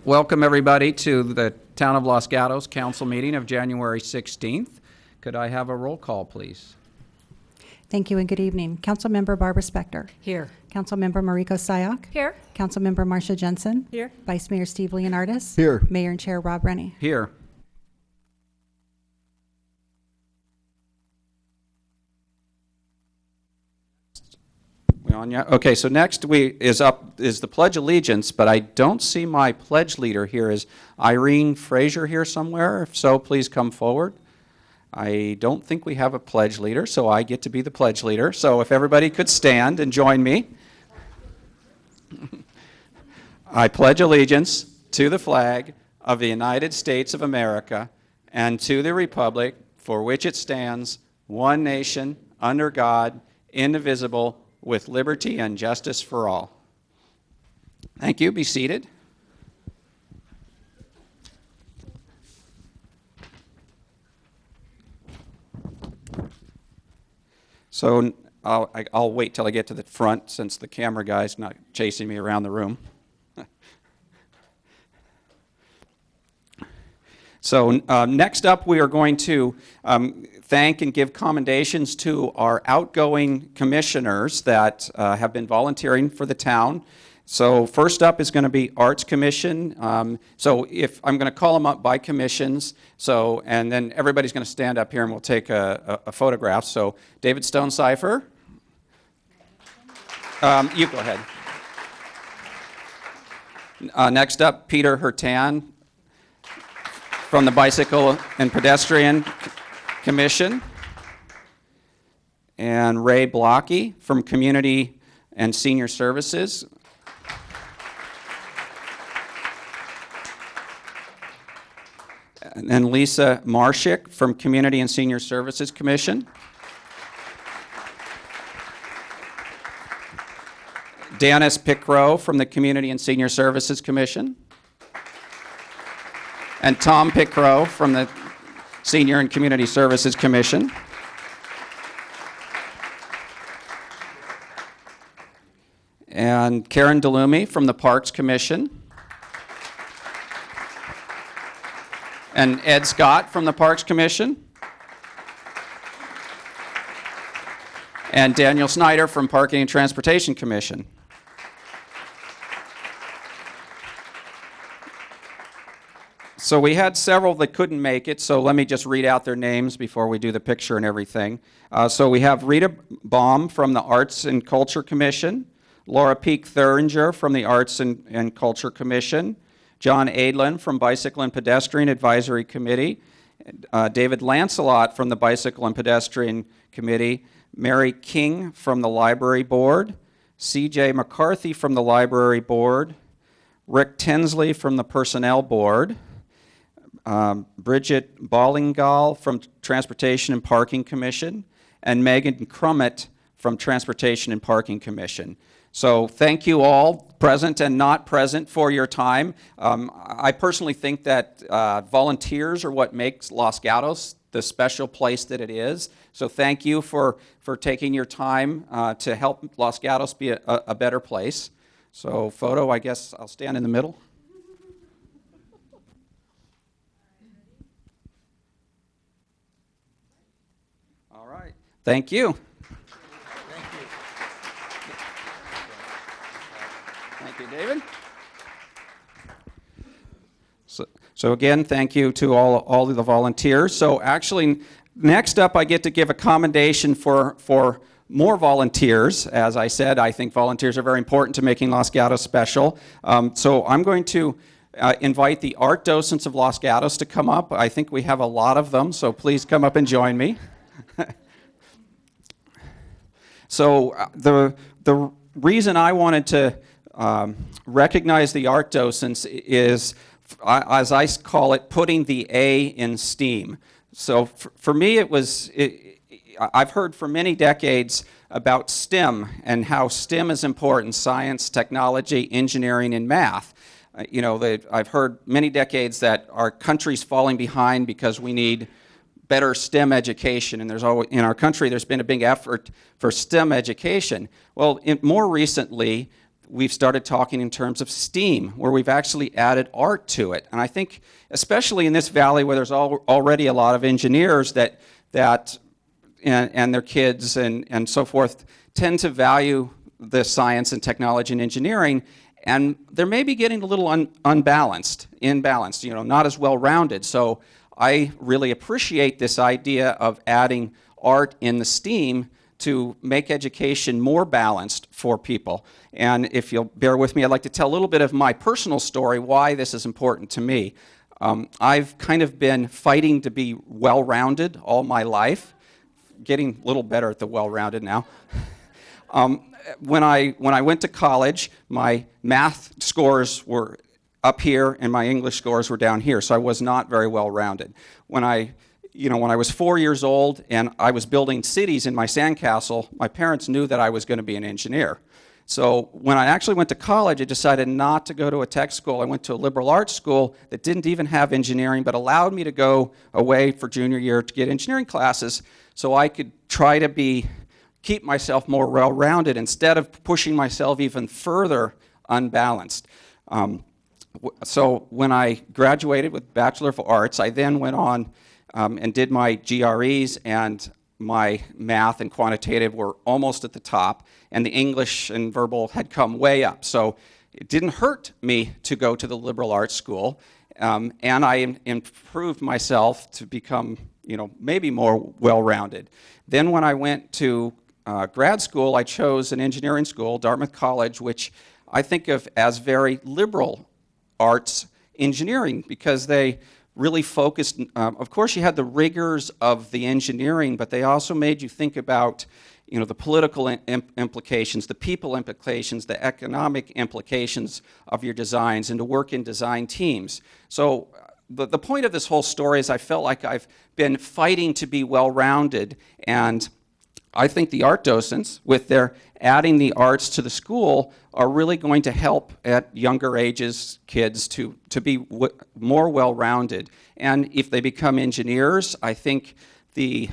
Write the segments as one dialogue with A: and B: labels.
A: Welcome everybody to the Town of Los Gatos Council meeting of January 16th. Could I have a roll call, please?
B: Thank you and good evening. Councilmember Barbara Spector.
C: Here.
B: Councilmember Mariko Sayak.
C: Here.
B: Councilmember Marcia Jensen.
C: Here.
B: Vice Mayor Steve Leonardis.
D: Here.
B: Mayor and Chair Rob Rennie.
A: Here. We on yet? Okay, so next is the Pledge of Allegiance, but I don't see my pledge leader here. Is Irene Frazier here somewhere? If so, please come forward. I don't think we have a pledge leader, so I get to be the pledge leader. So if everybody could stand and join me. I pledge allegiance to the flag of the United States of America and to the republic for which it stands, one nation, under God, indivisible, with liberty and justice for all. Thank you. Be seated. So I'll wait till I get to the front since the camera guy's not chasing me around the room. So next up, we are going to thank and give commendations to our outgoing commissioners that have been volunteering for the town. So first up is going to be Arts Commission. So if I'm going to call them up by commissions, and then everybody's going to stand up here and we'll take a photograph. So David Stone-Cipher, you go ahead. Next up, Peter Hertan from the Bicycle and Pedestrian Commission, and Ray Blocky from Community and Senior Services. And then Lisa Marshik from Community and Senior Services Commission. Dennis Pickrow from the Community and Senior Services Commission. And Tom Pickrow from the Senior and Community Services Commission. And Karen DeLumi from the Parks Commission. And Ed Scott from the Parks Commission. And Daniel Snyder from Parking and Transportation Commission. So we had several that couldn't make it, so let me just read out their names before we do the picture and everything. So we have Rita Baum from the Arts and Culture Commission, Laura Peak Thuringer from the Arts and Culture Commission, John Adlin from Bicycle and Pedestrian Advisory Committee, David Lancelot from the Bicycle and Pedestrian Committee, Mary King from the Library Board, C.J. McCarthy from the Library Board, Rick Tinsley from the Personnel Board, Bridget Bollingal from Transportation and Parking Commission, and Megan Crummett from Transportation and Parking Commission. So thank you all, present and not present, for your time. I personally think that volunteers are what makes Los Gatos the special place that it is. So thank you for taking your time to help Los Gatos be a better place. So photo, I guess I'll stand in the middle. All right, thank you. Thank you, David. So again, thank you to all of the volunteers. So actually, next up, I get to give a commendation for more volunteers. As I said, I think volunteers are very important to making Los Gatos special. So I'm going to invite the art docents of Los Gatos to come up. I think we have a lot of them, so please come up and join me. So the reason I wanted to recognize the art docents is, as I call it, putting the A in STEAM. So for me, I've heard for many decades about STEM and how STEM is important: science, technology, engineering, and math. I've heard many decades that our country's falling behind because we need better STEM education, and in our country there's been a big effort for STEM education. Well, more recently, we've started talking in terms of STEAM, where we've actually added art to it. And I think, especially in this valley where there's already a lot of engineers that and their kids and so forth tend to value the science and technology and engineering, and they're maybe getting a little imbalanced, not as well-rounded. So I really appreciate this idea of adding art in the STEAM to make education more balanced for people. And if you'll bear with me, I'd like to tell a little bit of my personal story, why this is important to me. I've kind of been fighting to be well-rounded all my life, getting a little better at the well-rounded now. When I went to college, my math scores were up here and my English scores were down here, so I was not very well-rounded. When I was 4 years old and I was building cities in my sandcastle, my parents knew that I was going to be an engineer. So when I actually went to college, I decided not to go to a tech school. I went to a liberal arts school that didn't even have engineering, but allowed me to go away for junior year to get engineering classes so I could try to keep myself more well-rounded instead of pushing myself even further unbalanced. So when I graduated with Bachelor of Arts, I then went on and did my GREs, and my math and quantitative were almost at the top, and the English and verbal had come way up. So it didn't hurt me to go to the liberal arts school, and I improved myself to become, maybe more well-rounded. Then when I went to grad school, I chose an engineering school, Dartmouth College, which I think of as very liberal arts engineering, because they really focused, of course you had the rigors of the engineering, but they also made you think about the political implications, the people implications, the economic implications of your designs, and to work in design teams. So the point of this whole story is I felt like I've been fighting to be well-rounded, and I think the art docents, with their adding the arts to the school, are really going to help at younger ages kids to be more well-rounded. And if they become engineers, I think the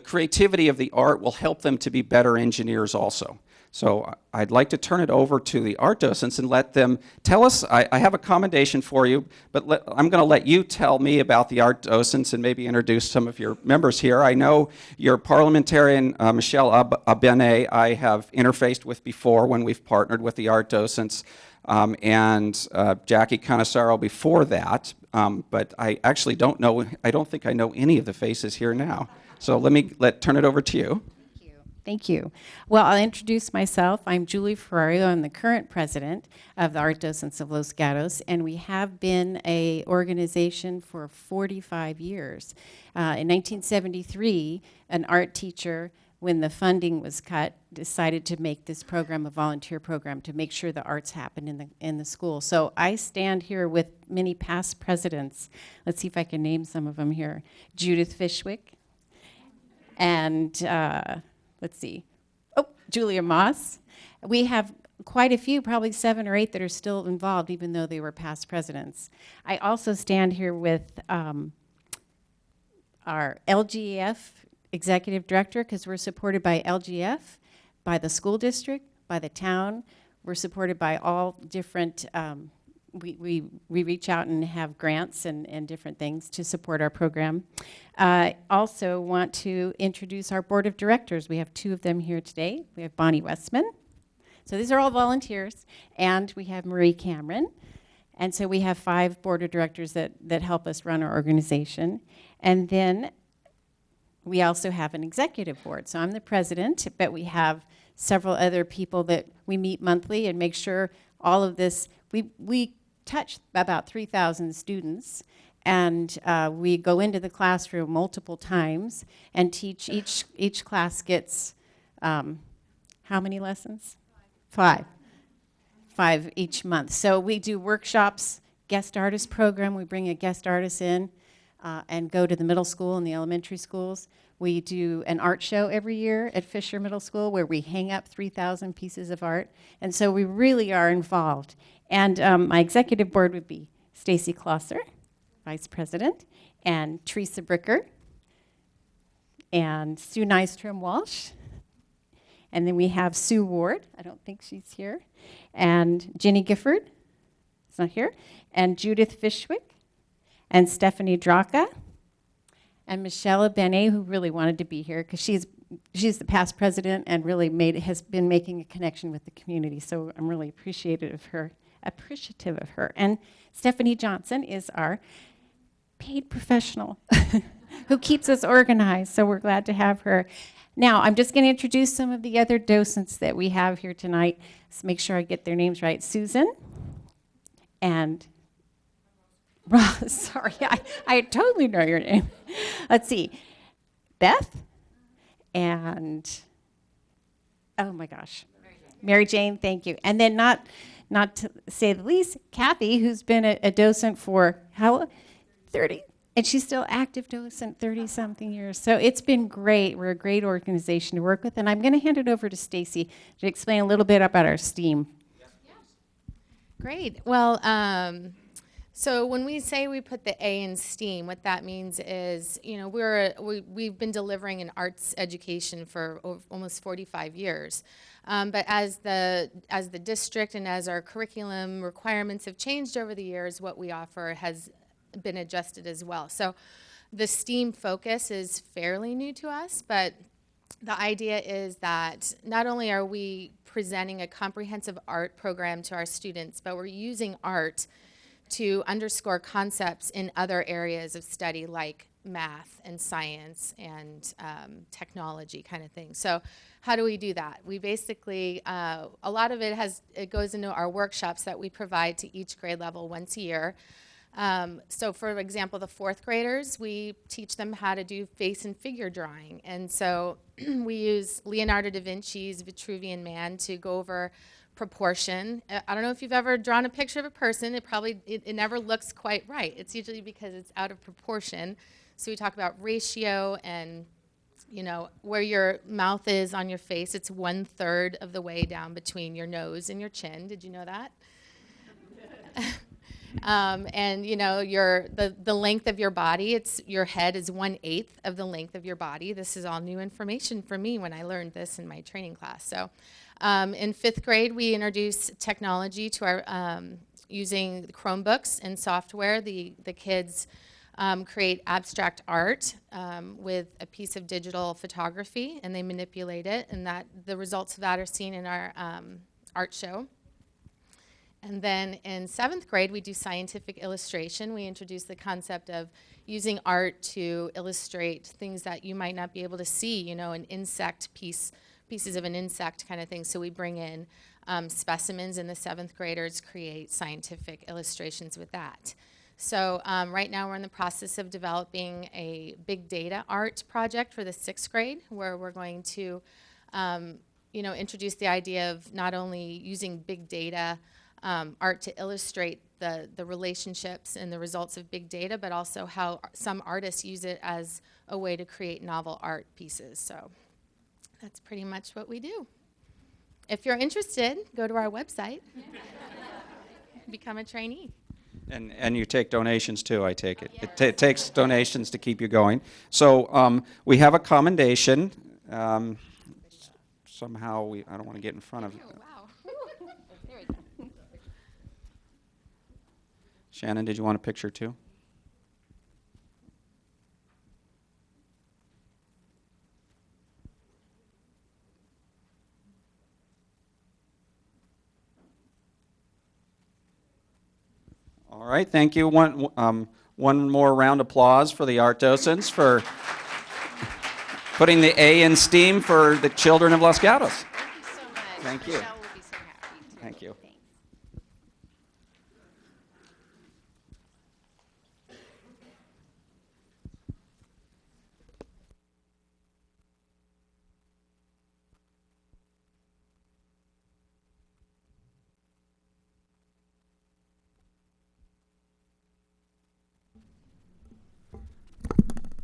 A: creativity of the art will help them to be better engineers also. So I'd like to turn it over to the art docents and let them tell us. I have a commendation for you, but I'm going to let you tell me about the art docents and maybe introduce some of your members here. I know your parliamentarian, Michelle Abene, I have interfaced with before when we've partnered with the art docents, and Jackie Canasaro before that, but I actually don't think I know any of the faces here now. So turn it over to you.
C: Thank you. Well, I'll introduce myself. I'm Julie Ferrario. I'm the current president of the Art Docents of Los Gatos, and we have been an organization for 45 years. In 1973, an art teacher, when the funding was cut, decided to make this program a volunteer program to make sure the arts happen in the school. So I stand here with many past presidents. Let's see if I can name some of them here. Judith Fishwick, and let's see. Oh, Julia Moss. We have quite a few, probably 7 or 8 that are still involved, even though they were past presidents. I also stand here with our LGF executive director, because we're supported by LGF, by the school district, by the town. We're supported by all different, we reach out and have grants and different things to support our program. I also want to introduce our board of directors. We have 2 of them here today. We have Bonnie Westman. So these are all volunteers. And we have Marie Cameron. And so we have 5 board of directors that help us run our organization. And then we also have an executive board. So I'm the president, but we have several other people that we meet monthly and make sure all of this, we touch about 3,000 students, and we go into the classroom multiple times and teach. Each class gets how many lessons? 5 each month. So we do workshops, guest artist program. We bring a guest artist in and go to the middle school and the elementary schools. We do an art show every year at Fisher Middle School where we hang up 3,000 pieces of art. And so we really are involved. And my executive board would be Stacy Klosser, Vice President, and Teresa Bricker, and Sue Nystrom Walsh, And then we have Sue Ward, I don't think she's here, and Ginny Gifford, is not here, and Judith Fishwick, and Stephanie Draka, and Michelle Benet, who really wanted to be here because she's the past president and really has been making a connection with the community. So I'm really appreciative of her. And Stephanie Johnson is our paid professional who keeps us organized. So we're glad to have her. Now, I'm just going to introduce some of the other docents that we have here tonight. Let's make sure I get their names right. Susan and Ross. Sorry, I totally know your name. Let's see. Beth and, oh my gosh, Mary Jane, thank you. And then not to say the least, Kathy, who's been a docent for how, 30? And she's still active docent, 30-something years. So it's been great. We're a great organization to work with. And I'm going to hand it over to Stacy to explain a little bit about our STEAM.
D: Great. Well, so when we say we put the A in STEAM, what that means is, you know, we've been delivering an arts education for almost 45 years. But as the district and as our curriculum requirements have changed over the years, what we offer has been adjusted as well. So the STEAM focus is fairly new to us, but the idea is that not only are we presenting a comprehensive art program to our students, but we're using art to underscore concepts in other areas of study like math and science and technology kind of thing. So how do we do that? We basically, a lot of it goes into our workshops that we provide to each grade level once a year. So for example, the fourth graders, we teach them how to do face and figure drawing. And so we use Leonardo da Vinci's Vitruvian Man to go over proportion. I don't know if you've ever drawn a picture of a person. It never looks quite right. It's usually because it's out of proportion. So we talk about ratio and, you know, where your mouth is on your face. It's 1/3 of the way down between your nose and your chin. Did you know that? And you know, the length of your body, your head is 1/8 of the length of your body. This is all new information for me when I learned this in my training class. So in 5th grade, we introduce technology to our, using Chromebooks and software. The kids create abstract art with a piece of digital photography, and they manipulate it, and the results of that are seen in our art show. And then in 7th grade, we do scientific illustration. We introduce the concept of using art to illustrate things that you might not be able to see, you know, an insect pieces of an insect kind of thing. So we bring in specimens, and the 7th graders create scientific illustrations with that. So right now we're in the process of developing a big data art project for the 6th grade, where we're going to, you know, introduce the idea of not only using big data art to illustrate the relationships and the results of big data, but also how some artists use it as a way to create novel art pieces. So that's pretty much what we do. If you're interested, go to our website, become a trainee.
A: And you take donations too, I take it. Yes. It takes donations to keep you going. So we have a commendation. Somehow I don't want to get in front of you.
D: Oh, wow. There we go.
A: Shannon, did you want a picture too? All right, thank you. One more round of applause for the art docents for putting the A in STEAM for the children of Los Gatos.
D: Thank you so much.
A: Thank you.
D: Michelle will be so happy too.
A: Thank you.
D: Thanks.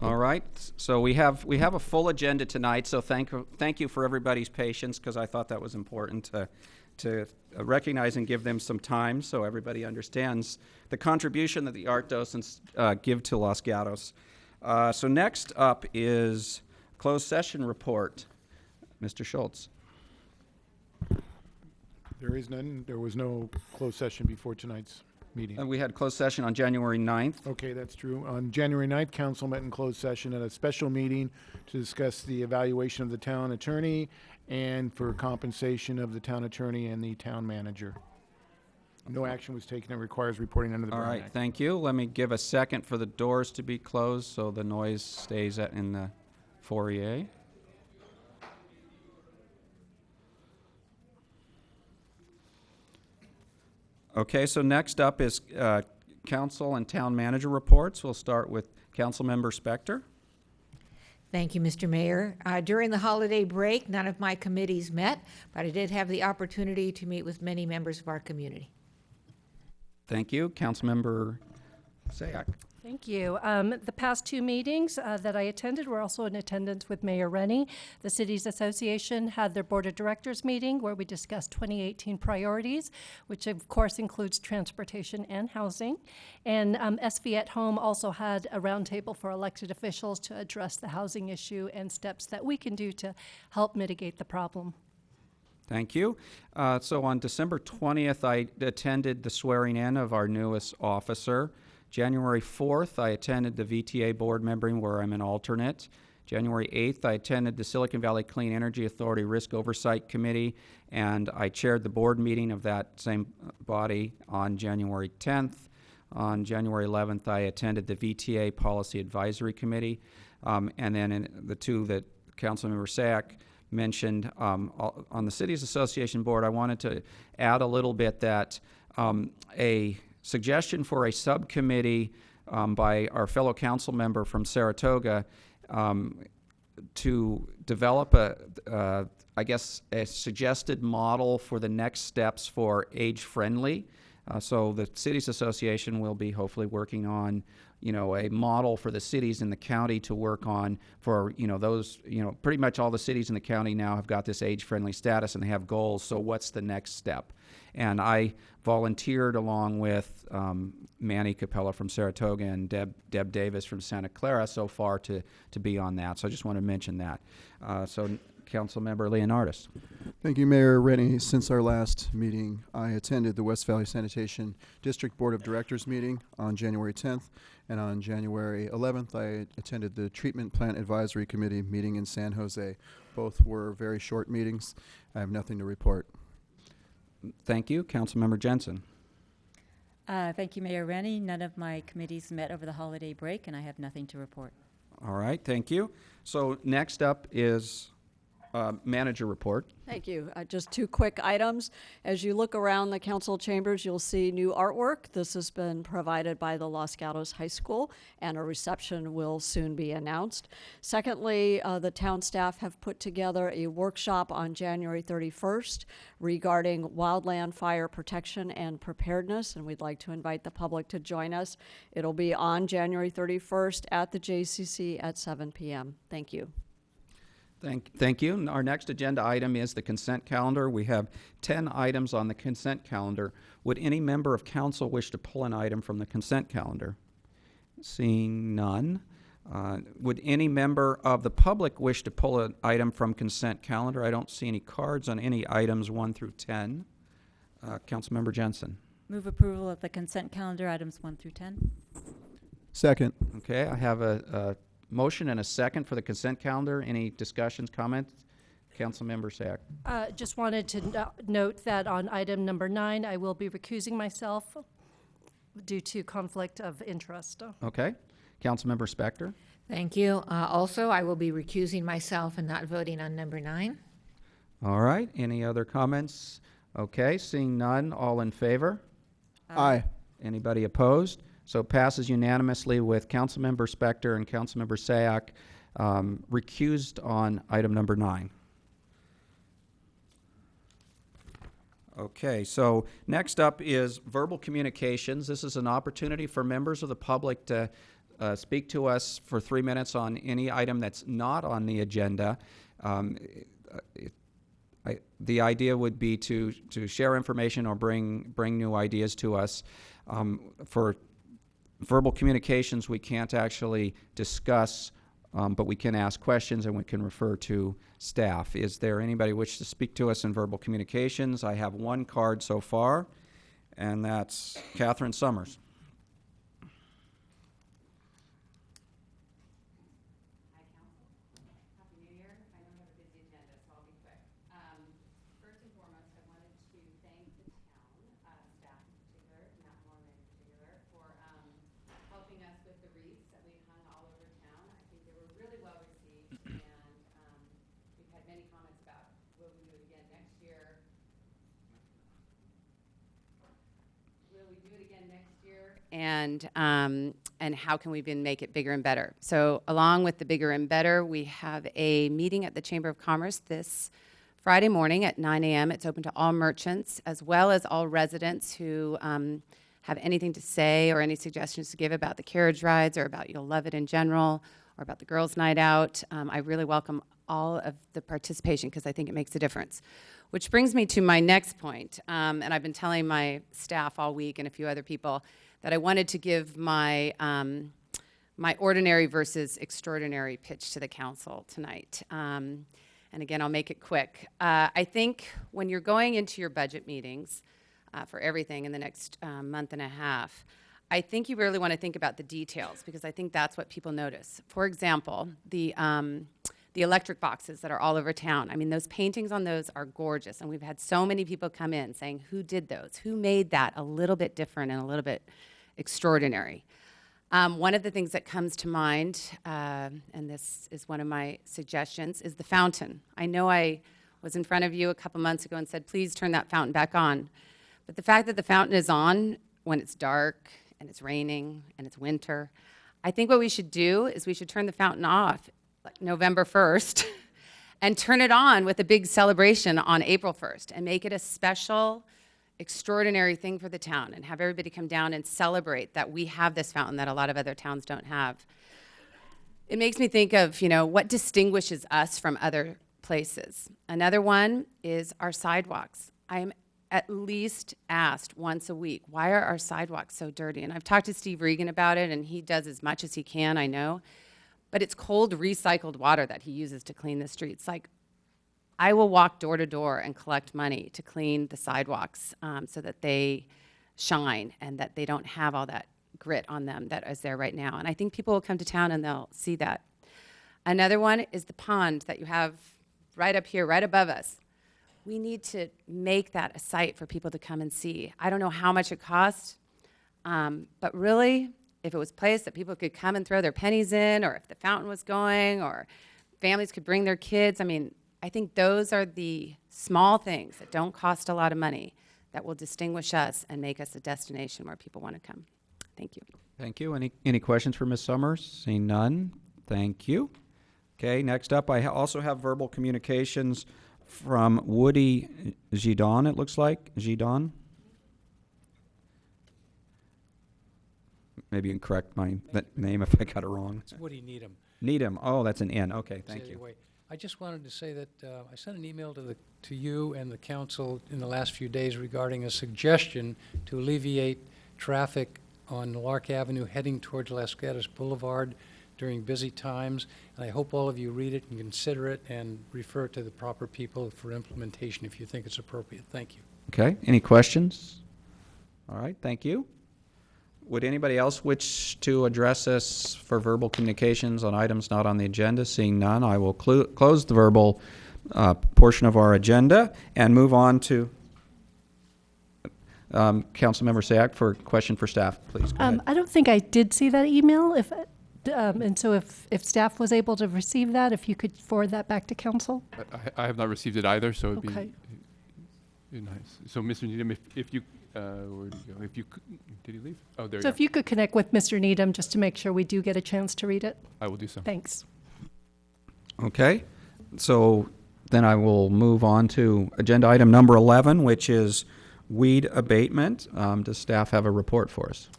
A: All right, so we have a full agenda tonight, so thank you for everybody's patience, because I thought that was important to recognize and give them some time so everybody understands the contribution that the art docents give to Los Gatos. So next up is closed session report. Mr. Schultz.
E: There is none. There was no closed session before tonight's meeting.
A: We had closed session on January 9th.
E: Okay, that's true. On January 9th, council met in closed session at a special meeting to discuss the evaluation of the town attorney and for compensation of the town attorney and the town manager. No action was taken that requires reporting under the
A: All
E: Brown
A: right,
E: Act.
A: thank you. Let me give a second for the doors to be closed so the noise stays in the foyer. Okay, so next up is council and town manager reports. We'll start with Councilmember Spector.
F: Thank you, Mr. Mayor. During the holiday break, none of my committees met, but I did have the opportunity to meet with many members of our community.
A: Thank you. Councilmember Sayak.
G: Thank you. The past two meetings that I attended were also in attendance with Mayor Rennie. The Cities Association had their Board of Directors meeting where we discussed 2018 priorities, which of course includes transportation and housing. And SV at Home also had a roundtable for elected officials to address the housing issue and steps that we can do to help mitigate the problem.
A: Thank you. So on December 20th, I attended the swearing in of our newest officer. January 4th, I attended the VTA board membering where I'm an alternate. January 8th, I attended the Silicon Valley Clean Energy Authority Risk Oversight Committee, and I chaired the board meeting of that same body on January 10th. On January 11th, I attended the VTA Policy Advisory Committee. And then in the two that Councilmember Sack mentioned, on the Cities Association board, I wanted to add a little bit that a suggestion for a subcommittee by our fellow council member from Saratoga to develop I guess, a suggested model for the next steps for age-friendly. So the Cities Association will be hopefully working on, a model for the cities in the county to work on for, pretty much all the cities in the county now have got this age-friendly status and they have goals. So what's the next step? And I volunteered along with Manny Capella from Saratoga and Deb Davis from Santa Clara so far to be on that. So I just want to mention that. So Councilmember Leonardis.
H: Thank you, Mayor Rennie. Since our last meeting, I attended the West Valley Sanitation District Board of Directors meeting on January 10th, and on January 11th, I attended the Treatment Plant Advisory Committee meeting in San Jose. Both were very short meetings. I have nothing to report.
A: Thank you. Councilmember Jensen.
I: Thank you, Mayor Rennie. None of my committees met over the holiday break, and I have nothing to report.
A: All right, thank you. So next up is manager report.
J: Thank you. Just two quick items. As you look around the council chambers, you'll see new artwork. This has been provided by the Los Gatos High School, and a reception will soon be announced. Secondly, the town staff have put together a workshop on January 31st regarding wildland fire protection and preparedness, and we'd like to invite the public to join us. It'll be on January 31st at the JCC at 7 p.m. Thank you.
A: Thank you. Our next agenda item is the consent calendar. We have 10 items on the consent calendar. Would any member of council wish to pull an item from the consent calendar? Seeing none. Would any member of the public wish to pull an item from consent calendar? I don't see any cards on any items 1 through 10. Councilmember Jensen.
I: Move approval of the consent calendar, items 1 through 10.
H: Second.
A: Okay, I have a motion and a second for the consent calendar. Any discussions, comments? Councilmember Sack.
G: Just wanted to note that on item number 9, I will be recusing myself due to conflict of interest.
A: Okay. Councilmember Spector.
F: Thank you. Also, I will be recusing myself and not voting on number 9.
A: All right. Any other comments? Okay. Seeing none, all in favor?
H: Aye.
A: Anybody opposed? So it passes unanimously with Councilmember Spector and Councilmember Sayak recused on item number 9. Okay, so next up is verbal communications. This is an opportunity for members of the public to speak to us for 3 minutes on any item that's not on the agenda. The idea would be to share information or bring new ideas to us. For verbal communications, we can't actually discuss but we can ask questions and we can refer to staff. Is there anybody wish to speak to us in verbal communications? I have one card so far, and that's Catherine Summers.
K: Helping us with the wreaths that we hung all over town. I think they were really well received, and we've had many comments about, will we do it again next year? Will we do it again next year? And how can we even make it bigger and better? So along with the bigger and better, we have a meeting at the Chamber of Commerce this Friday morning at 9 a.m. It's open to all merchants as well as all residents who have anything to say or any suggestions to give about the carriage rides or about You'll Love It in general or about the girls' night out. I really welcome all of the participation because I think it makes a difference. Which brings me to my next point, and I've been telling my staff all week and a few other people that I wanted to give my my ordinary versus extraordinary pitch to the council tonight. And again, I'll make it quick. I think when you're going into your budget meetings, for everything in the next month and a half, I think you really want to think about the details because I think that's what people notice. For example, the electric boxes that are all over town. I mean, those paintings on those are gorgeous, and we've had so many people come in saying, who did those? Who made that a little bit different and a little bit extraordinary? One of the things that comes to mind, and this is one of my suggestions, is the fountain. I know I was in front of you a couple months ago and said, please turn that fountain back on. But the fact that the fountain is on when it's dark and it's raining and it's winter, I think what we should do is we should turn the fountain off like November 1st and turn it on with a big celebration on April 1st and make it a special, extraordinary thing for the town and have everybody come down and celebrate that we have this fountain that a lot of other towns don't have. It makes me think of, what distinguishes us from other places. Another one is our sidewalks. I am at least asked once a week, why are our sidewalks so dirty? And I've talked to Steve Regan about it, and he does as much as he can, I know. But it's cold, recycled water that he uses to clean the streets. Like, I will walk door to door and collect money to clean the sidewalks so that they shine and that they don't have all that grit on them that is there right now. And I think people will come to town and they'll see that. Another one is the pond that you have right up here, right above us. We need to make that a site for people to come and see. I don't know how much it costs, but really, if it was a place that people could come and throw their pennies in, or if the fountain was going, or families could bring their kids, I think those are the small things that don't cost a lot of money that will distinguish us and make us a destination where people want to come. Thank you.
A: Thank you. Any questions for Ms. Summers? Seeing none, thank you. Okay, next up, I also have verbal communications from Woody Gidon, it looks like. Gidon? Maybe you can correct my name if I got it wrong.
L: It's Woody Needham.
A: Needham. Oh, that's an N. Okay, thank you.
L: Anyway, I just wanted to say that I sent an email to you and the council in the last few days regarding a suggestion to alleviate traffic on Lark Avenue heading towards Las Gatos Boulevard during busy times. And I hope all of you read it and consider it and refer to the proper people for implementation if you think it's appropriate. Thank you.
A: Okay, any questions? All right, thank you. Would anybody else wish to address us for verbal communications on items not on the agenda? Seeing none, I will close the verbal portion of our agenda and move on to Councilmember Sayak for a question for staff, please. Go ahead.
G: I don't think I did see that email. And so if staff was able to receive that, if you could forward that back to council?
M: I have not received it either, so it'd
G: Okay.
M: be nice. So, Mr. Needham, if you, where did he go? If you could, did he leave? Oh, there you
G: So
M: go.
G: if you could connect with Mr. Needham, just to make sure we do get a chance to read it.
M: I will do so.
G: Thanks.
A: Okay, so then I will move on to agenda item number 11, which is weed abatement. Does staff have a report for us?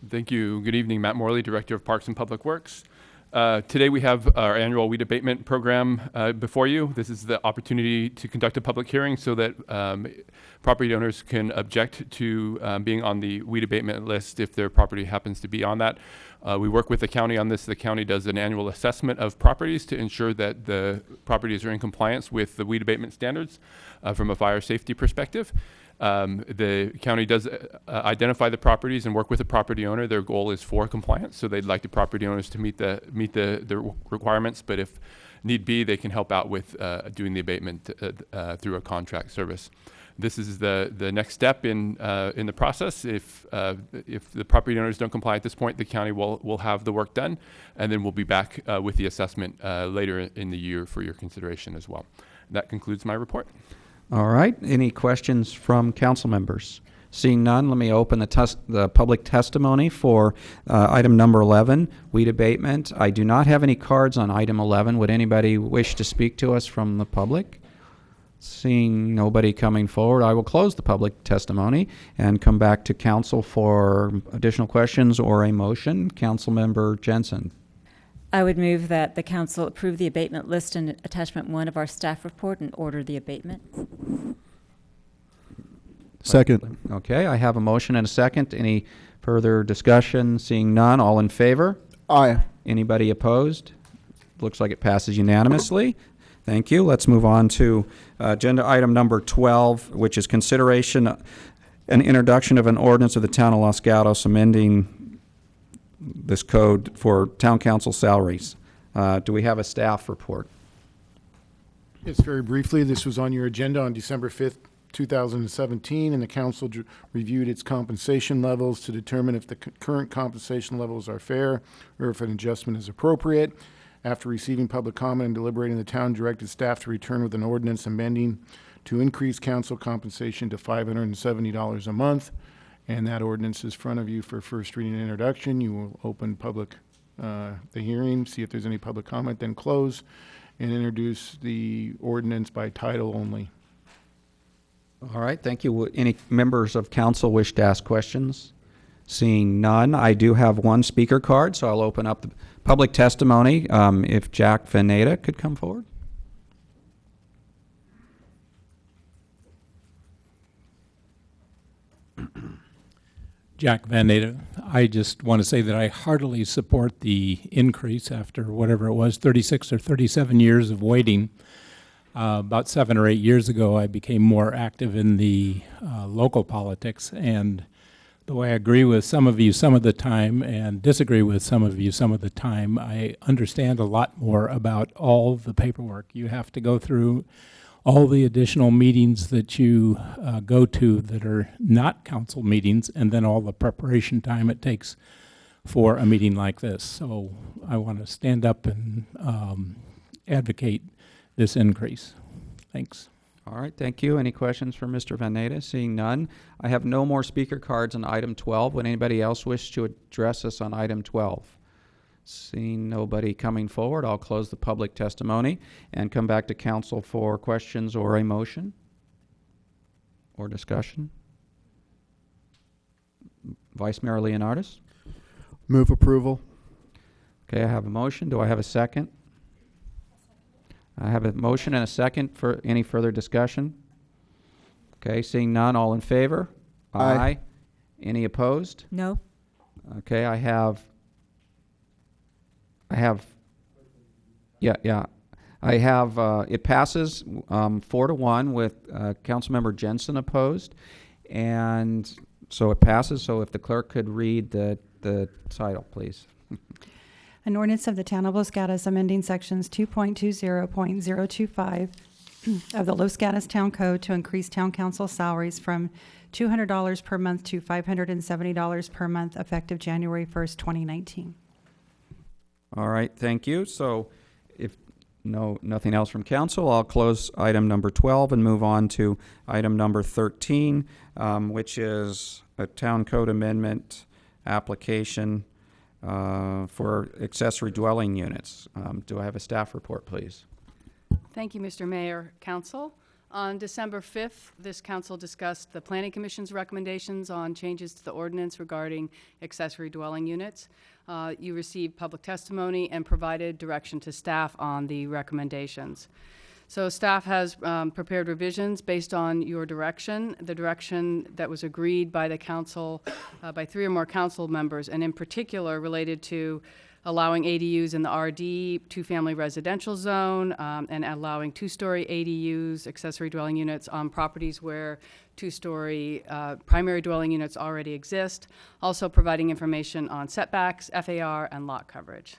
M: Thank you. Good evening, Matt Morley, Director of Parks and Public Works. Today we have our annual weed abatement program before you. This is the opportunity to conduct a public hearing so that property owners can object to being on the weed abatement list if their property happens to be on that. We work with the county on this. The county does an annual assessment of properties to ensure that the properties are in compliance with the weed abatement standards from a fire safety perspective. The county does identify the properties and work with the property owner. Their goal is for compliance, so they'd like the property owners to meet the requirements. But if need be, they can help out with doing the abatement through a contract service. This is the next step in the process. If the property owners don't comply at this point, the county will have the work done, and then we'll be back with the assessment later in the year for your consideration as well. That concludes my report.
A: All right. Any questions from council members? Seeing none, let me open the public testimony for item number 11, weed abatement. I do not have any cards on item 11. Would anybody wish to speak to us from the public? Seeing nobody coming forward, I will close the public testimony and come back to council for additional questions or a motion. Councilmember Jensen.
I: I would move that the council approve the abatement list in attachment 1 of our staff report and order the abatement.
H: Second.
A: Okay, I have a motion and a second. Any further discussion? Seeing none, all in favor?
H: Aye.
A: Anybody opposed? Looks like it passes unanimously. Thank you. Let's move on to agenda item number 12, which is consideration and introduction of an ordinance of the town of Los Gatos amending this code for town council salaries. Do we have a staff report?
E: Yes, very briefly, this was on your agenda on December 5th, 2017, and the council reviewed its compensation levels to determine if the current compensation levels are fair or if an adjustment is appropriate. After receiving public comment and deliberating, the town directed staff to return with an ordinance amending to increase council compensation to $570 a month. And that ordinance is in front of you for first reading and introduction. You will open the hearing, see if there's any public comment, then close and introduce the ordinance by title only.
A: All right, thank you. Any members of council wish to ask questions? Seeing none, I do have one speaker card, so I'll open up the public testimony. If Jack Veneta could come forward.
N: Jack Van Naden. I just want to say that I heartily support the increase after whatever it was, 36 or 37 years of waiting. About 7 or 8 years ago, I became more active in the local politics, and though I agree with some of you some of the time and disagree with some of you some of the time, I understand a lot more about all the paperwork you have to go through, all the additional meetings that you go to that are not council meetings, and then all the preparation time it takes for a meeting like this. So I want to stand up and advocate this increase. Thanks.
A: All right, thank you. Any questions for Mr. Veneta? Seeing none, I have no more speaker cards on item 12. Would anybody else wish to address us on item 12? Seeing nobody coming forward, I'll close the public testimony and come back to council for questions or a motion or discussion. Vice Mayor Leonardis?
H: Move approval.
A: Okay, I have a motion. Do I have a second? I have a motion and a second. For any further discussion? Okay, seeing none, all in favor?
H: Aye.
A: Any opposed?
I: No.
A: Okay, I have, it passes 4-1 with Councilmember Jensen opposed. And so it passes. So if the clerk could read the title, please.
B: An ordinance of the town of Los Gatos amending sections 2.20.025 of the Los Gatos Town Code to increase town council salaries from $200 per month to $570 per month effective January 1st, 2019.
A: All right, thank you. So if nothing else from council, I'll close item number 12 and move on to item number 13, which is a town code amendment application for accessory dwelling units. Do I have a staff report, please?
O: Thank you, Mr. Mayor, Council. On December 5th, this council discussed the Planning Commission's recommendations on changes to the ordinance regarding accessory dwelling units. You received public testimony and provided direction to staff on the recommendations. So staff has prepared revisions based on your direction, the direction that was agreed by the council, by 3 or more council members, and in particular related to allowing ADUs in the RD, two-family residential zone, and allowing 2-story ADUs, accessory dwelling units, on properties where 2-story primary dwelling units already exist. Also providing information on setbacks, FAR, and lot coverage.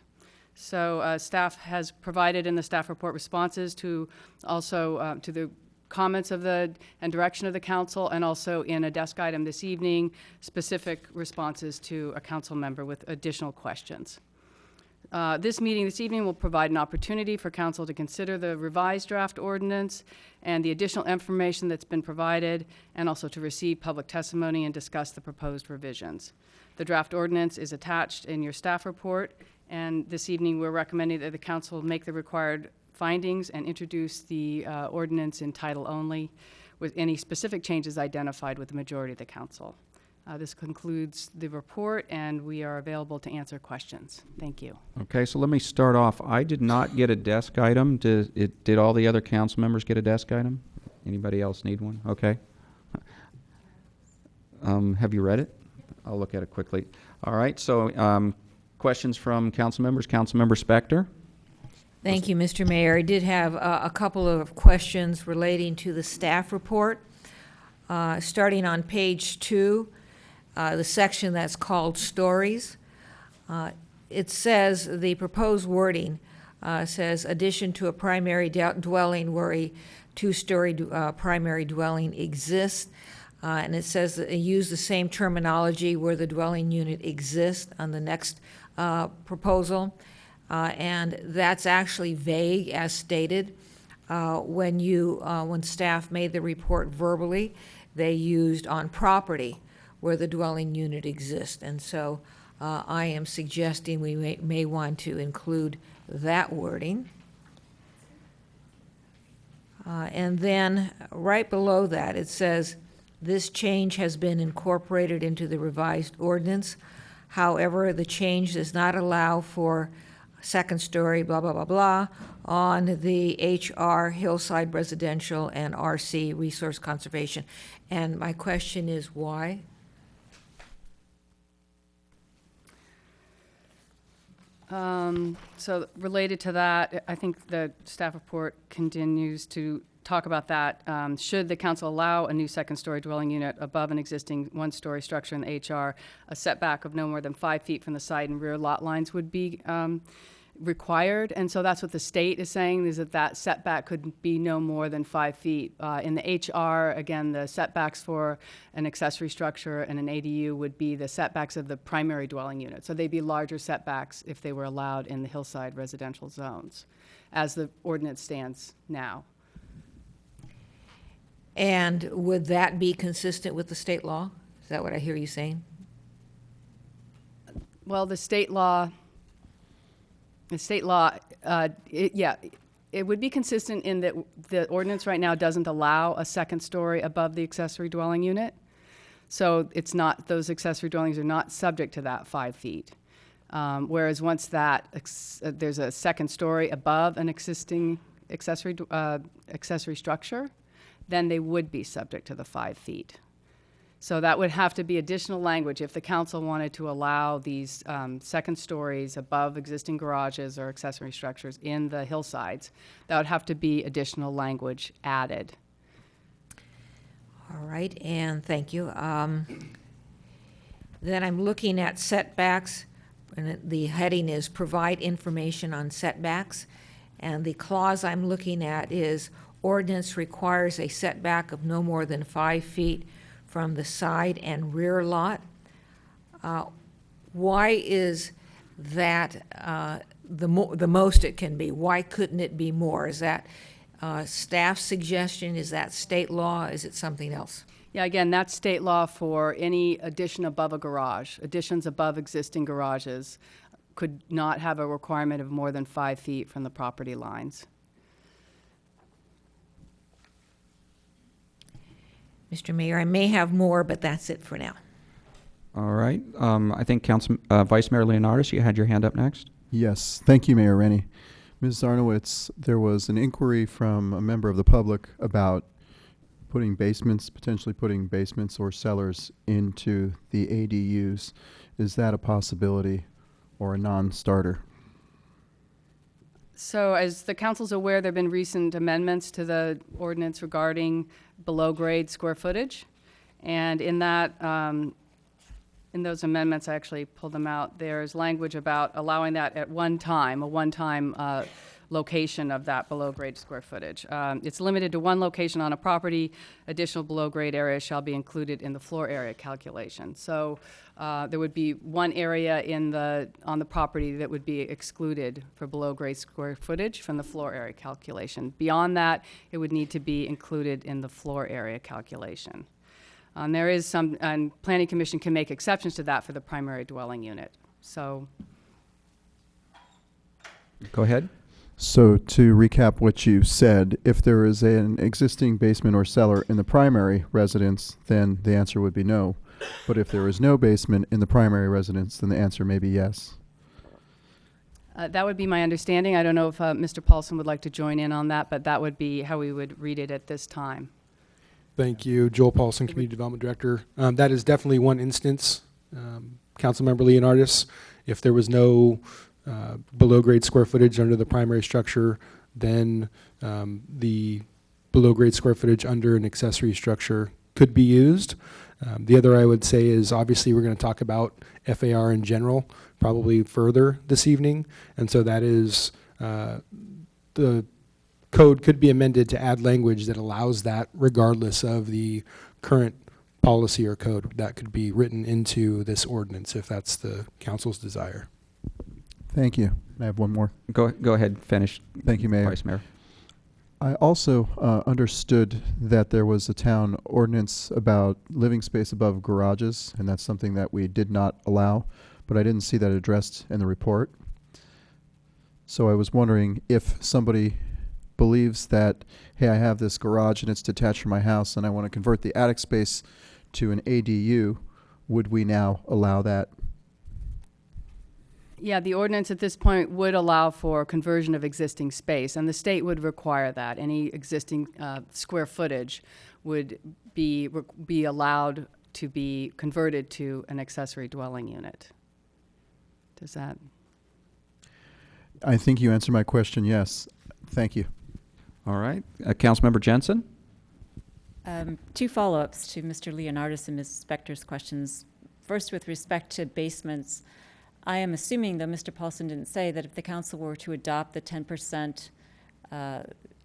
O: So staff has provided in the staff report responses to also to the comments of and direction of the council, and also in a desk item this evening, specific responses to a council member with additional questions. This meeting this evening will provide an opportunity for council to consider the revised draft ordinance and the additional information that's been provided, and also to receive public testimony and discuss the proposed revisions. The draft ordinance is attached in your staff report, and this evening we're recommending that the council make the required findings and introduce the ordinance in title only, with any specific changes identified with the majority of the council. This concludes the report, and we are available to answer questions. Thank you.
A: Okay, so let me start off. I did not get a desk item. Did all the other council members get a desk item? Anybody else need one? Okay. Have you read it? I'll look at it quickly. All right, so questions from council members. Councilmember Spector?
F: Thank you, Mr. Mayor. I did have a couple of questions relating to the staff report. Starting on page 2, the section that's called stories. It says the proposed wording says addition to a primary dwelling where a 2-story primary dwelling exists. And it says that they use the same terminology where the dwelling unit exists on the next proposal. And that's actually vague as stated. When staff made the report verbally, they used on property where the dwelling unit exists. And so I am suggesting we may want to include that wording. And then right below that, it says, this change has been incorporated into the revised ordinance. However, the change does not allow for second story, blah, blah, blah, blah, on the HR, hillside residential, and RC, resource conservation. And my question is why?
O: So related to that, I think the staff report continues to talk about that. Should the council allow a new second-story dwelling unit above an existing 1-story structure in the HR, a setback of no more than 5 feet from the side and rear lot lines would be required. And so that's what the state is saying, is that setback could be no more than 5 feet. In the HR, again, the setbacks for an accessory structure and an ADU would be the setbacks of the primary dwelling unit. So they'd be larger setbacks if they were allowed in the hillside residential zones, as the ordinance stands now.
F: And would that be consistent with the state law? Is that what I hear you saying?
O: Well, the state law, it would be consistent in that the ordinance right now doesn't allow a second story above the accessory dwelling unit. So it's not, those accessory dwellings are not subject to that 5 feet. Whereas once that, there's a second story above an existing accessory structure, then they would be subject to the 5 feet. So that would have to be additional language if the council wanted to allow these second stories above existing garages or accessory structures in the hillsides. That would have to be additional language added.
F: All right, and thank you. Then I'm looking at setbacks, and the heading is provide information on setbacks. And the clause I'm looking at is ordinance requires a setback of no more than 5 feet from the side and rear lot. Why is that the most it can be? Why couldn't it be more? Is that staff suggestion? Is that state law? Is it something else?
O: Yeah, again, that's state law for any addition above a garage. Additions above existing garages could not have a requirement of more than 5 feet from the property lines.
F: Mr. Mayor, I may have more, but that's it for now.
A: All right. I think Vice Mayor Leonardis, you had your hand up next.
H: Yes, thank you, Mayor Rennie. Ms. Zarnowitz, there was an inquiry from a member of the public about potentially putting basements or cellars into the ADUs. Is that a possibility or a non-starter?
O: So as the council's aware, there have been recent amendments to the ordinance regarding below-grade square footage. And in that, in those amendments, I actually pulled them out, there's language about allowing that at a one-time location of that below-grade square footage. It's limited to one location on a property. Additional below-grade areas shall be included in the floor area calculation. So there would be one area on the property that would be excluded for below-grade square footage from the floor area calculation. Beyond that, it would need to be included in the floor area calculation. There is some, and Planning Commission can make exceptions to that for the primary dwelling unit. So,
A: Go ahead.
H: So to recap what you said, if there is an existing basement or cellar in the primary residence, then the answer would be no. But if there is no basement in the primary residence, then the answer may be yes.
O: that would be my understanding. I don't know if Mr. Paulson would like to join in on that, but that would be how we would read it at this time.
P: Thank you. Joel Paulson, Community Development Director. That is definitely one instance, Councilmember Leonardis. If there was no below-grade square footage under the primary structure, then the below-grade square footage under an accessory structure could be used. The other I would say is obviously we're going to talk about FAR in general, probably further this evening. And so that is the code could be amended to add language that allows that regardless of the current policy or code. That could be written into this ordinance if that's the council's desire.
H: Thank you. I have one more.
A: Go ahead, finish.
H: Thank you, Mayor.
A: Vice Mayor.
H: I also understood that there was a town ordinance about living space above garages, and that's something that we did not allow, but I didn't see that addressed in the report. So I was wondering if somebody believes that, hey, I have this garage and it's detached from my house and I want to convert the attic space to an ADU, would we now allow that?
O: Yeah, the ordinance at this point would allow for conversion of existing space, and the state would require that. Any existing square footage would be allowed to be converted to an accessory dwelling unit. Does that?
H: I think you answered my question, yes. Thank you.
A: All right. Councilmember Jensen?
I: Two follow-ups to Mr. Leonardis and Ms. Spector's questions. First, with respect to basements, I am assuming, though Mr. Paulson didn't say, that if the council were to adopt the 10%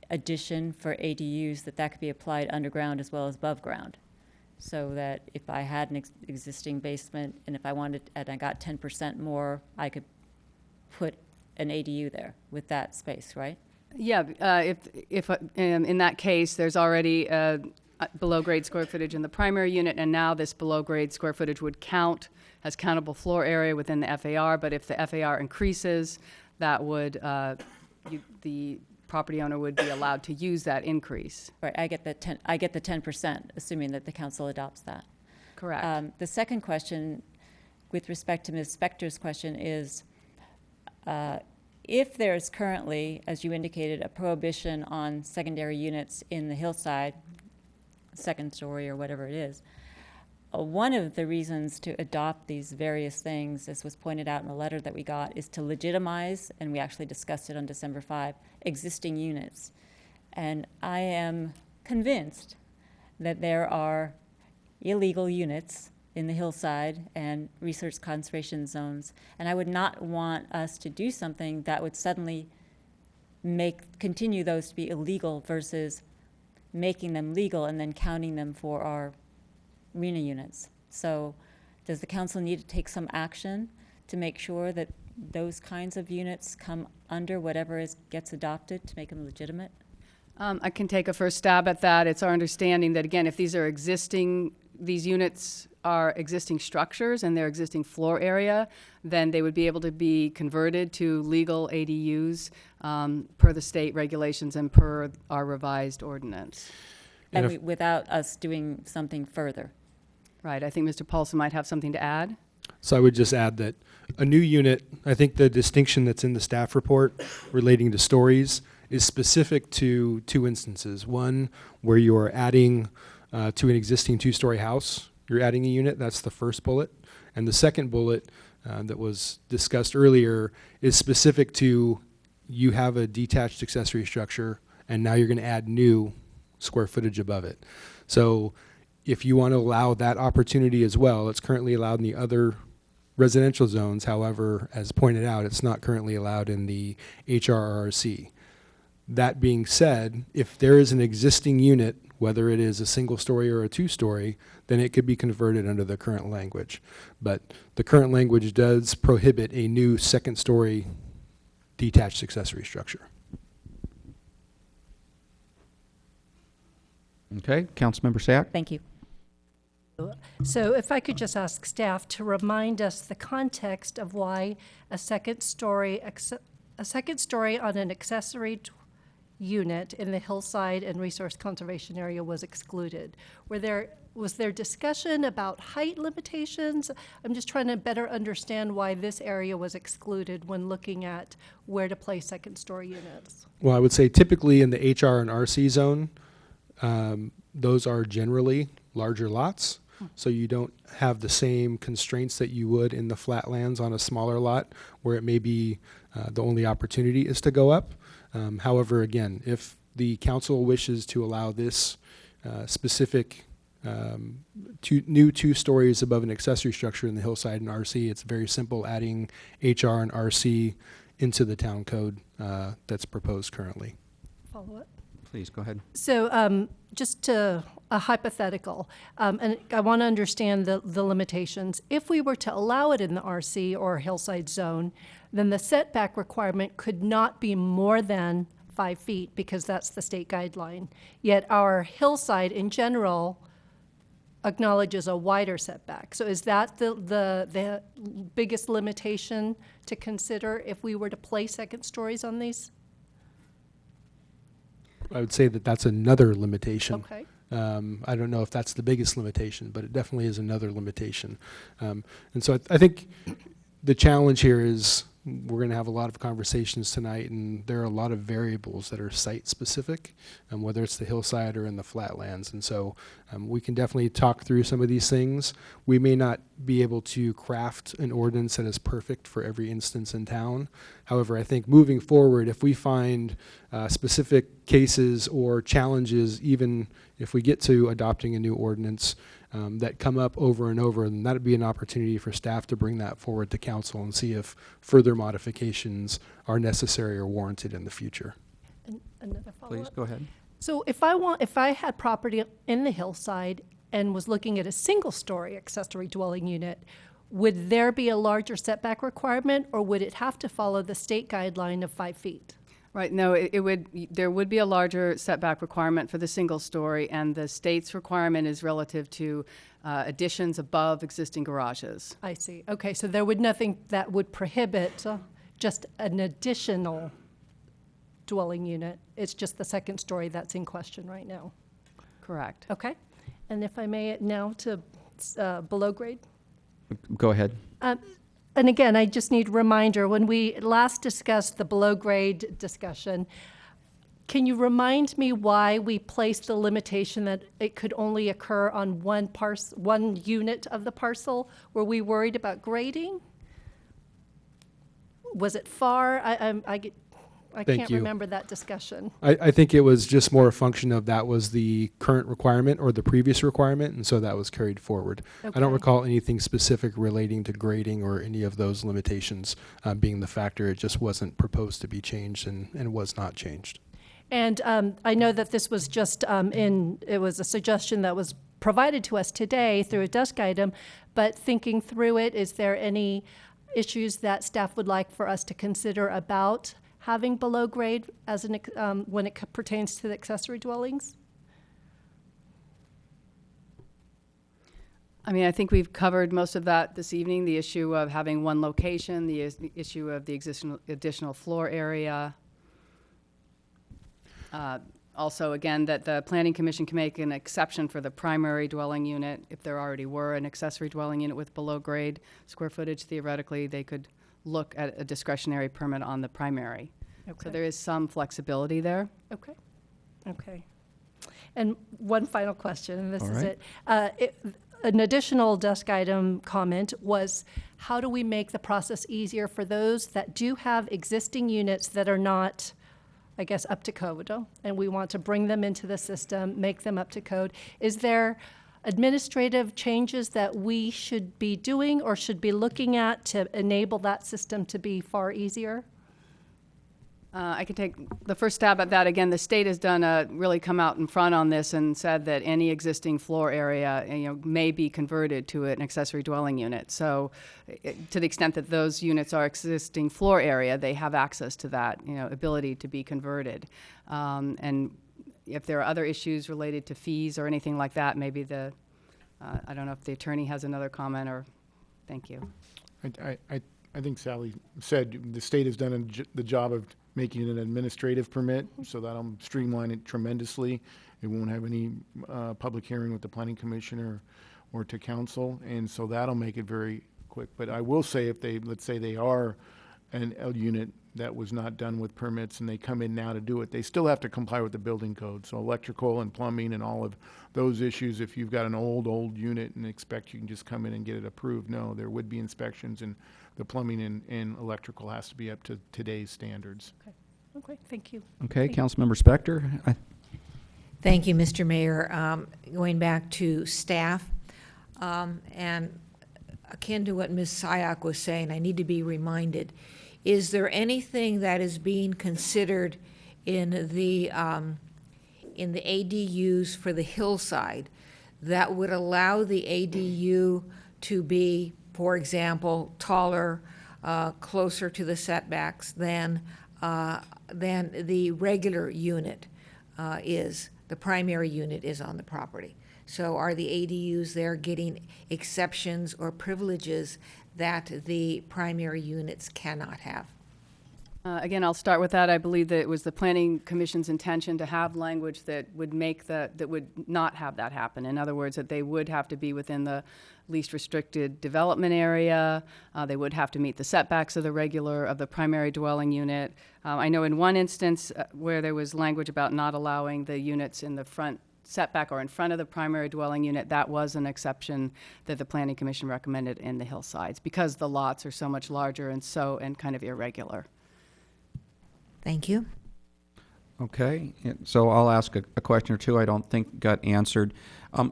I: addition for ADUs, that could be applied underground as well as above ground. So that if I had an existing basement and if I wanted, and I got 10% more, I could put an ADU there with that space, right?
O: Yeah, if in that case, there's already below-grade square footage in the primary unit, and now this below-grade square footage would count as countable floor area within the FAR, but if the FAR increases, that would, the property owner would be allowed to use that increase.
I: Right, I get the 10%, assuming that the council adopts that.
O: Correct.
I: The second question, with respect to Ms. Spector's question, is if there's currently, as you indicated, a prohibition on secondary units in the hillside, second story or whatever it is, one of the reasons to adopt these various things, as was pointed out in the letter that we got, is to legitimize, and we actually discussed it on December 5, existing units. And I am convinced that there are illegal units in the hillside and resource conservation zones, and I would not want us to do something that would suddenly continue those to be illegal versus making them legal and then counting them for our RENA units. So does the council need to take some action to make sure that those kinds of units come under whatever gets adopted to make them legitimate?
O: I can take a first stab at that. It's our understanding that, again, if these units are existing structures and their existing floor area, then they would be able to be converted to legal ADUs per the state regulations and per our revised ordinance.
P: And if-
I: without us doing something further.
O: Right, I think Mr. Paulson might have something to add.
P: So I would just add that a new unit, I think the distinction that's in the staff report relating to stories is specific to two instances. One, where you're adding to an existing two-story house, you're adding a unit, that's the first bullet. And the second bullet that was discussed earlier is specific to you have a detached accessory structure and now you're going to add new square footage above it. So if you want to allow that opportunity as well, it's currently allowed in the other residential zones. However, as pointed out, it's not currently allowed in the HRRC. That being said, if there is an existing unit, whether it is a single story or a two-story, then it could be converted under the current language. But the current language does prohibit a new second-story detached accessory structure.
A: Okay, Councilmember Sack?
I: Thank you.
G: So if I could just ask staff to remind us the context of why a second story on an accessory unit in the hillside and resource conservation area was excluded. Was there discussion about height limitations? I'm just trying to better understand why this area was excluded when looking at where to place second story units.
P: Well, I would say typically in the HR and RC zone, those are generally larger lots. So you don't have the same constraints that you would in the flatlands on a smaller lot where it may be the only opportunity is to go up. However, again, if the council wishes to allow this specific new two stories above an accessory structure in the hillside and RC, it's very simple, adding HR and RC into the town code that's proposed currently.
G: Follow up.
A: Please, go ahead.
G: So just to a hypothetical, and I want to understand the limitations. If we were to allow it in the RC or hillside zone, then the setback requirement could not be more than 5 feet because that's the state guideline. Yet our hillside in general acknowledges a wider setback. So is that the biggest limitation to consider if we were to place second stories on these?
P: I would say that that's another limitation.
G: Okay.
P: I don't know if that's the biggest limitation, but it definitely is another limitation. And so I think the challenge here is we're going to have a lot of conversations tonight, and there are a lot of variables that are site-specific, whether it's the hillside or in the flatlands. And so we can definitely talk through some of these things. We may not be able to craft an ordinance that is perfect for every instance in town. However, I think moving forward, if we find specific cases or challenges, even if we get to adopting a new ordinance, that come up over and over, then that'd be an opportunity for staff to bring that forward to council and see if further modifications are necessary or warranted in the future.
G: Another follow-up?
A: Please, go ahead.
G: So if I had property in the hillside and was looking at a single-story accessory dwelling unit, would there be a larger setback requirement, or would it have to follow the state guideline of 5 feet?
O: Right, no, there would be a larger setback requirement for the single story, and the state's requirement is relative to additions above existing garages.
G: I see. Okay, so there would nothing that would prohibit just an additional dwelling unit. It's just the second story that's in question right now.
O: Correct.
G: Okay. And if I may, now to below grade.
A: Go ahead.
G: And again, I just need a reminder, when we last discussed the below grade discussion, can you remind me why we placed the limitation that it could only occur on one unit of the parcel? Were we worried about grading? Was it far? I
P: Thank
G: can't
P: you.
G: remember that discussion.
P: I think it was just more a function of that was the current requirement or the previous requirement, and so that was carried forward. I don't
G: Okay.
P: recall anything specific relating to grading or any of those limitations being the factor. It just wasn't proposed to be changed and was not changed.
G: And I know that this was just it was a suggestion that was provided to us today through a desk item, but thinking through it, is there any issues that staff would like for us to consider about having below grade as when it pertains to the accessory dwellings?
O: I mean, I think we've covered most of that this evening, the issue of having one location, the issue of the additional floor area. Also, again, that the Planning Commission can make an exception for the primary dwelling unit. If there already were an accessory dwelling unit with below-grade square footage, theoretically, they could look at a discretionary permit on the primary. So
G: Okay.
O: there is some flexibility there.
G: Okay. Okay. And one final question, and this
A: All
G: is
A: right.
G: it. An additional desk item comment was, how do we make the process easier for those that do have existing units that are not, I guess, up to code, and we want to bring them into the system, make them up to code? Is there administrative changes that we should be doing or should be looking at to enable that system to be far easier?
O: I can take the first stab at that. Again, the state has really come out in front on this and said that any existing floor area, may be converted to an accessory dwelling unit. So to the extent that those units are existing floor area, they have access to that, ability to be converted. And if there are other issues related to fees or anything like that, maybe I don't know if the attorney has another comment or, thank you.
E: I think Sally said the state has done the job of making it an administrative permit, so that'll streamline it tremendously. It won't have any public hearing with the planning commissioner or to council, and so that'll make it very quick. But I will say, if let's say they are a unit that was not done with permits and they come in now to do it, they still have to comply with the building code. So electrical and plumbing and all of those issues, if you've got an old unit and expect you can just come in and get it approved, no, there would be inspections, and the plumbing and electrical has to be up to today's standards.
G: Okay, thank you.
A: Okay, Councilmember Spector?
F: Thank you, Mr. Mayor. Going back to staff, and akin to what Ms. Syak was saying, I need to be reminded, is there anything that is being considered in the ADUs for the hillside that would allow the ADU to be, for example, taller, closer to the setbacks than the regular unit is, the primary unit is on the property? So are the ADUs there getting exceptions or privileges that the primary units cannot have?
O: Again, I'll start with that. I believe that it was the Planning Commission's intention to have language that would that would not have that happen. In other words, that they would have to be within the least restricted development area. They would have to meet the setbacks of the primary dwelling unit. I know in one instance where there was language about not allowing the units in the front setback or in front of the primary dwelling unit, that was an exception that the Planning Commission recommended in the hillsides because the lots are so much larger and kind of irregular.
F: Thank you.
A: Okay, so I'll ask a question or two I don't think got answered.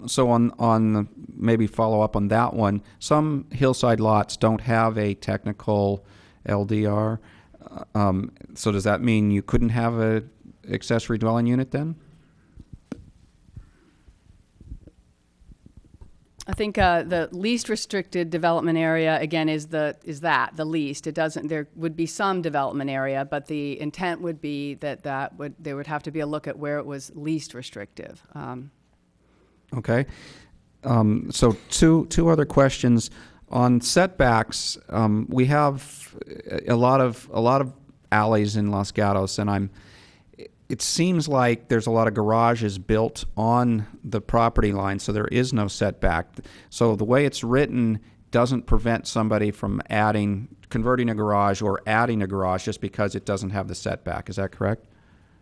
A: So on maybe follow up on that one, some hillside lots don't have a technical LDR. So does that mean you couldn't have a accessory dwelling unit then?
O: I think the least restricted development area, again, is the least. It doesn't. There would be some development area, but the intent would be that there would have to be a look at where it was least restrictive.
A: Okay. So two other questions on setbacks. We have a lot of alleys in Los Gatos, and it seems like there's a lot of garages built on the property line, so there is no setback. So the way it's written doesn't prevent somebody from converting a garage or adding a garage just because it doesn't have the setback. Is that correct?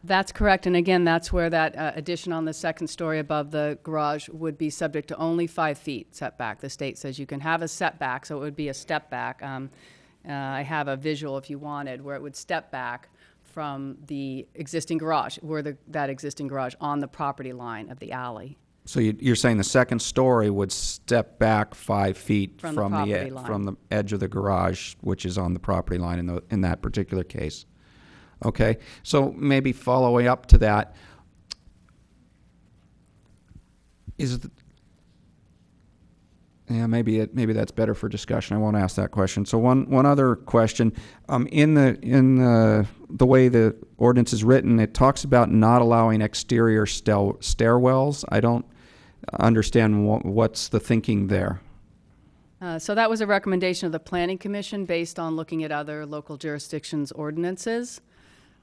O: That's correct. And again, that's where that addition on the second story above the garage would be subject to only 5 feet setback. The state says you can have a setback, so it would be a step back. I have a visual, if you wanted, where it would step back from the existing garage, that existing garage on the property line of the alley.
A: So you're saying the second story would step back 5 feet
O: From the property line.
A: from the edge of the garage, which is on the property line in that particular case. Okay, so maybe following up to that, maybe that's better for discussion. I won't ask that question. So one other question, in the way the ordinance is written, it talks about not allowing exterior stairwells. I don't understand what's the thinking there.
O: So that was a recommendation of the Planning Commission based on looking at other local jurisdictions' ordinances.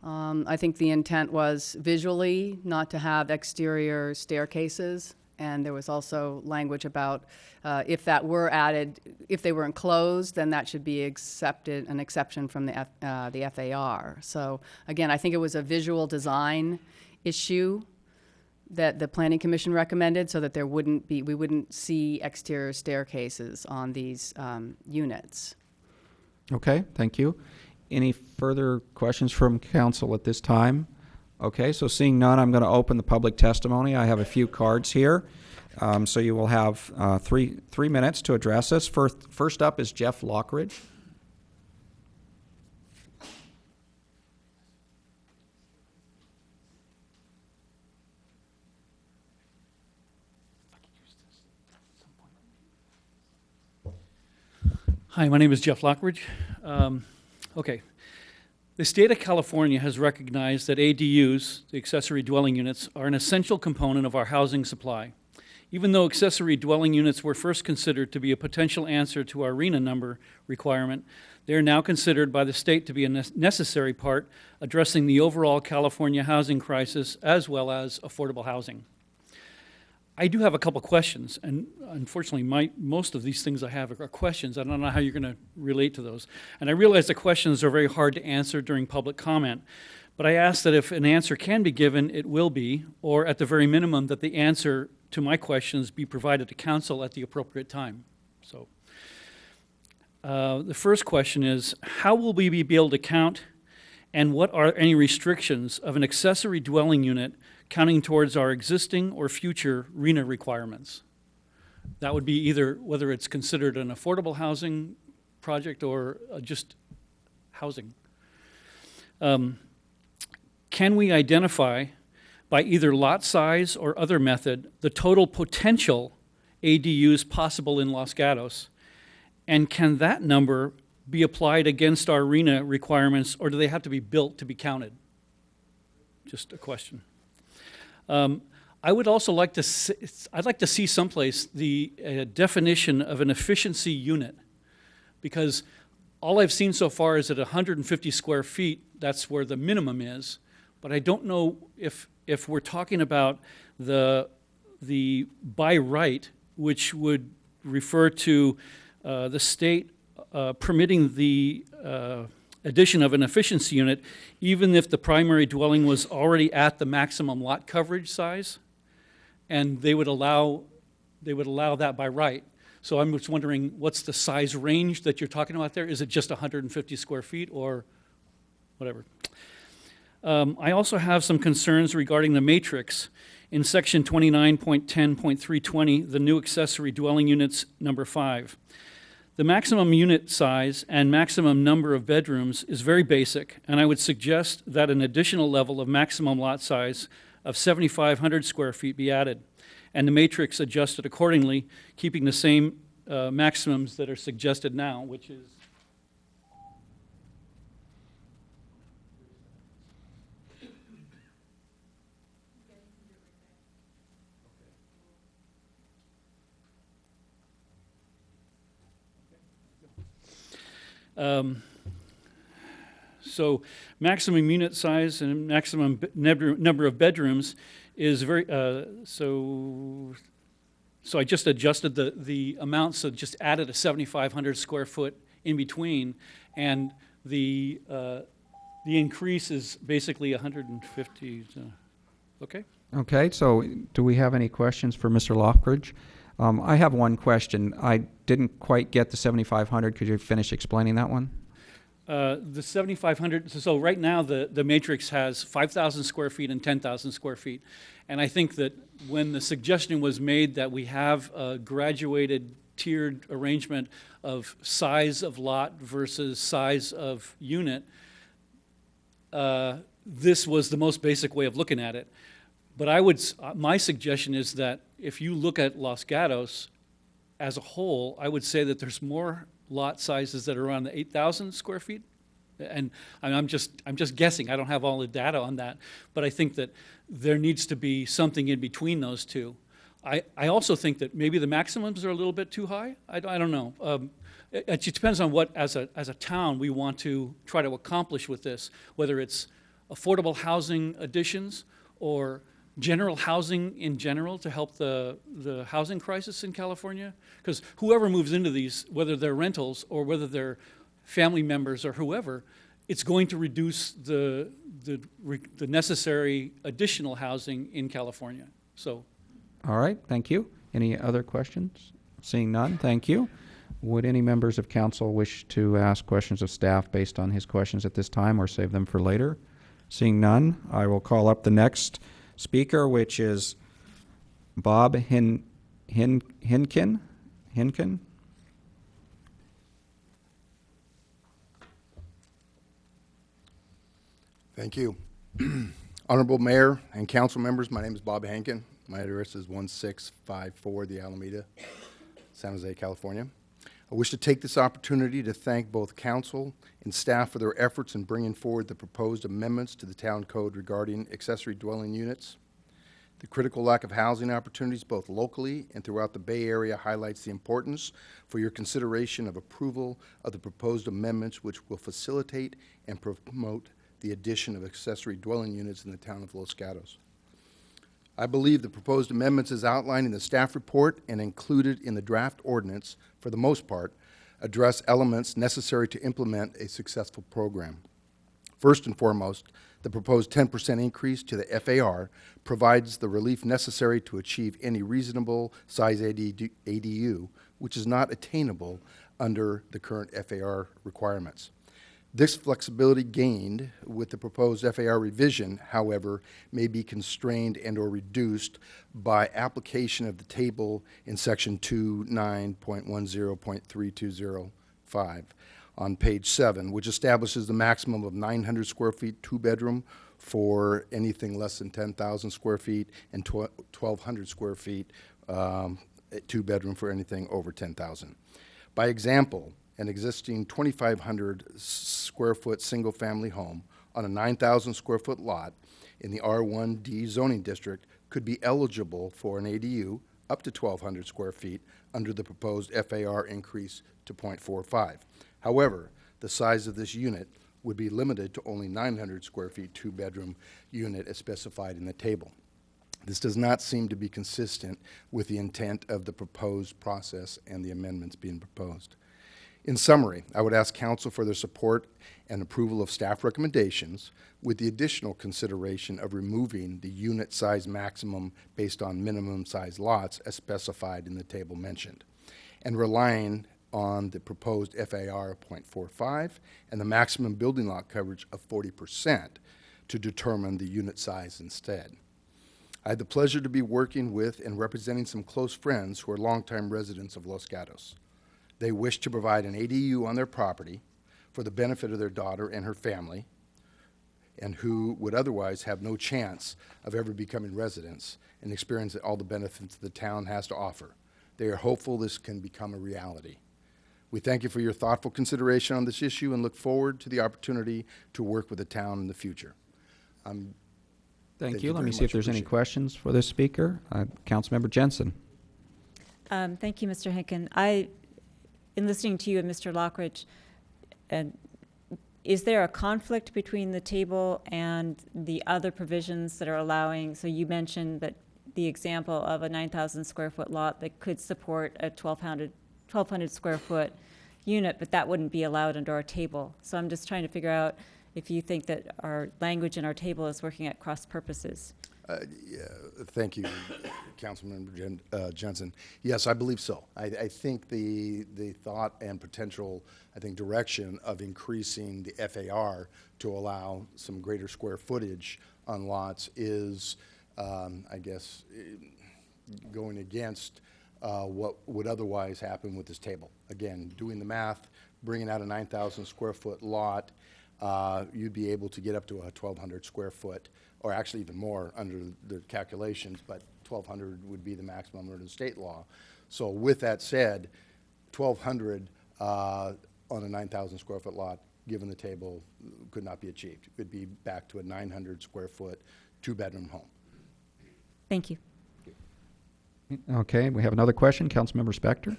O: I think the intent was visually not to have exterior staircases. And there was also language about if that were added, if they were enclosed, then that should be accepted, an exception from the FAR. So again, I think it was a visual design issue that the Planning Commission recommended, so that we wouldn't see exterior staircases on these units.
A: Okay, thank you. Any further questions from council at this time? Okay, so seeing none, I'm going to open the public testimony. I have a few cards here. So you will have three minutes to address us. First up is Jeff Lockridge.
Q: Hi, my name is Jeff Lockridge. Okay. The state of California has recognized that ADUs, the accessory dwelling units, are an essential component of our housing supply. Even though accessory dwelling units were first considered to be a potential answer to our RHNA number requirement, they are now considered by the state to be a necessary part addressing the overall California housing crisis as well as affordable housing. I do have a couple questions, and unfortunately most of these things I have are questions. I don't know how you're going to relate to those. And I realize the questions are very hard to answer during public comment, but I ask that if an answer can be given, it will be, or at the very minimum that the answer to my questions be provided to council at the appropriate time. So the first question is, how will we be able to count, and what are any restrictions of an accessory dwelling unit counting towards our existing or future RHNA requirements? That would be either whether it's considered an affordable housing project or just housing. Can we identify by either lot size or other method the total potential ADUs possible in Los Gatos? And can that number be applied against our RHNA requirements, or do they have to be built to be counted? Just a question. I would also like to see, I'd like to see someplace the definition of an efficiency unit, because all I've seen so far is at 150 square feet, that's where the minimum is, but I don't know if we're talking about the by right, which would refer to the state permitting the addition of an efficiency unit, even if the primary dwelling was already at the maximum lot coverage size, and they would allow that by right. So I'm just wondering, what's the size range that you're talking about there? Is it just 150 square feet or whatever? I also have some concerns regarding the matrix. In section 29.10.320, the new accessory dwelling units number 5. The maximum unit size and maximum number of bedrooms is very basic, and I would suggest that an additional level of maximum lot size of 7,500 square feet be added, and the matrix adjusted accordingly, keeping the same maximums that are suggested now, which is so maximum unit size and maximum number of bedrooms is very, so I just adjusted the amounts, so just added a 7,500 square foot in between, and the increase is basically 150, okay?
A: Okay, so do we have any questions for Mr. Lockridge? I have one question. I didn't quite get the 7,500. Could you finish explaining that one?
Q: The 7,500, so right now the matrix has 5,000 square feet and 10,000 square feet. And I think that when the suggestion was made that we have a graduated tiered arrangement of size of lot versus size of unit, this was the most basic way of looking at it. But my suggestion is that if you look at Los Gatos as a whole, I would say that there's more lot sizes that are around the 8,000 square feet. And I'm just guessing. I don't have all the data on that. But I think that there needs to be something in between those two. I also think that maybe the maximums are a little bit too high. I don't know. It depends on what, as a town, we want to try to accomplish with this, whether it's affordable housing additions or general housing in general to help the housing crisis in California? Because whoever moves into these, whether they're rentals or whether they're family members or whoever, it's going to reduce the necessary additional housing in California. So,
A: All right, thank you. Any other questions? Seeing none, thank you. Would any members of council wish to ask questions of staff based on his questions at this time or save them for later? Seeing none, I will call up the next speaker, which is Bob Hinkin.
R: Thank you. Honorable Mayor and council members, my name is Bob Hankin. My address is 1654 The Alameda, San Jose, California. I wish to take this opportunity to thank both council and staff for their efforts in bringing forward the proposed amendments to the town code regarding accessory dwelling units. The critical lack of housing opportunities both locally and throughout the Bay Area highlights the importance for your consideration of approval of the proposed amendments, which will facilitate and promote the addition of accessory dwelling units in the town of Los Gatos. I believe the proposed amendments as outlined in the staff report and included in the draft ordinance, for the most part, address elements necessary to implement a successful program. First and foremost, the proposed 10% increase to the FAR provides the relief necessary to achieve any reasonable size ADU, which is not attainable under the current FAR requirements. This flexibility gained with the proposed FAR revision, however, may be constrained and or reduced by application of the table in section 29.10.3205 on page 7, which establishes the maximum of 900 square feet, 2-bedroom for anything less than 10,000 square feet, and 1,200 square feet, 2-bedroom for anything over 10,000. By example, an existing 2,500 square foot single-family home on a 9,000 square foot lot in the R1D zoning district could be eligible for an ADU up to 1,200 square feet under the proposed FAR increase to 0.45. However, the size of this unit would be limited to only 900 square feet, 2-bedroom unit as specified in the table. This does not seem to be consistent with the intent of the proposed process and the amendments being proposed. In summary, I would ask council for their support and approval of staff recommendations with the additional consideration of removing the unit size maximum based on minimum size lots as specified in the table mentioned, and relying on the proposed FAR of 0.45 and the maximum building lot coverage of 40% to determine the unit size instead. I had the pleasure to be working with and representing some close friends who are longtime residents of Los Gatos. They wish to provide an ADU on their property for the benefit of their daughter and her family, and who would otherwise have no chance of ever becoming residents and experiencing all the benefits the town has to offer. They are hopeful this can become a reality. We thank you for your thoughtful consideration on this issue and look forward to the opportunity to work with the town in the future.
A: Thank you. Let me see if there's any questions for this speaker. Councilmember Jensen.
I: Thank you, Mr. Hinkin. In listening to you and Mr. Lockridge, is there a conflict between the table and the other provisions that are allowing? So you mentioned that the example of a 9,000 square foot lot that could support a 1,200 square foot unit, but that wouldn't be allowed under our table. So I'm just trying to figure out if you think that our language in our table is working at cross purposes.
R: Thank you, Councilmember Jensen. Yes, I believe so. I think the thought and potential, direction of increasing the FAR to allow some greater square footage on lots is, going against what would otherwise happen with this table. Again, doing the math, bringing out a 9,000 square foot lot, you'd be able to get up to a 1,200 square foot, or actually even more under the calculations, but 1,200 would be the maximum under the state law. So with that said, 1,200 on a 9,000 square foot lot, given the table, could not be achieved. It would be back to a 900 square foot, 2-bedroom home.
I: Thank you.
A: Okay, we have another question. Councilmember Spector.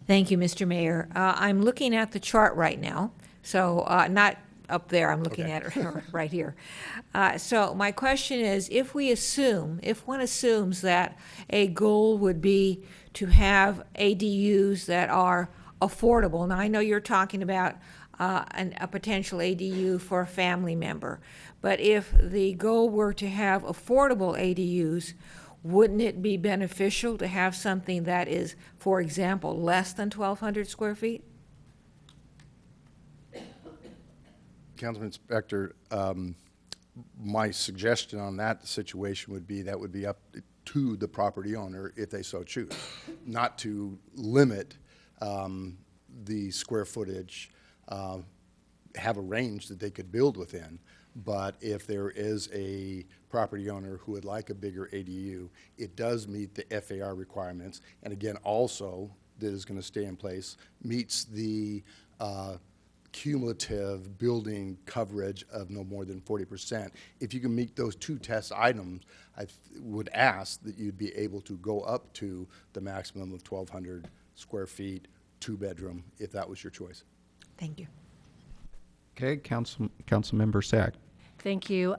F: Thank you, Mr. Mayor. I'm looking at the chart right now. So not up there, I'm looking at it right here. So my question is, if one assumes that a goal would be to have ADUs that are affordable, now I know you're talking about a potential ADU for a family member, but if the goal were to have affordable ADUs, wouldn't it be beneficial to have something that is, for example, less than 1,200 square feet?
R: Councilman Inspector, my suggestion on that situation would be that would be up to the property owner if they so choose, not to limit the square footage, have a range that they could build within. But if there is a property owner who would like a bigger ADU, it does meet the FAR requirements. And again, also, that is going to stay in place, meets the cumulative building coverage of no more than 40%. If you can meet those two test items, I would ask that you'd be able to go up to the maximum of 1,200 square feet, 2-bedroom, if that was your choice.
F: Thank you.
A: Okay, Councilmember Sack.
G: Thank you.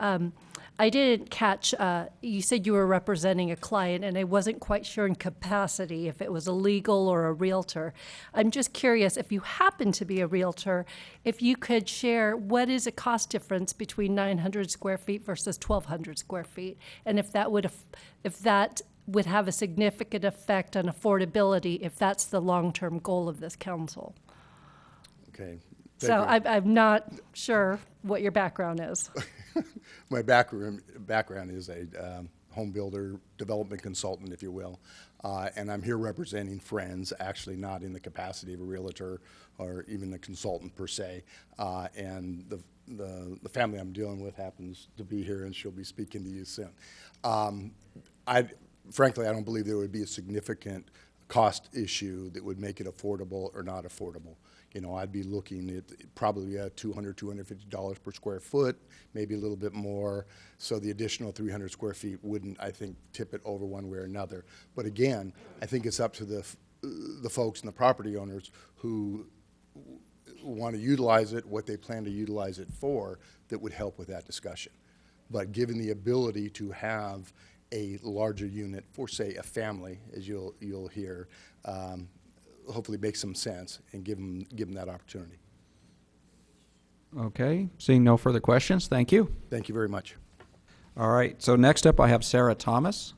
G: I didn't catch, you said you were representing a client, and I wasn't quite sure in capacity if it was a legal or a realtor. I'm just curious, if you happen to be a realtor, if you could share what is a cost difference between 900 square feet versus 1,200 square feet, and if that would have a significant effect on affordability, if that's the long-term goal of this council.
R: Okay.
G: So I'm not sure what your background is.
R: My background is a home builder, development consultant, if you will, and I'm here representing friends, actually not in the capacity of a realtor or even a consultant per se. And the family I'm dealing with happens to be here, and she'll be speaking to you soon. Frankly, I don't believe there would be a significant cost issue that would make it affordable or not affordable. You know, I'd be looking at probably $200, $250 per square foot, maybe a little bit more. So the additional 300 square feet wouldn't, I think, tip it over one way or another. But again, I think it's up to the folks and the property owners who want to utilize it, what they plan to utilize it for, that would help with that discussion. But given the ability to have a larger unit for, say, a family, as you'll hear, hopefully make some sense and give them that opportunity.
A: Okay, seeing no further questions, thank you.
R: Thank you very much.
A: All right, so next up I have Sarah Thomas.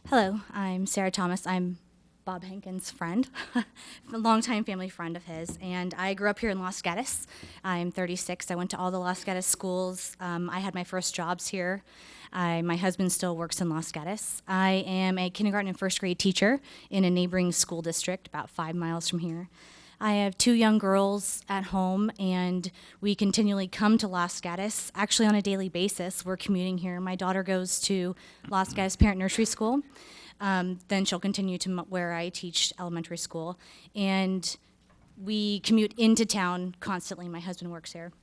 S: Hello, I'm Sarah Thomas. I'm Bob Hankins' friend, a longtime family friend of his, and I grew up here in Los Gatos. I'm 36. I went to all the Los Gatos schools. I had my first jobs here. My husband still works in Los Gatos. I am a kindergarten and first grade teacher in a neighboring school district about 5 miles from here. I have 2 young girls at home, and we continually come to Los Gatos, actually on a daily basis. We're commuting here. My daughter goes to Los Gatos Parent Nursery School. Then she'll continue to where I teach elementary school. And we commute into town constantly. My husband works here.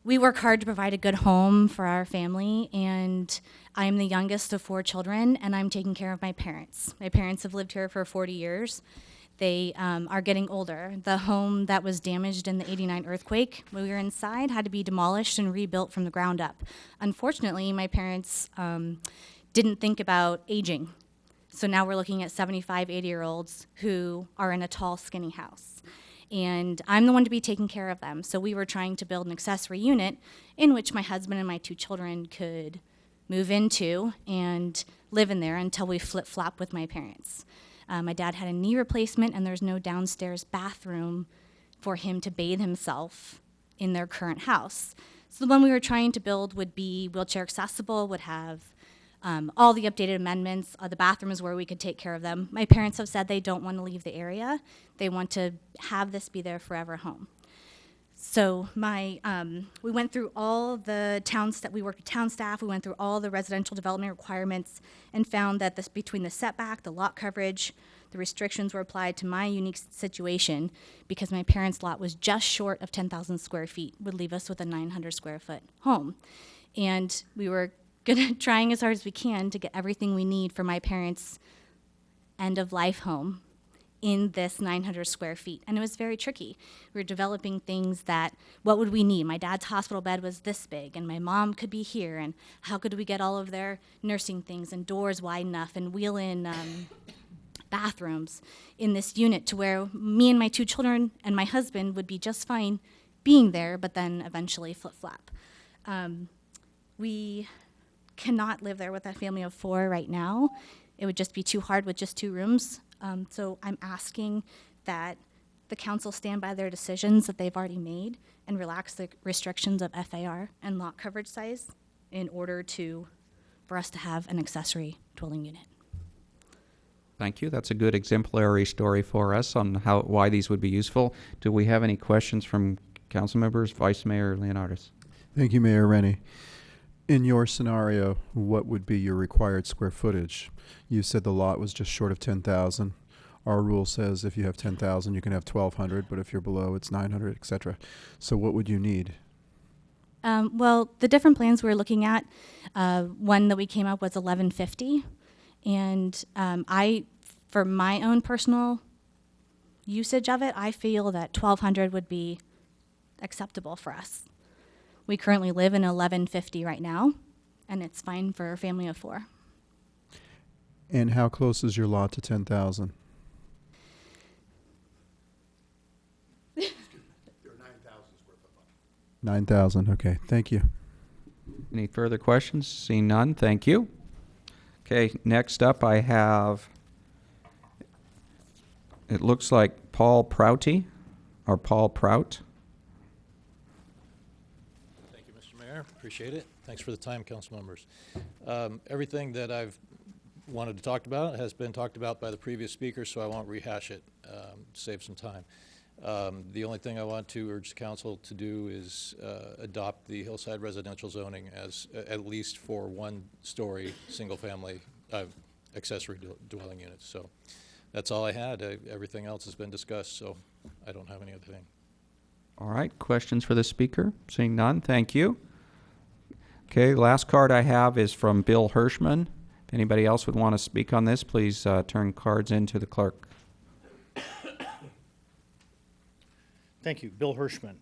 S: We work hard to provide a good home for our family, and I'm the youngest of 4 children, and I'm taking care of my parents. My parents have lived here for 40 years. They are getting older. The home that was damaged in the '89 earthquake, when we were inside, had to be demolished and rebuilt from the ground up. Unfortunately, my parents didn't think about aging. So now we're looking at 75, 80-year-olds who are in a tall, skinny house. And I'm the one to be taking care of them. So we were trying to build an accessory unit in which my husband and my 2 children could move into and live in there until we flip-flop with my parents. My dad had a knee replacement, and there's no downstairs bathroom for him to bathe himself in their current house. So the one we were trying to build would be wheelchair accessible, would have all the updated amendments. The bathroom is where we could take care of them. My parents have said they don't want to leave the area. They want to have this be their forever home. So we went through all the we worked with town staff, we went through all the residential development requirements and found that between the setback, the lot coverage, the restrictions were applied to my unique situation because my parents' lot was just short of 10,000 square feet, would leave us with a 900 square foot home. And we were trying as hard as we can to get everything we need for my parents end-of-life home in this 900 square feet. And it was very tricky. We were developing things that, what would we need? My dad's hospital bed was this big, and my mom could be here, and how could we get all of their nursing things and doors wide enough and wheel in bathrooms in this unit to where me and my 2 children and my husband would be just fine being there, but then eventually flip-flop. We cannot live there with a family of 4 right now. It would just be too hard with just 2 rooms. So I'm asking that the council stand by their decisions that they've already made and relax the restrictions of FAR and lot coverage size in order for us to have an accessory dwelling unit.
A: Thank you. That's a good exemplary story for us on why these would be useful. Do we have any questions from council members? Vice Mayor Leonardis.
H: Thank you, Mayor Rennie. In your scenario, what would be your required square footage? You said the lot was just short of 10,000. Our rule says if you have 10,000, you can have 1,200, but if you're below, it's 900, et cetera. So what would you need?
S: Well, the different plans we were looking at, one that we came up with was 1150. And for my own personal usage of it, I feel that 1,200 would be acceptable for us. We currently live in 1150 right now, and it's fine for a family of 4.
H: And how close is your lot to 10,000?
R: Your 9,000 square foot lot.
H: 9,000, okay, thank you.
A: Any further questions? Seeing none, thank you. Okay, next up I have, it looks like Paul Prouty, or Paul Prout.
T: Appreciate it. Thanks for the time, council members. Everything that I've wanted to talk about has been talked about by the previous speaker, so I won't rehash it, save some time. The only thing I want to urge the council to do is adopt the hillside residential zoning as at least for 1-story single-family accessory dwelling units. So that's all I had. Everything else has been discussed, so I don't have any other thing.
A: All right, questions for the speaker? Seeing none, thank you. Okay, last card I have is from Bill Hirschman. If anybody else would want to speak on this, please turn cards in to the clerk.
U: Thank you, Bill Hirschman.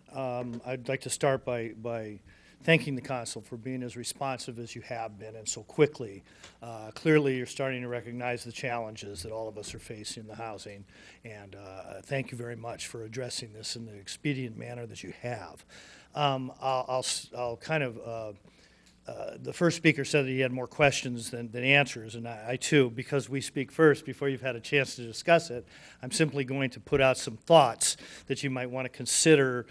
U: I'd like to start by thanking the council for being as responsive as you have been and so quickly. Clearly, you're starting to recognize the challenges that all of us are facing in the housing, and thank you very much for addressing this in the expedient manner that you have. I'll kind of the first speaker said that he had more questions than answers, and I too, because we speak first before you've had a chance to discuss it, I'm simply going to put out some thoughts that you might want to consider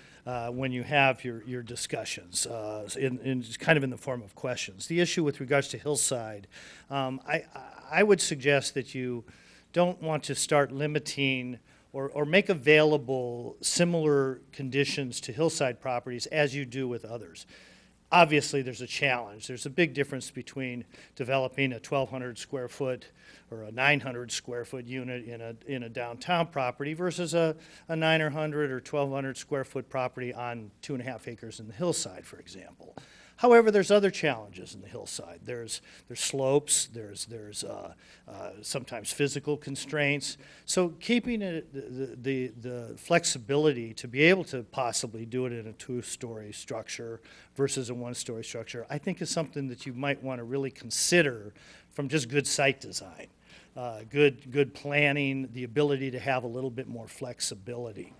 U: when you have your discussions, kind of in the form of questions. The issue with regards to Hillside, I would suggest that you don't want to start limiting or make available similar conditions to Hillside properties as you do with others. Obviously, there's a challenge. There's a big difference between developing a 1,200 square foot or a 900 square foot unit in a downtown property versus a 900 or 1,200 square foot property on 2.5 acres in the hillside, for example. However, there's other challenges in the hillside. There's slopes, there's sometimes physical constraints. So keeping the flexibility to be able to possibly do it in a 2-story structure versus a 1-story structure, I think is something that you might want to really consider from just good site design, good planning, the ability to have a little bit more flexibility.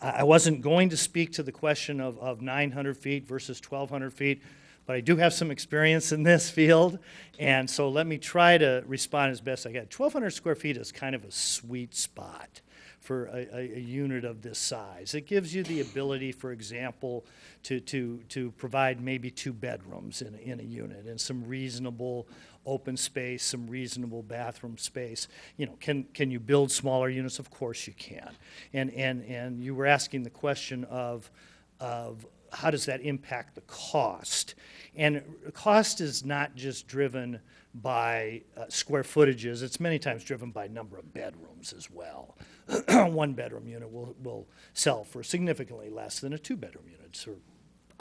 U: I wasn't going to speak to the question of 900 feet versus 1,200 feet, but I do have some experience in this field, and so let me try to respond as best I can. 1,200 square feet is kind of a sweet spot for a unit of this size. It gives you the ability, for example, to provide maybe 2 bedrooms in a unit and some reasonable open space, some reasonable bathroom space. You know, can you build smaller units? Of course you can. And you were asking the question of how does that impact the cost? And cost is not just driven by square footages. It's many times driven by number of bedrooms as well. 1-bedroom unit will sell for significantly less than a 2-bedroom unit. So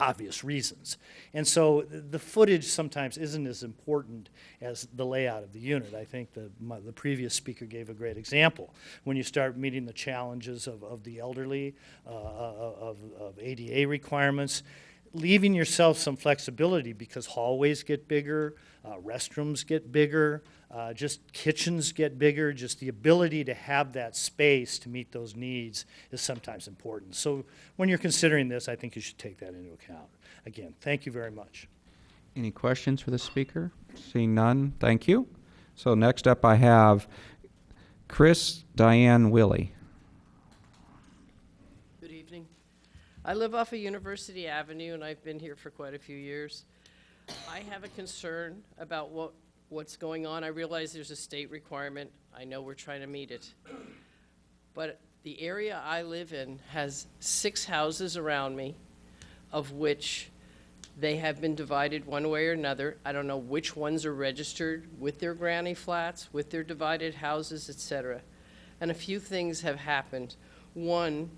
U: obvious reasons. And so the footage sometimes isn't as important as the layout of the unit. I think the previous speaker gave a great example. When you start meeting the challenges of the elderly, of ADA requirements, leaving yourself some flexibility, because hallways get bigger, restrooms get bigger, just kitchens get bigger. Just the ability to have that space to meet those needs is sometimes important. So when you're considering this, I think you should take that into account. Again, thank you very much.
A: Any questions for the speaker? Seeing none, thank you. So next up I have Chris Diane Willie.
C: Good evening. I live off of University Avenue, and I've been here for quite a few years. I have a concern about what's going on. I realize there's a state requirement. I know we're trying to meet it. But the area I live in has 6 houses around me, of which they have been divided one way or another. I don't know which ones are registered with their granny flats, with their divided houses, etc. And a few things have happened. One,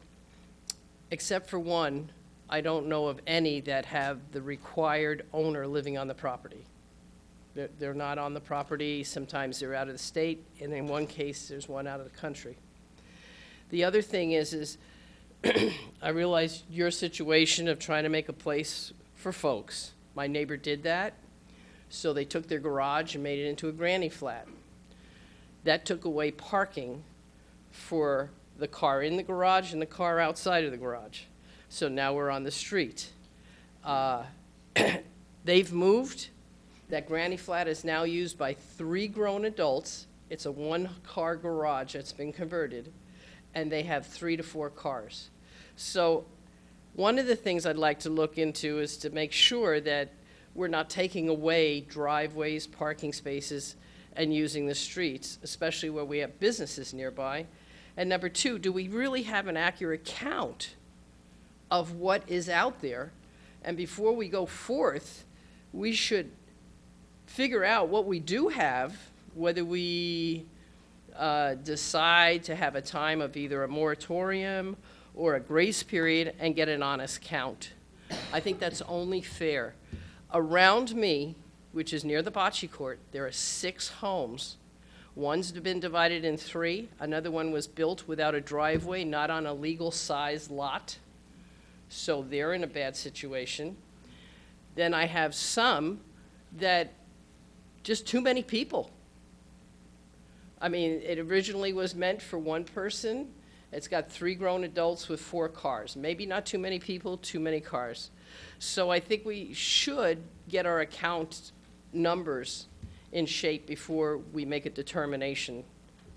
C: except for one, I don't know of any that have the required owner living on the property. They're not on the property. Sometimes they're out of the state, and in one case, there's one out of the country. The other thing is I realize your situation of trying to make a place for folks. My neighbor did that, so they took their garage and made it into a granny flat. That took away parking for the car in the garage and the car outside of the garage. So now we're on the street. They've moved. That granny flat is now used by 3 grown adults. It's a 1-car garage that's been converted, and they have 3 to 4 cars. So one of the things I'd like to look into is to make sure that we're not taking away driveways, parking spaces, and using the streets, especially where we have businesses nearby. And number 2, do we really have an accurate count of what is out there? And before we go forth, we should figure out what we do have, whether we decide to have a time of either a moratorium or a grace period and get an honest count. I think that's only fair. Around me, which is near the bocce court, there are 6 homes. One's been divided in 3. Another one was built without a driveway, not on a legal size lot. So they're in a bad situation. Then I have some that just too many people. I mean, it originally was meant for 1 person. It's got 3 grown adults with 4 cars. Maybe not too many people, too many cars. So I think we should get our account numbers in shape before we make a determination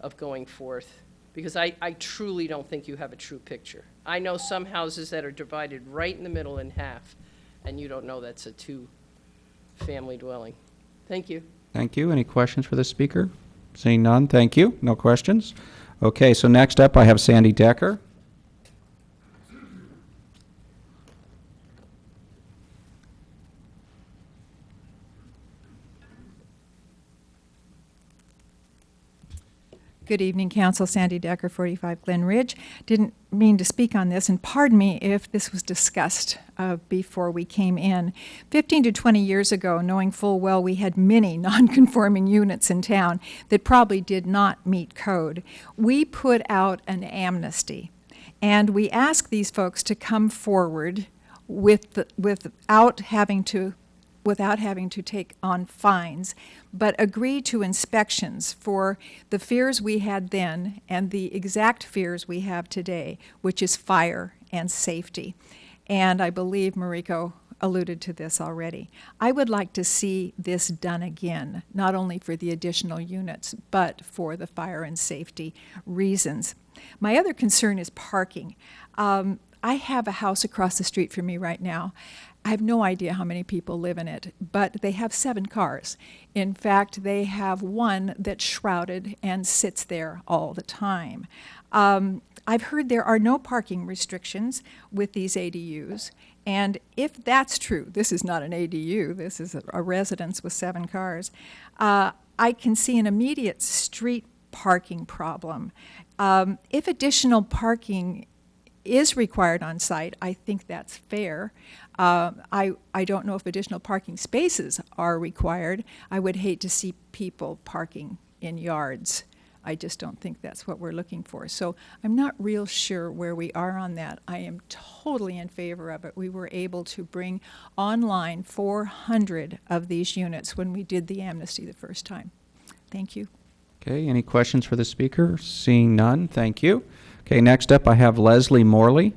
C: of going forth. Because I truly don't think you have a true picture. I know some houses that are divided right in the middle in half, and you don't know that's a 2-family dwelling. Thank you.
A: Thank you. Any questions for the speaker? Seeing none, thank you. No questions. Okay, so next up I have Sandy Decker.
V: Good evening, Council. Sandy Decker, 45 Glen Ridge. Didn't mean to speak on this, and pardon me if this was discussed before we came in. 15 to 20 years ago, knowing full well we had many non-conforming units in town that probably did not meet code, we put out an amnesty, and we asked these folks to come forward without having to take on fines, but agree to inspections for the fears we had then and the exact fears we have today, which is fire and safety. And I believe Mariko alluded to this already. I would like to see this done again, not only for the additional units, but for the fire and safety reasons. My other concern is parking. I have a house across the street from me right now. I have no idea how many people live in it, but they have 7 cars. In fact, they have one that's shrouded and sits there all the time. I've heard there are no parking restrictions with these ADUs, and if that's true, this is not an ADU, this is a residence with 7 cars, I can see an immediate street parking problem. If additional parking is required on site, I think that's fair. I don't know if additional parking spaces are required. I would hate to see people parking in yards. I just don't think that's what we're looking for. So I'm not real sure where we are on that. I am totally in favor of it. We were able to bring online 400 of these units when we did the amnesty the first time. Thank you.
A: Okay, any questions for the speaker? Seeing none, thank you. Okay, next up I have Leslie Morley.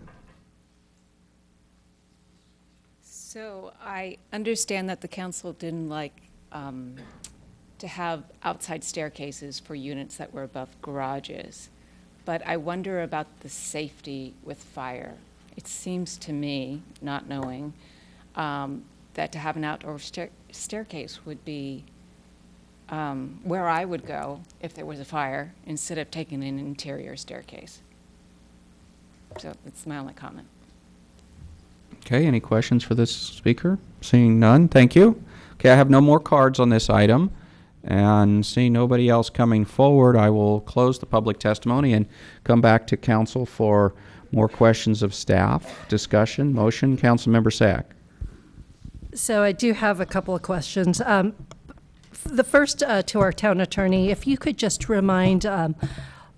D: So I understand that the council didn't like to have outside staircases for units that were above garages, but I wonder about the safety with fire. It seems to me, not knowing, that to have an outdoor staircase would be where I would go if there was a fire instead of taking an interior staircase. So that's my only comment.
A: Okay, any questions for this speaker? Seeing none, thank you. Okay, I have no more cards on this item. And seeing nobody else coming forward, I will close the public testimony and come back to council for more questions of staff, discussion, motion. Councilmember Sack.
G: So I do have a couple of questions. The first to our town attorney, if you could just remind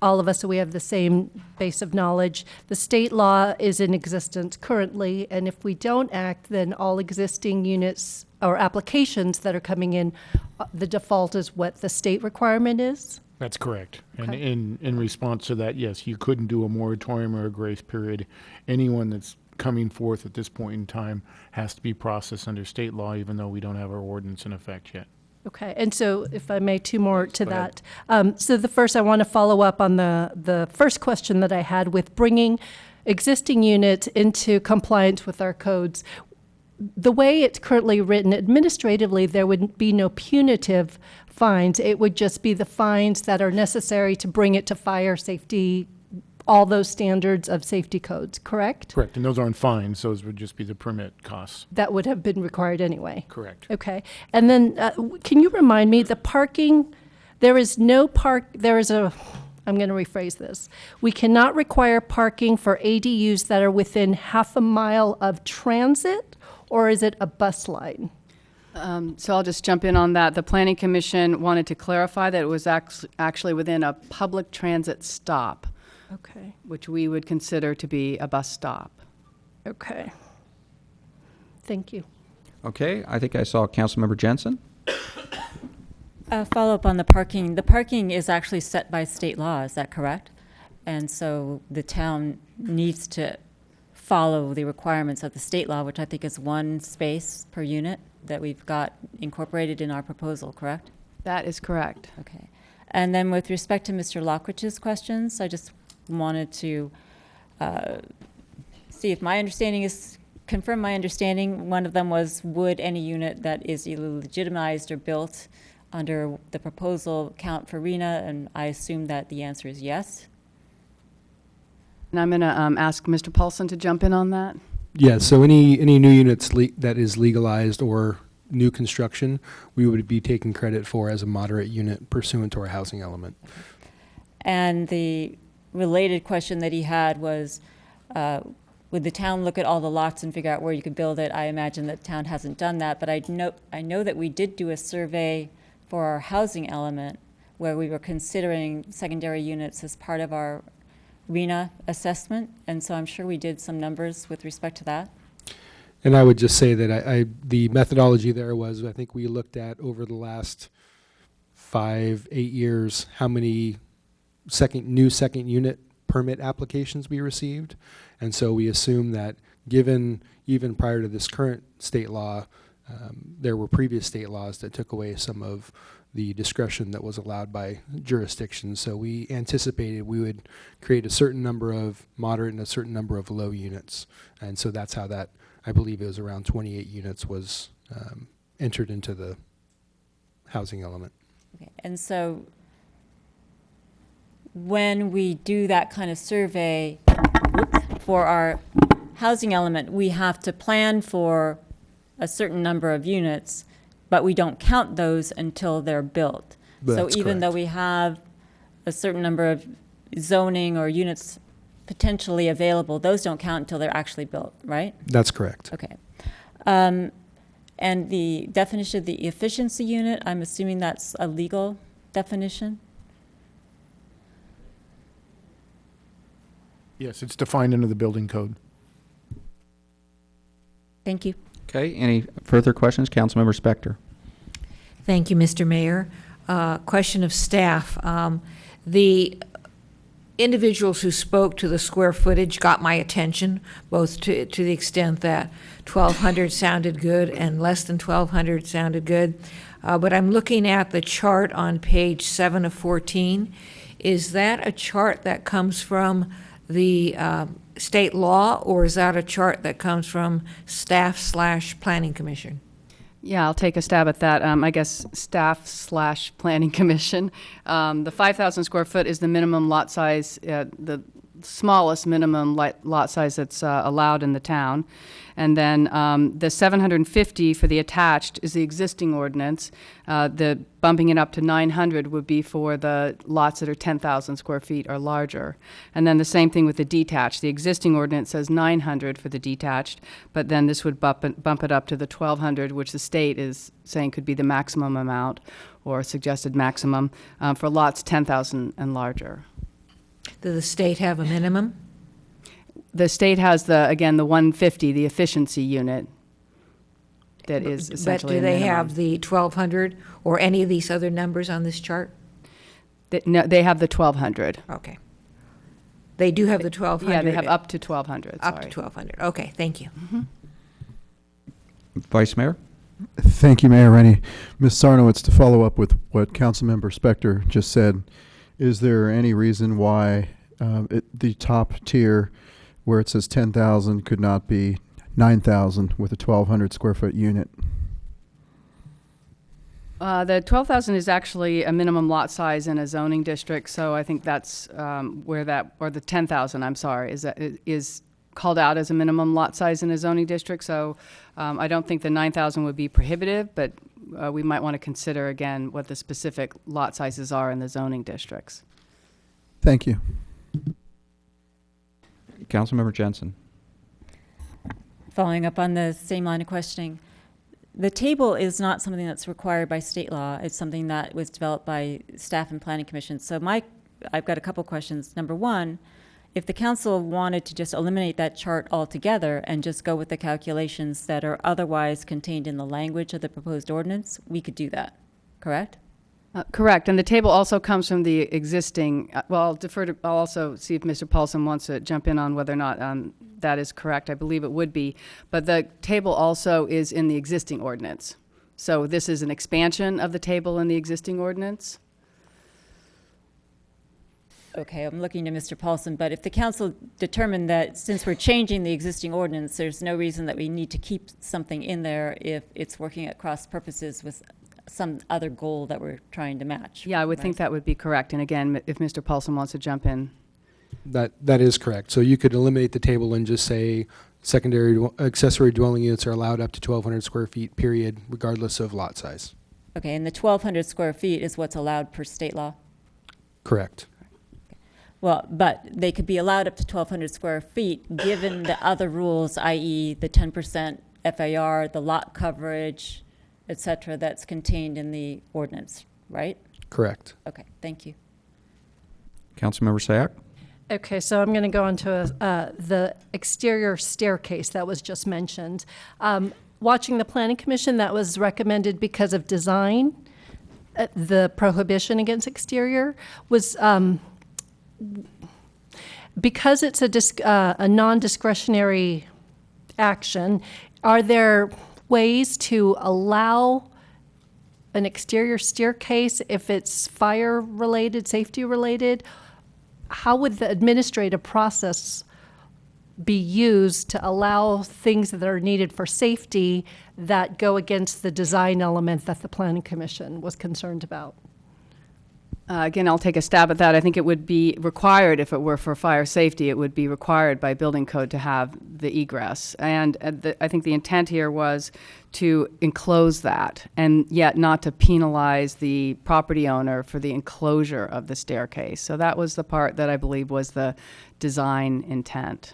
G: all of us so we have the same base of knowledge. The state law is in existence currently, and if we don't act, then all existing units or applications that are coming in, the default is what the state requirement is?
E: That's correct. And
G: Okay.
E: in response to that, yes, you couldn't do a moratorium or a grace period. Anyone that's coming forth at this point in time has to be processed under state law, even though we don't have our ordinance in effect yet.
G: Okay, and so if I may, two more to
E: Go ahead.
G: that. So the first, I want to follow up on the first question that I had with bringing existing units into compliance with our codes. The way it's currently written, administratively, there would be no punitive fines. It would just be the fines that are necessary to bring it to fire safety, all those standards of safety codes, correct?
E: Correct, and those aren't fines, those would just be the permit costs.
G: That would have been required anyway.
E: Correct.
G: Okay. And then, can you remind me, the parking, there is a, I'm going to rephrase this. We cannot require parking for ADUs that are within half a mile of transit, or is it a bus line?
O: So I'll just jump in on that. The Planning Commission wanted to clarify that it was actually within a public transit stop.
G: Okay.
O: Which we would consider to be a bus stop.
G: Okay. Thank you.
A: Okay, I think I saw Councilmember Jensen.
I: Follow up on the parking. The parking is actually set by state law, is that correct? And so the town needs to follow the requirements of the state law, which I think is 1 space per unit that we've got incorporated in our proposal, correct?
O: That is correct.
I: Okay. And then with respect to Mr. Lockridge's questions, I just wanted to see if my understanding is, confirm my understanding. One of them was, would any unit that is either legitimized or built under the proposal count for RENA? And I assume that the answer is yes.
O: And I'm going to ask Mr. Paulson to jump in on that.
P: Yeah, so any new units that is legalized or new construction, we would be taking credit for as a moderate unit pursuant to our housing element.
I: And the related question that he had was, would the town look at all the lots and figure out where you could build it? I imagine that the town hasn't done that, but I know that we did do a survey for our housing element where we were considering secondary units as part of our RENA assessment, and so I'm sure we did some numbers with respect to that.
P: And I would just say that the methodology there was, I think we looked at over the last 5-8 years, how many new second unit permit applications we received. And so we assume that given even prior to this current state law, there were previous state laws that took away some of the discretion that was allowed by jurisdictions. So we anticipated we would create a certain number of moderate and a certain number of low units. And so that's how that, I believe it was around 28 units was entered into the housing element.
I: Okay. And so when we do that kind of survey for our housing element, we have to plan for a certain number of units, but we don't count those until they're built. So
P: That's
I: even though
P: correct.
I: we have a certain number of zoning or units potentially available, those don't count until they're actually built, right?
P: That's correct.
I: Okay. And the definition of the efficiency unit, I'm assuming that's a legal definition?
E: Yes, it's defined under the building code.
I: Thank you.
A: Okay, any further questions? Councilmember Spector.
F: Thank you, Mr. Mayor. Question of staff. The individuals who spoke to the square footage got my attention, both to the extent that 1,200 sounded good and less than 1,200 sounded good. But I'm looking at the chart on page 7 of 14. Is that a chart that comes from the state law, or is that a chart that comes from staff/planning commission?
O: Yeah, I'll take a stab at that. I guess staff/planning commission. The 5,000 square foot is the minimum lot size, the smallest minimum lot size that's allowed in the town. And then the 750 for the attached is the existing ordinance. The bumping it up to 900 would be for the lots that are 10,000 square feet or larger. And then the same thing with the detached. The existing ordinance says 900 for the detached, but then this would bump it up to the 1,200, which the state is saying could be the maximum amount or suggested maximum for lots 10,000 and larger.
F: Does the state have a minimum?
O: The state has again, the 150, the efficiency unit that is essentially
F: But do
O: a
F: they
O: minimum.
F: have the 1,200 or any of these other numbers on this chart?
O: No, they have the 1,200.
F: Okay. They do have the 1,200?
O: Yeah, they have up to 1,200,
F: Up
O: sorry.
F: to 1,200. Okay, thank you.
A: Vice Mayor?
H: Thank you, Mayor Rennie. Ms. Sarnowitz, to follow up with what Councilmember Spector just said, is there any reason why the top tier where it says 10,000 could not be 9,000 with a 1,200 square foot unit?
O: The 12,000 is actually a minimum lot size in a zoning district, so I think that's where that, or the 10,000, I'm sorry, is called out as a minimum lot size in a zoning district. So I don't think the 9,000 would be prohibitive, but we might want to consider again what the specific lot sizes are in the zoning districts.
H: Thank you.
A: Councilmember Jensen.
I: Following up on the same line of questioning, the table is not something that's required by state law. It's something that was developed by staff and planning commission. So I've got a couple questions. Number one, if the council wanted to just eliminate that chart altogether and just go with the calculations that are otherwise contained in the language of the proposed ordinance, we could do that, correct?
O: Correct, and the table also comes from the existing, well, I'll also see if Mr. Paulson wants to jump in on whether or not that is correct. I believe it would be, but the table also is in the existing ordinance. So this is an expansion of the table in the existing ordinance.
I: Okay, I'm looking to Mr. Paulson, but if the council determined that since we're changing the existing ordinance, there's no reason that we need to keep something in there if it's working at cross purposes with some other goal that we're trying to match.
O: Yeah, I would think that would be correct. And again, if Mr. Paulson wants to jump in.
P: That is correct. So you could eliminate the table and just say accessory dwelling units are allowed up to 1,200 square feet, period, regardless of lot size.
I: Okay, and the 1,200 square feet is what's allowed per state law?
P: Correct.
I: Well, but they could be allowed up to 1,200 square feet given the other rules, i.e. the 10% FAR, the lot coverage, et cetera, that's contained in the ordinance, right?
P: Correct.
I: Okay, thank you.
A: Councilmember Sayak?
G: Okay, so I'm going to go on to the exterior staircase that was just mentioned. Watching the Planning Commission, that was recommended because of design. The prohibition against exterior was because it's a non-discretionary action. Are there ways to allow an exterior staircase if it's fire related, safety related? How would the administrative process be used to allow things that are needed for safety that go against the design element that the Planning Commission was concerned about?
O: Again, I'll take a stab at that. I think it would be required, if it were for fire safety, it would be required by building code to have the egress. And I think the intent here was to enclose that, and yet not to penalize the property owner for the enclosure of the staircase. So that was the part that I believe was the design intent.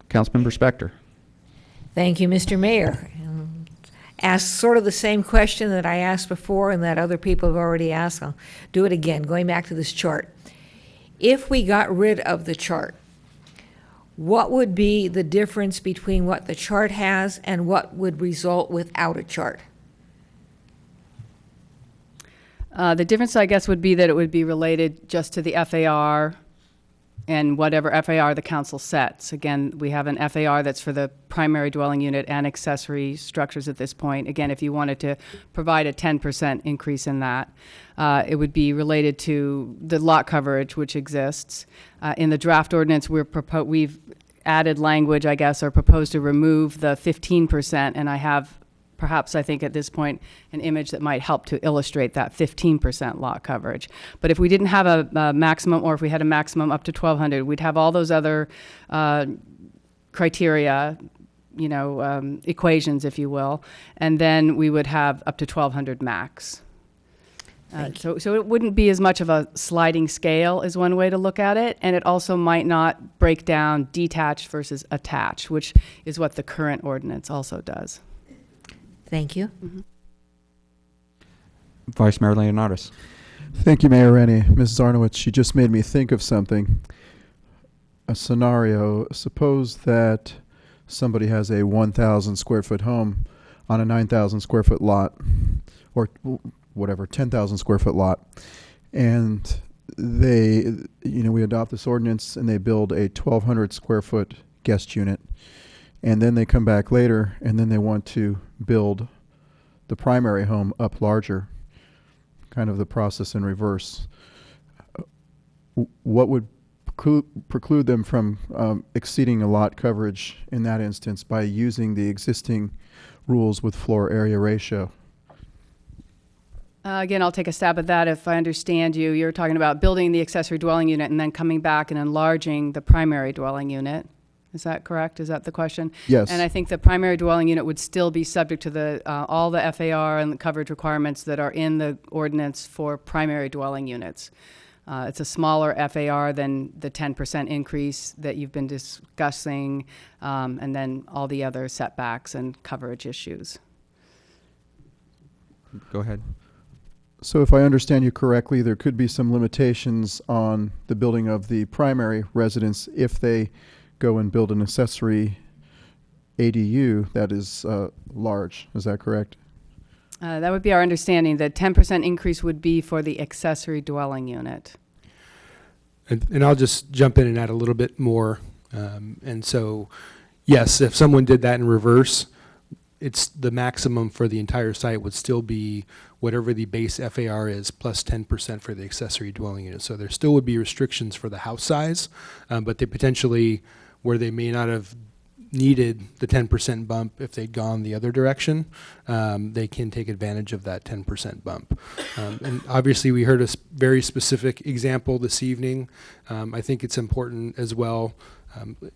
A: Councilmember Spector.
F: Thank you, Mr. Mayor. Ask sort of the same question that I asked before and that other people have already asked. I'll do it again, going back to this chart. If we got rid of the chart, what would be the difference between what the chart has and what would result without a chart?
O: The difference, I guess, would be that it would be related just to the FAR and whatever FAR the council sets. Again, we have an FAR that's for the primary dwelling unit and accessory structures at this point. Again, if you wanted to provide a 10% increase in that, it would be related to the lot coverage which exists. In the draft ordinance, we've added language, I guess, or proposed to remove the 15%, and I have perhaps, I think at this point, an image that might help to illustrate that 15% lot coverage. But if we didn't have a maximum, or if we had a maximum up to 1,200, we'd have all those other criteria, equations, if you will, and then we would have up to 1,200 max. So it wouldn't be as much of a sliding scale is one way to look at it, and it also might not break down detached versus attached, which is what the current ordinance also does.
F: Thank you.
O: Mm-hmm.
A: Vice Mayor Leonardis.
H: Thank you, Mayor Rennie. Mrs. Arnowitz, she just made me think of something. A scenario, suppose that somebody has a 1,000 square foot home on a 9,000 square foot lot, or whatever, 10,000 square foot lot, and they, we adopt this ordinance and they build a 1,200 square foot guest unit, and then they come back later and then they want to build the primary home up larger, kind of the process in reverse. What would preclude them from exceeding a lot coverage in that instance by using the existing rules with floor area ratio?
O: Again, I'll take a stab at that. If I understand you, you're talking about building the accessory dwelling unit and then coming back and enlarging the primary dwelling unit. Is that correct? Is that the question?
H: Yes.
O: And I think the primary dwelling unit would still be subject to the all the FAR and the coverage requirements that are in the ordinance for primary dwelling units. It's a smaller FAR than the 10% increase that you've been discussing, and then all the other setbacks and coverage issues.
A: Go ahead.
H: So if I understand you correctly, there could be some limitations on the building of the primary residence if they go and build an accessory ADU that is large. Is that correct?
O: That would be our understanding. The 10% increase would be for the accessory dwelling unit.
P: And I'll just jump in and add a little bit more. And so, yes, if someone did that in reverse, it's the maximum for the entire site would still be whatever the base FAR is plus 10% for the accessory dwelling unit. So there still would be restrictions for the house size, but they potentially, where they may not have needed the 10% bump if they'd gone the other direction, they can take advantage of that 10% bump. And obviously we heard a very specific example this evening. I think it's important as well,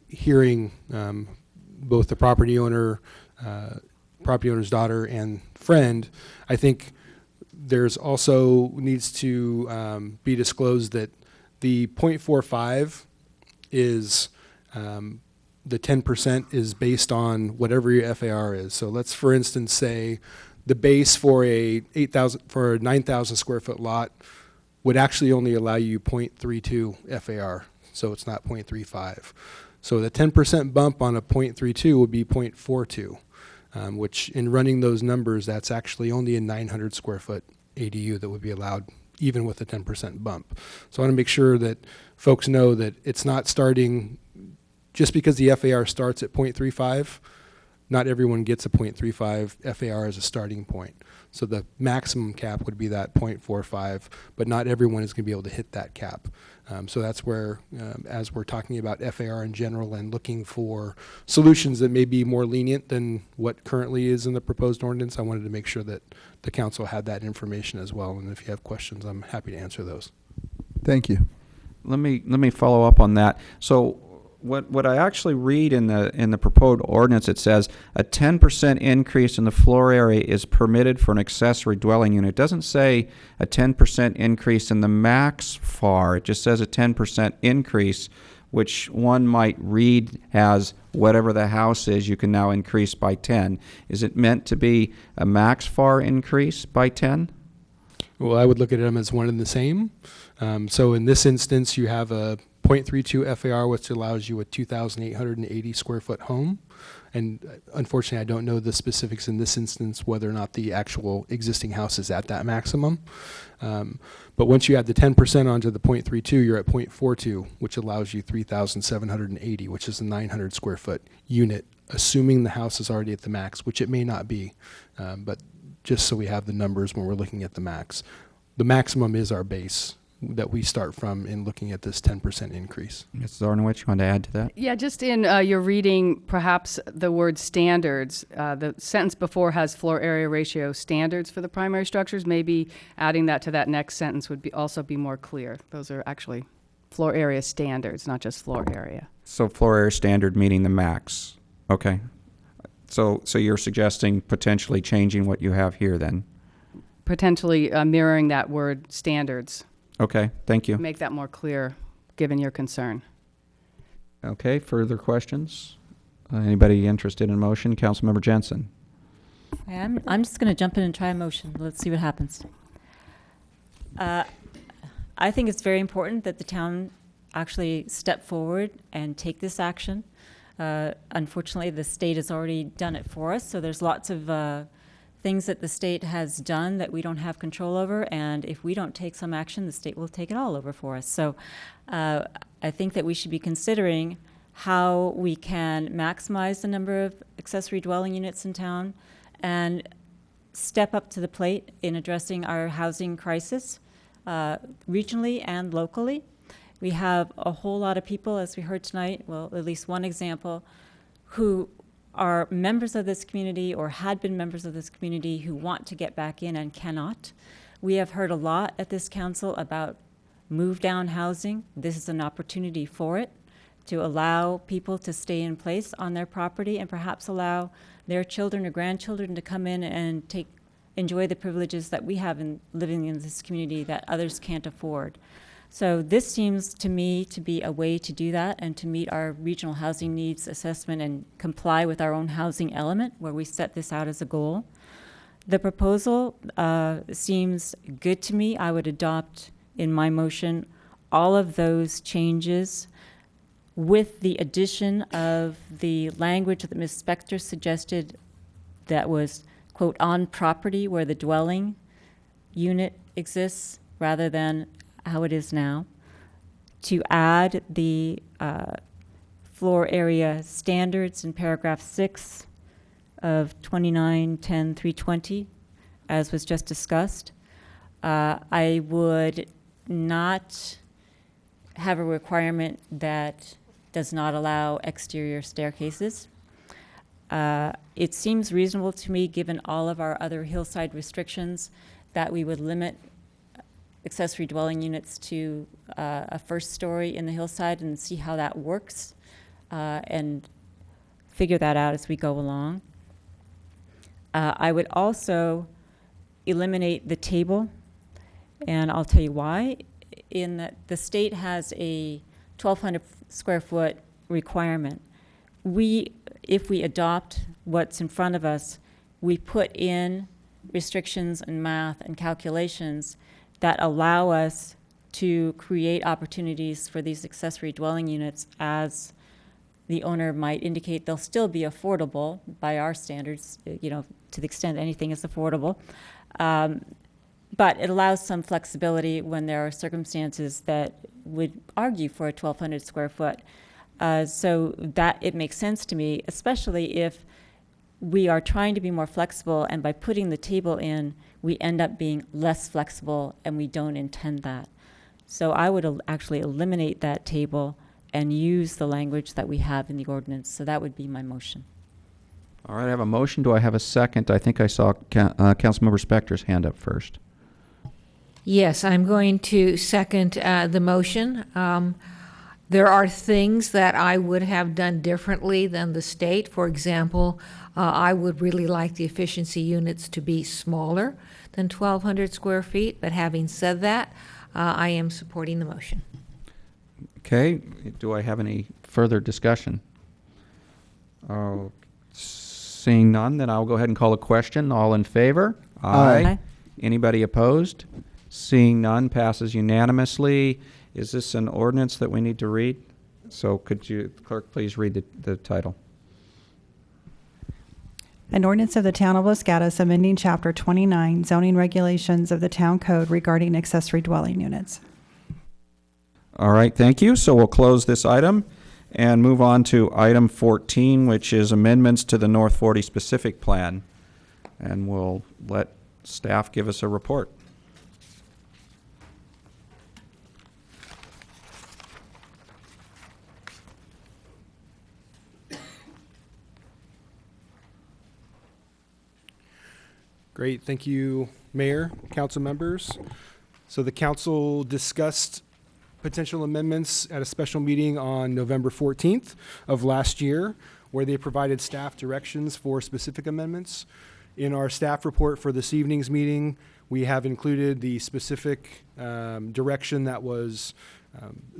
P: hearing both the property owner's daughter and friend. I think there's also needs to be disclosed that the 0.45 is the 10% is based on whatever your FAR is. So let's, for instance, say the base for a 9,000 square foot lot would actually only allow you 0.32 FAR. So it's not 0.35. So the 10% bump on a 0.32 would be 0.42, which in running those numbers, that's actually only a 900 square foot ADU that would be allowed even with a 10% bump. So I want to make sure that folks know that it's not starting. Just because the FAR starts at 0.35 not everyone gets a 0.35 FAR as a starting point. So the maximum cap would be that 0.45, but not everyone is going to be able to hit that cap. So that's where, as we're talking about FAR in general and looking for solutions that may be more lenient than what currently is in the proposed ordinance, I wanted to make sure that the council had that information as well. And if you have questions, I'm happy to answer those.
H: Thank you.
A: Let me follow up on that. So what I actually read in the proposed ordinance, it says a 10% increase in the floor area is permitted for an accessory dwelling unit. It doesn't say a 10% increase in the max FAR. It just says a 10% increase, which one might read as whatever the house is, you can now increase by 10. Is it meant to be a max FAR increase by 10?
P: Well, I would look at them as one and the same. So in this instance, you have a 0.32 FAR, which allows you a 2,880 square foot home. And unfortunately, I don't know the specifics in this instance, whether or not the actual existing house is at that maximum. But once you add the 10% onto the 0.32, you're at 0.42, which allows you 3,780, which is a 900 square foot unit, assuming the house is already at the max, which it may not be. But just so we have the numbers when we're looking at the max. The maximum is our base that we start from in looking at this 10% increase.
A: Ms. Zarnowitz, you want to add to that?
O: Yeah, just in your reading, perhaps the word standards, the sentence before has floor area ratio standards for the primary structures. Maybe adding that to that next sentence would also be more clear. Those are actually floor area standards, not just floor area.
A: So floor area standard meaning the max. Okay. So you're suggesting potentially changing what you have here then?
O: Potentially mirroring that word standards.
A: Okay, thank you.
O: Make that more clear, given your concern.
A: Okay, further questions? Anybody interested in motion? Councilmember Jensen.
I: I'm just going to jump in and try a motion. Let's see what happens. I think it's very important that the town actually step forward and take this action. Unfortunately, the state has already done it for us, so there's lots of things that the state has done that we don't have control over, and if we don't take some action, the state will take it all over for us. So I think that we should be considering how we can maximize the number of accessory dwelling units in town and step up to the plate in addressing our housing crisis regionally and locally. We have a whole lot of people, as we heard tonight, well, at least one example, who are members of this community or had been members of this community who want to get back in and cannot. We have heard a lot at this council about move down housing. This is an opportunity for it, to allow people to stay in place on their property and perhaps allow their children or grandchildren to come in and enjoy the privileges that we have in living in this community that others can't afford. So this seems to me to be a way to do that and to meet our regional housing needs assessment and comply with our own housing element where we set this out as a goal. The proposal seems good to me. I would adopt in my motion all of those changes with the addition of the language that Ms. Spector suggested that was, quote, on property where the dwelling unit exists rather than how it is now, to add the floor area standards in paragraph 6 of 2910-320, as was just discussed. I would not have a requirement that does not allow exterior staircases. It seems reasonable to me, given all of our other hillside restrictions, that we would limit accessory dwelling units to a first story in the hillside and see how that works and figure that out as we go along. I would also eliminate the table, and I'll tell you why. In that the state has a 1,200 square foot requirement. If we adopt what's in front of us, we put in restrictions and math and calculations that allow us to create opportunities for these accessory dwelling units as the owner might indicate they'll still be affordable by our standards, you know, to the extent anything is affordable. But it allows some flexibility when there are circumstances that would argue for a 1,200 square foot. So that it makes sense to me, especially if we are trying to be more flexible, and by putting the table in, we end up being less flexible, and we don't intend that. So I would actually eliminate that table and use the language that we have in the ordinance. So that would be my motion.
A: All right, I have a motion. Do I have a second? I think I saw Councilmember Spector's hand up first.
F: Yes, I'm going to second the motion. There are things that I would have done differently than the state. For example, I would really like the efficiency units to be smaller than 1,200 square feet, but having said that, I am supporting the motion.
A: Okay, do I have any further discussion? Seeing none, then I'll go ahead and call a question. All in favor?
H: Aye.
A: Anybody opposed? Seeing none, passes unanimously. Is this an ordinance that we need to read? So could you, clerk, please read the title?
B: An ordinance of the Town of Los Gatos amending Chapter 29 zoning regulations of the Town Code regarding accessory dwelling units.
A: All right, thank you. So we'll close this item and move on to item 14, which is amendments to the North 40 specific plan. And we'll let staff give us a report.
P: Great, thank you, Mayor, council members. So the council discussed potential amendments at a special meeting on November 14th of last year, where they provided staff directions for specific amendments. In our staff report for this evening's meeting, we have included the specific direction that was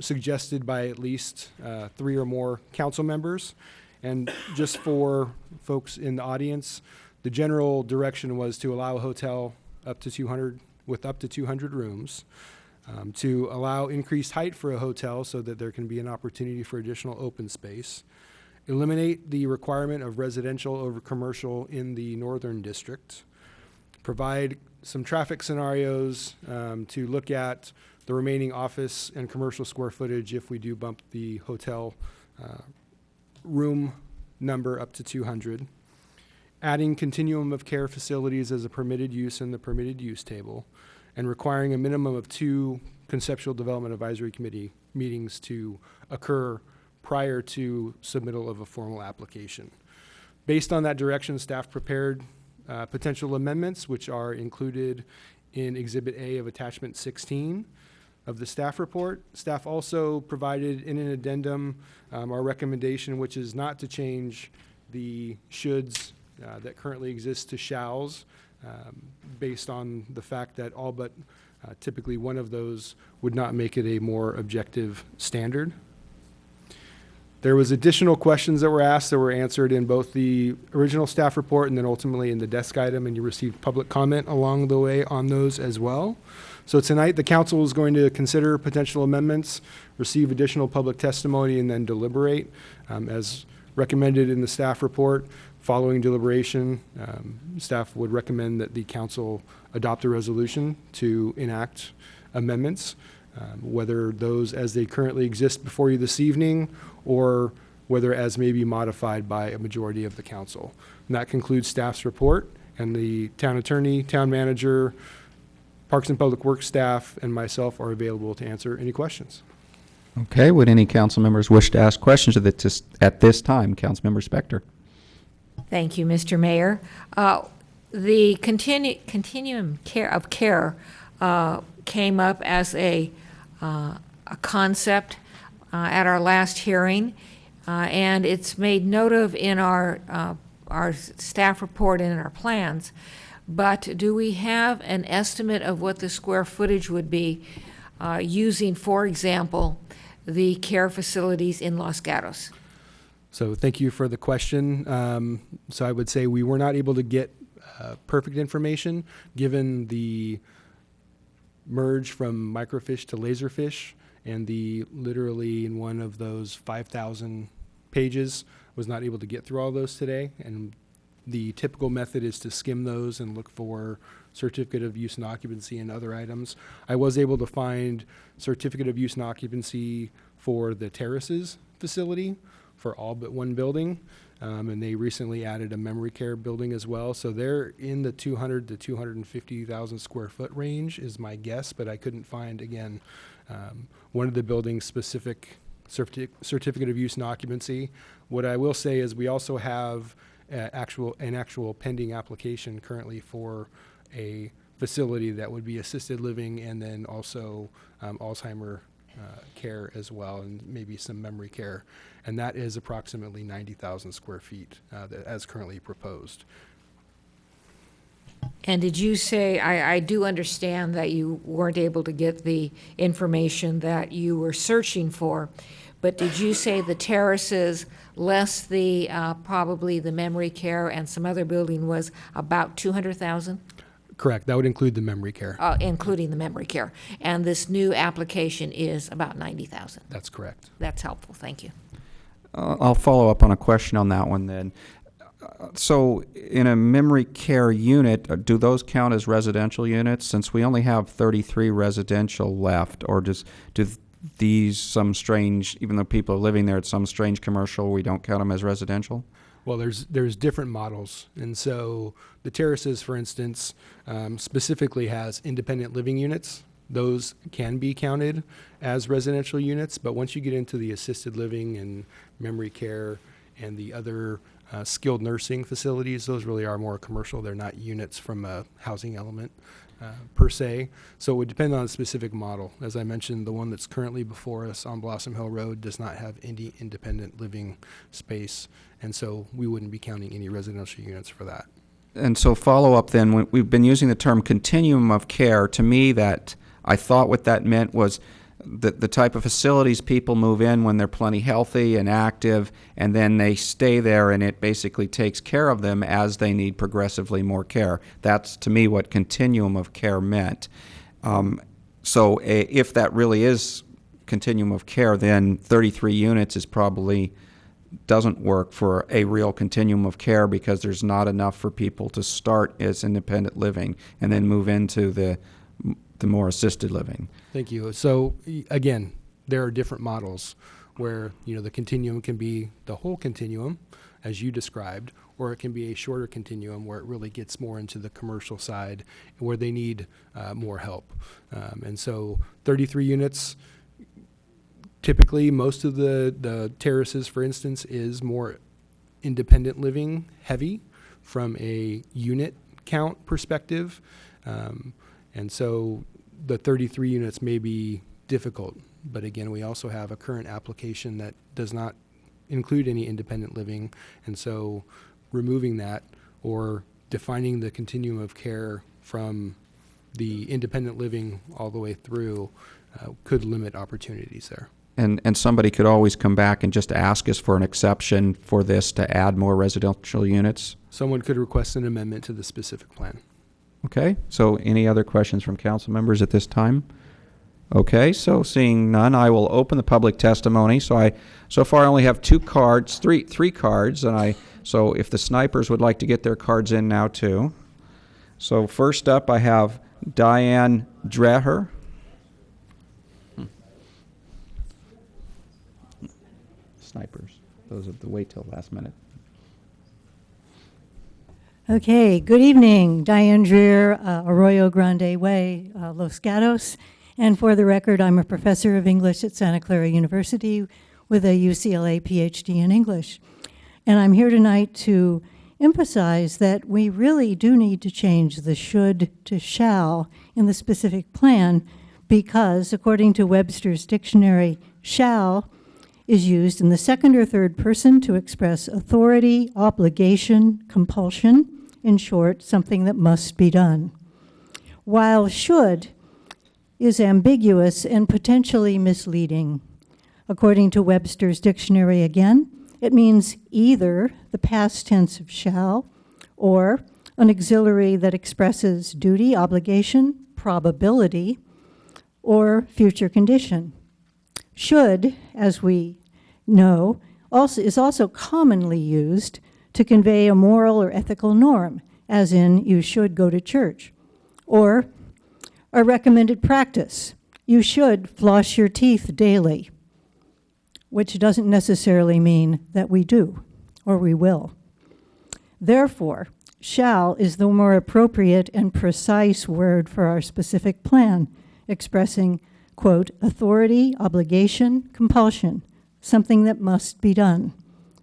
P: suggested by at least 3 or more council members. And just for folks in the audience, the general direction was to allow a hotel up to 200 rooms, to allow increased height for a hotel so that there can be an opportunity for additional open space, eliminate the requirement of residential over commercial in the northern district, provide some traffic scenarios to look at the remaining office and commercial square footage if we do bump the hotel room number up to 200, adding continuum of care facilities as a permitted use in the permitted use table, and requiring a minimum of 2 conceptual development advisory committee meetings to occur prior to submittal of a formal application. Based on that direction, staff prepared potential amendments, which are included in Exhibit A of Attachment 16 of the staff report. Staff also provided in an addendum our recommendation, which is not to change the shoulds that currently exist to shalls, based on the fact that all but typically one of those would not make it a more objective standard. There was additional questions that were asked that were answered in both the original staff report and then ultimately in the desk item, and you received public comment along the way on those as well. So tonight, the council is going to consider potential amendments, receive additional public testimony, and then deliberate. As recommended in the staff report, following deliberation, staff would recommend that the council adopt a resolution to enact amendments, whether those as they currently exist before you this evening or whether as may be modified by a majority of the council. And that concludes staff's report, and the town attorney, town manager, Parks and Public Works staff, and myself are available to answer any questions.
A: Okay, would any council members wish to ask questions at this time? Councilmember Spector.
F: Thank you, Mr. Mayor. The continuum of care came up as a concept at our last hearing, and it's made note of in our staff report and in our plans. But do we have an estimate of what the square footage would be using, for example, the care facilities in Los Gatos?
P: So thank you for the question. So I would say we were not able to get perfect information given the merge from microfiche to laserfish, and the literally in one of those 5,000 pages was not able to get through all those today. And the typical method is to skim those and look for certificate of use and occupancy and other items. I was able to find certificate of use and occupancy for the terraces facility for all but one building. and they recently added a memory care building as well. So they're in the 200 to 250,000 square foot range is my guess, but I couldn't find, again, one of the buildings specific certificate of use and occupancy. What I will say is we also have an actual pending application currently for a facility that would be assisted living and then also Alzheimer care as well, and maybe some memory care. And that is approximately 90,000 square feet as currently proposed.
F: And did you say, I do understand that you weren't able to get the information that you were searching for, but did you say the terraces less the, probably the memory care and some other building was about 200,000?
P: Correct. That would include the memory care.
F: Including the memory care. And this new application is about 90,000?
P: That's correct.
F: That's helpful. Thank you.
A: I'll follow up on a question on that one then. So in a memory care unit, do those count as residential units? Since we only have 33 residential left, or do these some strange, even though people are living there, it's some strange commercial, we don't count them as residential?
P: Well, there's different models. And so the terraces, for instance, specifically has independent living units. Those can be counted as residential units, but once you get into the assisted living and memory care and the other skilled nursing facilities, those really are more commercial. They're not units from a housing element per se. So it would depend on a specific model. As I mentioned, the one that's currently before us on Blossom Hill Road does not have any independent living space, and so we wouldn't be counting any residential units for that.
A: And so follow up then, we've been using the term continuum of care. To me, that I thought what that meant was the type of facilities people move in when they're plenty healthy and active, and then they stay there, and it basically takes care of them as they need progressively more care. That's, to me, what continuum of care meant. So if that really is continuum of care, then 33 units is probably doesn't work for a real continuum of care, because there's not enough for people to start as independent living and then move into the more assisted living.
P: Thank you. So again, there are different models where, the continuum can be the whole continuum, as you described, or it can be a shorter continuum where it really gets more into the commercial side where they need more help. And so 33 units, typically most of the terraces, for instance, is more independent living heavy from a unit count perspective. And so the 33 units may be difficult, but again, we also have a current application that does not include any independent living, and so removing that or defining the continuum of care from the independent living all the way through could limit opportunities there.
A: And somebody could always come back and just ask us for an exception for this to add more residential units?
P: Someone could request an amendment to the specific plan.
A: Okay, so any other questions from council members at this time? Okay, so seeing none, I will open the public testimony. So far I only have three cards, so if the snipers would like to get their cards in now too. So first up I have Diane Dreher. Snipers, those of the wait till last minute.
J: Okay, good evening. Diane Dreher, Arroyo Grande Way, Los Gatos. And for the record, I'm a professor of English at Santa Clara University with a UCLA PhD in English. And I'm here tonight to emphasize that we really do need to change the should to shall in the specific plan, because according to Webster's dictionary, shall is used in the second or third person to express authority, obligation, compulsion, in short, something that must be done. While should is ambiguous and potentially misleading. According to Webster's dictionary again, it means either the past tense of shall or an auxiliary that expresses duty, obligation, probability, or future condition. Should, as we know, is also commonly used to convey a moral or ethical norm, as in you should go to church, or a recommended practice. You should floss your teeth daily, which doesn't necessarily mean that we do or we will. Therefore, shall is the more appropriate and precise word for our specific plan, expressing, quote, authority, obligation, compulsion, something that must be done,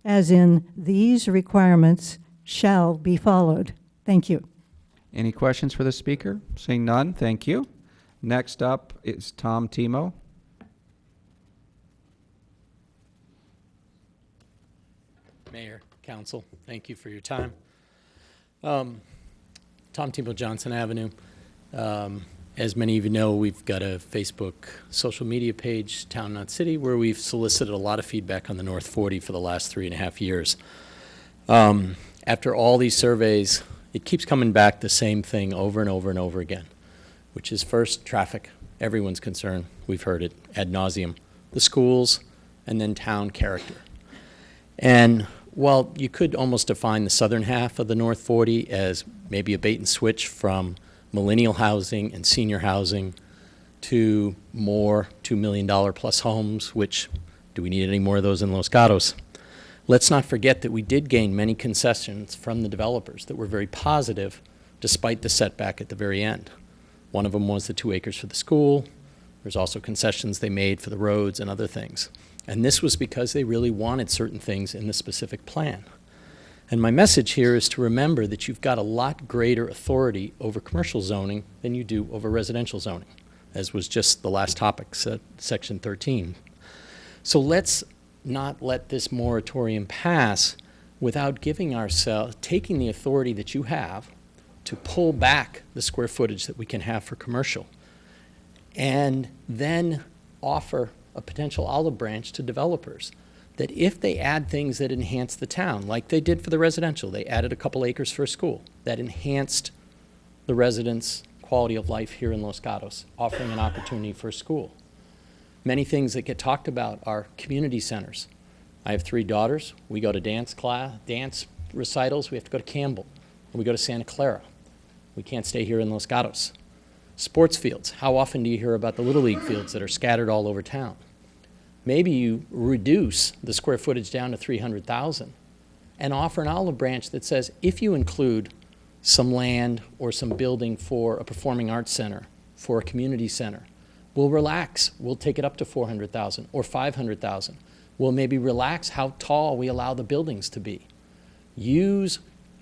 J: as in these requirements shall be followed. Thank you.
A: Any questions for the speaker? Seeing none, thank you. Next up is Tom Timo.
K: Mayor, Council, thank you for your time. Tom Timo, Johnson Avenue. As many of you know, we've got a Facebook social media page, Town Not City, where we've solicited a lot of feedback on the North 40 for the last 3.5 years. After all these surveys, it keeps coming back the same thing over and over and over again, which is first, traffic. Everyone's concerned. We've heard it ad nauseum. The schools, and then town character. And while you could almost define the southern half of the North 40 as maybe a bait and switch from millennial housing and senior housing to more $2 million plus homes, which, do we need any more of those in Los Gatos? Let's not forget that we did gain many concessions from the developers that were very positive despite the setback at the very end. One of them was the 2 acres for the school. There's also concessions they made for the roads and other things. And this was because they really wanted certain things in the specific plan. And my message here is to remember that you've got a lot greater authority over commercial zoning than you do over residential zoning, as was just the last topic, Section 13. So let's not let this moratorium pass without giving ourselves, taking the authority that you have to pull back the square footage that we can have for commercial, and then offer a potential olive branch to developers that if they add things that enhance the town, like they did for the residential, they added a couple acres for a school, that enhanced the residents' quality of life here in Los Gatos, offering an opportunity for a school. Many things that get talked about are community centers. I have 3 daughters. We go to dance recitals. We have to go to Campbell. Or we go to Santa Clara. We can't stay here in Los Gatos. Sports fields. How often do you hear about the Little League fields that are scattered all over town? Maybe you reduce the square footage down to 300,000 and offer an olive branch that says if you include some land or some building for a performing arts center, for a community center, we'll relax. We'll take it up to 400,000 or 500,000. We'll maybe relax how tall we allow the buildings to be. Use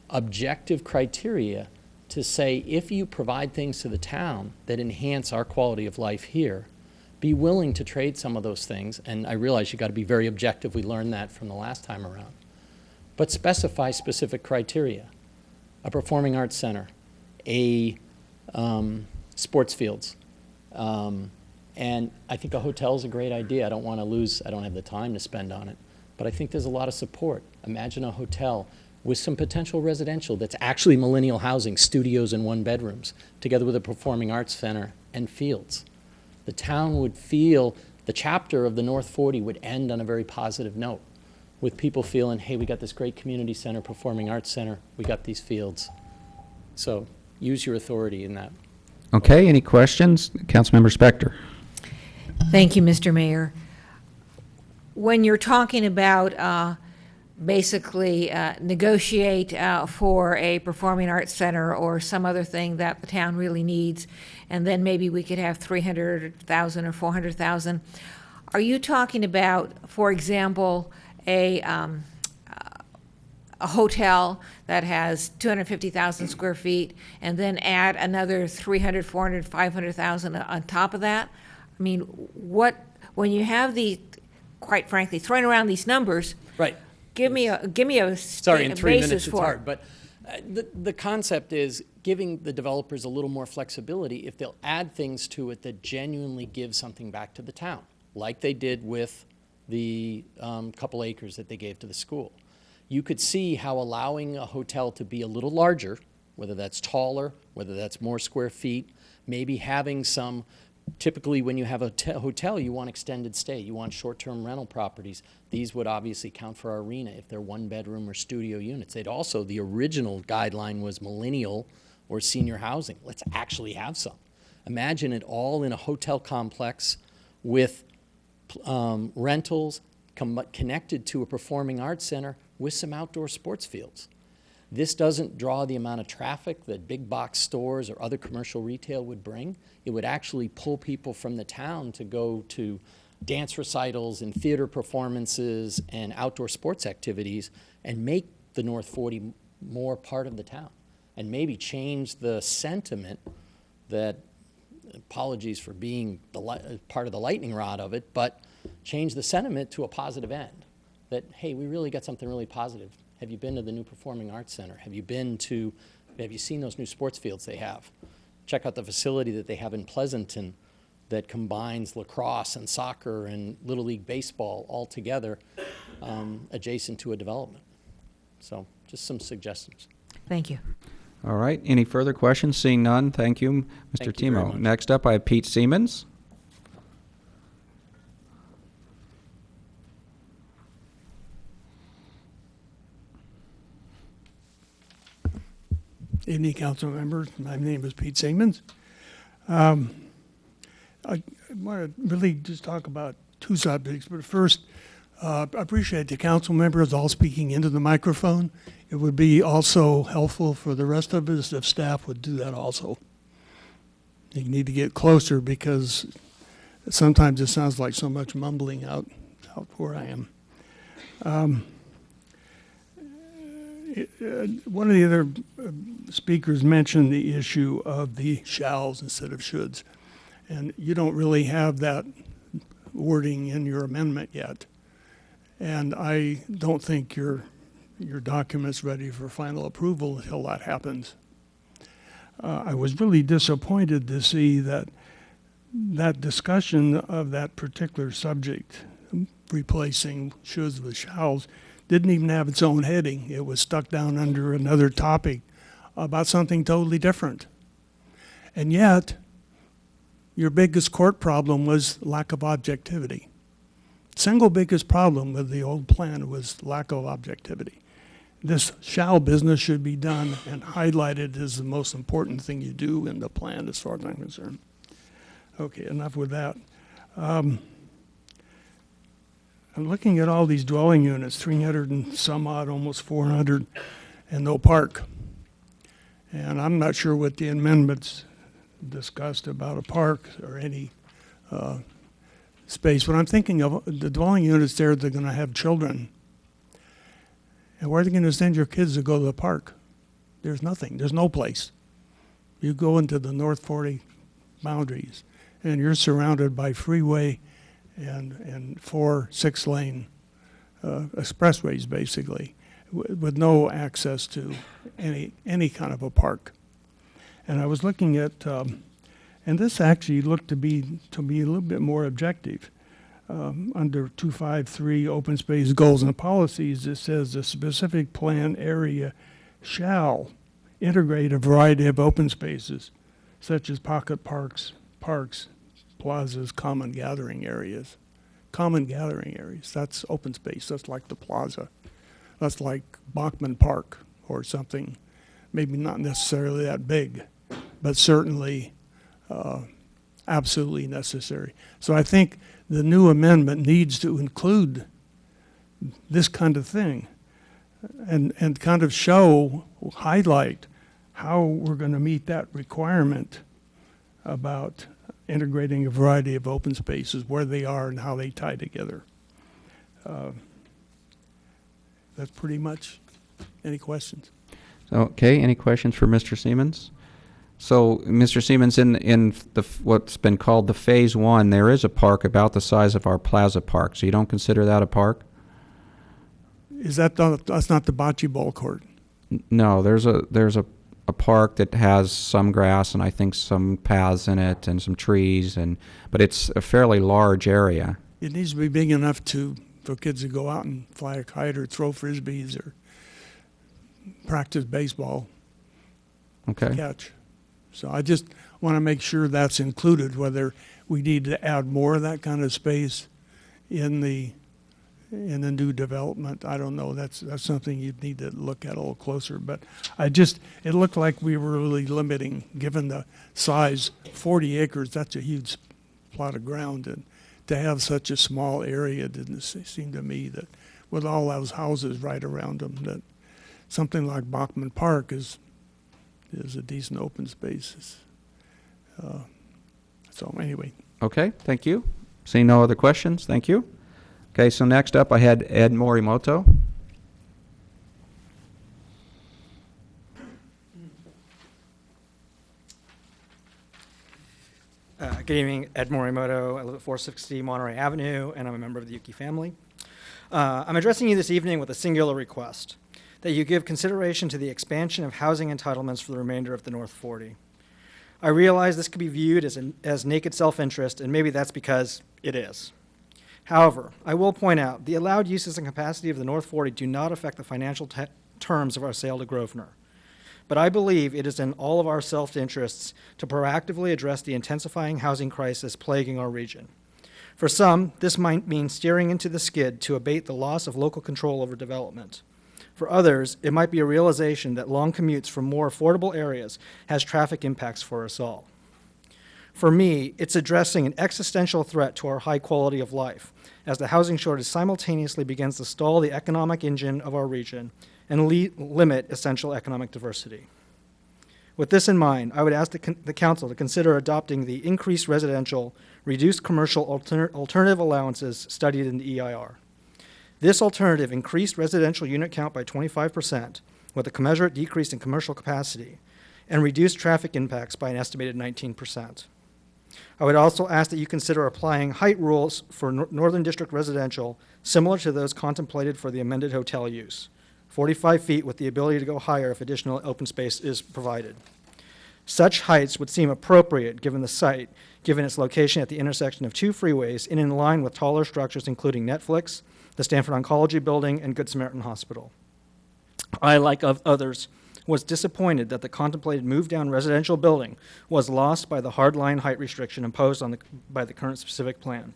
K: objective criteria to say if you provide things to the town that enhance our quality of life here, be willing to trade some of those things. And I realize you got to be very objective. We learned that from the last time around. But specify specific criteria. A performing arts center, a sports fields. And I think a hotel is a great idea. I don't have the time to spend on it. But I think there's a lot of support. Imagine a hotel with some potential residential that's actually millennial housing, studios and 1-bedrooms, together with a performing arts center and fields. The town would feel, the chapter of the North 40 would end on a very positive note, with people feeling, hey, we got this great community center, performing arts center, we got these fields. So use your authority in that.
A: Okay, any questions? Councilmember Spector.
F: Thank you, Mr. Mayor. When you're talking about basically negotiate for a performing arts center or some other thing that the town really needs, and then maybe we could have 300,000 or 400,000, are you talking about, for example, a hotel that has 250,000 square feet and then add another 300, 400, 500,000 on top of that? I mean, when you have quite frankly, throwing around these numbers,
K: right?
F: Give me a
K: sorry, in 3
F: basis
K: minutes it's
F: for
K: hard, but the concept is giving the developers a little more flexibility if they'll add things to it that genuinely give something back to the town, like they did with the couple acres that they gave to the school. You could see how allowing a hotel to be a little larger, whether that's taller, whether that's more square feet, maybe having some. Typically, when you have a hotel, you want extended stay. You want short-term rental properties. These would obviously count for our arena if they're 1-bedroom or studio units. The original guideline was millennial or senior housing. Let's actually have some. Imagine it all in a hotel complex with rentals, connected to a performing arts center with some outdoor sports fields. This doesn't draw the amount of traffic that big box stores or other commercial retail would bring. It would actually pull people from the town to go to dance recitals and theater performances and outdoor sports activities and make the North 40 more part of the town, and maybe change the sentiment that, apologies for being part of the lightning rod of it, but change the sentiment to a positive end. That, hey, we really got something really positive. Have you been to the new Performing Arts Center? Have you seen those new sports fields they have? Check out the facility that they have in Pleasanton that combines lacrosse and soccer and Little League baseball all together, adjacent to a development. So just some suggestions.
F: Thank you.
A: All right. Any further questions? Seeing none, thank you, Mr.
K: Thank you very
A: Timo.
K: much.
A: Next up, I have Pete Siemens.
L: Evening, council members. My name is Pete Siemens. I want to really just talk about two subjects, but first, I appreciate the council members all speaking into the microphone. It would be also helpful for the rest of us if staff would do that also. You need to get closer because sometimes it sounds like so much mumbling out where I am. One of the other speakers mentioned the issue of the shalls instead of shoulds. And you don't really have that wording in your amendment yet. And I don't think your document's ready for final approval until that happens. I was really disappointed to see that discussion of that particular subject, replacing shoulds with shalls, didn't even have its own heading. It was stuck down under another topic about something totally different. And yet, your biggest court problem was lack of objectivity. Single biggest problem with the old plan was lack of objectivity. This shall business should be done and highlighted as the most important thing you do in the plan as far as I'm concerned. Okay, enough with that. I'm looking at all these dwelling units, 300 and some odd, almost 400, and no park. And I'm not sure what the amendments discussed about a park or any space. When I'm thinking of the dwelling units there, they're going to have children. And where are they going to send your kids to go to the park? There's nothing. There's no place. You go into the North 40 boundaries, and you're surrounded by freeway and 4 6-lane expressways, basically, with no access to any kind of a park. And I was looking at, and this actually looked to be a little bit more objective. Under 253 open space goals and policies, it says the specific plan area shall integrate a variety of open spaces, such as pocket parks, plazas, common gathering areas. Common gathering areas, that's open space, that's like the plaza. That's like Bachman Park or something, maybe not necessarily that big, but certainly absolutely necessary. So I think the new amendment needs to include this kind of thing and kind of highlight how we're going to meet that requirement about integrating a variety of open spaces, where they are and how they tie together. That's pretty much. Any questions?
A: Okay, any questions for Mr. Siemens? So, Mr. Siemens, in what's been called the Phase 1, there is a park about the size of our Plaza Park. So you don't consider that a park?
L: Is that's not the bocce ball court?
A: No, there's a park that has some grass and I think some paths in it and some trees, but it's a fairly large area.
L: It needs to be big enough for kids to go out and fly a kite or throw frisbees or practice baseball.
A: Okay.
L: Catch. So I just want to make sure that's included, whether we need to add more of that kind of space in the new development. I don't know. That's something you'd need to look at a little closer. But it looked like we were really limiting, given the size, 40 acres, that's a huge plot of ground. And to have such a small area, didn't seem to me that with all those houses right around them, that something like Bachman Park is a decent open space. So anyway.
A: Okay, thank you. Seeing no other questions, thank you. Okay, so next up I had Ed Morimoto.
M: Good evening, Ed Morimoto. I live at 460 Monterey Avenue, and I'm a member of the Yuki family. I'm addressing you this evening with a singular request, that you give consideration to the expansion of housing entitlements for the remainder of the North 40. I realize this could be viewed as naked self-interest, and maybe that's because it is. However, I will point out the allowed uses and capacity of the North 40 do not affect the financial terms of our sale to Grosvenor. But I believe it is in all of our self-interests to proactively address the intensifying housing crisis plaguing our region. For some, this might mean steering into the skid to abate the loss of local control over development. For others, it might be a realization that long commutes from more affordable areas has traffic impacts for us all. For me, it's addressing an existential threat to our high quality of life, as the housing shortage simultaneously begins to stall the economic engine of our region and limit essential economic diversity. With this in mind, I would ask the Council to consider adopting the increased residential, reduced commercial alternative allowances studied in the EIR. This alternative increased residential unit count by 25%, with a commensurate decrease in commercial capacity, and reduced traffic impacts by an estimated 19%. I would also ask that you consider applying height rules for Northern District residential similar to those contemplated for the amended hotel use, 45 feet with the ability to go higher if additional open space is provided. Such heights would seem appropriate given the site, given its location at the intersection of two freeways and in line with taller structures including Netflix, the Stanford Oncology Building, and Good Samaritan Hospital. I, like others, was disappointed that the contemplated move-down residential building was lost by the hardline height restriction imposed by the current specific plan.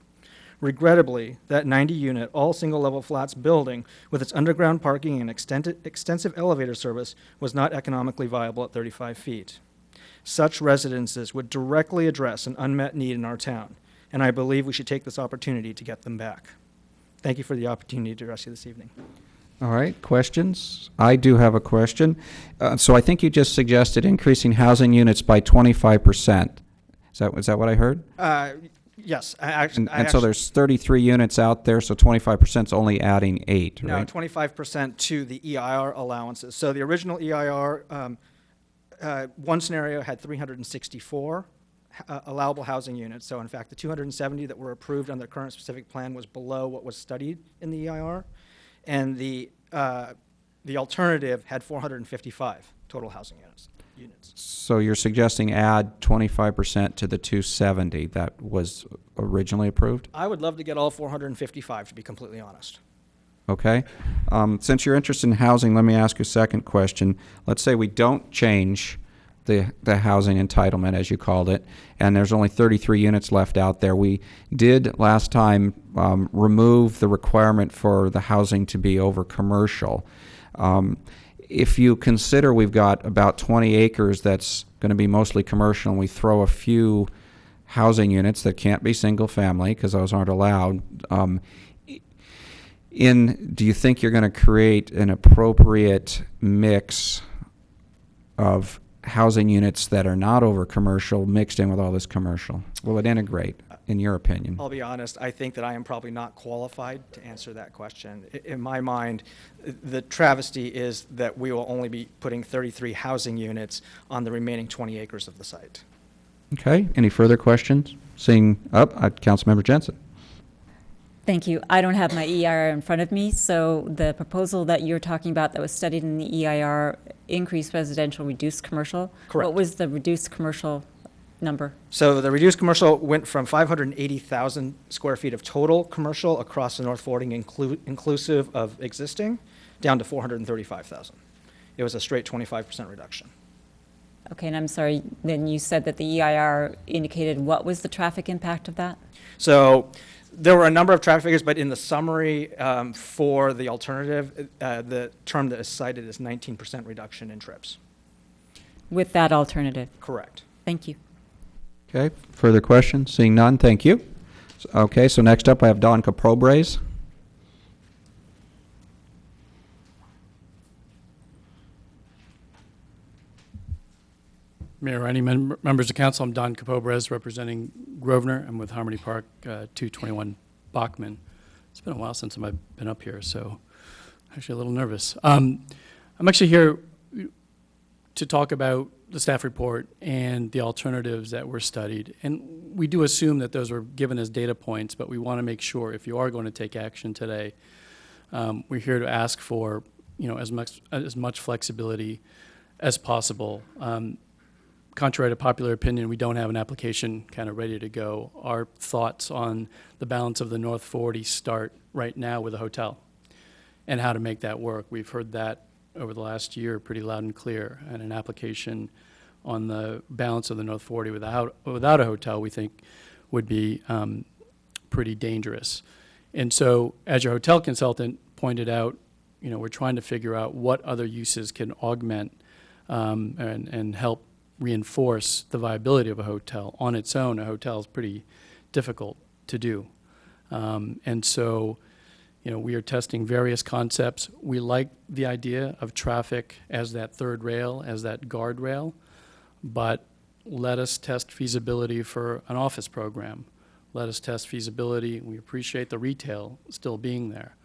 M: Regrettably, that 90-unit, all single-level flats building with its underground parking and extensive elevator service was not economically viable at 35 feet. Such residences would directly address an unmet need in our town, and I believe we should take this opportunity to get them back. Thank you for the opportunity to address you this evening.
A: All right, questions? I do have a question. So I think you just suggested increasing housing units by 25%. Is that what I heard?
M: Yes.
A: And so there's 33 units out there, so 25% is only adding 8,
M: no,
A: right?
M: 25% to the EIR allowances. So the original EIR, one scenario had 364 allowable housing units. So in fact, the 270 that were approved on the current specific plan was below what was studied in the EIR. And the alternative had 455 total housing units.
A: So you're suggesting add 25% to the 270 that was originally approved?
M: I would love to get all 455, to be completely honest.
A: Okay. Since you're interested in housing, let me ask you a second question. Let's say we don't change the housing entitlement, as you called it, and there's only 33 units left out there. We did last time remove the requirement for the housing to be over commercial. If you consider we've got about 20 acres that's going to be mostly commercial, and we throw a few housing units that can't be single family because those aren't allowed, do you think you're going to create an appropriate mix of housing units that are not over commercial mixed in with all this commercial? Will it integrate, in your opinion?
M: I'll be honest, I think that I am probably not qualified to answer that question. In my mind, the travesty is that we will only be putting 33 housing units on the remaining 20 acres of the site.
A: Okay, any further questions? Seeing up, Councilmember Jensen.
I: Thank you. I don't have my EIR in front of me, so the proposal that you're talking about that was studied in the EIR, increased residential, reduced commercial.
M: Correct.
I: What was the reduced commercial number?
M: So the reduced commercial went from 580,000 square feet of total commercial across the North 40, inclusive of existing, down to 435,000. It was a straight 25% reduction.
I: Okay, and I'm sorry, then you said that the EIR indicated what was the traffic impact of that?
M: So there were a number of traffic figures, but in the summary for the alternative, the term that is cited is 19% reduction in trips.
I: With that alternative?
M: Correct.
I: Thank you.
A: Okay, further questions? Seeing none, thank you. Okay, so next up I have Don Caprobres.
N: Mayor Rennie, members of council, I'm Don Capobres, representing Grosvenor. I'm with Harmony Park, 221 Bachman. It's been a while since I've been up here, so actually a little nervous. I'm actually here to talk about the staff report and the alternatives that were studied. And we do assume that those were given as data points, but we want to make sure if you are going to take action today, we're here to ask for, as much flexibility as possible. Contrary to popular opinion, we don't have an application kind of ready to go. Our thoughts on the balance of the North 40 start right now with a hotel and how to make that work. We've heard that over the last year pretty loud and clear, and an application on the balance of the North 40 without a hotel we think would be pretty dangerous. And so as your hotel consultant pointed out, we're trying to figure out what other uses can augment and help reinforce the viability of a hotel. On its own, a hotel is pretty difficult to do. And so, we are testing various concepts. We like the idea of traffic as that third rail, as that guardrail, but let us test feasibility for an office program. Let us test feasibility. We appreciate the retail still being there.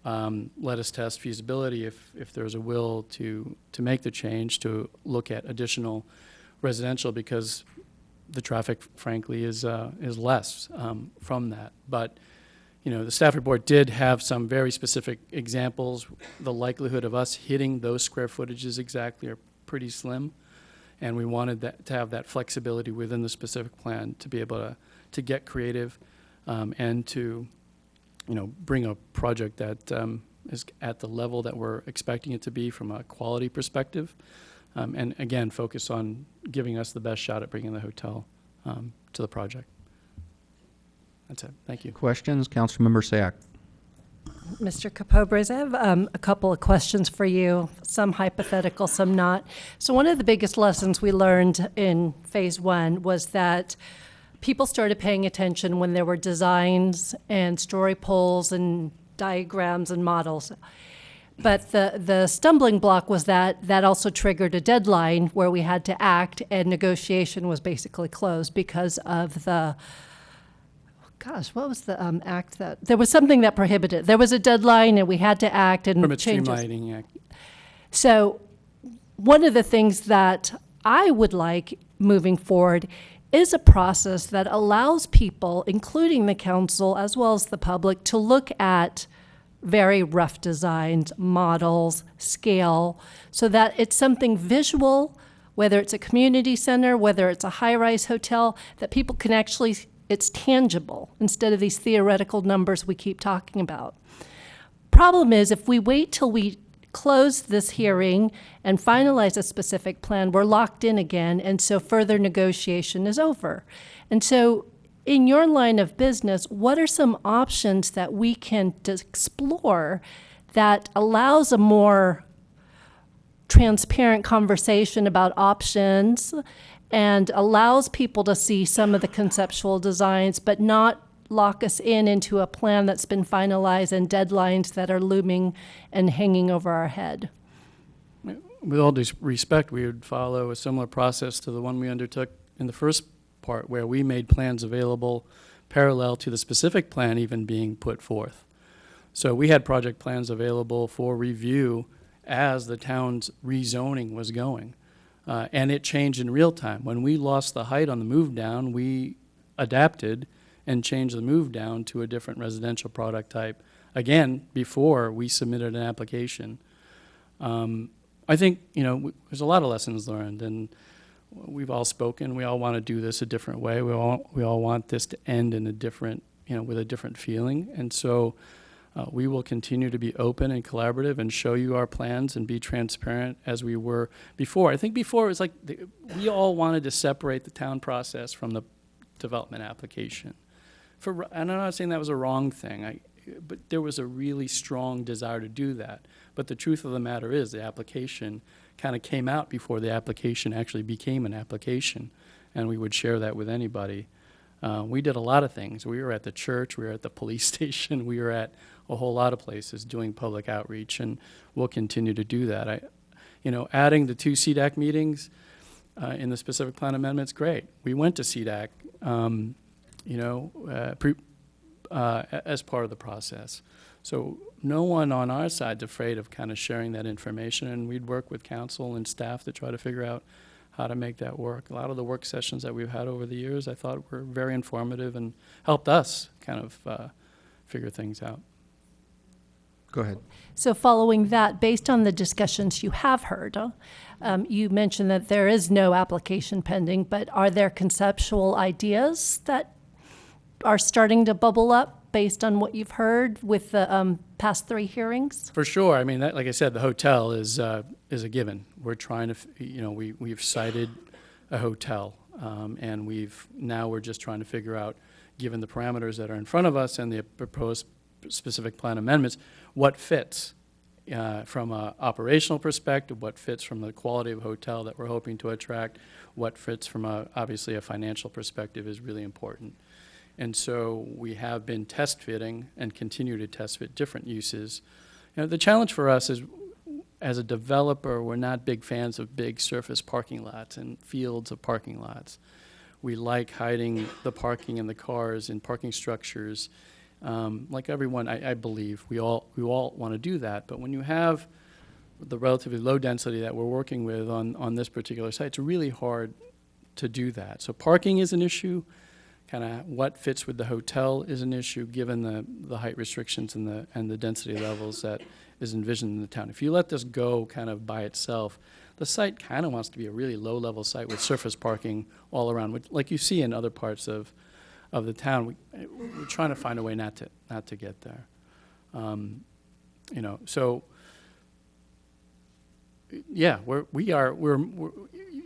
N: Let us test feasibility if there's a will to make the change, to look at additional residential, because the traffic, frankly, is less from that. But the staff report did have some very specific examples. The likelihood of us hitting those square footages exactly are pretty slim, and we wanted to have that flexibility within the specific plan to be able to get creative and to bring a project that is at the level that we're expecting it to be from a quality perspective, and again focus on giving us the best shot at bringing the hotel to the project. That's it. Thank you.
A: Questions? Councilmember Sack.
G: Mr. Capobres, I have a couple of questions for you, some hypothetical, some not. So one of the biggest lessons we learned in phase one was that people started paying attention when there were designs and story polls and diagrams and models. But the stumbling block was that also triggered a deadline where we had to act, and negotiation was basically closed because of the, what was the act that, there was something that prohibited, there was a deadline and we had to act and
N: Permit
G: changes.
N: Streamlining Act.
G: So one of the things that I would like moving forward is a process that allows people, including the council as well as the public, to look at very rough designs, models, scale, so that it's something visual, whether it's a community center, whether it's a high-rise hotel, that people can actually, it's tangible instead of these theoretical numbers we keep talking about. Problem is, if we wait till we close this hearing and finalize a specific plan, we're locked in again, and so further negotiation is over. And so in your line of business, what are some options that we can explore that allows a more transparent conversation about options and allows people to see some of the conceptual designs, but not lock us into a plan that's been finalized and deadlines that are looming and hanging over our head?
N: With all due respect, we would follow a similar process to the one we undertook in the first part, where we made plans available parallel to the specific plan even being put forth. So we had project plans available for review as the town's rezoning was going. And it changed in real time. When we lost the height on the move down, we adapted and changed the move down to a different residential product type, again, before we submitted an application. I think, there's a lot of lessons learned, and we've all spoken. We all want to do this a different way. We all want this to end in a different, with a different feeling. And so we will continue to be open and collaborative and show you our plans and be transparent as we were before. I think before it was like we all wanted to separate the town process from the development application. And I'm not saying that was a wrong thing, but there was a really strong desire to do that. But the truth of the matter is the application kind of came out before the application actually became an application, and we would share that with anybody. We did a lot of things. We were at the church, we were at the police station, we were at a whole lot of places doing public outreach, and we'll continue to do that. Adding the 2 CDAC meetings in the specific plan amendments, great. We went to CDAC, as part of the process. So no one on our side's afraid of kind of sharing that information, and we'd work with council and staff to try to figure out how to make that work. A lot of the work sessions that we've had over the years, I thought were very informative and helped us kind of figure things out.
H: Go ahead.
G: So following that, based on the discussions you have heard, you mentioned that there is no application pending, but are there conceptual ideas that are starting to bubble up based on what you've heard with the past 3 hearings?
N: For sure. I mean, like I said, the hotel is a given. We're trying to, we've cited a hotel, and we're just trying to figure out, given the parameters that are in front of us and the proposed specific plan amendments, what fits from an operational perspective, what fits from the quality of hotel that we're hoping to attract, what fits from obviously a financial perspective is really important. And so we have been test fitting and continue to test fit different uses. The challenge for us is, as a developer, we're not big fans of big surface parking lots and fields of parking lots. We like hiding the parking and the cars in parking structures. Like everyone, I believe, we all want to do that. But when you have the relatively low density that we're working with on this particular site, it's really hard to do that. So parking is an issue. Kind of what fits with the hotel is an issue, given the height restrictions and the density levels that is envisioned in the town. If you let this go kind of by itself, the site kind of wants to be a really low-level site with surface parking all around, which, like you see in other parts of the town. We're trying to find a way not to get there. So yeah,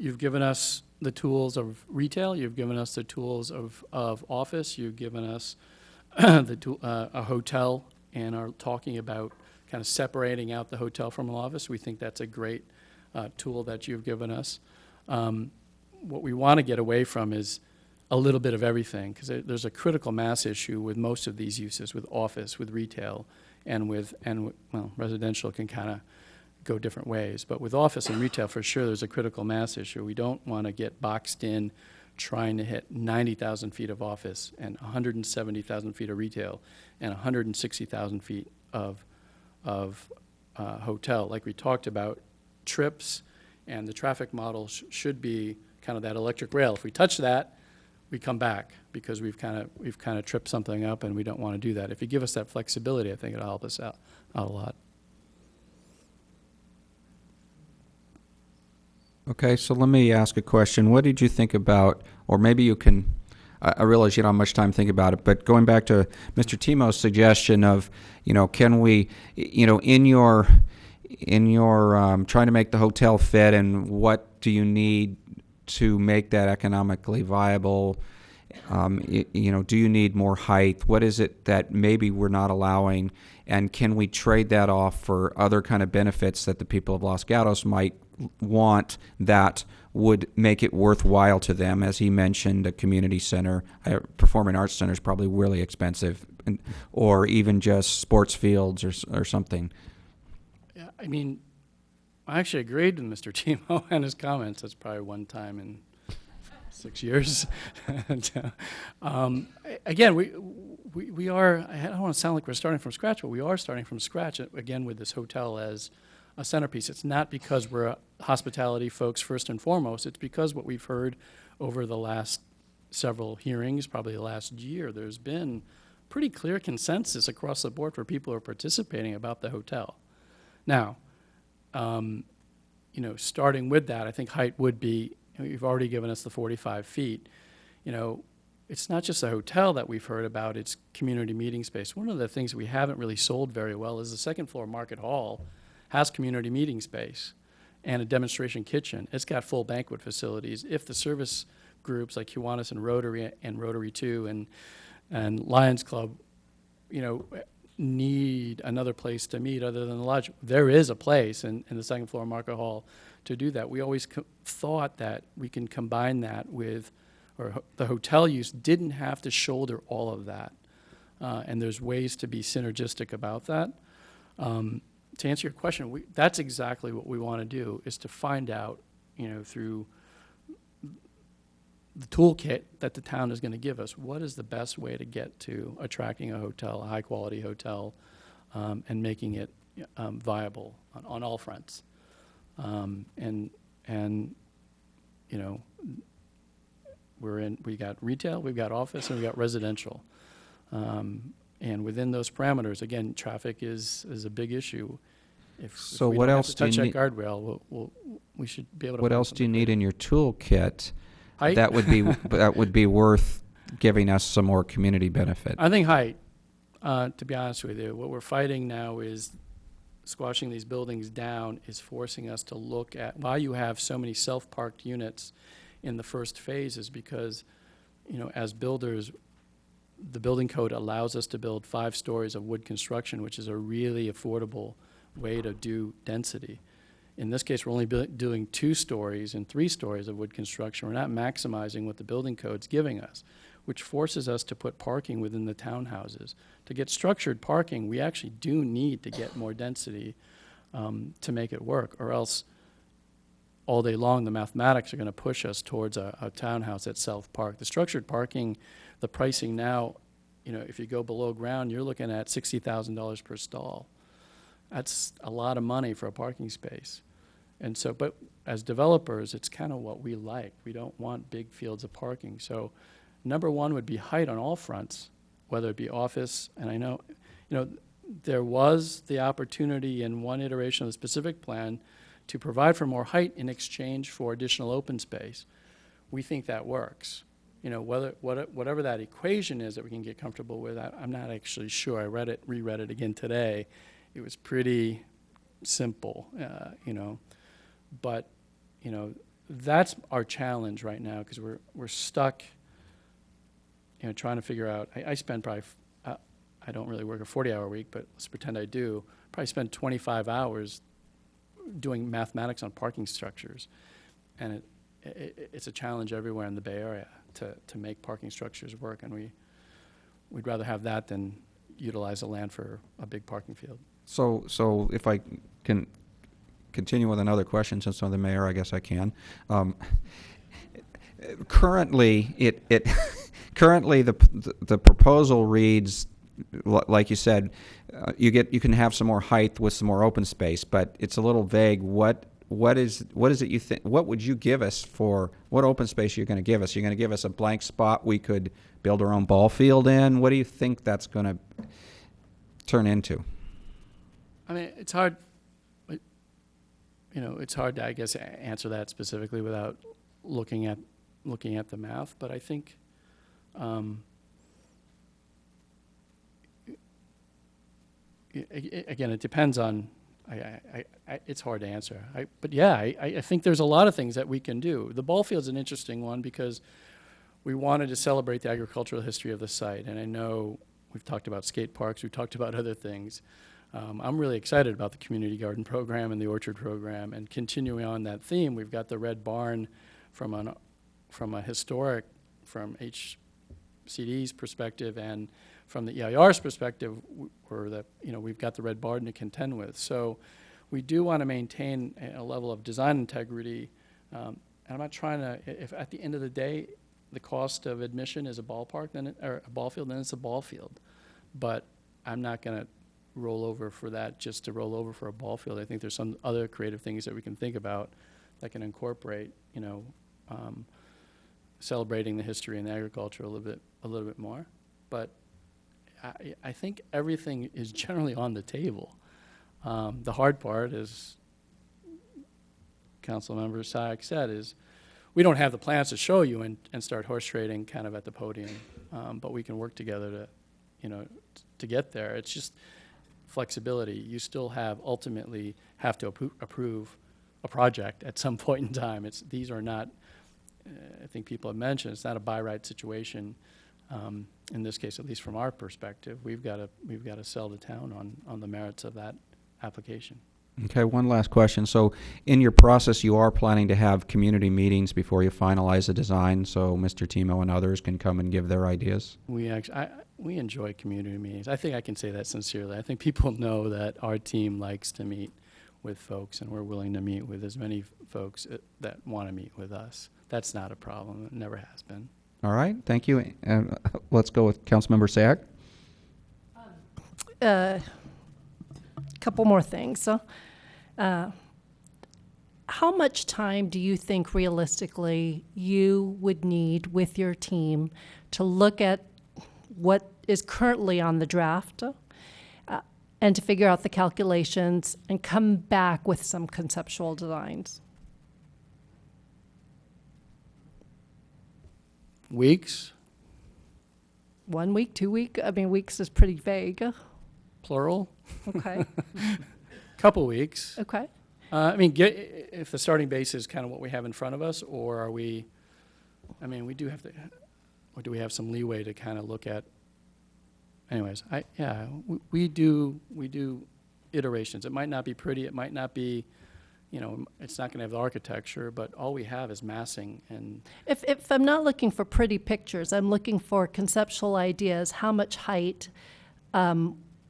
N: you've given us the tools of retail, you've given us the tools of office, you've given us a hotel, and are talking about kind of separating out the hotel from an office. We think that's a great tool that you've given us. What we want to get away from is a little bit of everything, because there's a critical mass issue with most of these uses, with office, with retail, and residential can kind of go different ways. But with office and retail, for sure, there's a critical mass issue. We don't want to get boxed in trying to hit 90,000 feet of office and 170,000 feet of retail and 160,000 feet of hotel. Like we talked about, trips and the traffic model should be kind of that electric rail. If we touch that, we come back, because we've kind of tripped something up, and we don't want to do that. If you give us that flexibility, I think it'll help us out a lot.
A: Okay, so let me ask a question. What did you think about, or maybe you can, I realize you don't have much time to think about it, but going back to Mr. Timo's suggestion of, can we, in your trying to make the hotel fit, and what do you need to make that economically viable? Do you need more height? What is it that maybe we're not allowing? And can we trade that off for other kind of benefits that the people of Los Gatos might want that would make it worthwhile to them? As he mentioned, a community center, a performing arts center is probably really expensive, or even just sports fields or something.
N: Yeah, I mean, I actually agreed with Mr. Timo and his comments. That's probably one time in 6 years. Again, we are, I don't want to sound like we're starting from scratch, but we are starting from scratch, again, with this hotel as a centerpiece. It's not because we're hospitality folks first and foremost. It's because what we've heard over the last several hearings, probably the last year, there's been pretty clear consensus across the board for people who are participating about the hotel. Now, starting with that, I think height would be, you've already given us the 45 feet. It's not just a hotel that we've heard about, it's community meeting space. One of the things we haven't really sold very well is the second floor Market Hall has community meeting space and a demonstration kitchen. It's got full banquet facilities. If the service groups like Kiwanis and Rotary 2 and Lions Club, need another place to meet other than the lodge, there is a place in the second floor Market Hall to do that. We always thought that we can combine that with the hotel use didn't have to shoulder all of that. And there's ways to be synergistic about that. To answer your question, that's exactly what we want to do, is to find out, through the toolkit that the town is going to give us, what is the best way to get to attracting a hotel, a high-quality hotel, and making it viable on all fronts. We got retail, we've got office, and we got residential. And within those parameters, again, traffic is a big issue.
A: So
N: if we
A: what
N: don't have
A: else
N: to
A: do you
N: touch that
A: need?
N: guardrail, we should be able to.
A: What
N: find
A: else do you
N: something
A: need in your toolkit
N: Height?
A: that would be worth giving us some more community benefit?
N: I think height, to be honest with you. What we're fighting now is squashing these buildings down is forcing us to look at why you have so many self-parked units in the first phase is because, as builders, the building code allows us to build 5 stories of wood construction, which is a really affordable way to do density. In this case, we're only doing 2 stories and 3 stories of wood construction. We're not maximizing what the building code's giving us, which forces us to put parking within the townhouses. To get structured parking, we actually do need to get more density to make it work, or else all day long the mathematics are going to push us towards a townhouse that's self-parked. The structured parking, the pricing now, if you go below ground, you're looking at $60,000 per stall. That's a lot of money for a parking space. And so, but as developers, it's kind of what we like. We don't want big fields of parking. So number one would be height on all fronts, whether it be office, and I know, there was the opportunity in one iteration of the specific plan to provide for more height in exchange for additional open space. We think that works. Whatever that equation is that we can get comfortable with, I'm not actually sure. I reread it again today. It was pretty simple, but that's our challenge right now, because we're stuck, trying to figure out. I spend probably, I don't really work a 40-hour week, but let's pretend I do. Probably spend 25 hours doing mathematics on parking structures, and it's a challenge everywhere in the Bay Area to make parking structures work, and we'd rather have that than utilize the land for a big parking field.
A: So if I can continue with another question, since I'm the mayor, I guess I can. Currently, currently the proposal reads, like you said, you can have some more height with some more open space, but it's a little vague. What is it you think? What would you give us for what open space you're going to give us? You're going to give us a blank spot we could build our own ball field in? What do you think that's going to turn into?
N: I mean, it's hard. It's hard to, I guess, answer that specifically without looking at the math. But I think, again, it depends on. It's hard to answer. I think there's a lot of things that we can do. The ball field's an interesting one because we wanted to celebrate the agricultural history of the site, and I know we've talked about skate parks, we've talked about other things. I'm really excited about the community garden program and the orchard program, and continuing on that theme, we've got the Red Barn from a historic, from HCD's perspective and from the EIR's perspective, we've got the Red Barn to contend with. So we do want to maintain a level of design integrity, and I'm not trying to, if at the end of the day, the cost of admission is a ballpark, or a ball field, then it's a ball field. But I'm not going to roll over for that just to roll over for a ball field. I think there's some other creative things that we can think about that can incorporate, celebrating the history and agriculture a little bit more. But I think everything is generally on the table. The hard part, as Councilmember Sayak said, is we don't have the plans to show you and start horse trading kind of at the podium, but we can work together to get there. It's just flexibility. You still ultimately have to approve a project at some point in time. These are not, I think people have mentioned, it's not a by right situation. In this case, at least from our perspective, we've got to sell the town on the merits of that application.
A: Okay, one last question. So in your process, you are planning to have community meetings before you finalize the design, so Mr. Timo and others can come and give their ideas?
N: We enjoy community meetings. I think I can say that sincerely. I think people know that our team likes to meet with folks, and we're willing to meet with as many folks that want to meet with us. That's not a problem. It never has been.
A: All right, thank you. And let's go with Councilmember Sag.
G: Couple more things. How much time do you think realistically you would need with your team to look at what is currently on the draft and to figure out the calculations and come back with some conceptual designs?
N: Weeks?
G: 1 week, 2 week? I mean, weeks is pretty vague.
N: Plural?
G: Okay.
N: Couple weeks.
G: Okay.
N: I mean, if the starting base is kind of what we have in front of us, or are we, I mean, we do have to, or do we have some leeway to kind of look at, anyways, we do iterations. It might not be pretty, it might not be, you know, it's not going to have the architecture, but all we have is massing. And
G: If I'm not looking for pretty pictures, I'm looking for conceptual ideas, how much height,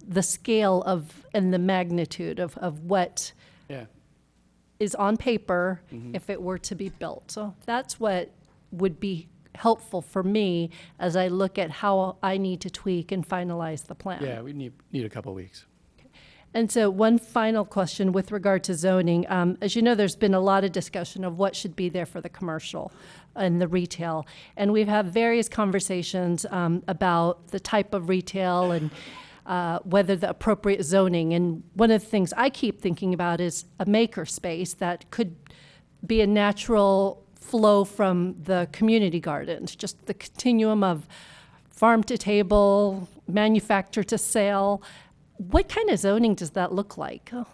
G: the scale of, and the magnitude of what is on paper if it were to be built. So that's what would be helpful for me as I look at how I need to tweak and finalize the plan.
N: yeah, we need a couple weeks.
G: And so one final question with regard to zoning. As you know, there's been a lot of discussion of what should be there for the commercial and the retail. And we've had various conversations about the type of retail and whether the appropriate zoning. And one of the things I keep thinking about is a maker space that could be a natural flow from the community gardens, just the continuum of farm to table, manufacture to sale. What kind of zoning does that look like?
N: I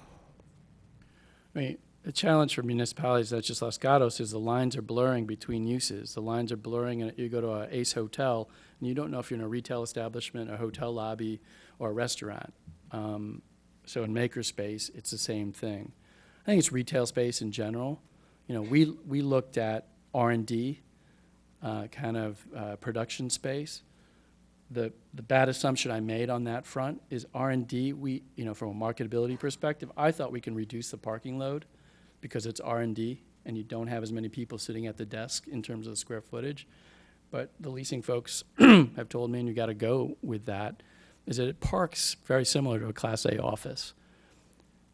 N: mean, the challenge for municipalities such as Los Gatos is the lines are blurring between uses. The lines are blurring, and you go to an Ace Hotel, and you don't know if you're in a retail establishment, a hotel lobby, or a restaurant. So in makerspace, it's the same thing. I think it's retail space in general. You know, we looked at R&D, kind of production space. The bad assumption I made on that front is R&D, from a marketability perspective, I thought we can reduce the parking load because it's R&D and you don't have as many people sitting at the desk in terms of the square footage. But the leasing folks have told me, and you got to go with that, is that it parks very similar to a Class A office.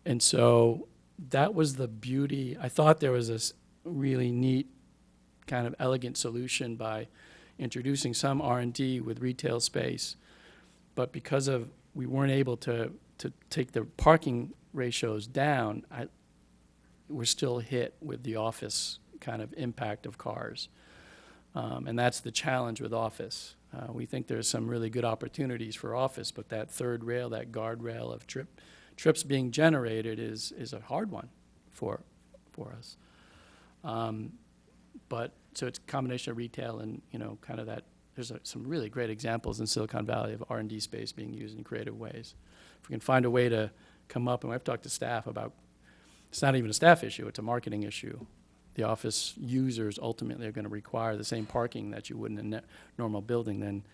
N: And so that was the beauty. I thought there was this really neat kind of elegant solution by introducing some R&D with retail space, but because of we weren't able to take the parking ratios down, we're still hit with the office kind of impact of cars. And that's the challenge with office. We think there's some really good opportunities for office, but that third rail, that guardrail of trips being generated is a hard one for us. But so it's a combination of retail and, kind of that. There's some really great examples in Silicon Valley of R&D space being used in creative ways. If we can find a way to come up, and I've talked to staff about, it's not even a staff issue, it's a marketing issue. The office users ultimately are going to require the same parking that you would in a normal building, then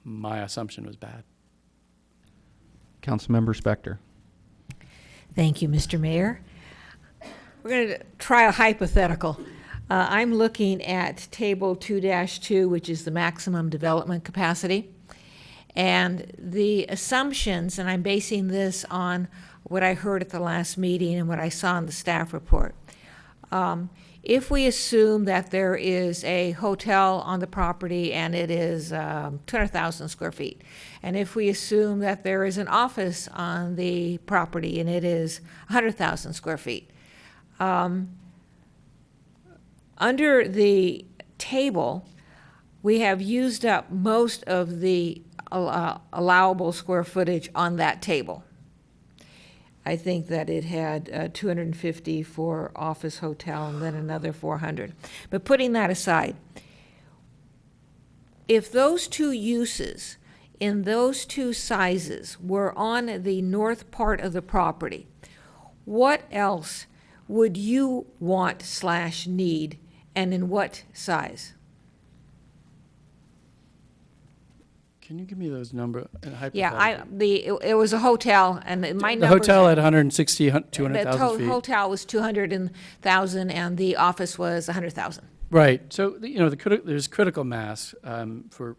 N: my assumption was bad.
A: Councilmember Spector.
F: Thank you, Mr. Mayor. We're going to try a hypothetical. I'm looking at Table 2-2, which is the maximum development capacity. And the assumptions, and I'm basing this on what I heard at the last meeting and what I saw in the staff report. If we assume that there is a hotel on the property and it is 200,000 square feet, and if we assume that there is an office on the property and it is 100,000 square feet, under the table, we have used up most of the allowable square footage on that table. I think that it had 250 for office hotel and then another 400. But putting that aside, if those two uses in those two sizes were on the north part of the property, what else would you want/need, and in what size?
N: Can you give me those numbers?
F: Yeah, it was a hotel, and my
N: The
F: numbers.
N: hotel at 160,
F: The
N: 200,000 feet.
F: hotel was 200,000, and the office was 100,000.
N: Right. So there's critical mass for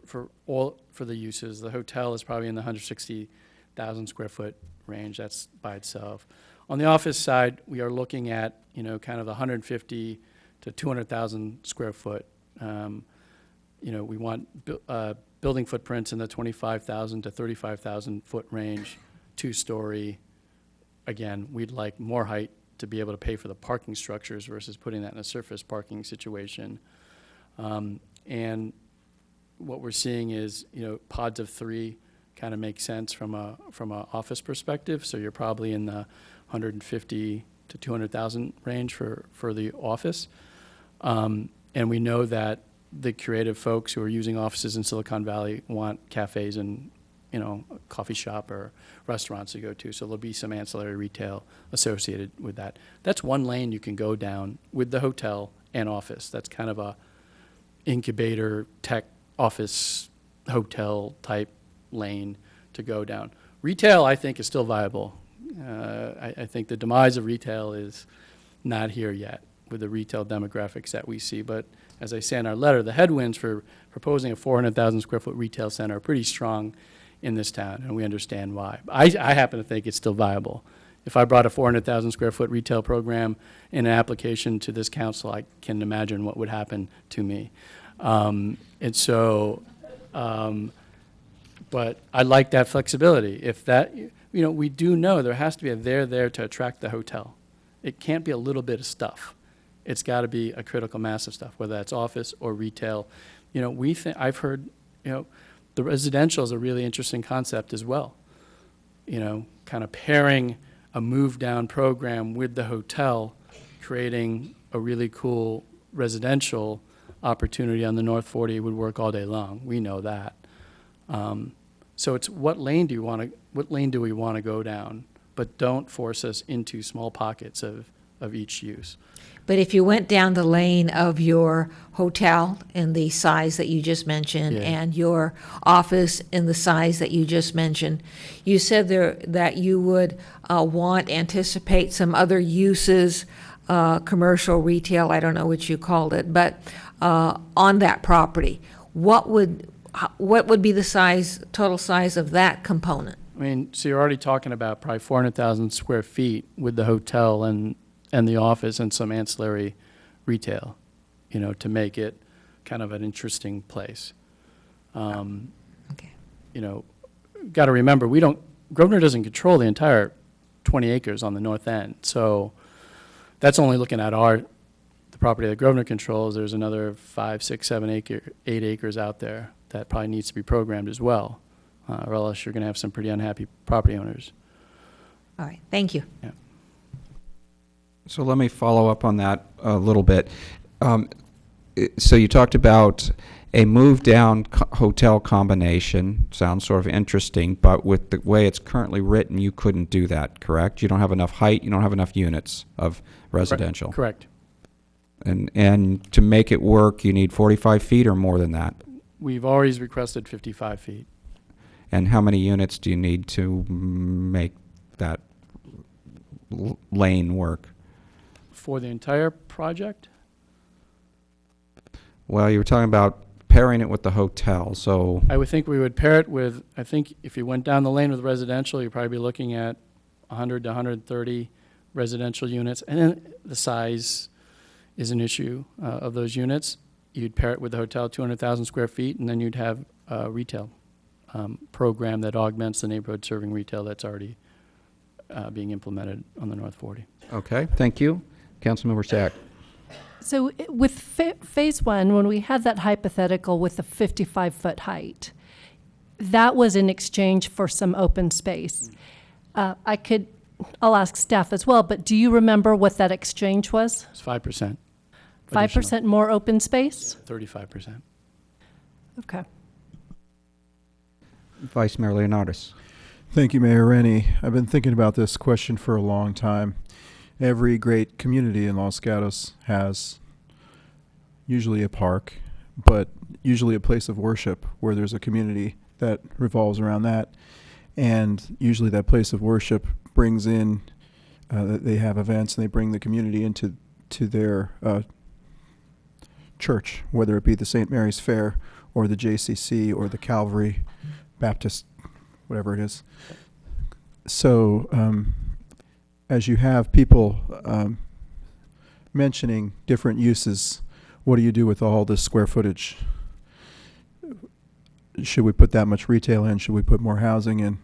N: the uses. The hotel is probably in the 160,000 square foot range. That's by itself. On the office side, we are looking at kind of the 150 to 200,000 square foot. We want building footprints in the 25,000 to 35,000 foot range, 2-story. Again, we'd like more height to be able to pay for the parking structures versus putting that in a surface parking situation. And what we're seeing is, pods of 3 kind of make sense from a office perspective. So you're probably in the 150 to 200,000 range for the office. And we know that the creative folks who are using offices in Silicon Valley want cafes and a coffee shop or restaurants to go to. So there'll be some ancillary retail associated with that. That's one lane you can go down with the hotel and office. That's kind of a incubator tech office hotel type lane to go down. Retail, I think, is still viable. I think the demise of retail is not here yet with the retail demographics that we see. But as I say in our letter, the headwinds for proposing a 400,000 square foot retail center are pretty strong in this town, and we understand why. I happen to think it's still viable. If I brought a 400,000 square foot retail program in an application to this council, I can imagine what would happen to me. But I like that flexibility. If that, we do know there has to be a there to attract the hotel. It can't be a little bit of stuff. It's got to be a critical mass of stuff, whether that's office or retail. I've heard, the residential is a really interesting concept as well. Kind of pairing a move down program with the hotel, creating a really cool residential opportunity on the North 40 would work all day long. We know that. So it's what lane do we want to go down, but don't force us into small pockets of each use.
F: But if you went down the lane of your hotel in the size that you just mentioned,
N: Yeah.
F: and your office in the size that you just mentioned, you said there that you would anticipate some other uses, commercial, retail, I don't know what you called it, but on that property. What would be the total size of that component?
N: So you're already talking about probably 400,000 square feet with the hotel and the office and some ancillary retail, to make it kind of an interesting place.
F: Okay.
N: Got to remember, Grosvenor doesn't control the entire 20 acres on the north end. So that's only looking at the property that Grosvenor controls. There's another 5, 6, 7, 8 acres out there that probably needs to be programmed as well, or else you're going to have some pretty unhappy property owners.
F: All right, thank you.
N: Yeah.
A: So let me follow up on that a little bit. So you talked about a move-down hotel combination. Sounds sort of interesting, but with the way it's currently written, you couldn't do that, correct? You don't have enough height, you don't have enough units of residential.
N: Correct.
A: And to make it work, you need 45 feet or more than that?
N: We've always requested 55 feet.
A: And how many units do you need to make that lane work?
N: For the entire project?
A: Well, you were talking about pairing it with the hotel, so...
N: I would think we would pair it with, I think if you went down the lane with residential, you'd probably be looking at 100 to 130 residential units. And then the size is an issue of those units. You'd pair it with the hotel, 200,000 square feet, and then you'd have a retail program that augments the neighborhood serving retail that's already being implemented on the North 40.
A: Okay, thank you. Councilmember Sack.
G: So with phase one, when we had that hypothetical with the 55-foot height, that was in exchange for some open space. I'll ask staff as well, but do you remember what that exchange was?
N: It's 5%.
G: 5% more open space?
N: 35%.
G: Okay.
A: Vice Mayor Leonardis.
H: Thank you, Mayor Rennie. I've been thinking about this question for a long time. Every great community in Los Gatos has usually a park, but usually a place of worship where there's a community that revolves around that. And usually that place of worship brings in, they have events and they bring the community into their church, whether it be the St. Mary's Fair or the JCC or the Calvary Baptist, whatever it is. So as you have people mentioning different uses, what do you do with all this square footage? Should we put that much retail in? Should we put more housing in?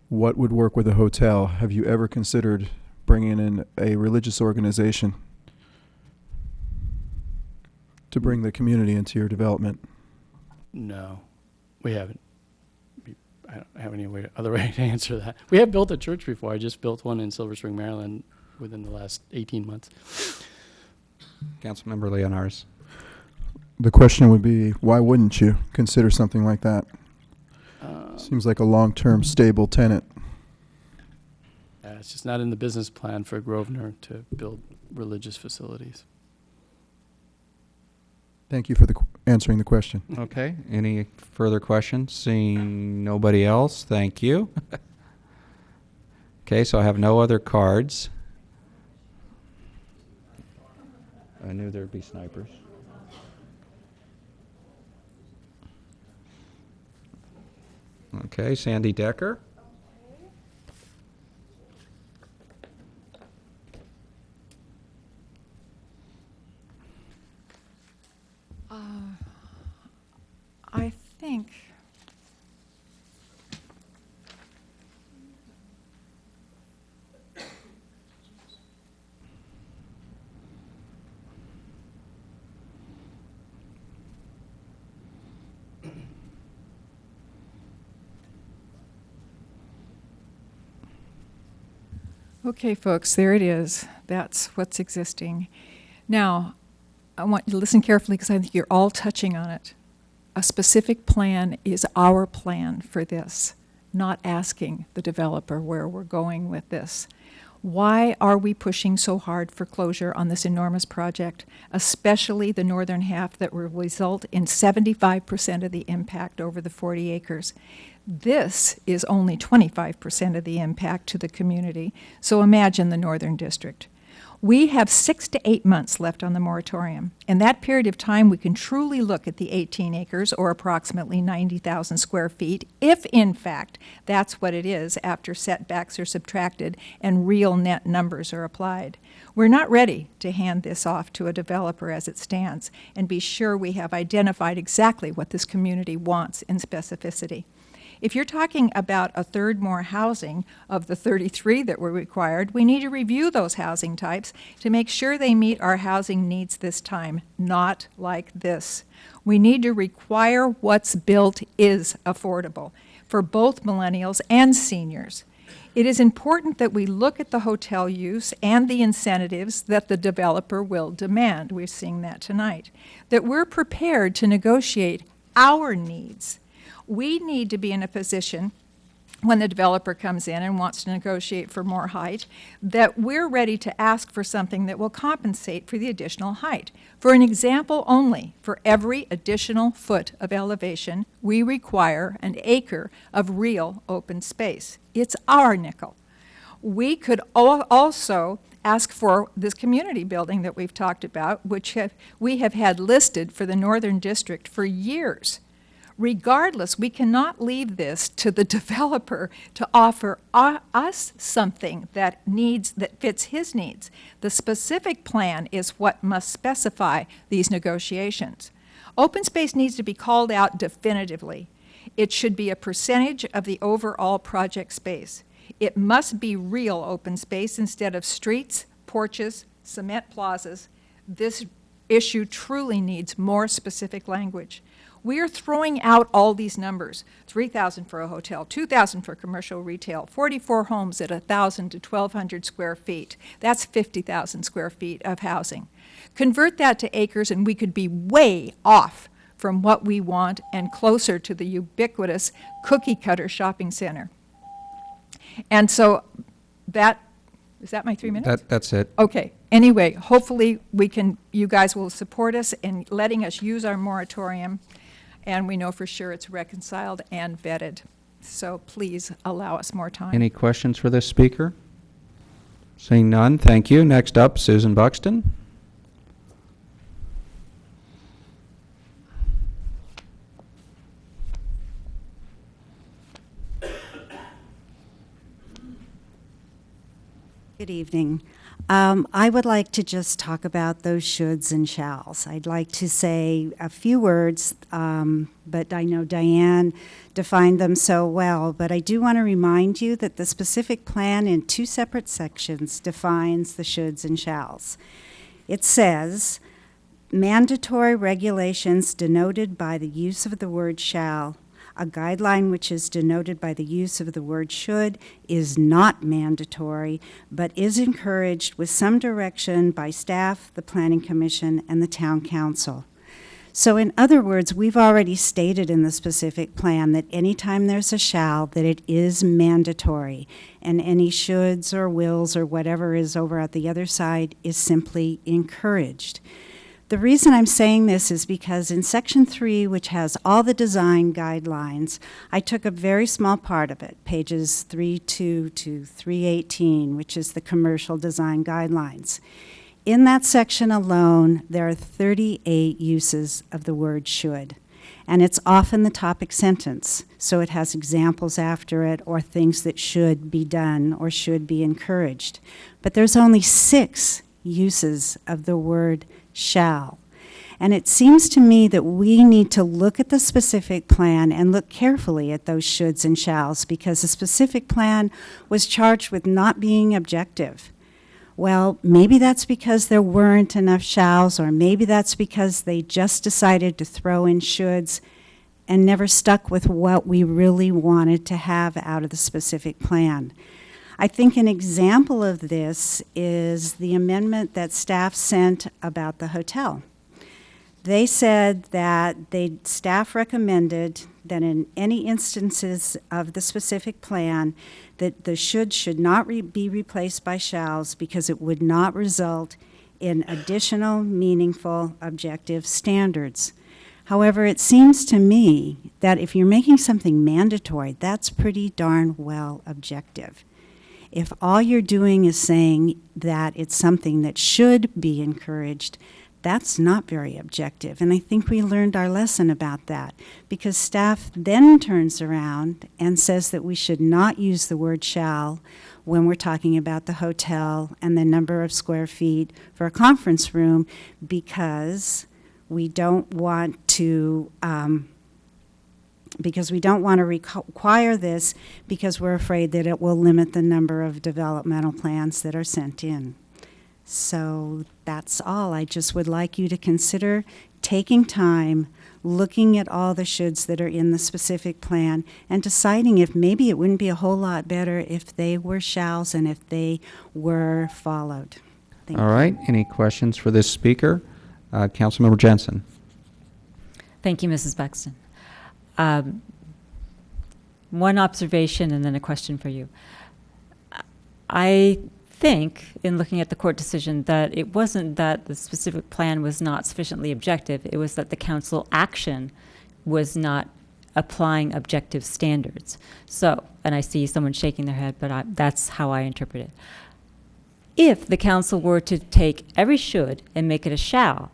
H: What would work with a hotel? Have you ever considered bringing in a religious organization to bring the community into your development?
N: No, we haven't. I don't have any other way to answer that. We have built a church before. I just built one in Silver Spring, Maryland within the last 18 months.
A: Councilmember Leonardis.
H: The question would be, why wouldn't you consider something like that? Seems like a long-term stable tenant.
N: It's just not in the business plan for Grosvenor to build religious facilities.
H: Thank you for answering the question.
A: Okay. Any further questions? Seeing nobody else, thank you. Okay, so I have no other cards. I knew there'd be snipers. Okay, Sandy Decker.
V: I think okay, folks, there it is. That's what's existing. Now, I want you to listen carefully because I think you're all touching on it. A specific plan is our plan for this, not asking the developer where we're going with this. Why are we pushing so hard for closure on this enormous project, especially the northern half that will result in 75% of the impact over the 40 acres? This is only 25% of the impact to the community, so imagine the northern district. We have 6 to 8 months left on the moratorium. In that period of time, we can truly look at the 18 acres, or approximately 90,000 square feet, if in fact that's what it is after setbacks are subtracted and real net numbers are applied. We're not ready to hand this off to a developer as it stands and be sure we have identified exactly what this community wants in specificity. If you're talking about a third more housing of the 33 that were required, we need to review those housing types to make sure they meet our housing needs this time, not like this. We need to require what's built is affordable for both millennials and seniors. It is important that we look at the hotel use and the incentives that the developer will demand. We're seeing that tonight. That we're prepared to negotiate our needs. We need to be in a position when the developer comes in and wants to negotiate for more height, that we're ready to ask for something that will compensate for the additional height. For an example only, for every additional foot of elevation, we require an acre of real open space. It's our nickel. We could also ask for this community building that we've talked about, which we have had listed for the Northern District for years. Regardless, we cannot leave this to the developer to offer us something that fits his needs. The specific plan is what must specify these negotiations. Open space needs to be called out definitively. It should be a percentage of the overall project space. It must be real open space instead of streets, porches, cement plazas. This issue truly needs more specific language. We are throwing out all these numbers, 3,000 for a hotel, 2,000 for commercial retail, 44 homes at 1,000 to 1,200 square feet. That's 50,000 square feet of housing. Convert that to acres and we could be way off from what we want and closer to the ubiquitous cookie cutter shopping center. And so is that my 3 minutes?
A: That's it.
V: Okay. Anyway, hopefully you guys will support us in letting us use our moratorium, and we know for sure it's reconciled and vetted. So please allow us more time.
A: Any questions for this speaker? Seeing none, thank you. Next up, Susan Buxton.
Q: Good evening. I would like to just talk about those shoulds and shalls. I'd like to say a few words, but I know Diane defined them so well. But I do want to remind you that the specific plan in 2 separate sections defines the shoulds and shalls. It says, mandatory regulations denoted by the use of the word shall. A guideline which is denoted by the use of the word should is not mandatory, but is encouraged with some direction by staff, the Planning Commission, and the Town Council. So in other words, we've already stated in the specific plan that anytime there's a shall, that it is mandatory, and any shoulds or wills or whatever is over at the other side is simply encouraged. The reason I'm saying this is because in Section 3, which has all the design guidelines, I took a very small part of it, pages 3.2 to 3.18, which is the commercial design guidelines. In that section alone, there are 38 uses of the word should, and it's often the topic sentence, so it has examples after it or things that should be done or should be encouraged. But there's only 6 uses of the word shall. And it seems to me that we need to look at the specific plan and look carefully at those shoulds and shalls, because the specific plan was charged with not being objective. Well, maybe that's because there weren't enough shalls, or maybe that's because they just decided to throw in shoulds and never stuck with what we really wanted to have out of the specific plan. I think an example of this is the amendment that staff sent about the hotel. They said that staff recommended that in any instances of the specific plan that the should not be replaced by shalls because it would not result in additional meaningful objective standards. However, it seems to me that if you're making something mandatory, that's pretty darn well objective. If all you're doing is saying that it's something that should be encouraged, that's not very objective. And I think we learned our lesson about that, because staff then turns around and says that we should not use the word shall when we're talking about the hotel and the number of square feet for a conference room, because we don't want to require this, because we're afraid that it will limit the number of developmental plans that are sent in. So that's all. I just would like you to consider taking time, looking at all the shoulds that are in the specific plan, and deciding if maybe it wouldn't be a whole lot better if they were shalls and if they were followed. Thank you.
A: All right. Any questions for this speaker? Councilmember Jensen.
I: Thank you, Mrs. Buxton. One observation and then a question for you. I think, in looking at the court decision, that it wasn't that the specific plan was not sufficiently objective, it was that the council action was not applying objective standards. So, and I see someone shaking their head, but that's how I interpret it. If the council were to take every should and make it a shall,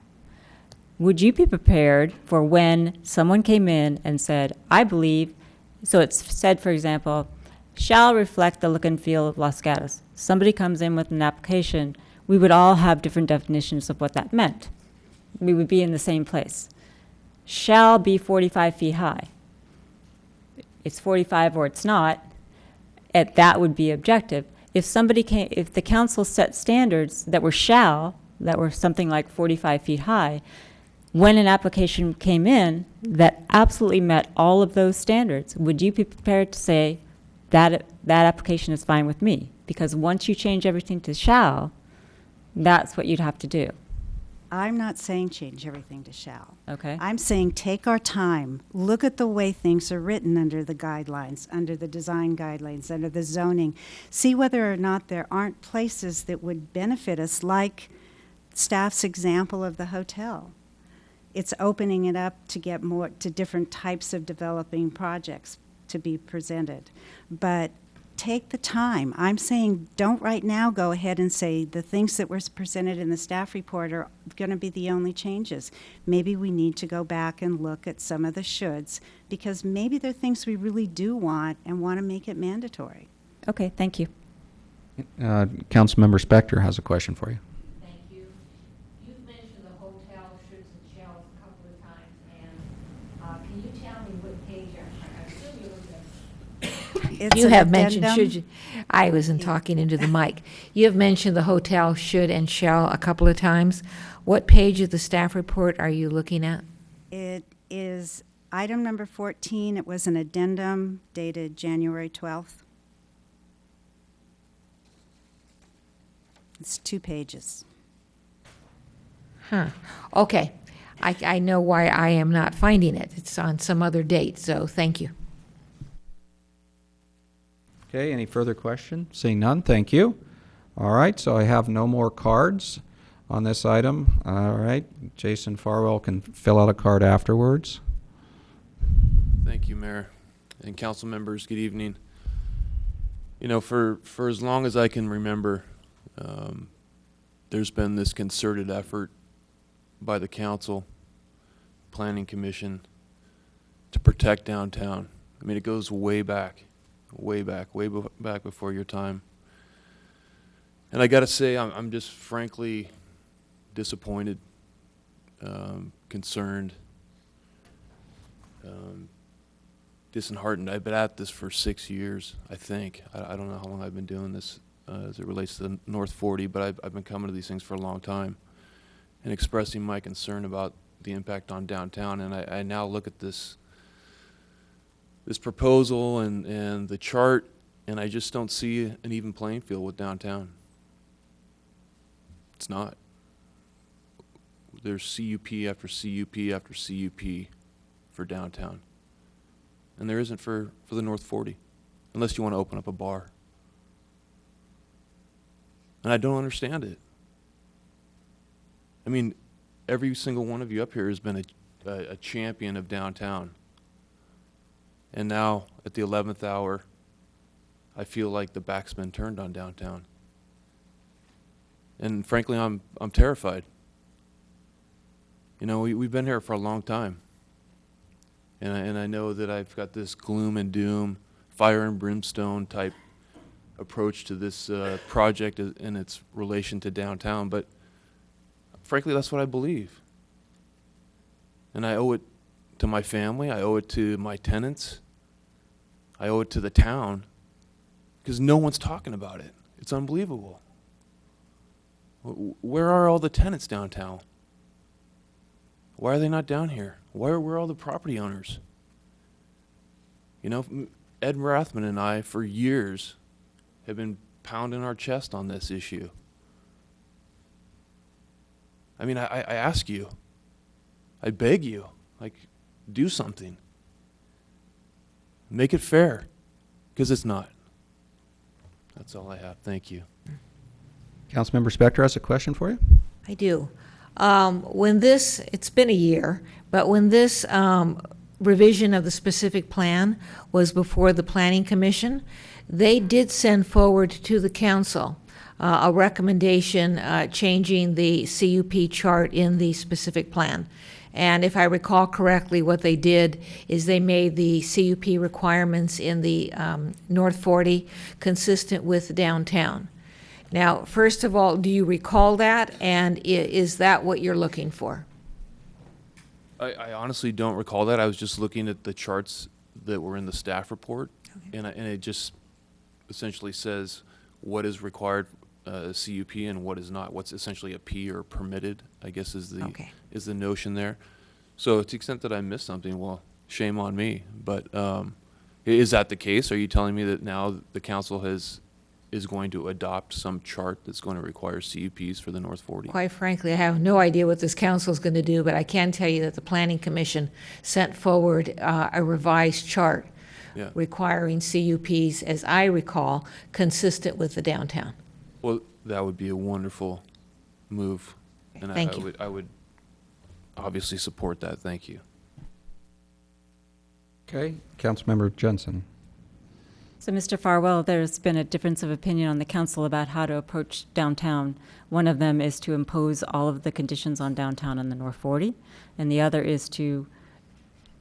I: would you be prepared for when someone came in and said, I believe, so it's said, for example, shall reflect the look and feel of Los Gatos. Somebody comes in with an application, we would all have different definitions of what that meant. We would be in the same place. Shall be 45 feet high. It's 45 or it's not, that would be objective. If the council set standards that were that were something like 45 feet high, when an application came in that absolutely met all of those standards, would you be prepared to say that application is fine with me? Because once you change everything to shall, that's what you'd have to do.
Q: I'm not saying change everything to shall.
I: Okay.
Q: I'm saying take our time, look at the way things are written under the guidelines, under the design guidelines, under the zoning. See whether or not there aren't places that would benefit us, like staff's example of the hotel. It's opening it up to get more to different types of developing projects to be presented. But take the time. I'm saying don't right now go ahead and say the things that were presented in the staff report are going to be the only changes. Maybe we need to go back and look at some of the shoulds, because maybe there are things we really do want and want to make it mandatory.
I: Okay, thank you.
A: Councilmember Spector has a question for you.
F: Thank you. You've mentioned the hotel shoulds and shalls a couple of times, and can you tell me what page I assume you're looking at?
Q: It's
F: You
Q: an
F: have mentioned,
Q: addendum.
F: should you, I wasn't talking into the mic. You have mentioned the hotel should and shall a couple of times. What page of the staff report are you looking at?
Q: It is item number 14. It was an addendum dated January 12th. It's 2 pages.
F: Huh, okay. I know why I am not finding it. It's on some other date, so thank you.
A: Okay, any further questions? Seeing none, thank you. All right, so I have no more cards on this item. All right, Jason Farwell can fill out a card afterwards.
R: Thank you, Mayor and council members. Good evening. You know, for as long as I can remember, there's been this concerted effort by the council, planning commission, to protect downtown. I mean, it goes way back before your time. And I got to say, I'm just frankly disappointed, concerned, disheartened. I've been at this for 6 years, I think. I don't know how long I've been doing this as it relates to the North 40, but I've been coming to these things for a long time and expressing my concern about the impact on downtown. And I now look at this proposal and the chart, and I just don't see an even playing field with downtown. It's not. There's CUP after CUP after CUP for downtown. And there isn't for the North 40, unless you want to open up a bar. And I don't understand it. I mean, every single one of you up here has been a champion of downtown. And now, at the 11th hour, I feel like the back's been turned on downtown. And frankly, I'm terrified. You know, we've been here for a long time. And I know that I've got this gloom and doom, fire and brimstone type approach to this project in its relation to downtown, but frankly, that's what I believe. And I owe it to my family, I owe it to my tenants, I owe it to the town, because no one's talking about it. It's unbelievable. Where are all the tenants downtown? Why are they not down here? Where are all the property owners? You know, Ed Rathman and I, for years, have been pounding our chest on this issue. I mean, I ask you, I beg you, like, do something. Make it fair, because it's not. That's all I have. Thank you.
A: Councilmember Spector has a question for you.
F: I do. It's been a year, but when this revision of the specific plan was before the Planning Commission, they did send forward to the council a recommendation changing the CUP chart in the specific plan. And if I recall correctly, what they did is they made the CUP requirements in the North 40 consistent with downtown. Now, first of all, do you recall that, and is that what you're looking for?
R: I honestly don't recall that. I was just looking at the charts that were in the staff report, and it just essentially says what is required CUP and what is not. What's essentially a P or permitted, I guess, is the notion there. So to the extent that I missed something, well, shame on me. But is that the case? Are you telling me that now the council has is going to adopt some chart that's going to require CUPs for the North 40?
F: Quite frankly, I have no idea what this council is going to do, but I can tell you that the Planning Commission sent forward a revised chart
R: Yeah.
F: requiring CUPs, as I recall, consistent with the downtown.
R: Well, that would be a wonderful move. And
F: Thank you.
R: I would obviously support that. Thank you.
A: Okay, Councilmember Jensen.
I: So, Mr. Farwell, there's been a difference of opinion on the council about how to approach downtown. One of them is to impose all of the conditions on downtown on the North 40, and the other is to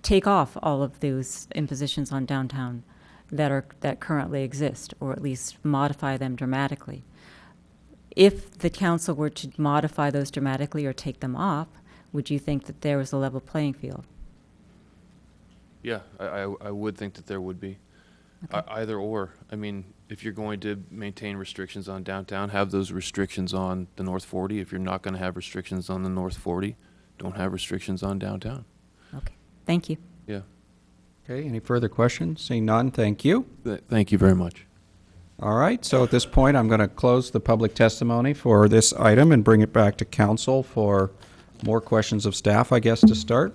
I: take off all of those impositions on downtown that currently exist, or at least modify them dramatically. If the council were to modify those dramatically or take them off, would you think that there was a level playing field?
R: Yeah, I would think that there would be. Either or. I mean, if you're going to maintain restrictions on downtown, have those restrictions on the North 40. If you're not going to have restrictions on the North 40, don't have restrictions on downtown.
I: Okay, thank you.
R: Yeah.
A: Okay, any further questions? Seeing none, thank you.
R: Thank you very much.
A: All right, so at this point, I'm going to close the public testimony for this item and bring it back to council for more questions of staff, I guess, to start.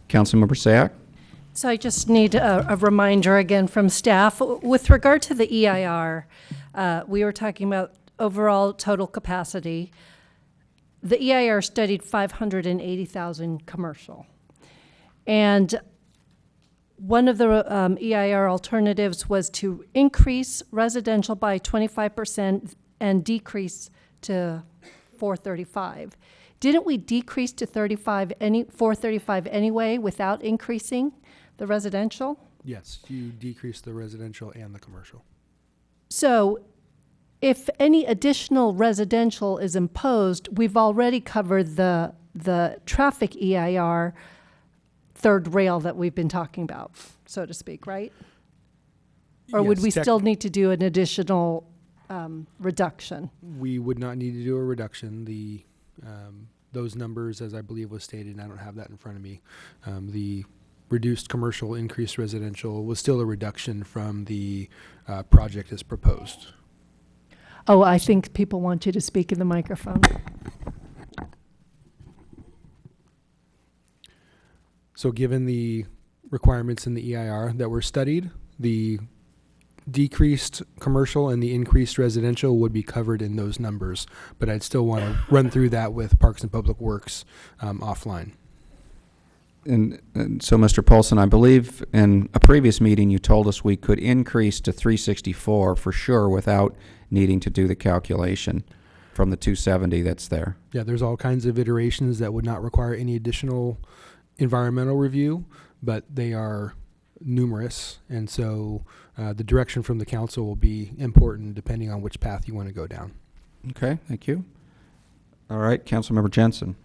A: Councilmember Sack?
G: So I just need a reminder again from staff. With regard to the EIR, we were talking about overall total capacity. The EIR studied 580,000 commercial. And one of the EIR alternatives was to increase residential by 25% and decrease to 435. Didn't we decrease to 435 anyway without increasing the residential?
P: Yes, you decrease the residential and the commercial.
G: So if any additional residential is imposed, we've already covered the traffic EIR third rail that we've been talking about, so to speak, right? Or would
P: Yes,
G: we still need to do an additional reduction?
P: We would not need to do a reduction. Those numbers, as I believe was stated, and I don't have that in front of me, the reduced commercial, increased residential was still a reduction from the project as proposed.
G: Oh, I think people want you to speak in the microphone.
P: So given the requirements in the EIR that were studied, the decreased commercial and the increased residential would be covered in those numbers, but I'd still want to run through that with Parks and Public Works offline.
A: And so, Mr. Paulson, I believe in a previous meeting you told us we could increase to 364 for sure without needing to do the calculation from the 270 that's there.
P: Yeah, there's all kinds of iterations that would not require any additional environmental review, but they are numerous, and so the direction from the council will be important depending on which path you want to go down.
A: Okay, thank you. All right, Councilmember Jensen.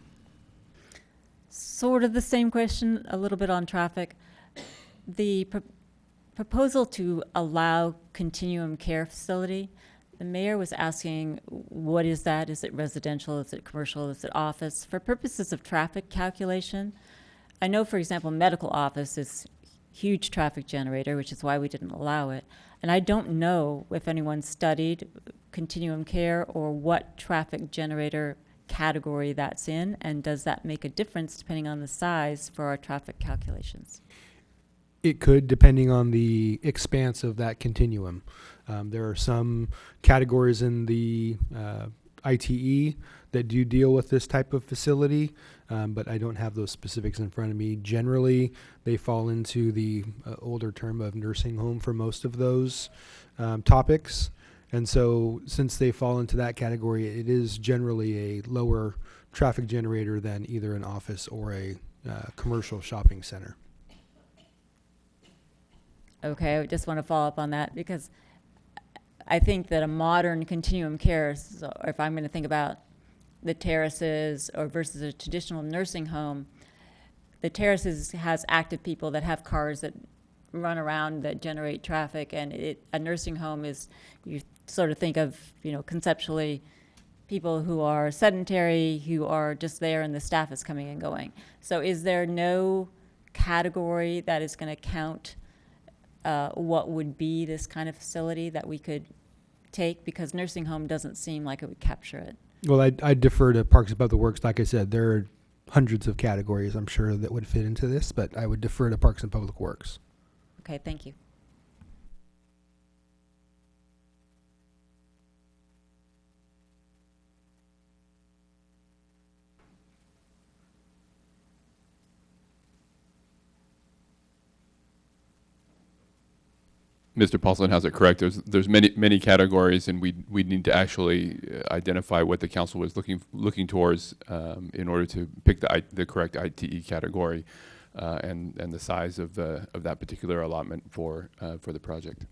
I: Sort of the same question, a little bit on traffic. The proposal to allow continuum care facility, the mayor was asking, what is that? Is it residential? Is it commercial? Is it office? For purposes of traffic calculation, I know, for example, medical office is huge traffic generator, which is why we didn't allow it. And I don't know if anyone studied continuum care or what traffic generator category that's in, and does that make a difference depending on the size for our traffic calculations?
P: It could, depending on the expanse of that continuum. There are some categories in the ITE that do deal with this type of facility, but I don't have those specifics in front of me. Generally, they fall into the older term of nursing home for most of those topics. And so since they fall into that category, it is generally a lower traffic generator than either an office or a commercial shopping center.
I: Okay, I just want to follow up on that because I think that a modern continuum care, so if I'm going to think about the terraces or versus a traditional nursing home, the terraces has active people that have cars that run around that generate traffic, and a nursing home is, you sort of think of, conceptually, people who are sedentary, who are just there and the staff is coming and going. So is there no category that is going to count what would be this kind of facility that we could take? Because nursing home doesn't seem like it would capture it.
P: Well, I'd defer to Parks and Public Works. Like I said, there are hundreds of categories, I'm sure, that would fit into this, but I would defer to Parks and Public Works.
I: Okay, thank you.
S: Mr. Paulson has it correct. There's many categories, and we need to actually identify what the council was looking towards in order to pick the correct ITE category and the size of that particular allotment for the project.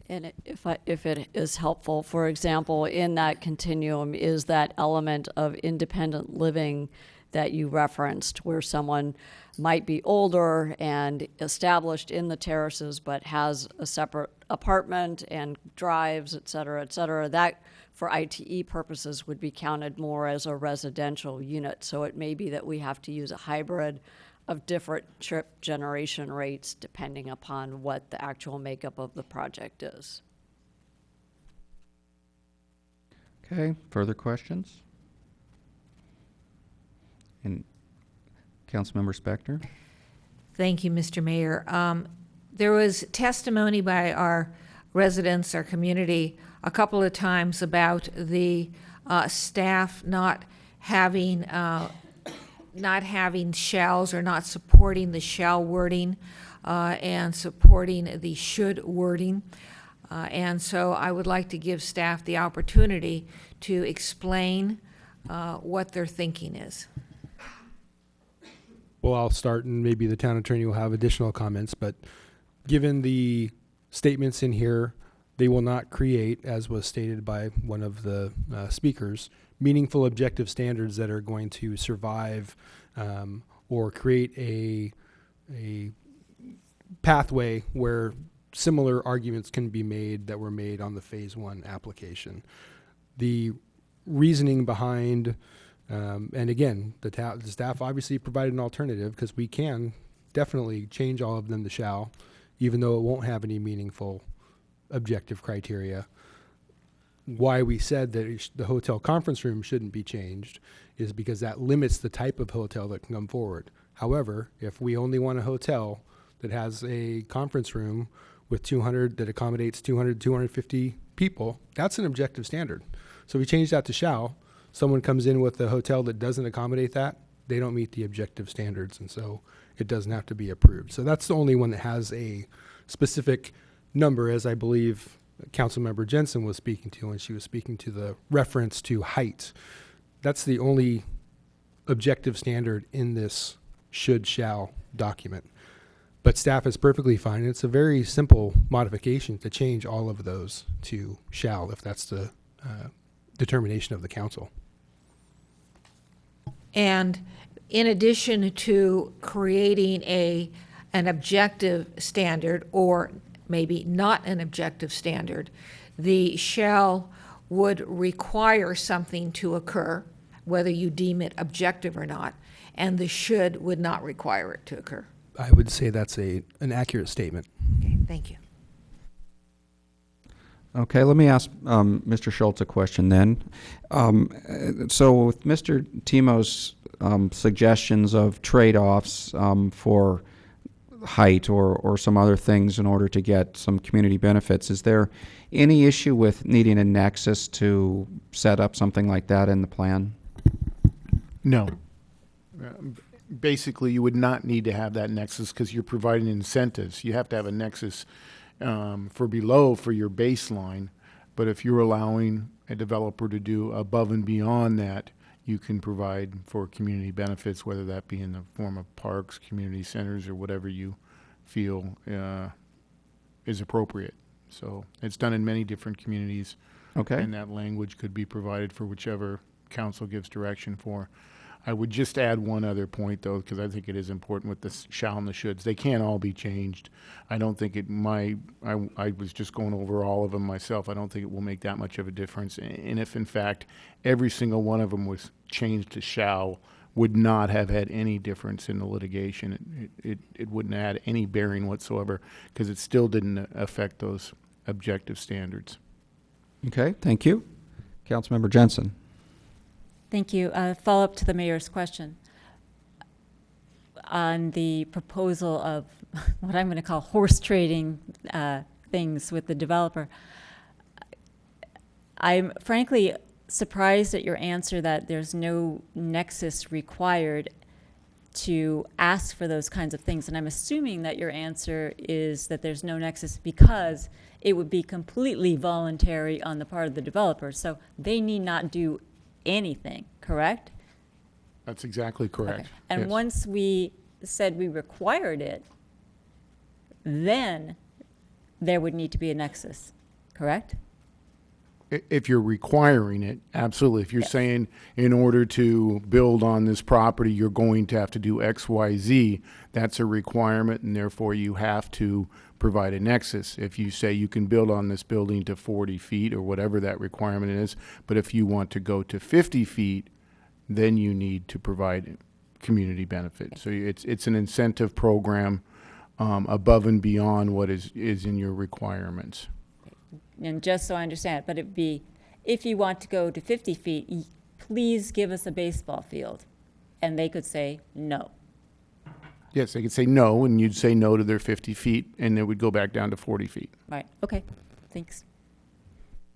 T: And if it is helpful, for example, in that continuum is that element of independent living that you referenced, where someone might be older and established in the terraces but has a separate apartment and drives, et cetera, that for ITE purposes would be counted more as a residential unit. So it may be that we have to use a hybrid of different trip generation rates depending upon what the actual makeup of the project is.
A: Okay, further questions? And Councilmember Spector?
F: Thank you, Mr. Mayor. There was testimony by our residents, our community, a couple of times about the staff not having shalls or not supporting the shall wording and supporting the should wording. And so I would like to give staff the opportunity to explain what their thinking is.
P: Well, I'll start, and maybe the town attorney will have additional comments, but given the statements in here, they will not create, as was stated by one of the speakers, meaningful objective standards that are going to survive or create a pathway where similar arguments can be made that were made on the Phase 1 application. The reasoning behind and again, the staff obviously provided an alternative because we can definitely change all of them to shall, even though it won't have any meaningful objective criteria. Why we said that the hotel conference room shouldn't be changed is because that limits the type of hotel that can come forward. However, if we only want a hotel that has a conference room with 200, that accommodates 200, 250 people, that's an objective standard. So we changed that to shall. Someone comes in with a hotel that doesn't accommodate that, they don't meet the objective standards, and so it doesn't have to be approved. So that's the only one that has a specific number, as I believe Councilmember Jensen was speaking to when she was speaking to the reference to height. That's the only objective standard in this should-shall document. But staff is perfectly fine. It's a very simple modification to change all of those to shall, if that's the determination of the council.
F: And in addition to creating an objective standard, or maybe not an objective standard, the shall would require something to occur, whether you deem it objective or not, and the should would not require it to occur.
P: I would say that's an accurate statement.
F: Okay, thank you.
A: Okay, let me ask Mr. Schultz a question then. So with Mr. Timo's suggestions of trade-offs for height or some other things in order to get some community benefits, is there any issue with needing a nexus to set up something like that in the plan?
E: No. Basically, you would not need to have that nexus because you're providing incentives. You have to have a nexus for your baseline, but if you're allowing a developer to do above and beyond that, you can provide for community benefits, whether that be in the form of parks, community centers, or whatever you feel is appropriate. So it's done in many different communities.
A: Okay.
E: And that language could be provided for whichever council gives direction for. I would just add one other point, though, because I think it is important with the shall and the shoulds. They can't all be changed. I don't think I was just going over all of them myself. I don't think it will make that much of a difference. And if, in fact, every single one of them was changed to shall, would not have had any difference in the litigation. It wouldn't add any bearing whatsoever because it still didn't affect those objective standards.
A: Okay, thank you. Councilmember Jensen.
I: Thank you. Follow up to the mayor's question. On the proposal of what I'm going to call horse trading things with the developer, I'm frankly surprised at your answer that there's no nexus required to ask for those kinds of things. And I'm assuming that your answer is that there's no nexus because it would be completely voluntary on the part of the developer. So they need not do anything, correct?
E: That's exactly correct.
I: Okay. And
E: yes.
I: once we said we required it, then there would need to be a nexus, correct?
E: If you're requiring it, absolutely. If you're
I: Yes.
E: saying in order to build on this property, you're going to have to do X, Y, Z, that's a requirement, and therefore you have to provide a nexus. If you say you can build on this building to 40 feet or whatever that requirement is, but if you want to go to 50 feet, then you need to provide community benefit. So it's an incentive program above and beyond what is in your requirements.
I: And just so I understand, but it'd be, if you want to go to 50 feet, please give us a baseball field. And they could say no.
E: Yes, they could say no, and you'd say no to their 50 feet, and it would go back down to 40 feet.
I: Right, okay, thanks.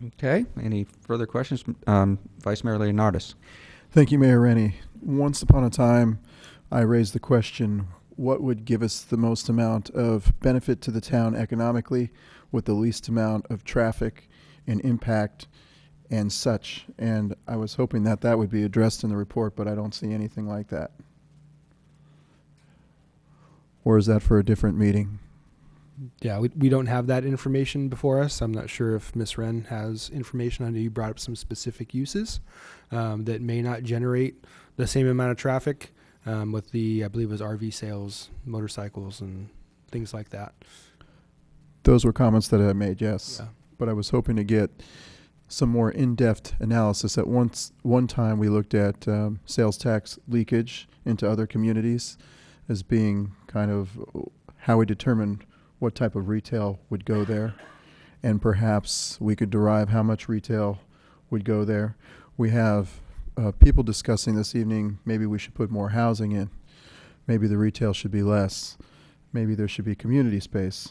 A: Okay, any further questions? Vice Mayor Leonardis.
H: Thank you, Mayor Rennie. Once upon a time, I raised the question, what would give us the most amount of benefit to the town economically with the least amount of traffic and impact and such? And I was hoping that that would be addressed in the report, but I don't see anything like that. Or is that for a different meeting?
P: Yeah, we don't have that information before us. I'm not sure if Ms. Wren has information. I know you brought up some specific uses that may not generate the same amount of traffic with the, I believe it was RV sales, motorcycles, and things like that.
H: Those were comments that I made, yes.
P: Yeah.
H: But I was hoping to get some more in-depth analysis. At one time, we looked at sales tax leakage into other communities as being kind of how we determine what type of retail would go there. And perhaps we could derive how much retail would go there. We have people discussing this evening, maybe we should put more housing in. Maybe the retail should be less. Maybe there should be community space.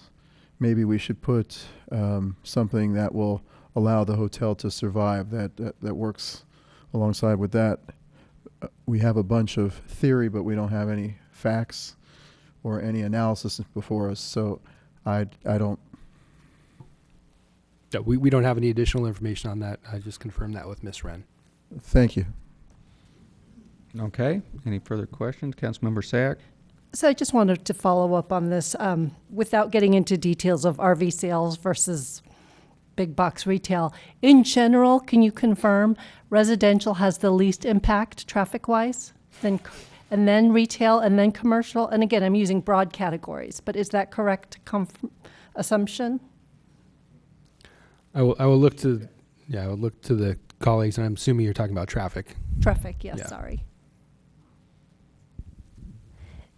H: Maybe we should put something that will allow the hotel to survive that works alongside with that. We have a bunch of theory, but we don't have any facts or any analysis before us. So I don't.
P: Yeah, we don't have any additional information on that. I just confirmed that with Ms. Wren.
H: Thank you.
A: Okay, any further questions? Councilmember Sack?
G: So I just wanted to follow up on this without getting into details of RV sales versus big box retail. In general, can you confirm residential has the least impact traffic-wise, and then retail, and then commercial? And again, I'm using broad categories, but is that correct assumption?
P: I will look to the colleagues, and I'm assuming you're talking about traffic.
G: Traffic, yes,
P: Yeah.
G: sorry.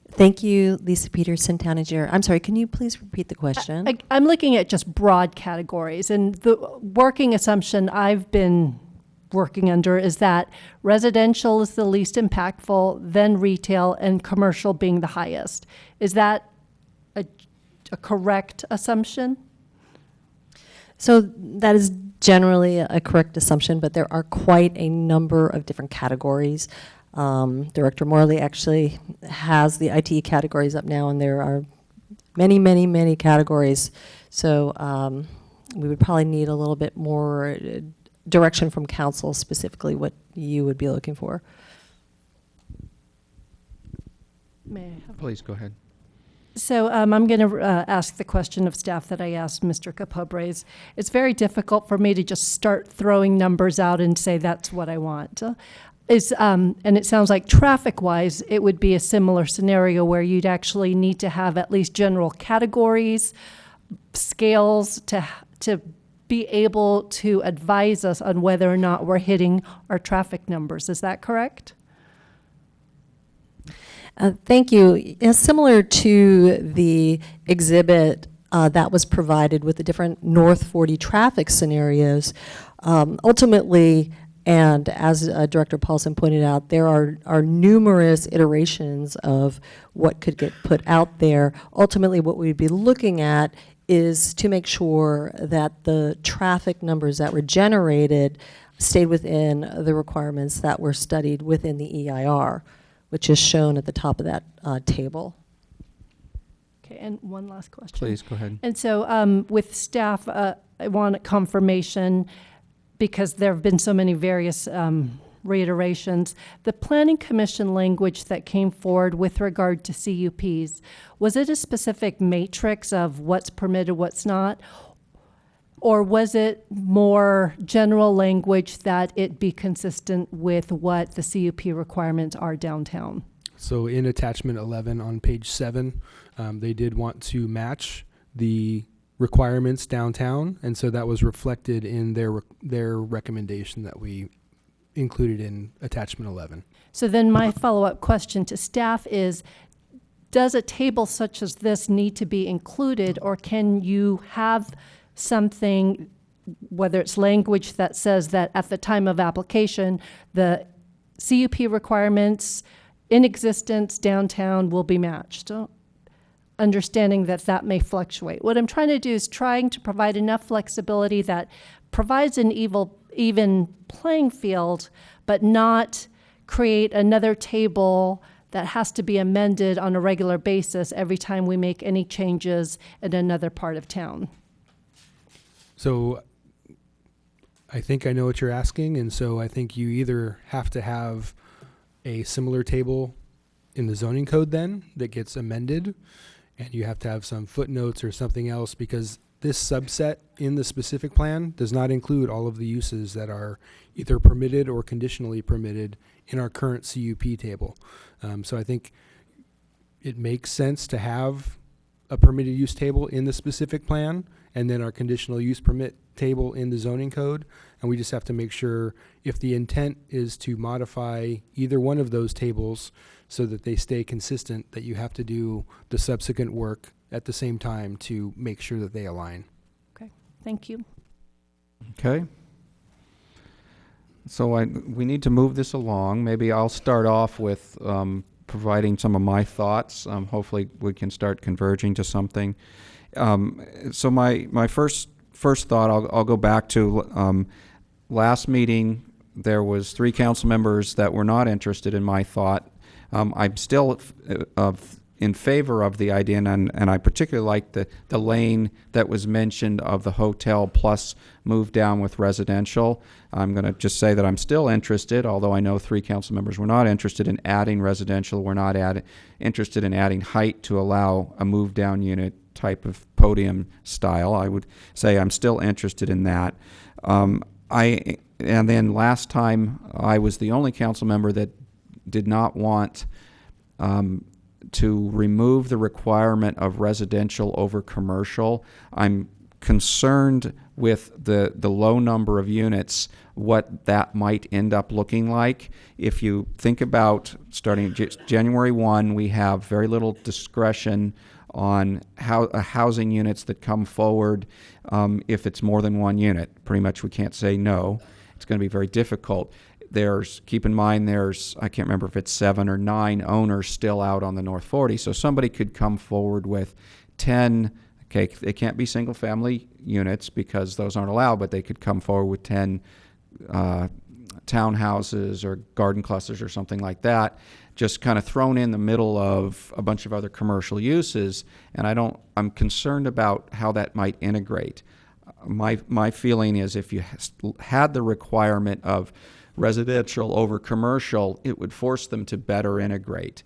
C: Thank you, Lisa Peterson, Town Engineer. I'm sorry, can you please repeat the question?
G: I'm looking at just broad categories, and the working assumption I've been working under is that residential is the least impactful, then retail, and commercial being the highest. Is that a correct assumption?
C: So that is generally a correct assumption, but there are quite a number of different categories. Director Morley actually has the IT categories up now, and there are many, many, many categories. So we would probably need a little bit more direction from council, specifically what you would be looking for.
G: May I have?
A: Please go ahead.
G: So I'm going to ask the question of staff that I asked Mr. Capobres. It's very difficult for me to just start throwing numbers out and say that's what I want. And it sounds like traffic-wise, it would be a similar scenario where you'd actually need to have at least general categories, scales to be able to advise us on whether or not we're hitting our traffic numbers. Is that correct?
C: Thank you. Similar to the exhibit that was provided with the different North 40 traffic scenarios, ultimately, and as Director Paulson pointed out, there are numerous iterations of what could get put out there. Ultimately, what we'd be looking at is to make sure that the traffic numbers that were generated stayed within the requirements that were studied within the EIR, which is shown at the top of that table.
G: Okay, and one last question.
A: Please, go ahead.
G: And so with staff, I want confirmation, because there have been so many various reiterations. The Planning Commission language that came forward with regard to CUPs, was it a specific matrix of what's permitted, what's not? Or was it more general language that it be consistent with what the CUP requirements are downtown?
P: So in attachment 11 on page 7, they did want to match the requirements downtown, and so that was reflected in their recommendation that we included in attachment 11.
G: So then my follow-up question to staff is, does a table such as this need to be included, or can you have something, whether it's language that says that at the time of application, the CUP requirements in existence downtown will be matched? So, understanding that that may fluctuate. What I'm trying to do is trying to provide enough flexibility that provides an even playing field, but not create another table that has to be amended on a regular basis every time we make any changes in another part of town.
P: So I think I know what you're asking, and so I think you either have to have a similar table in the zoning code then that gets amended, and you have to have some footnotes or something else, because this subset in the specific plan does not include all of the uses that are either permitted or conditionally permitted in our current CUP table. So I think it makes sense to have a permitted use table in the specific plan, and then our conditional use permit table in the zoning code. And we just have to make sure, if the intent is to modify either one of those tables so that they stay consistent, that you have to do the subsequent work at the same time to make sure that they align.
G: Okay, thank you.
A: Okay. So we need to move this along. Maybe I'll start off with providing some of my thoughts. Hopefully we can start converging to something. So my first thought, I'll go back to last meeting. There was 3 council members that were not interested in my thought. I'm still in favor of the idea, and I particularly like the lane that was mentioned of the hotel plus move down with residential. I'm going to just say that I'm still interested, although I know 3 council members were not interested in adding residential. We're not interested in adding height to allow a move down unit type of podium style. I would say I'm still interested in that. And then last time I was the only council member that did not want to remove the requirement of residential over commercial. I'm concerned with the low number of units, what that might end up looking like. If you think about starting January 1, we have very little discretion on housing units that come forward if it's more than 1 unit. Pretty much we can't say no. It's going to be very difficult. Keep in mind, I can't remember if it's 7 or 9 owners still out on the North 40. So somebody could come forward with 10, okay, they can't be single family units because those aren't allowed, but they could come forward with 10 townhouses or garden clusters or something like that, just kind of thrown in the middle of a bunch of other commercial uses. And I'm concerned about how that might integrate. My feeling is if you had the requirement of residential over commercial, it would force them to better integrate.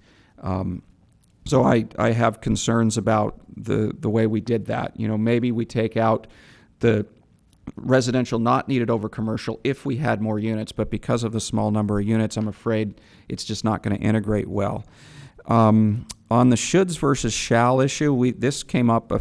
A: So I have concerns about the way we did that. Maybe we take out the residential not needed over commercial if we had more units, but because of the small number of units, I'm afraid it's just not going to integrate well. On the shoulds versus shall issue, this came up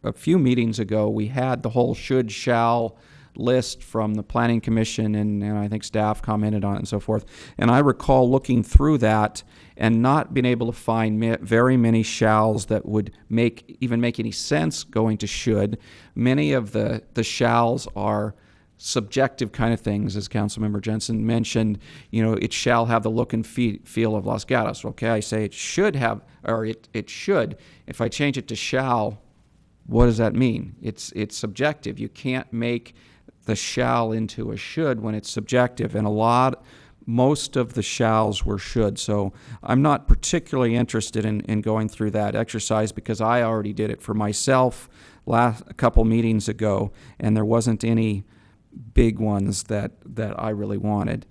A: a few meetings ago. We had the whole should, shall list from the Planning Commission, and I think staff commented on it and so forth. And I recall looking through that and not being able to find very many shalls that would even make any sense going to should. Many of the shalls are subjective kind of things, as Councilmember Jensen mentioned. It shall have the look and feel of Los Gatos. Okay, I say it should have, or it should. If I change it to shall, what does that mean? It's subjective. You can't make the shall into a should when it's subjective, and most of the shalls were should. So I'm not particularly interested in going through that exercise because I already did it for myself a couple meetings ago, and there wasn't any big ones that I really wanted.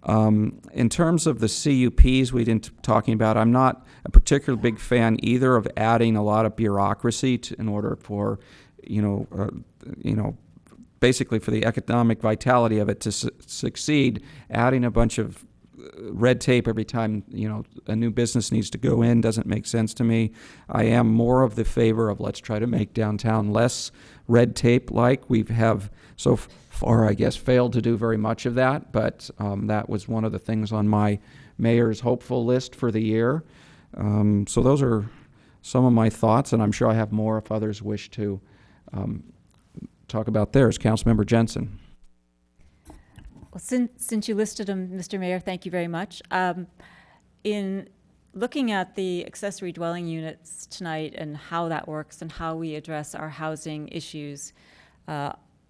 A: In terms of the CUPs we've been talking about, I'm not a particularly big fan either of adding a lot of bureaucracy in order for, basically for the economic vitality of it to succeed. Adding a bunch of red tape every time a new business needs to go in doesn't make sense to me. I am more of the favor of let's try to make downtown less red tape like. We have so far, I guess, failed to do very much of that, but that was one of the things on my mayor's hopeful list for the year. So those are some of my thoughts, and I'm sure I have more if others wish to talk about theirs. Councilmember Jensen.
I: Well, since you listed them, Mr. Mayor, thank you very much. In looking at the accessory dwelling units tonight and how that works and how we address our housing issues,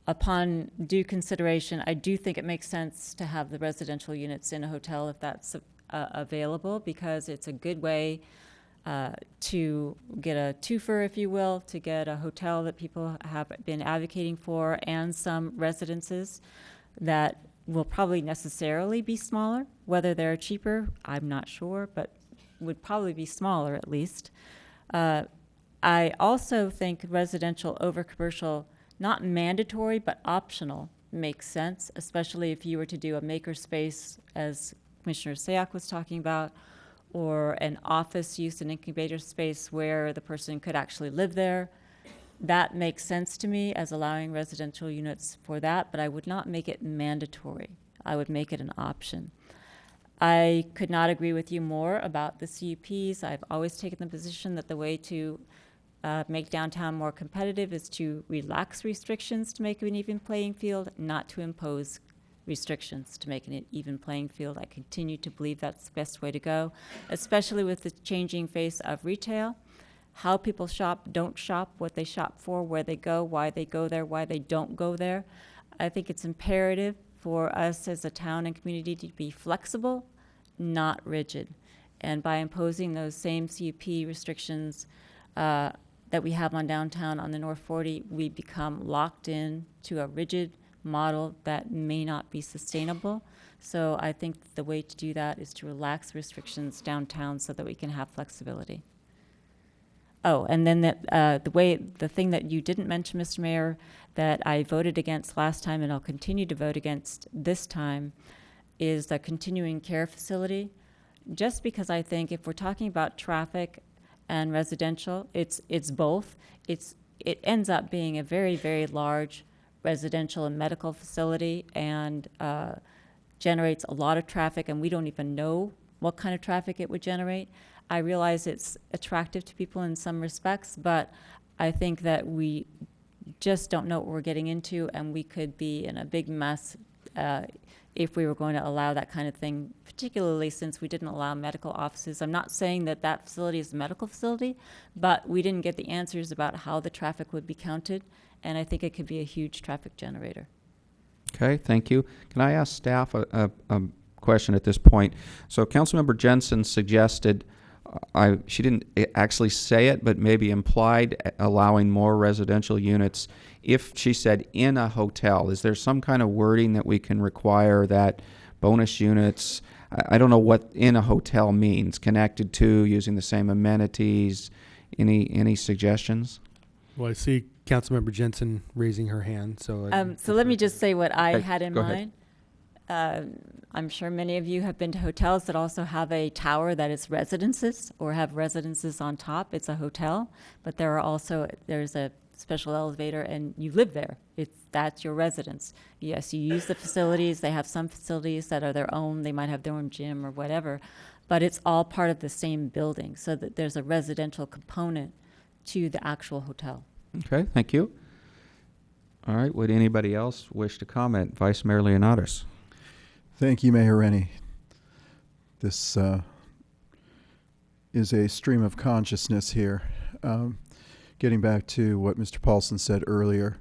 I: upon due consideration, I do think it makes sense to have the residential units in a hotel if that's available, because it's a good way to get a twofer, if you will, to get a hotel that people have been advocating for, and some residences that will probably necessarily be smaller. Whether they're cheaper, I'm not sure, but would probably be smaller at least. I also think residential over commercial, not mandatory, but optional, makes sense, especially if you were to do a makerspace, as Commissioner Sayak was talking about, or an office use, an incubator space where the person could actually live there. That makes sense to me as allowing residential units for that, but I would not make it mandatory. I would make it an option. I could not agree with you more about the CUPs. I've always taken the position that the way to make downtown more competitive is to relax restrictions to make it an even playing field, not to impose restrictions to make it an even playing field. I continue to believe that's the best way to go, especially with the changing face of retail. How people shop, don't shop, what they shop for, where they go, why they go there, why they don't go there. I think it's imperative for us as a town and community to be flexible, not rigid. And by imposing those same CUP restrictions that we have on downtown on the North 40, we become locked in to a rigid model that may not be sustainable. So I think the way to do that is to relax restrictions downtown so that we can have flexibility. Oh, and then the thing that you didn't mention, Mr. Mayor, that I voted against last time and I'll continue to vote against this time is the continuing care facility. Just because I think if we're talking about traffic and residential, it's both. It ends up being a very, very large residential and medical facility, and generates a lot of traffic, and we don't even know what kind of traffic it would generate. I realize it's attractive to people in some respects, but I think that we just don't know what we're getting into, and we could be in a big mess if we were going to allow that kind of thing, particularly since we didn't allow medical offices. I'm not saying that that facility is a medical facility, but we didn't get the answers about how the traffic would be counted, and I think it could be a huge traffic generator.
A: Okay, thank you. Can I ask staff a question at this point? So Councilmember Jensen suggested, she didn't actually say it, but maybe implied allowing more residential units. If she said in a hotel, is there some kind of wording that we can require that bonus units, I don't know what in a hotel means, connected to, using the same amenities, any suggestions?
P: Well, I see Councilmember Jensen raising her hand, so.
I: So let me just say what I
A: Okay,
I: had in
A: go
I: mind. I'm sure many of you have been to hotels that also have a tower that is residences or have residences on top. It's a hotel, but there's a special elevator and you live there. That's your residence. Yes, you use the facilities. They have some facilities that are their own. They might have their own gym or whatever, but it's all part of the same building, so that there's a residential component to the actual hotel.
A: Okay, thank you. All right, would anybody else wish to comment? Vice Mayor Leonatus.
H: Thank you, Mayor Rennie. This is a stream of consciousness here. Getting back to what Mr. Paulson said earlier,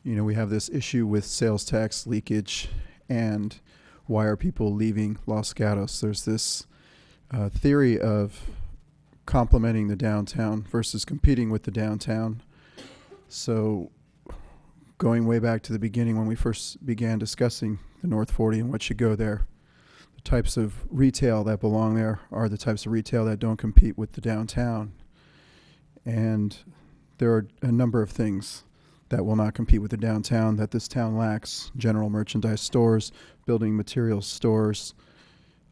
H: you know, we have this issue with sales tax leakage and why are people leaving Los Gatos? There's this theory of complementing the downtown versus competing with the downtown. So going way back to the beginning when we first began discussing the North 40 and what should go there, the types of retail that belong there are the types of retail that don't compete with the downtown. And there are a number of things that will not compete with the downtown that this town lacks: general merchandise stores, building materials stores,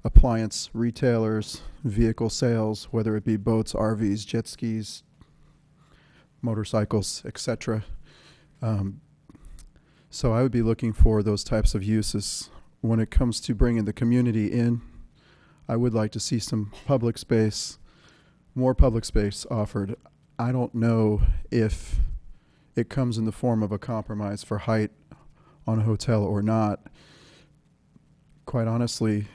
H: appliance retailers, vehicle sales, whether it be boats, RVs, jet skis, motorcycles, etc. So I would be looking for those types of uses. When it comes to bringing the community in, I would like to see some public space, more public space offered. I don't know if it comes in the form of a compromise for height on a hotel or not. Quite honestly,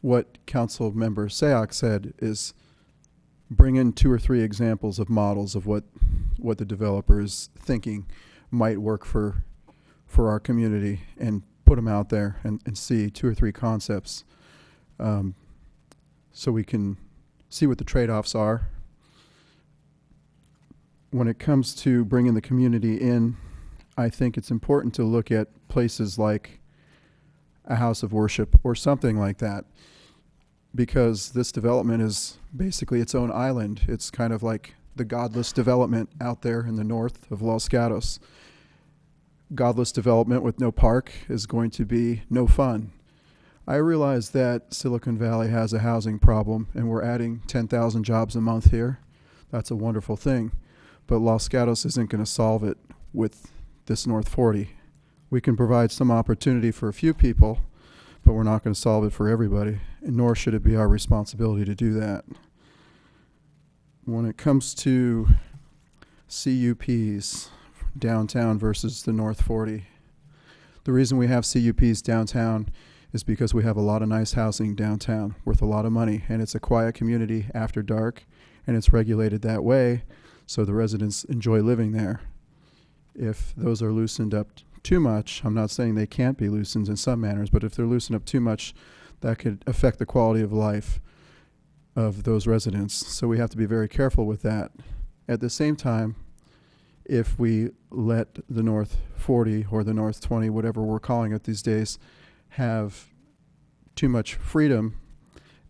H: what Council Member Sayoc said is bring in 2 or 3 examples of models of what the developer is thinking might work for our community, and put them out there and see 2 or 3 concepts, so we can see what the trade-offs are. When it comes to bringing the community in, I think it's important to look at places like a house of worship or something like that, because this development is basically its own island. It's kind of like the godless development out there in the north of Los Gatos. Godless development with no park is going to be no fun. I realize that Silicon Valley has a housing problem and we're adding 10,000 jobs a month here. That's a wonderful thing. But Los Gatos isn't going to solve it with this North 40. We can provide some opportunity for a few people, but we're not going to solve it for everybody, and nor should it be our responsibility to do that. When it comes to CUPs, downtown versus the North 40, the reason we have CUPs downtown is because we have a lot of nice housing downtown worth a lot of money, and it's a quiet community after dark, and it's regulated that way so the residents enjoy living there. If those are loosened up too much, I'm not saying they can't be loosened in some manners, but if they're loosened up too much, that could affect the quality of life of those residents. So we have to be very careful with that. At the same time, if we let the North 40 or the North 20, whatever we're calling it these days, have too much freedom,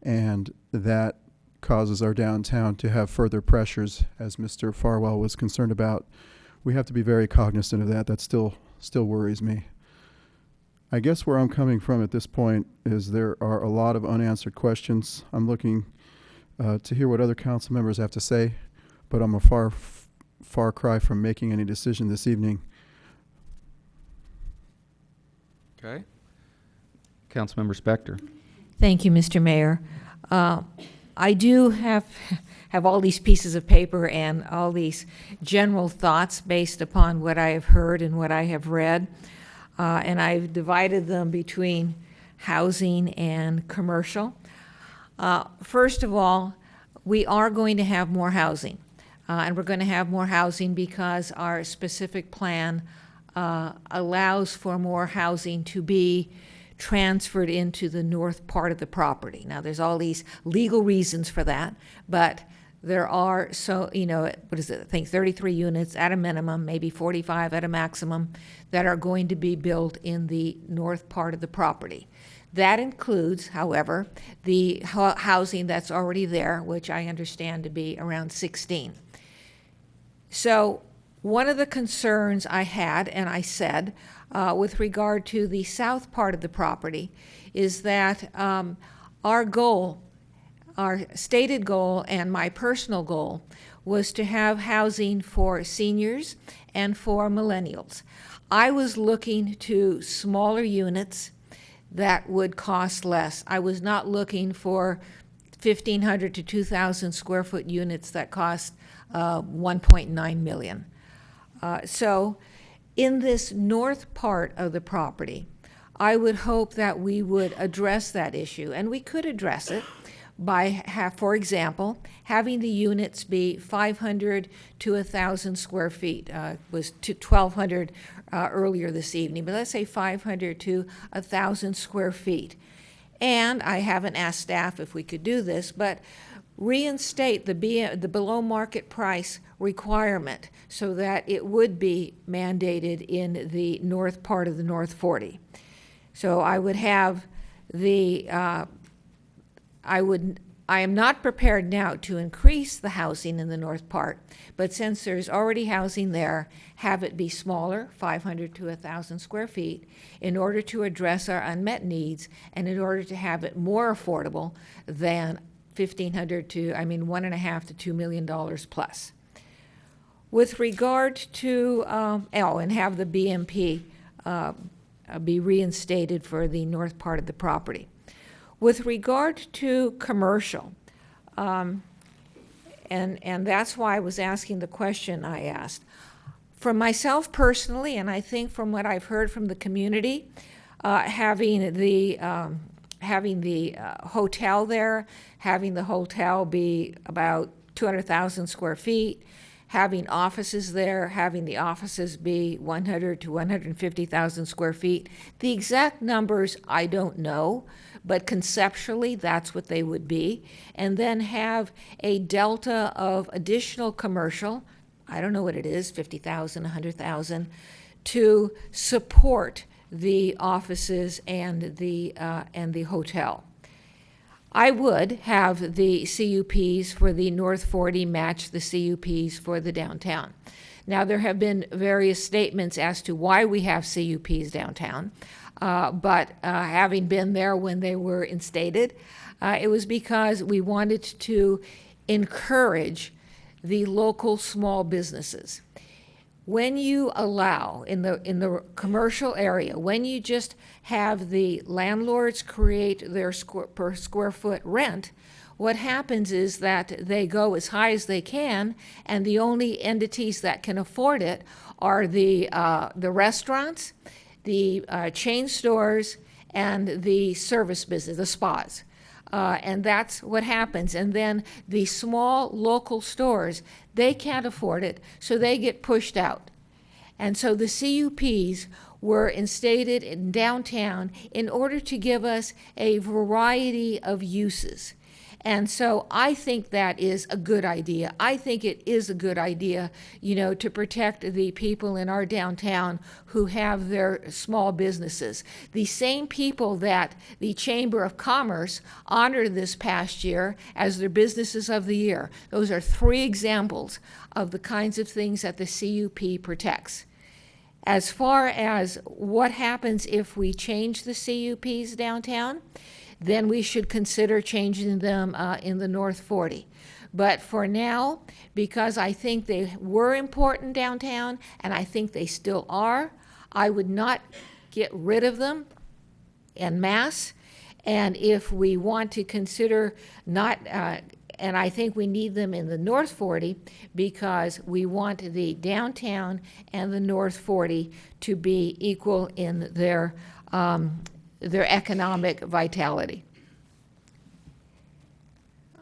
H: and that causes our downtown to have further pressures, as Mr. Farwell was concerned about, we have to be very cognizant of that. That still worries me. I guess where I'm coming from at this point is there are a lot of unanswered questions. I'm looking to hear what other council members have to say, but I'm a far cry from making any decision this evening.
A: Okay. Councilmember Spector.
F: Thank you, Mr. Mayor. I do have all these pieces of paper and all these general thoughts based upon what I have heard and what I have read, and I've divided them between housing and commercial. First of all, we are going to have more housing, and we're going to have more housing because our specific plan allows for more housing to be transferred into the north part of the property. Now, there's all these legal reasons for that, but there are, so, you know, what is it, I think 33 units at a minimum, maybe 45 at a maximum, that are going to be built in the north part of the property. That includes, however, the housing that's already there, which I understand to be around 16. So one of the concerns I had, and I said, with regard to the south part of the property, is that our goal, our stated goal, and my personal goal was to have housing for seniors and for millennials. I was looking to smaller units that would cost less. I was not looking for 1,500 to 2,000 square foot units that cost 1.9 million. So in this north part of the property, I would hope that we would address that issue, and we could address it by, for example, having the units be 500 to 1,000 square feet. Was to 1,200 earlier this evening, but let's say 500 to 1,000 square feet. And I haven't asked staff if we could do this, but reinstate the below market price requirement so that it would be mandated in the north part of the North 40. So I would have the, I am not prepared now to increase the housing in the north part, but since there's already housing there, have it be smaller, 500 to 1,000 square feet, in order to address our unmet needs and in order to have it more affordable than $1,500 to, $1.5 to $2 million plus. With regard to, and have the BMP be reinstated for the north part of the property. With regard to commercial, and that's why I was asking the question I asked. For myself personally, and I think from what I've heard from the community, having the hotel there, having the hotel be about 200,000 square feet, having offices there, having the offices be 100 to 150,000 square feet. The exact numbers I don't know, but conceptually that's what they would be. And then have a delta of additional commercial, I don't know what it is, 50,000, 100,000, to support the offices and the hotel. I would have the CUPs for the North 40 match the CUPs for the downtown. Now, there have been various statements as to why we have CUPs downtown, but having been there when they were instated, it was because we wanted to encourage the local small businesses. When you allow, in the commercial area, when you just have the landlords create their per square foot rent, what happens is that they go as high as they can, and the only entities that can afford it are the restaurants, the chain stores, and the service business, the spas. And that's what happens. And then the small local stores, they can't afford it, so they get pushed out. And so the CUPs were instated in downtown in order to give us a variety of uses. And so I think that is a good idea. I think it is a good idea, to protect the people in our downtown who have their small businesses. The same people that the Chamber of Commerce honored this past year as their businesses of the year. Those are 3 examples of the kinds of things that the CUP protects. As far as what happens if we change the CUPs downtown, then we should consider changing them in the North 40. But for now, because I think they were important downtown, and I think they still are, I would not get rid of them en masse. And if we want to consider not, and I think we need them in the North 40 because we want the downtown and the North 40 to be equal in their economic vitality.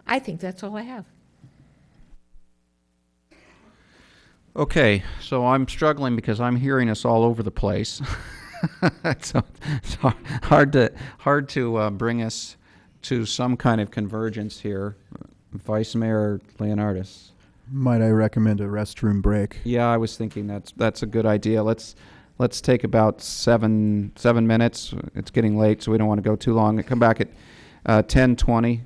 F: I think that's all I have.
A: Okay, so I'm struggling because I'm hearing us all over the place. So it's hard to bring us to some kind of convergence here. Vice Mayor Leonardis.
H: Might I recommend a restroom break?
A: Yeah, I was thinking that's a good idea. Let's take about seven minutes. It's getting late, so we don't want to go too long. Come back at 10:20.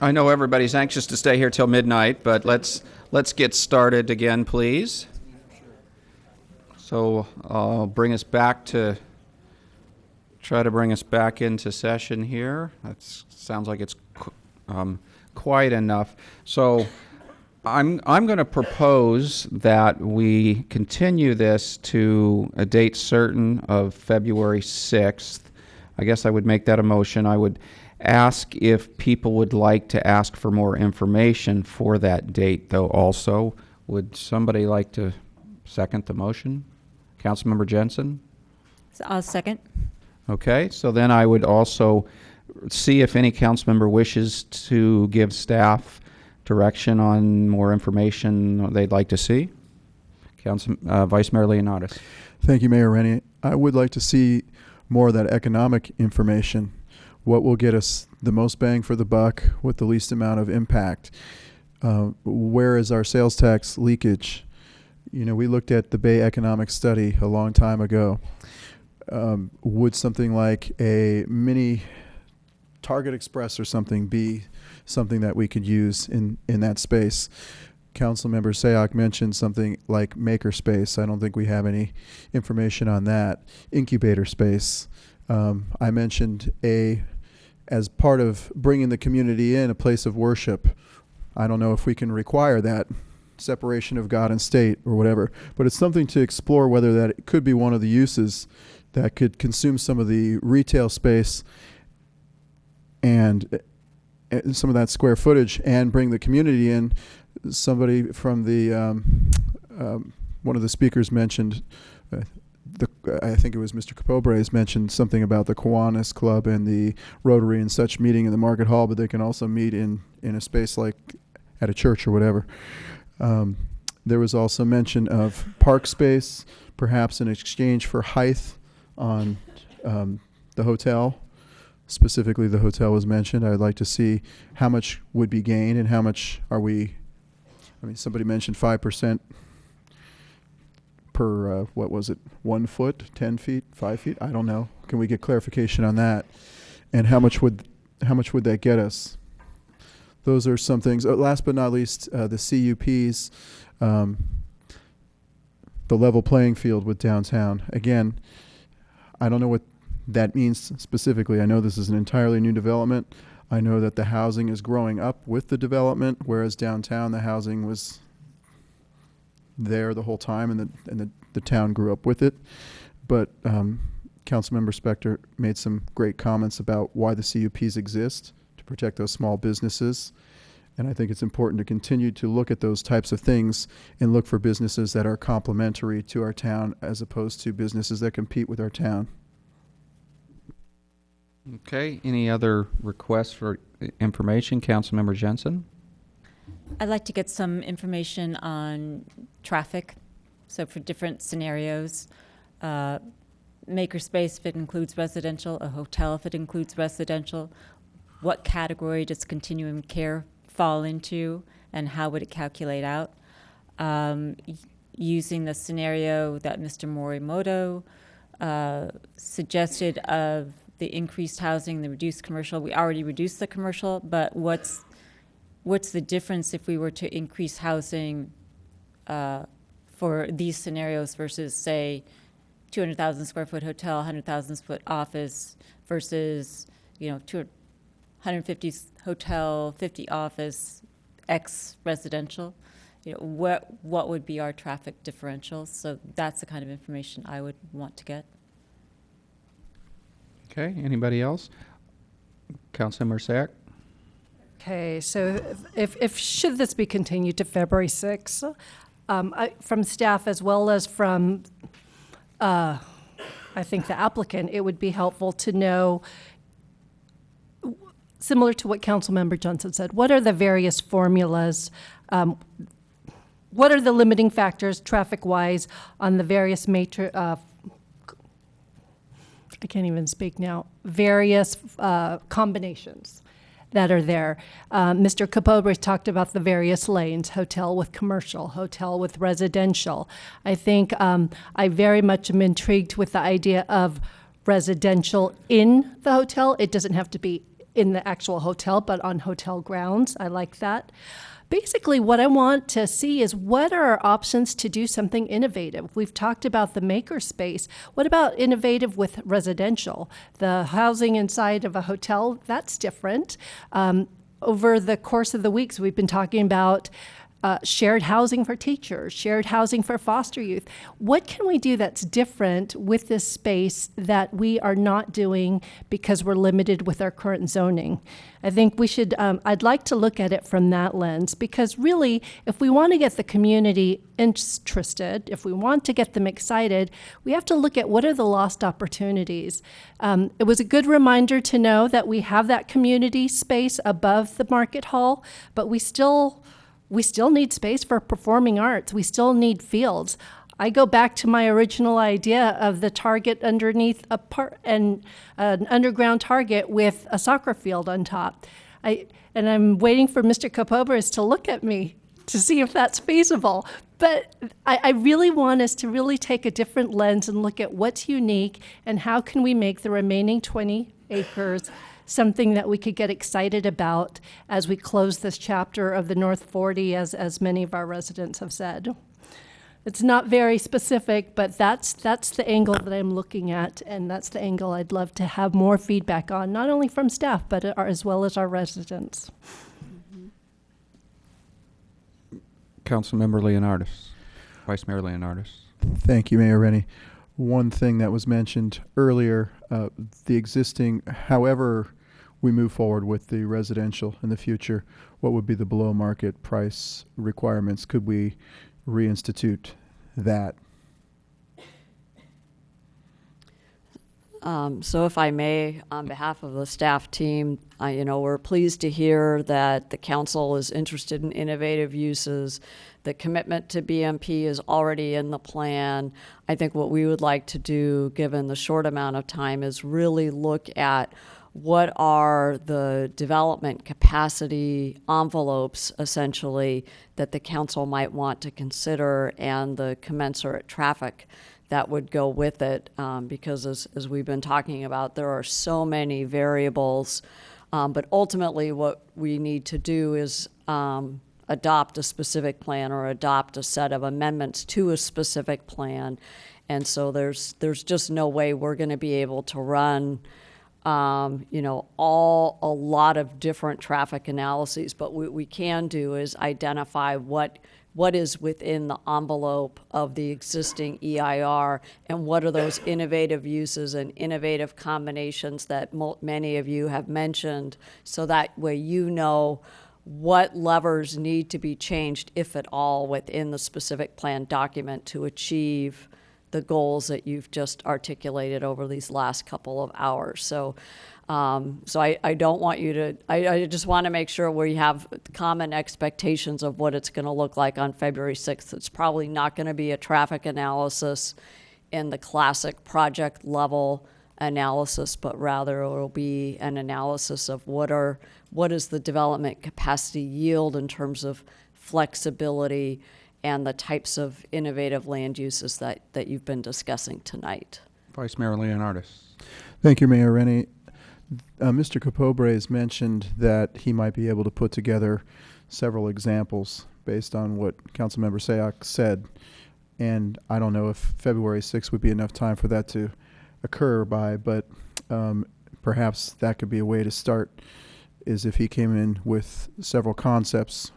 A: I know everybody's anxious to stay here till midnight, but let's get started again, please. So I'll try to bring us back into session here. That sounds like it's quiet enough. So I'm going to propose that we continue this to a date certain of February 6th. I guess I would make that a motion. I would ask if people would like to ask for more information for that date, though, also. Would somebody like to second the motion? Councilmember Jensen?
I: I'll second.
A: Okay, so then I would also see if any council member wishes to give staff direction on more information they'd like to see. Vice Mayor Leonatus.
H: Thank you, Mayor Rennie. I would like to see more of that economic information. What will get us the most bang for the buck with the least amount of impact? Where is our sales tax leakage? You know, we looked at the Bay Economic Study a long time ago. Would something like a mini Target Express or something be something that we could use in that space? Councilmember Sayoc mentioned something like makerspace. I don't think we have any information on that. Incubator space. I mentioned as part of bringing the community in, a place of worship. I don't know if we can require that separation of God and state or whatever, but it's something to explore whether that it could be one of the uses that could consume some of the retail space and some of that square footage and bring the community in. Somebody from the one of the speakers mentioned I think it was Mr. Capobres mentioned something about the Kiwanis Club and the Rotary and such meeting in the Market Hall, but they can also meet in a space like at a church or whatever. There was also mention of park space, perhaps in exchange for height on the hotel. Specifically, the hotel was mentioned. I'd like to see how much would be gained and how much are we, somebody mentioned 5% per, 1 foot, 10 feet, 5 feet? I don't know. Can we get clarification on that? And how much would that get us? Those are some things. Last but not least, the CUPs, the level playing field with downtown. Again, I don't know what that means specifically. I know this is an entirely new development. I know that the housing is growing up with the development, whereas downtown the housing was there the whole time, and the town grew up with it. But Councilmember Spector made some great comments about why the CUPs exist, to protect those small businesses. And I think it's important to continue to look at those types of things and look for businesses that are complementary to our town as opposed to businesses that compete with our town.
A: Okay, any other requests for information? Councilmember Jensen?
I: I'd like to get some information on traffic, so for different scenarios. Makerspace if it includes residential, a hotel if it includes residential. What category does continuum care fall into, and how would it calculate out? Using the scenario that Mr. Morimoto suggested of the increased housing, the reduced commercial. We already reduced the commercial, but what's the difference if we were to increase housing for these scenarios versus, say, 200,000 square foot hotel, 100,000 foot office versus, 150 hotel, 50 office, X residential? What would be our traffic differentials? So that's the kind of information I would want to get.
A: Okay, anybody else? Councilmember Sack?
G: Okay, so if should this be continued to February 6th, from staff as well as from, I think, the applicant, it would be helpful to know, similar to what Councilmember Johnson said, what are the various formulas, what are the limiting factors traffic-wise on the various I can't even speak now, various combinations that are there. Mr. Capobres talked about the various lanes, hotel with commercial, hotel with residential. I think I very much am intrigued with the idea of residential in the hotel. It doesn't have to be in the actual hotel, but on hotel grounds. I like that. Basically, what I want to see is what are our options to do something innovative? We've talked about the maker space. What about innovative with residential? The housing inside of a hotel, that's different. Over the course of the weeks, we've been talking about shared housing for teachers, shared housing for foster youth. What can we do that's different with this space that we are not doing because we're limited with our current zoning? I think we should, I'd like to look at it from that lens, because really, if we want to get the community interested, if we want to get them excited, we have to look at what are the lost opportunities. It was a good reminder to know that we have that community space above the market hall, but we still need space for performing arts. We still need fields. I go back to my original idea of the Target underneath an underground Target with a soccer field on top. And I'm waiting for Mr. Capobras to look at me to see if that's feasible. But I really want us to really take a different lens and look at what's unique and how can we make the remaining 20 acres something that we could get excited about as we close this chapter of the North 40, as many of our residents have said. It's not very specific, but that's the angle that I'm looking at, and that's the angle I'd love to have more feedback on, not only from staff, but as well as our residents.
A: Councilmember Leonardis, Vice Mayor Leonardis.
H: Thank you, Mayor Rennie. One thing that was mentioned earlier, the existing, however we move forward with the residential in the future, what would be the below market price requirements? Could we reinstitute that?
T: So if I may, on behalf of the staff team, we're pleased to hear that the council is interested in innovative uses. The commitment to BMP is already in the plan. I think what we would like to do, given the short amount of time, is really look at what are the development capacity envelopes, essentially, that the council might want to consider, and the commensurate traffic that would go with it, because as we've been talking about, there are so many variables, but ultimately what we need to do is adopt a specific plan or adopt a set of amendments to a specific plan. And so there's just no way we're going to be able to run a lot of different traffic analyses, but what we can do is identify what is within the envelope of the existing EIR, and what are those innovative uses and innovative combinations that many of you have mentioned, so that way you know what levers need to be changed, if at all, within the specific plan document to achieve the goals that you've just articulated over these last couple of hours. So I don't want you to, I just want to make sure we have common expectations of what it's going to look like on February 6th. It's probably not going to be a traffic analysis in the classic project level analysis, but rather it will be an analysis of what is the development capacity yield in terms of flexibility and the types of innovative land uses that you've been discussing tonight.
A: Vice Mayor Leonardis.
H: Thank you, Mayor Rennie. Mr. Capobras mentioned that he might be able to put together several examples based on what Councilmember Sayoc said. And I don't know if February 6th would be enough time for that to occur by, but perhaps that could be a way to start, is if he came in with several concepts,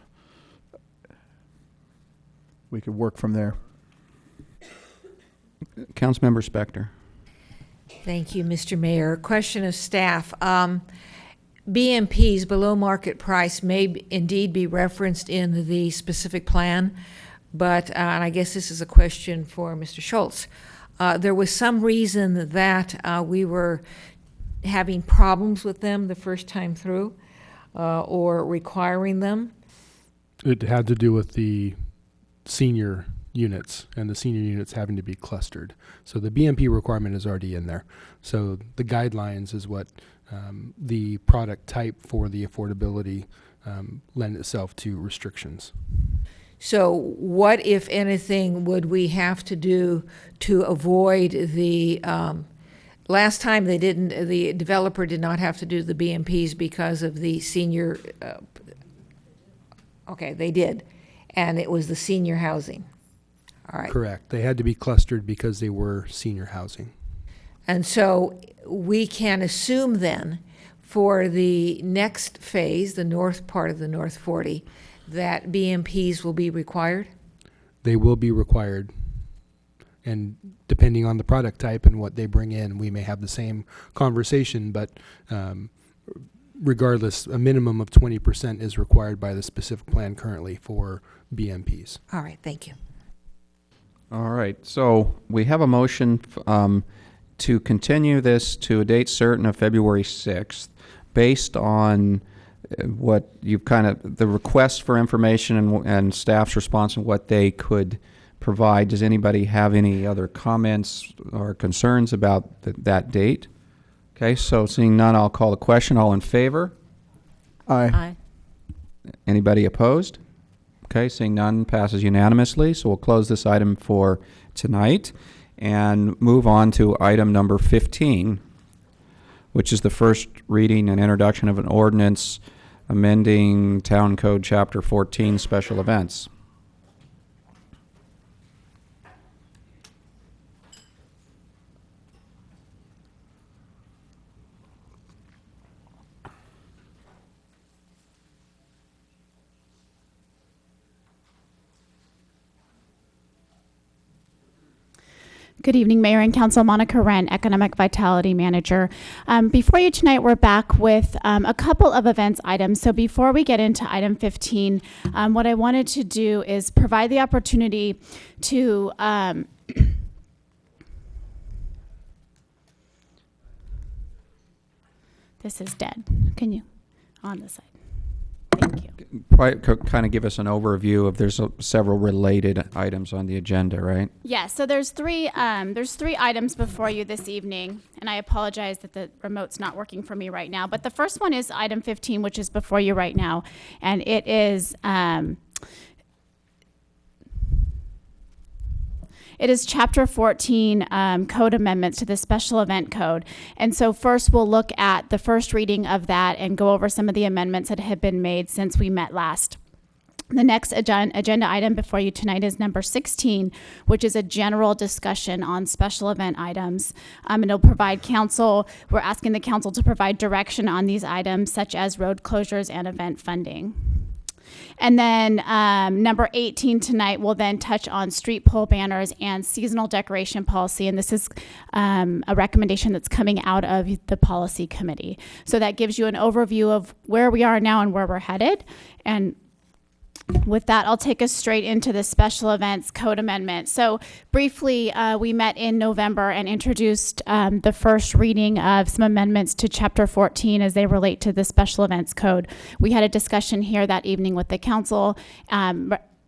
H: we could work from there.
A: Councilmember Spector.
F: Thank you, Mr. Mayor. Question of staff. BMP's below market price may indeed be referenced in the specific plan, but, and I guess this is a question for Mr. Schultz, there was some reason that we were having problems with them the first time through, or requiring them?
P: It had to do with the senior units, and the senior units having to be clustered. So the BMP requirement is already in there. So the guidelines is what the product type for the affordability lend itself to restrictions.
F: So what, if anything, would we have to do to avoid the last time they didn't, the developer did not have to do the BMPs because of the senior, okay, they did. And it was the senior housing. All right.
P: Correct. They had to be clustered because they were senior housing.
F: And so we can assume then for the next phase, the north part of the North 40, that BMPs will be required?
P: They will be required. And depending on the product type and what they bring in, we may have the same conversation, but regardless, a minimum of 20% is required by the specific plan currently for BMPs.
F: All right, thank you.
A: All right, so we have a motion to continue this to a date certain of February 6th based on what you've kind of, the request for information and staff's response and what they could provide. Does anybody have any other comments or concerns about that date? Okay, so seeing none, I'll call the question. All in favor?
H: Aye.
I: Aye.
A: Anybody opposed? Okay, seeing none, passes unanimously. So we'll close this item for tonight and move on to item number 15, which is the first reading and introduction of an ordinance amending Town Code Chapter 14, Special Events.
D: Good evening, Mayor and Council. Monica Wren, Economic Vitality Manager. Before you tonight, we're back with a couple of events items. So before we get into item 15, what I wanted to do is provide the opportunity to this is dead. Can you, on the side? Thank you.
A: Kind of give us an overview of, there's several related items on the agenda, right?
D: Yeah, so there's three items before you this evening, and I apologize that the remote's not working for me right now. But the first one is item 15, which is before you right now, and it is Chapter 14 code amendments to the Special Event Code. And so first we'll look at the first reading of that and go over some of the amendments that have been made since we met last. The next agenda item before you tonight is number 16, which is a general discussion on special event items. And it'll provide council, we're asking the council to provide direction on these items such as road closures and event funding. And then number 18 tonight will then touch on street pole banners and seasonal decoration policy. And this is a recommendation that's coming out of the policy committee. So that gives you an overview of where we are now and where we're headed. And with that, I'll take us straight into the special events code amendment. So briefly, we met in November and introduced the first reading of some amendments to Chapter 14 as they relate to the special events code. We had a discussion here that evening with the council.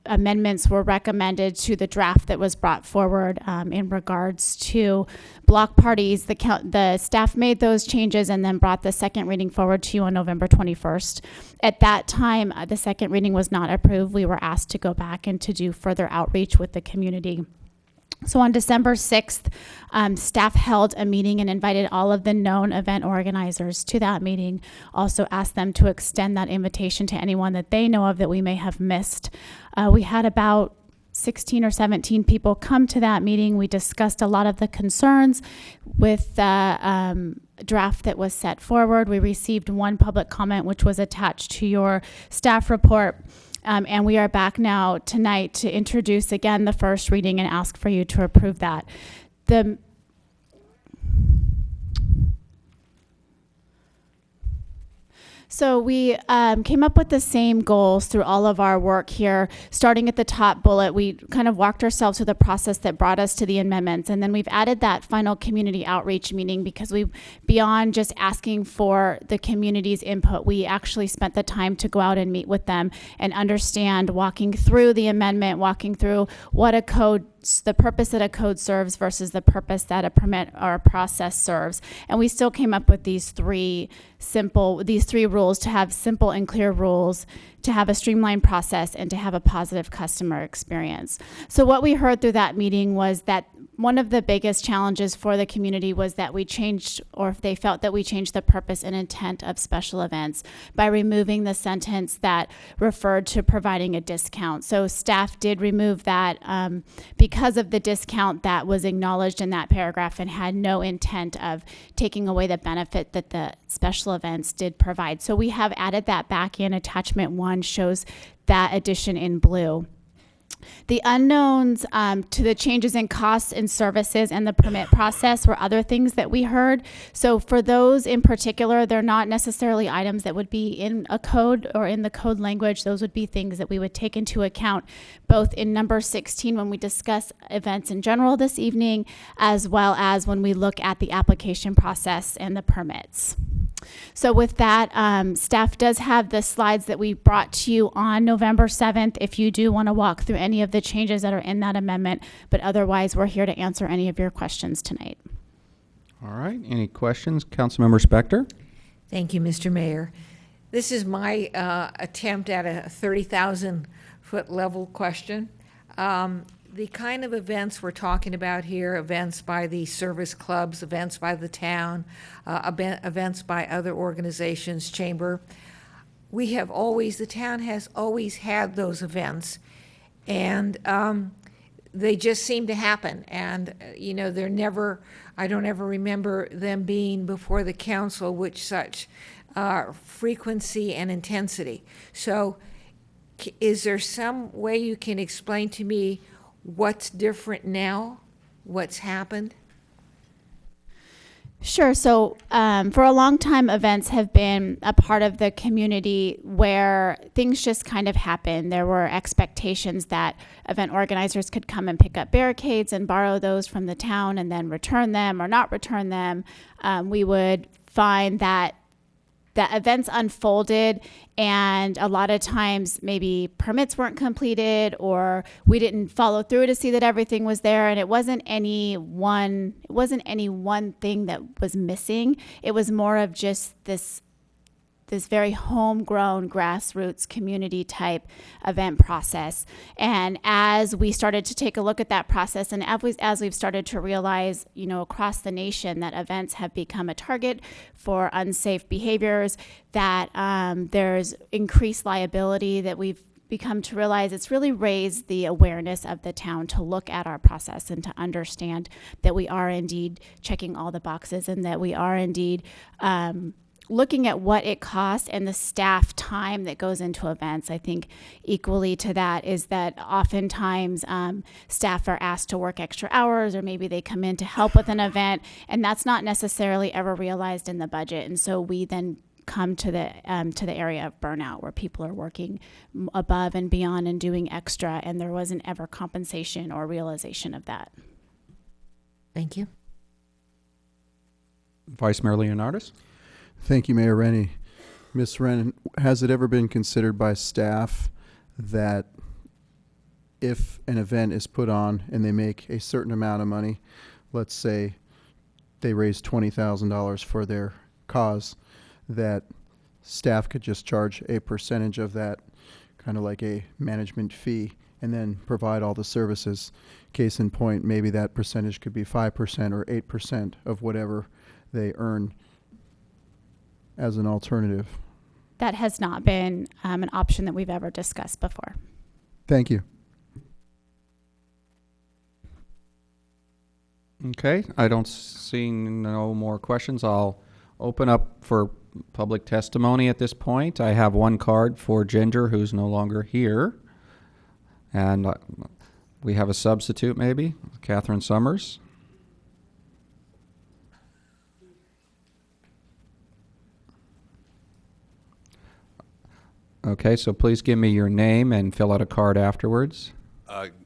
D: Amendments were recommended to the draft that was brought forward in regards to block parties. The staff made those changes and then brought the second reading forward to you on November 21st. At that time, the second reading was not approved. We were asked to go back and to do further outreach with the community. So on December 6th, staff held a meeting and invited all of the known event organizers to that meeting. Also asked them to extend that invitation to anyone that they know of that we may have missed. We had about 16 or 17 people come to that meeting. We discussed a lot of the concerns with the draft that was set forward. We received one public comment, which was attached to your staff report. And we are back now tonight to introduce again the first reading and ask for you to approve that. So we came up with the same goals through all of our work here. Starting at the top bullet, we kind of walked ourselves through the process that brought us to the amendments. And then we've added that final community outreach meeting because beyond just asking for the community's input, we actually spent the time to go out and meet with them and understand, walking through the amendment, walking through what the purpose that a code serves versus the purpose that a permit or a process serves. And we still came up with these three rules: to have simple and clear rules, to have a streamlined process, and to have a positive customer experience. So what we heard through that meeting was that one of the biggest challenges for the community was that we changed, or if they felt that we changed the purpose and intent of special events by removing the sentence that referred to providing a discount. So staff did remove that because of the discount that was acknowledged in that paragraph and had no intent of taking away the benefit that the special events did provide. So we have added that back in. Attachment 1 shows that addition in blue. The unknowns to the changes in costs and services and the permit process were other things that we heard. So for those in particular, they're not necessarily items that would be in a code or in the code language. Those would be things that we would take into account both in number 16 when we discuss events in general this evening, as well as when we look at the application process and the permits. So with that, staff does have the slides that we brought to you on November 7th if you do want to walk through any of the changes that are in that amendment, but otherwise we're here to answer any of your questions tonight.
A: All right, any questions? Councilmember Spector?
F: Thank you, Mr. Mayor. This is my attempt at a 30,000-foot level question. The kind of events we're talking about here, events by the service clubs, events by the town, events by other organizations, chamber, the town has always had those events, and they just seem to happen. And, I don't ever remember them being before the council with such frequency and intensity. So is there some way you can explain to me what's different now, what's happened?
D: Sure. So for a long time, events have been a part of the community where things just kind of happen. There were expectations that event organizers could come and pick up barricades and borrow those from the town and then return them or not return them. We would find that events unfolded, and a lot of times maybe permits weren't completed or we didn't follow through to see that everything was there, and it wasn't any one thing that was missing. It was more of just this very homegrown grassroots community type event process. And as we started to take a look at that process, and as we've started to realize, across the nation that events have become a target for unsafe behaviors, that there's increased liability, that we've become to realize it's really raised the awareness of the town to look at our process and to understand that we are indeed checking all the boxes and that we are indeed looking at what it costs and the staff time that goes into events. I think equally to that is that oftentimes staff are asked to work extra hours, or maybe they come in to help with an event, and that's not necessarily ever realized in the budget. And so we then come to the area of burnout, where people are working above and beyond and doing extra, and there wasn't ever compensation or realization of that.
F: Thank you.
A: Vice Mayor Leonardis?
H: Thank you, Mayor Rennie. Ms. Wren, has it ever been considered by staff that if an event is put on and they make a certain amount of money, let's say they raise $20,000 for their cause, that staff could just charge a percentage of that, kind of like a management fee, and then provide all the services? Case in point, maybe that percentage could be 5% or 8% of whatever they earn as an alternative.
D: That has not been an option that we've ever discussed before.
H: Thank you.
A: Okay, I don't see no more questions. I'll open up for public testimony at this point. I have one card for Ginger, who's no longer here. And we have a substitute maybe, Catherine Summers. Okay, so please give me your name and fill out a card afterwards.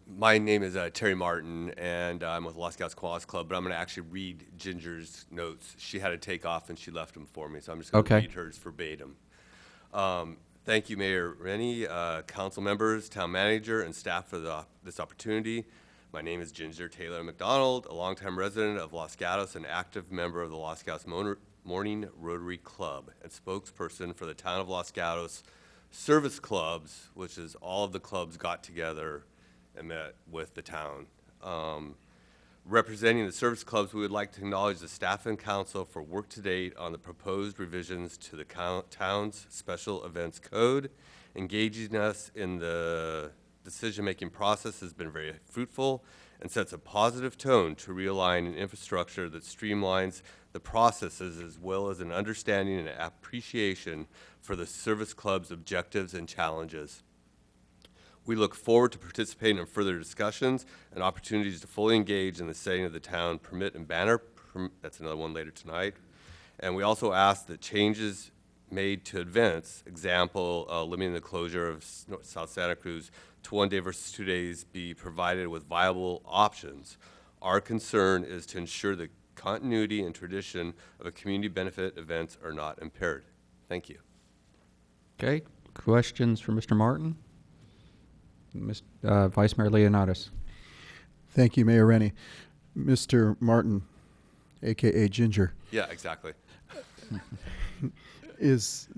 O: My name is Terry Martin, and I'm with Los Gatos Kiwanis Club, but I'm going to actually read Ginger's notes. She had to take off, and she left them for me, so I'm just going to read hers verbatim. Thank you, Mayor Rennie, council members, town manager, and staff for this opportunity. My name is Ginger Taylor McDonald, a longtime resident of Los Gatos and active member of the Los Gatos Morning Rotary Club and spokesperson for the town of Los Gatos service clubs, which is all of the clubs got together and met with the town. Representing the service clubs, we would like to acknowledge the staff and council for work to date on the proposed revisions to the town's special events code. Engaging us in the decision-making process has been very fruitful and sets a positive tone to realign an infrastructure that streamlines the processes as well as an understanding and appreciation for the service club's objectives and challenges. We look forward to participating in further discussions and opportunities to fully engage in the setting of the town permit and banner. That's another one later tonight. And we also ask that changes made to events, example, limiting the closure of South Santa Cruz to 1 day versus 2 days, be provided with viable options. Our concern is to ensure the continuity and tradition of a community benefit events are not impaired. Thank you.
A: Okay, questions for Mr. Martin? Vice Mayor Leonatus.
H: Thank you, Mayor Rennie. Mr. Martin, AKA Ginger.
O: Yeah, exactly.
H: Is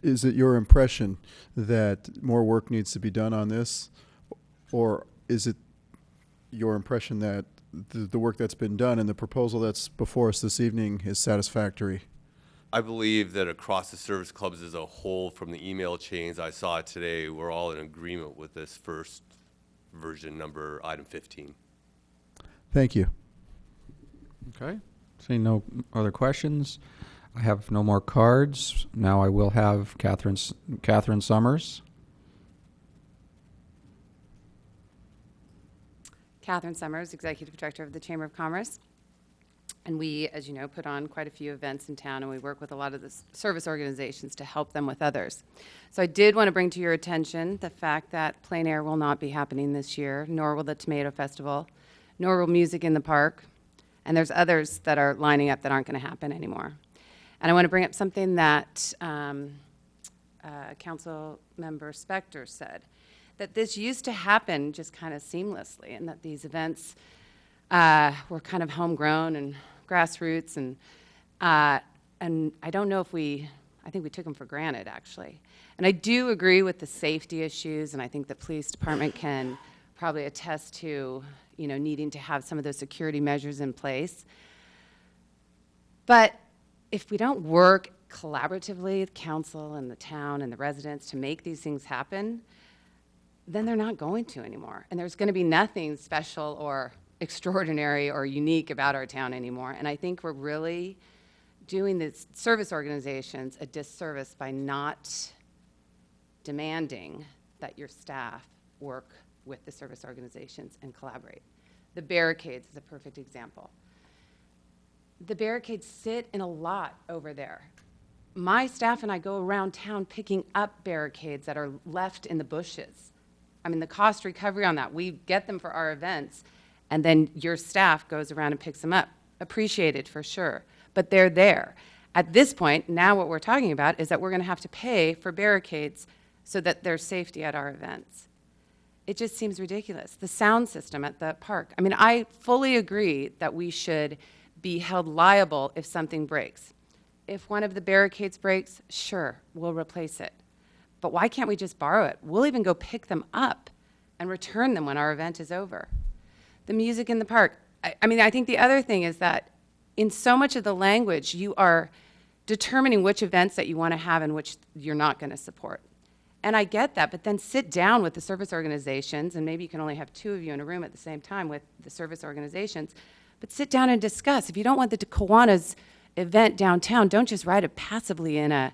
H: it your impression that more work needs to be done on this? Or is it your impression that the work that's been done and the proposal that's before us this evening is satisfactory?
O: I believe that across the service clubs as a whole, from the email chains I saw today, we're all in agreement with this first version number, item 15.
H: Thank you.
A: Okay, seeing no other questions, I have no more cards. Now I will have Catherine Summers.
B: Catherine Summers, Executive Director of the Chamber of Commerce. And we, as you know, put on quite a few events in town, and we work with a lot of the service organizations to help them with others. So I did want to bring to your attention the fact that plein air will not be happening this year, nor will the Tomato Festival, nor will Music in the Park, and there's others that are lining up that aren't going to happen anymore. And I want to bring up something that Council Member Spector said, that this used to happen just kind of seamlessly, and that these events were kind of homegrown and grassroots, and I don't know if I think we took them for granted, actually. And I do agree with the safety issues, and I think the police department can probably attest to, needing to have some of those security measures in place. But if we don't work collaboratively with council and the town and the residents to make these things happen, then they're not going to anymore. And there's going to be nothing special or extraordinary or unique about our town anymore. And I think we're really doing the service organizations a disservice by not demanding that your staff work with the service organizations and collaborate. The barricades is a perfect example. The barricades sit in a lot over there. My staff and I go around town picking up barricades that are left in the bushes. I mean, the cost recovery on that, we get them for our events, and then your staff goes around and picks them up. Appreciated for sure, but they're there. At this point, now what we're talking about is that we're going to have to pay for barricades so that there's safety at our events. It just seems ridiculous. The sound system at the park. I mean, I fully agree that we should be held liable if something breaks. If one of the barricades breaks, sure, we'll replace it. But why can't we just borrow it? We'll even go pick them up and return them when our event is over. The music in the park. I mean, I think the other thing is that in so much of the language, you are determining which events that you want to have and which you're not going to support. And I get that, but then sit down with the service organizations, and maybe you can only have 2 of you in a room at the same time with the service organizations, but sit down and discuss. If you don't want the Kiwanis event downtown, don't just write it passively in a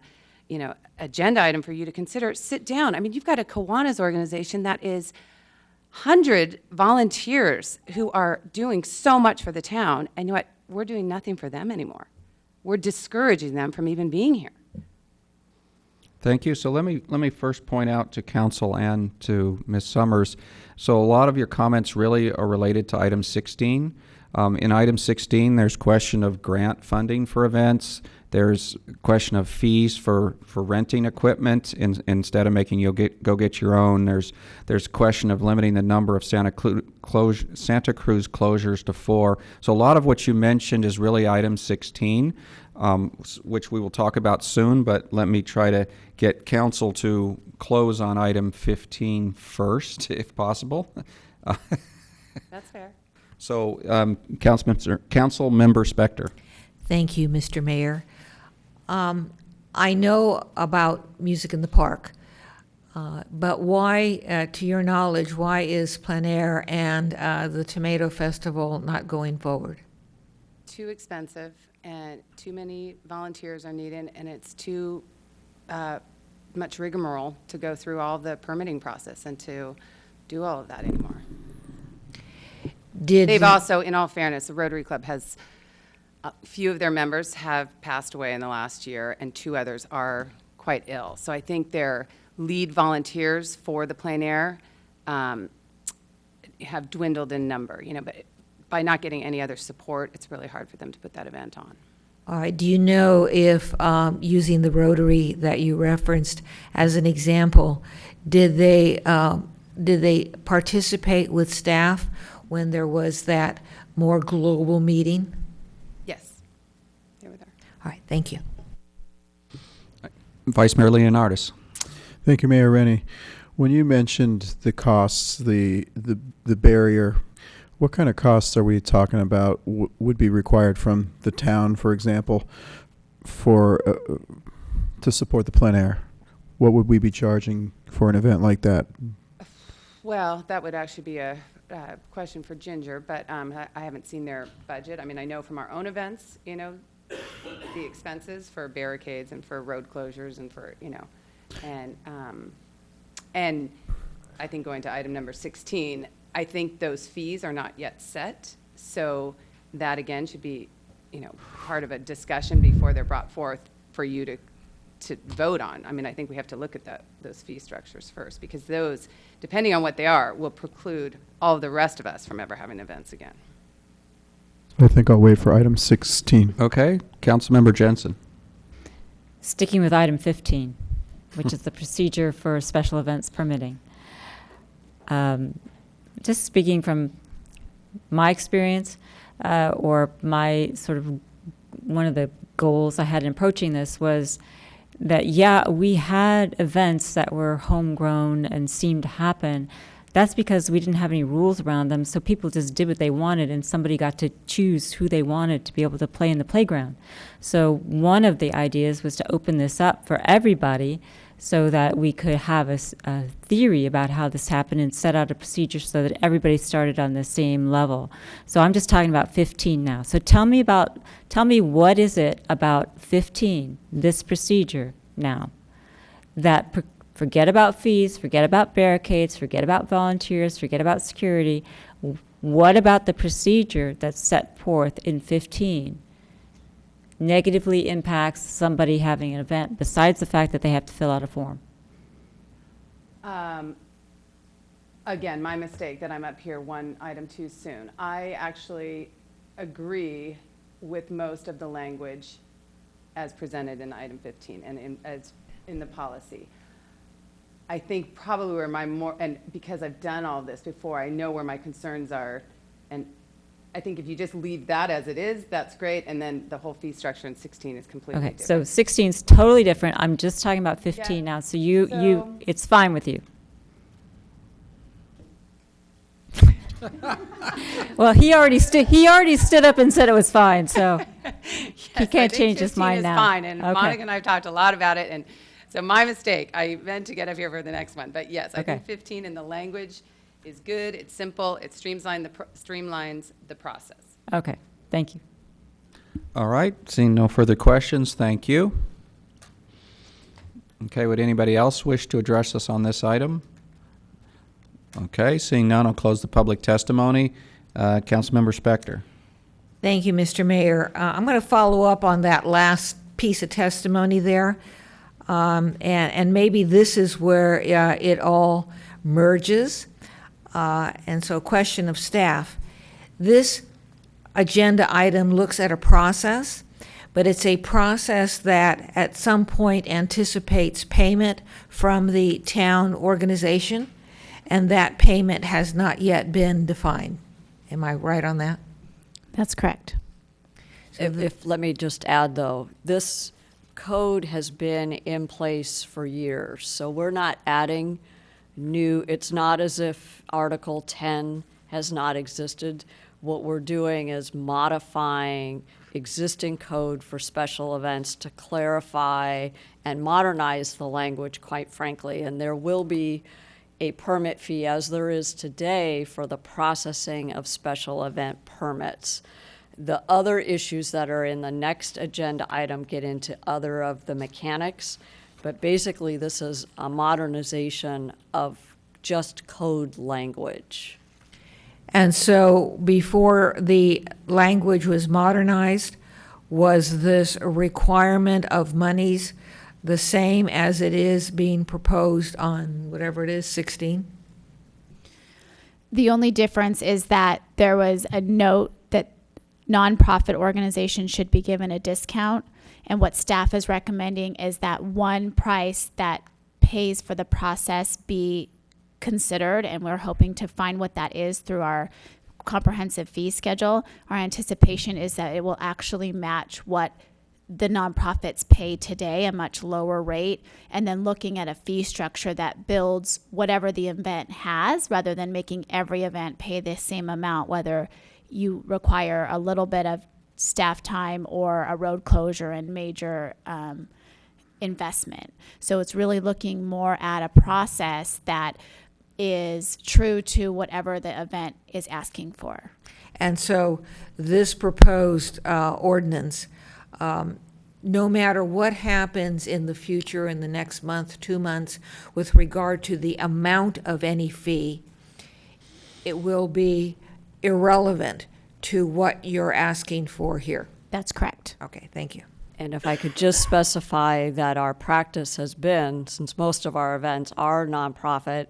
B: agenda item for you to consider. Sit down. I mean, you've got a Kiwanis organization that is 100 volunteers who are doing so much for the town, and you know what? We're doing nothing for them anymore. We're discouraging them from even being here.
A: Thank you. So let me first point out to council and to Ms. Summers. So a lot of your comments really are related to item 16. In item 16, there's question of grant funding for events. There's question of fees for renting equipment instead of making you go get your own. There's question of limiting the number of Santa Cruz closures to 4. So a lot of what you mentioned is really item 16, which we will talk about soon, but let me try to get council to close on item 15 first, if possible.
B: That's fair.
A: So, Councilmember Spector.
F: Thank you, Mr. Mayor. I know about Music in the Park, but why, to your knowledge, why is plein air and the Tomato Festival not going forward?
B: Too expensive, and too many volunteers are needed, and it's too much rigmarole to go through all the permitting process and to do all of that anymore. They've also, in all fairness, the Rotary Club has, a few of their members have passed away in the last year, and 2 others are quite ill. So I think their lead volunteers for the plein air have dwindled in number, but by not getting any other support, it's really hard for them to put that event on.
F: All right, do you know if, using the Rotary that you referenced as an example, did they participate with staff when there was that more global meeting?
B: Yes, they were there.
F: All right, thank you.
A: Vice Mayor Leonardis.
H: Thank you, Mayor Rennie. When you mentioned the costs, the barrier, what kind of costs are we talking about would be required from the town, for example, for to support the plein air? What would we be charging for an event like that?
B: Well, that would actually be a question for Ginger, but I haven't seen their budget. I mean, I know from our own events, the expenses for barricades and for road closures and for, and I think going to item number 16, I think those fees are not yet set. So that again should be, part of a discussion before they're brought forth for you to vote on. I mean, I think we have to look at those fee structures first, because those, depending on what they are, will preclude all of the rest of us from ever having events again.
H: I think I'll wait for item 16.
A: Okay, Councilmember Jensen.
I: Sticking with item 15, which is the procedure for special events permitting. Just speaking from my experience, or my sort of one of the goals I had in approaching this was that, yeah, we had events that were homegrown and seemed to happen. That's because we didn't have any rules around them, so people just did what they wanted, and somebody got to choose who they wanted to be able to play in the playground. So one of the ideas was to open this up for everybody so that we could have a theory about how this happened and set out a procedure so that everybody started on the same level. So I'm just talking about 15 now. So tell me what is it about 15, this procedure now, that forget about fees, forget about barricades, forget about volunteers, forget about security. What about the procedure that's set forth in 15 negatively impacts somebody having an event besides the fact that they have to fill out a form?
B: Again, my mistake that I'm up here one item too soon. I actually agree with most of the language as presented in item 15 and as in the policy. I think probably where and because I've done all this before, I know where my concerns are, and I think if you just leave that as it is, that's great, and then the whole fee structure in 16 is completely
I: Okay,
B: different.
I: so 16 is totally different. I'm just talking about 15 now, so you, it's fine with you. Well, he already stood up and said it was fine, so he can't change his mind now.
B: 15 is fine, and
I: Okay.
B: Monica and I have talked a lot about it, and so my mistake. I meant to get up here for the next one, but yes, I think 15 in the language is good. It's simple. It streamlines the process.
I: Okay, thank you.
A: All right, seeing no further questions, thank you. Okay, would anybody else wish to address us on this item? Okay, seeing none, I'll close the public testimony. Councilmember Spector.
F: Thank you, Mr. Mayor. I'm going to follow up on that last piece of testimony there. And maybe this is where it all merges. And so question of staff. This agenda item looks at a process, but it's a process that at some point anticipates payment from the town organization, and that payment has not yet been defined. Am I right on that?
D: That's correct.
T: Let me just add, though, this code has been in place for years, so we're not adding new. It's not as if Article 10 has not existed. what we're doing is modifying existing code for special events to clarify and modernize the language, quite frankly. And there will be a permit fee, as there is today, for the processing of special event permits. The other issues that are in the next agenda item get into other of the mechanics, but basically this is a modernization of just code language.
F: And so before the language was modernized, was this a requirement of monies the same as it is being proposed on whatever it is, 16?
D: The only difference is that there was a note that nonprofit organizations should be given a discount. And what staff is recommending is that one price that pays for the process be considered, and we're hoping to find what that is through our comprehensive fee schedule. Our anticipation is that it will actually match what the nonprofits pay today, a much lower rate, and then looking at a fee structure that builds whatever the event has, rather than making every event pay the same amount, whether you require a little bit of staff time or a road closure and major investment. So it's really looking more at a process that is true to whatever the event is asking for.
F: And so this proposed ordinance, no matter what happens in the future, in the next month, 2 months, with regard to the amount of any fee, it will be irrelevant to what you're asking for here.
D: That's correct.
F: Okay, thank you.
T: And if I could just specify that our practice has been, since most of our events are nonprofit,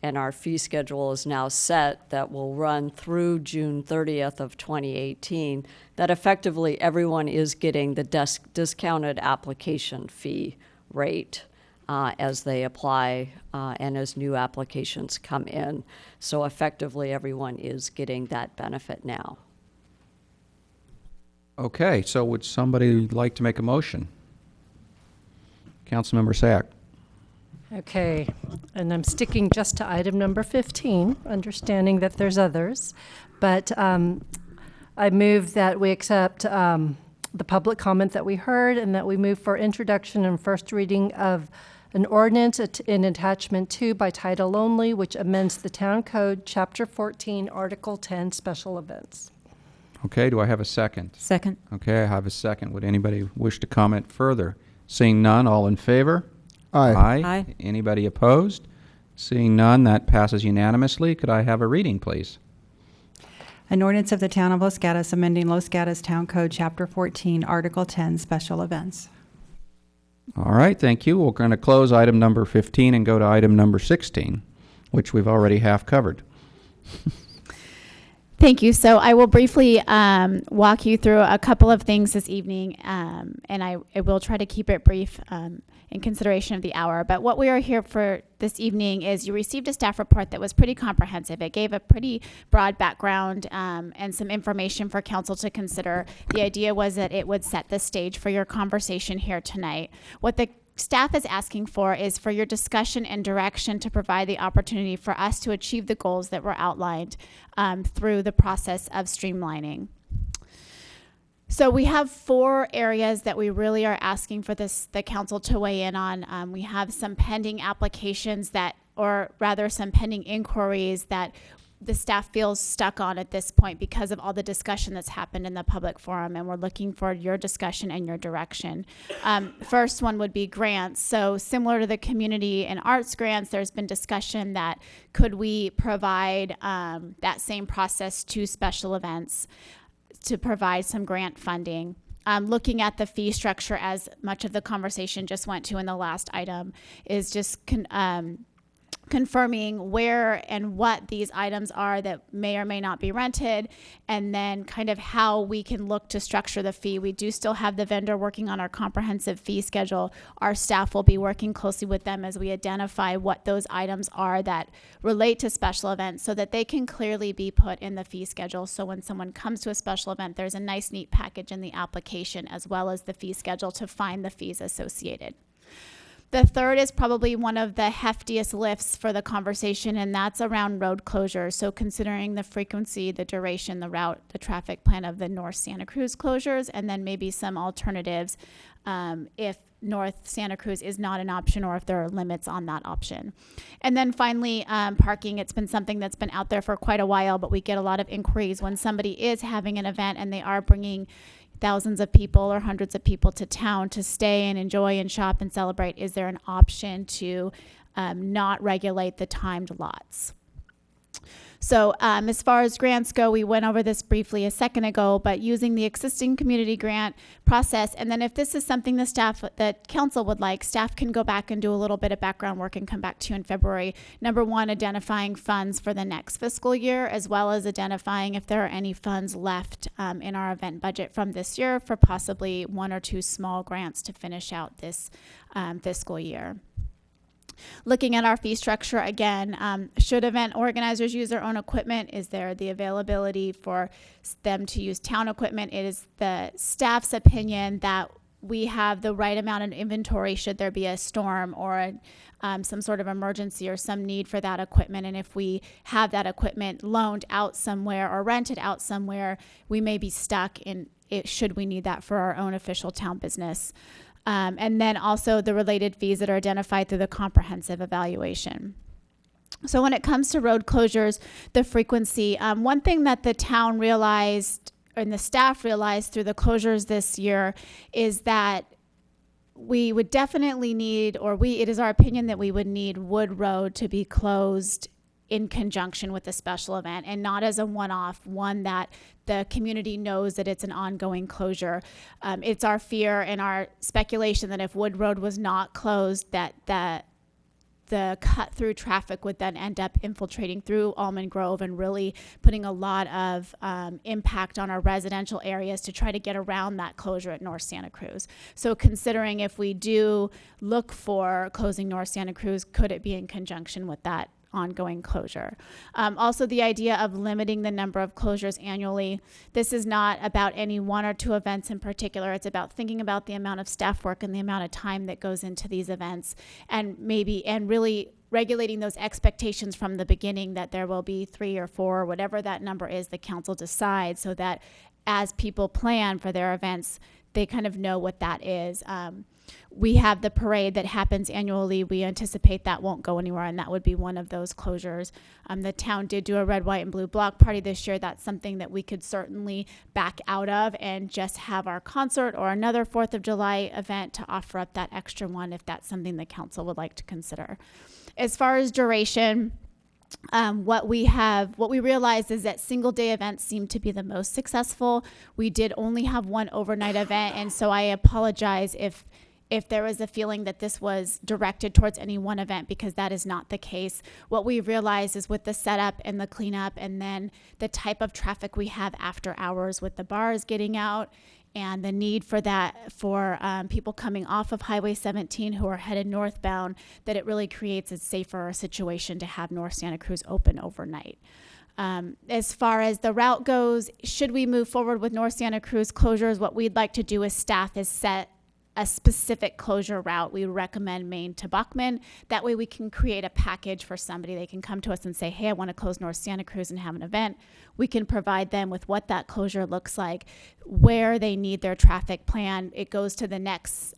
T: and our fee schedule is now set that will run through June 30th of 2018, that effectively everyone is getting the discounted application fee rate as they apply and as new applications come in. So effectively everyone is getting that benefit now.
A: Okay, so would somebody like to make a motion? Councilmember Sack.
G: Okay, and I'm sticking just to item number 15, understanding that there's others. But I move that we accept the public comment that we heard, and that we move for introduction and first reading of an ordinance in attachment 2 by title only, which amends the Town Code, Chapter 14, Article 10, Special Events.
A: Okay, do I have a second?
I: Second.
A: Okay, I have a second. Would anybody wish to comment further? Seeing none, all in favor?
H: Aye.
I: Aye.
A: Anybody opposed? Seeing none, that passes unanimously. Could I have a reading, please?
J: An ordinance of the Town of Los Gatos amending Los Gatos Town Code, Chapter 14, Article 10, Special Events.
A: All right, thank you. We're going to close item number 15 and go to item number 16, which we've already half covered.
D: Thank you. So I will briefly walk you through a couple of things this evening, and I will try to keep it brief in consideration of the hour. But what we are here for this evening is you received a staff report that was pretty comprehensive. It gave a pretty broad background and some information for council to consider. The idea was that it would set the stage for your conversation here tonight. What the staff is asking for is for your discussion and direction to provide the opportunity for us to achieve the goals that were outlined through the process of streamlining. So we have 4 areas that we really are asking for the council to weigh in on. We have some pending applications or rather some pending inquiries that the staff feels stuck on at this point because of all the discussion that's happened in the public forum, and we're looking for your discussion and your direction. First one would be grants. So similar to the community and arts grants, there's been discussion that could we provide that same process to special events to provide some grant funding. Looking at the fee structure, as much of the conversation just went to in the last item, is just confirming where and what these items are that may or may not be rented, and then kind of how we can look to structure the fee. We do still have the vendor working on our comprehensive fee schedule. Our staff will be working closely with them as we identify what those items are that relate to special events so that they can clearly be put in the fee schedule. So when someone comes to a special event, there's a nice, neat package in the application as well as the fee schedule to find the fees associated. The third is probably one of the heftiest lifts for the conversation, and that's around road closures. So considering the frequency, the duration, the route, the traffic plan of the North Santa Cruz closures, and then maybe some alternatives if North Santa Cruz is not an option or if there are limits on that option. And then finally, parking. It's been something that's been out there for quite a while, but we get a lot of inquiries when somebody is having an event and they are bringing thousands of people or hundreds of people to town to stay and enjoy and shop and celebrate. Is there an option to not regulate the timed lots? So as far as grants go, we went over this briefly a second ago, but using the existing community grant process, and then if this is something the council would like, staff can go back and do a little bit of background work and come back to you in February. Number one, identifying funds for the next fiscal year, as well as identifying if there are any funds left in our event budget from this year for possibly one or two small grants to finish out this fiscal year. Looking at our fee structure again, should event organizers use their own equipment? Is there the availability for them to use town equipment? It is the staff's opinion that we have the right amount of inventory should there be a storm or some sort of emergency or some need for that equipment. And if we have that equipment loaned out somewhere or rented out somewhere, we may be stuck in it should we need that for our own official town business. And then also the related fees that are identified through the comprehensive evaluation. So when it comes to road closures, the frequency, one thing that the town realized and the staff realized through the closures this year is that we would definitely need, it is our opinion that we would need Wood Road to be closed in conjunction with a special event and not as a one-off, one that the community knows that it's an ongoing closure. It's our fear and our speculation that if Wood Road was not closed, that the cut-through traffic would then end up infiltrating through Almond Grove and really putting a lot of impact on our residential areas to try to get around that closure at North Santa Cruz. So considering if we do look for closing North Santa Cruz, could it be in conjunction with that ongoing closure? Also, the idea of limiting the number of closures annually. This is not about any one or two events in particular. It's about thinking about the amount of staff work and the amount of time that goes into these events, and really regulating those expectations from the beginning that there will be 3 or 4, whatever that number is the council decides, so that as people plan for their events, they kind of know what that is. We have the parade that happens annually. We anticipate that won't go anywhere, and that would be one of those closures. The town did do a red, white, and blue block party this year. That's something that we could certainly back out of and just have our concert or another 4th of July event to offer up that extra one if that's something the council would like to consider. As far as duration, what we realized is that single day events seem to be the most successful. We did only have one overnight event, and so I apologize if there was a feeling that this was directed towards any one event, because that is not the case. What we realized is with the setup and the cleanup and then the type of traffic we have after hours with the bars getting out and the need for that for people coming off of Highway 17 who are headed northbound, that it really creates a safer situation to have North Santa Cruz open overnight. As far as the route goes, should we move forward with North Santa Cruz closures, what we'd like to do as staff is set a specific closure route. We recommend Maine to Bachman. That way we can create a package for somebody. They can come to us and say, hey, I want to close North Santa Cruz and have an event. We can provide them with what that closure looks like, where they need their traffic plan. It goes to the next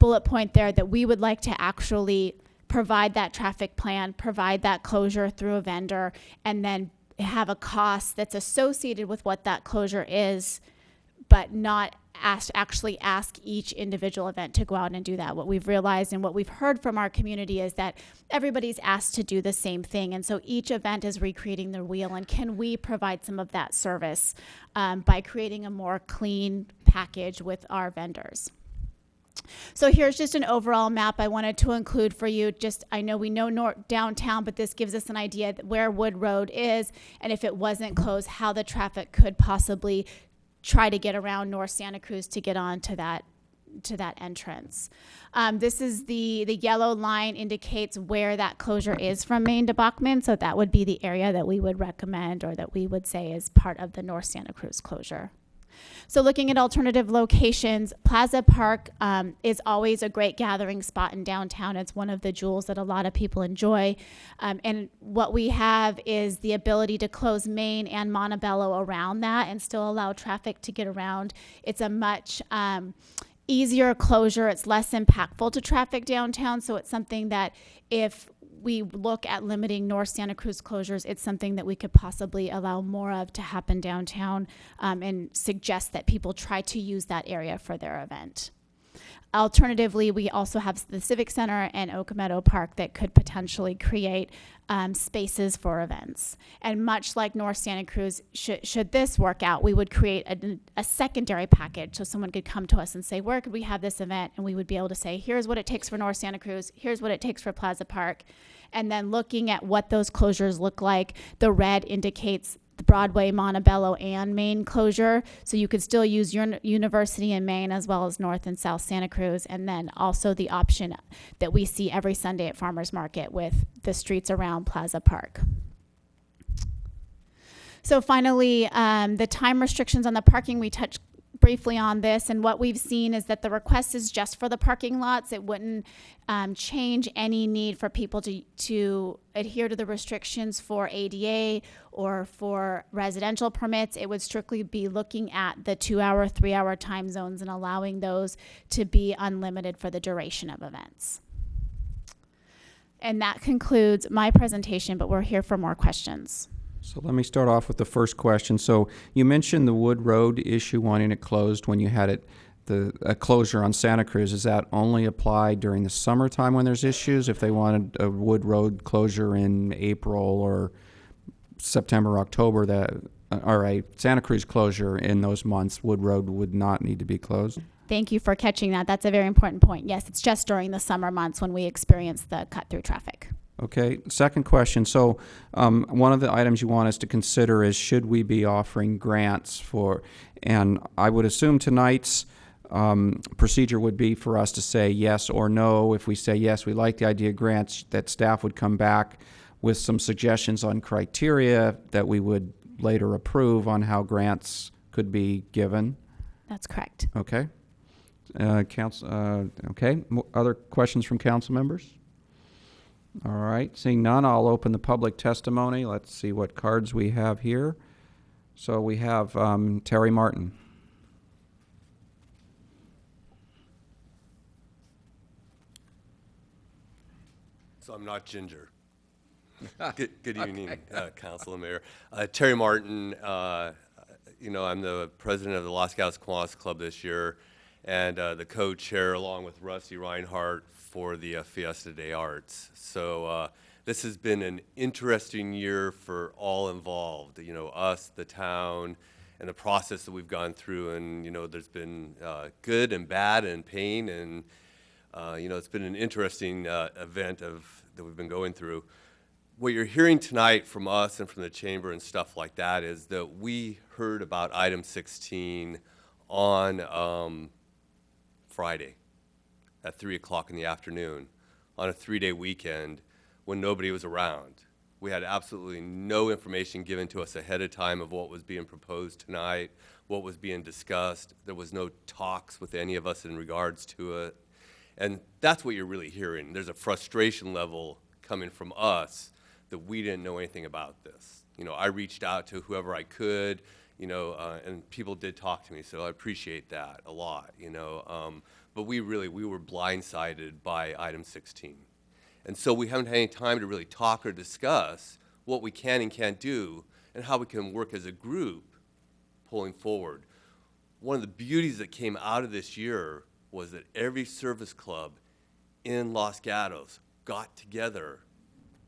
D: bullet point there, that we would like to actually provide that traffic plan, provide that closure through a vendor, and then have a cost that's associated with what that closure is, but not actually ask each individual event to go out and do that. What we've realized and what we've heard from our community is that everybody's asked to do the same thing, and so each event is recreating the wheel, and can we provide some of that service by creating a more clean package with our vendors. So here's just an overall map I wanted to include for you. I know we know downtown, but this gives us an idea where Wood Road is, and if it wasn't closed, how the traffic could possibly try to get around North Santa Cruz to get on to that entrance. This is the yellow line indicates where that closure is from Maine to Bachman, so that would be the area that we would recommend or that we would say is part of the North Santa Cruz closure. So looking at alternative locations, Plaza Park is always a great gathering spot in downtown. It's one of the jewels that a lot of people enjoy. And what we have is the ability to close Main and Montebello around that and still allow traffic to get around. It's a much easier closure. It's less impactful to traffic downtown. So it's something that if we look at limiting North Santa Cruz closures, it's something that we could possibly allow more of to happen downtown, and suggest that people try to use that area for their event. Alternatively, we also have the Civic Center and Oak Meadow Park that could potentially create spaces for events. And much like North Santa Cruz, should this work out, we would create a secondary package so someone could come to us and say, where could we have this event? And we would be able to say, here's what it takes for North Santa Cruz, here's what it takes for Plaza Park. And then looking at what those closures look like, the red indicates the Broadway, Montebello, and Main closure. So you could still use your University in Main as well as North and South Santa Cruz. And then also the option that we see every Sunday at Farmers Market with the streets around Plaza Park. So finally, the time restrictions on the parking, we touched briefly on this, and what we've seen is that the request is just for the parking lots. It wouldn't change any need for people to adhere to the restrictions for ADA or for residential permits. It would strictly be looking at the 2-hour, 3-hour time zones and allowing those to be unlimited for the duration of events. And that concludes my presentation, but we're here for more questions.
A: So let me start off with the first question. So you mentioned the Wood Road issue, wanting it closed when you had it, a closure on Santa Cruz. Does that only apply during the summertime when there's issues? If they wanted a Wood Road closure in April or September, October, all right, Santa Cruz closure in those months, Wood Road would not need to be closed?
D: Thank you for catching that. That's a very important point. Yes, it's just during the summer months when we experience the cut-through traffic.
A: Okay, second question. So one of the items you want us to consider is, should we be offering grants for, and I would assume tonight's procedure would be for us to say yes or no. If we say yes, we like the idea of grants, that staff would come back with some suggestions on criteria that we would later approve on how grants could be given.
D: That's correct.
A: Okay. Okay. Other questions from council members? All right, seeing none, I'll open the public testimony. Let's see what cards we have here. So we have Terry Martin.
O: So I'm not Ginger. Good evening, Council and Mayor. Terry Martin, I'm the president of the Los Gatos Kiwanis Club this year, and the co-chair along with Rusty Reinhardt for the Fiesta de Arts. So this has been an interesting year for all involved, us, the town, and the process that we've gone through. And, there's been good and bad and pain, and, it's been an interesting event that we've been going through. What you're hearing tonight from us and from the chamber and stuff like that is that we heard about item 16 on Friday at 3 o'clock in the afternoon on a 3-day weekend when nobody was around. We had absolutely no information given to us ahead of time of what was being proposed tonight, what was being discussed. There was no talks with any of us in regards to it. And that's what you're really hearing. There's a frustration level coming from us that we didn't know anything about this. I reached out to whoever I could, and people did talk to me, so I appreciate that a lot, But we were blindsided by item 16. And so we haven't had any time to really talk or discuss what we can and can't do and how we can work as a group pulling forward. One of the beauties that came out of this year was that every service club in Los Gatos got together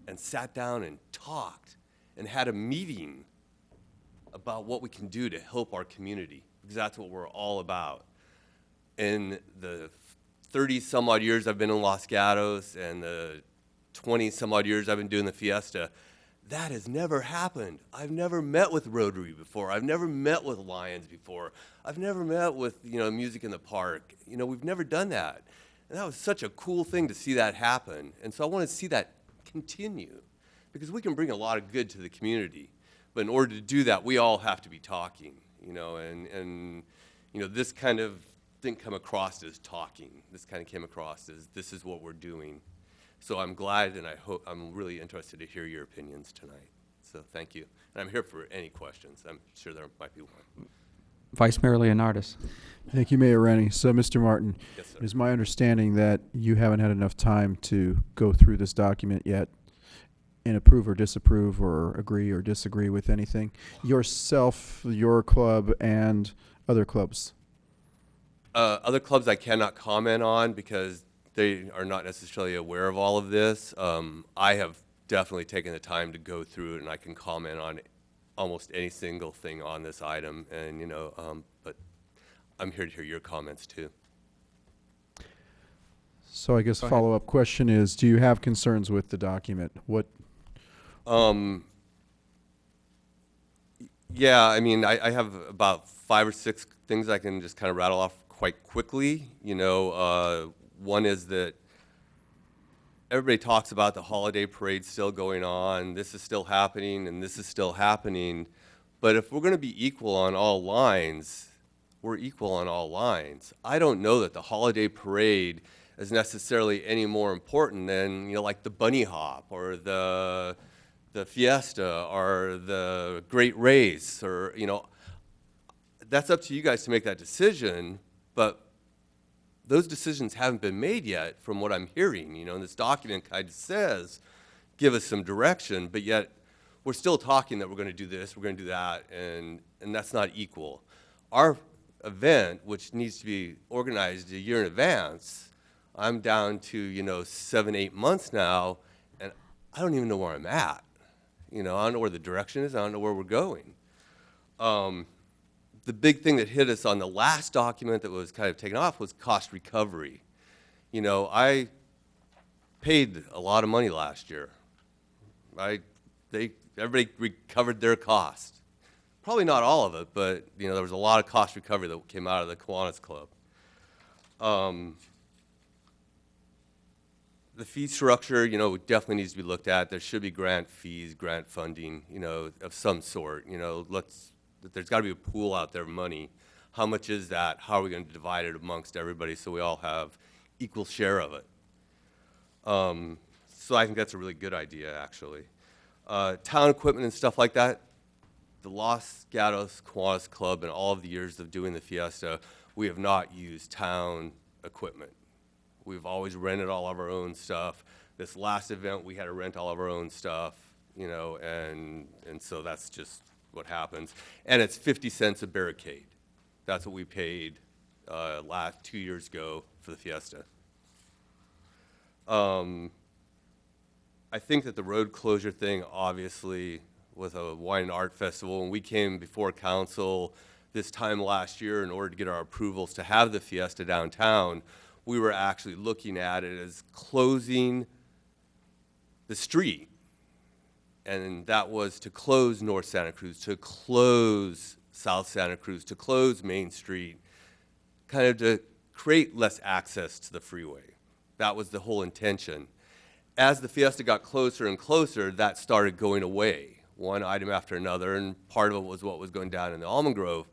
O: and sat down and talked and had a meeting about what we can do to help our community, because that's what we're all about. In the 30-some-odd years I've been in Los Gatos and the 20-some-odd years I've been doing the Fiesta, that has never happened. I've never met with Rotary before. I've never met with Lions before. I've never met with, Music in the Park. We've never done that. And that was such a cool thing to see that happen. And so I want to see that continue, because we can bring a lot of good to the community. But in order to do that, we all have to be talking. and this kind of didn't come across as talking. This kind of came across as this is what we're doing. So I'm glad, and I'm really interested to hear your opinions tonight. So thank you. And I'm here for any questions. I'm sure there might be one.
A: Vice Mayor Leonardis.
H: Thank you, Mayor Rennie. So, Mr. Martin,
O: Yes, sir.
H: it is my understanding that you haven't had enough time to go through this document yet and approve or disapprove or agree or disagree with anything. Yourself, your club, and other clubs.
O: Other clubs I cannot comment on because they are not necessarily aware of all of this. I have definitely taken the time to go through it, and I can comment on almost any single thing on this item. And but I'm here to hear your comments too.
H: So I guess
A: Go ahead.
H: follow-up question is, do you have concerns with the document? What?
O: Yeah, I mean, I have about 5 or 6 things I can just kind of rattle off quite quickly. One is that everybody talks about the holiday parade still going on, this is still happening, and this is still happening. But if we're going to be equal on all lines, we're equal on all lines. I don't know that the holiday parade is necessarily any more important than, like the bunny hop or the fiesta or the great race, or that's up to you guys to make that decision, but those decisions haven't been made yet from what I'm hearing. And this document kind of says, give us some direction, but yet we're still talking that we're going to do this, we're going to do that, and that's not equal. Our event, which needs to be organized a year in advance, I'm down to 7, 8 months now, and I don't even know where I'm at. I don't know where the direction is. I don't know where we're going. The big thing that hit us on the last document that was kind of taken off was cost recovery. I paid a lot of money last year. Everybody recovered their cost. Probably not all of it, but there was a lot of cost recovery that came out of the Kiwanis Club. The fee structure, definitely needs to be looked at. There should be grant fees, grant funding, of some sort. There's got to be a pool out there of money. How much is that? How are we going to divide it amongst everybody so we all have equal share of it? So I think that's a really good idea, actually. Town equipment and stuff like that, the Los Gatos Kiwanis Club and all of the years of doing the fiesta, we have not used town equipment. We've always rented all of our own stuff. This last event, we had to rent all of our own stuff, and so that's just what happens. And it's 50 cents a barricade. That's what we paid 2 years ago for the fiesta. I think that the road closure thing, obviously, with a wine and art festival, when we came before council this time last year in order to get our approvals to have the fiesta downtown, we were actually looking at it as closing the street. And that was to close North Santa Cruz, to close South Santa Cruz, to close Main Street, kind of to create less access to the freeway. That was the whole intention. As the fiesta got closer and closer, that started going away, one item after another, and part of it was what was going down in the Almond Grove.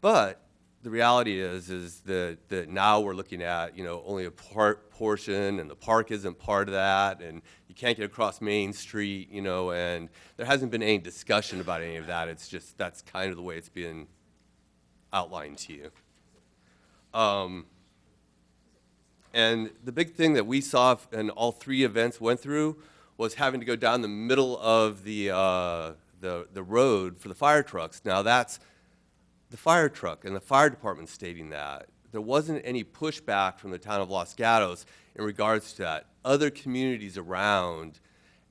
O: But the reality is that now we're looking at, only a portion, and the park isn't part of that, and you can't get across Main Street, and there hasn't been any discussion about any of that. It's just, that's kind of the way it's being outlined to you. And the big thing that we saw and all 3 events went through was having to go down the middle of the road for the fire trucks. Now that's the fire truck and the fire department stating that. There wasn't any pushback from the town of Los Gatos in regards to that. Other communities around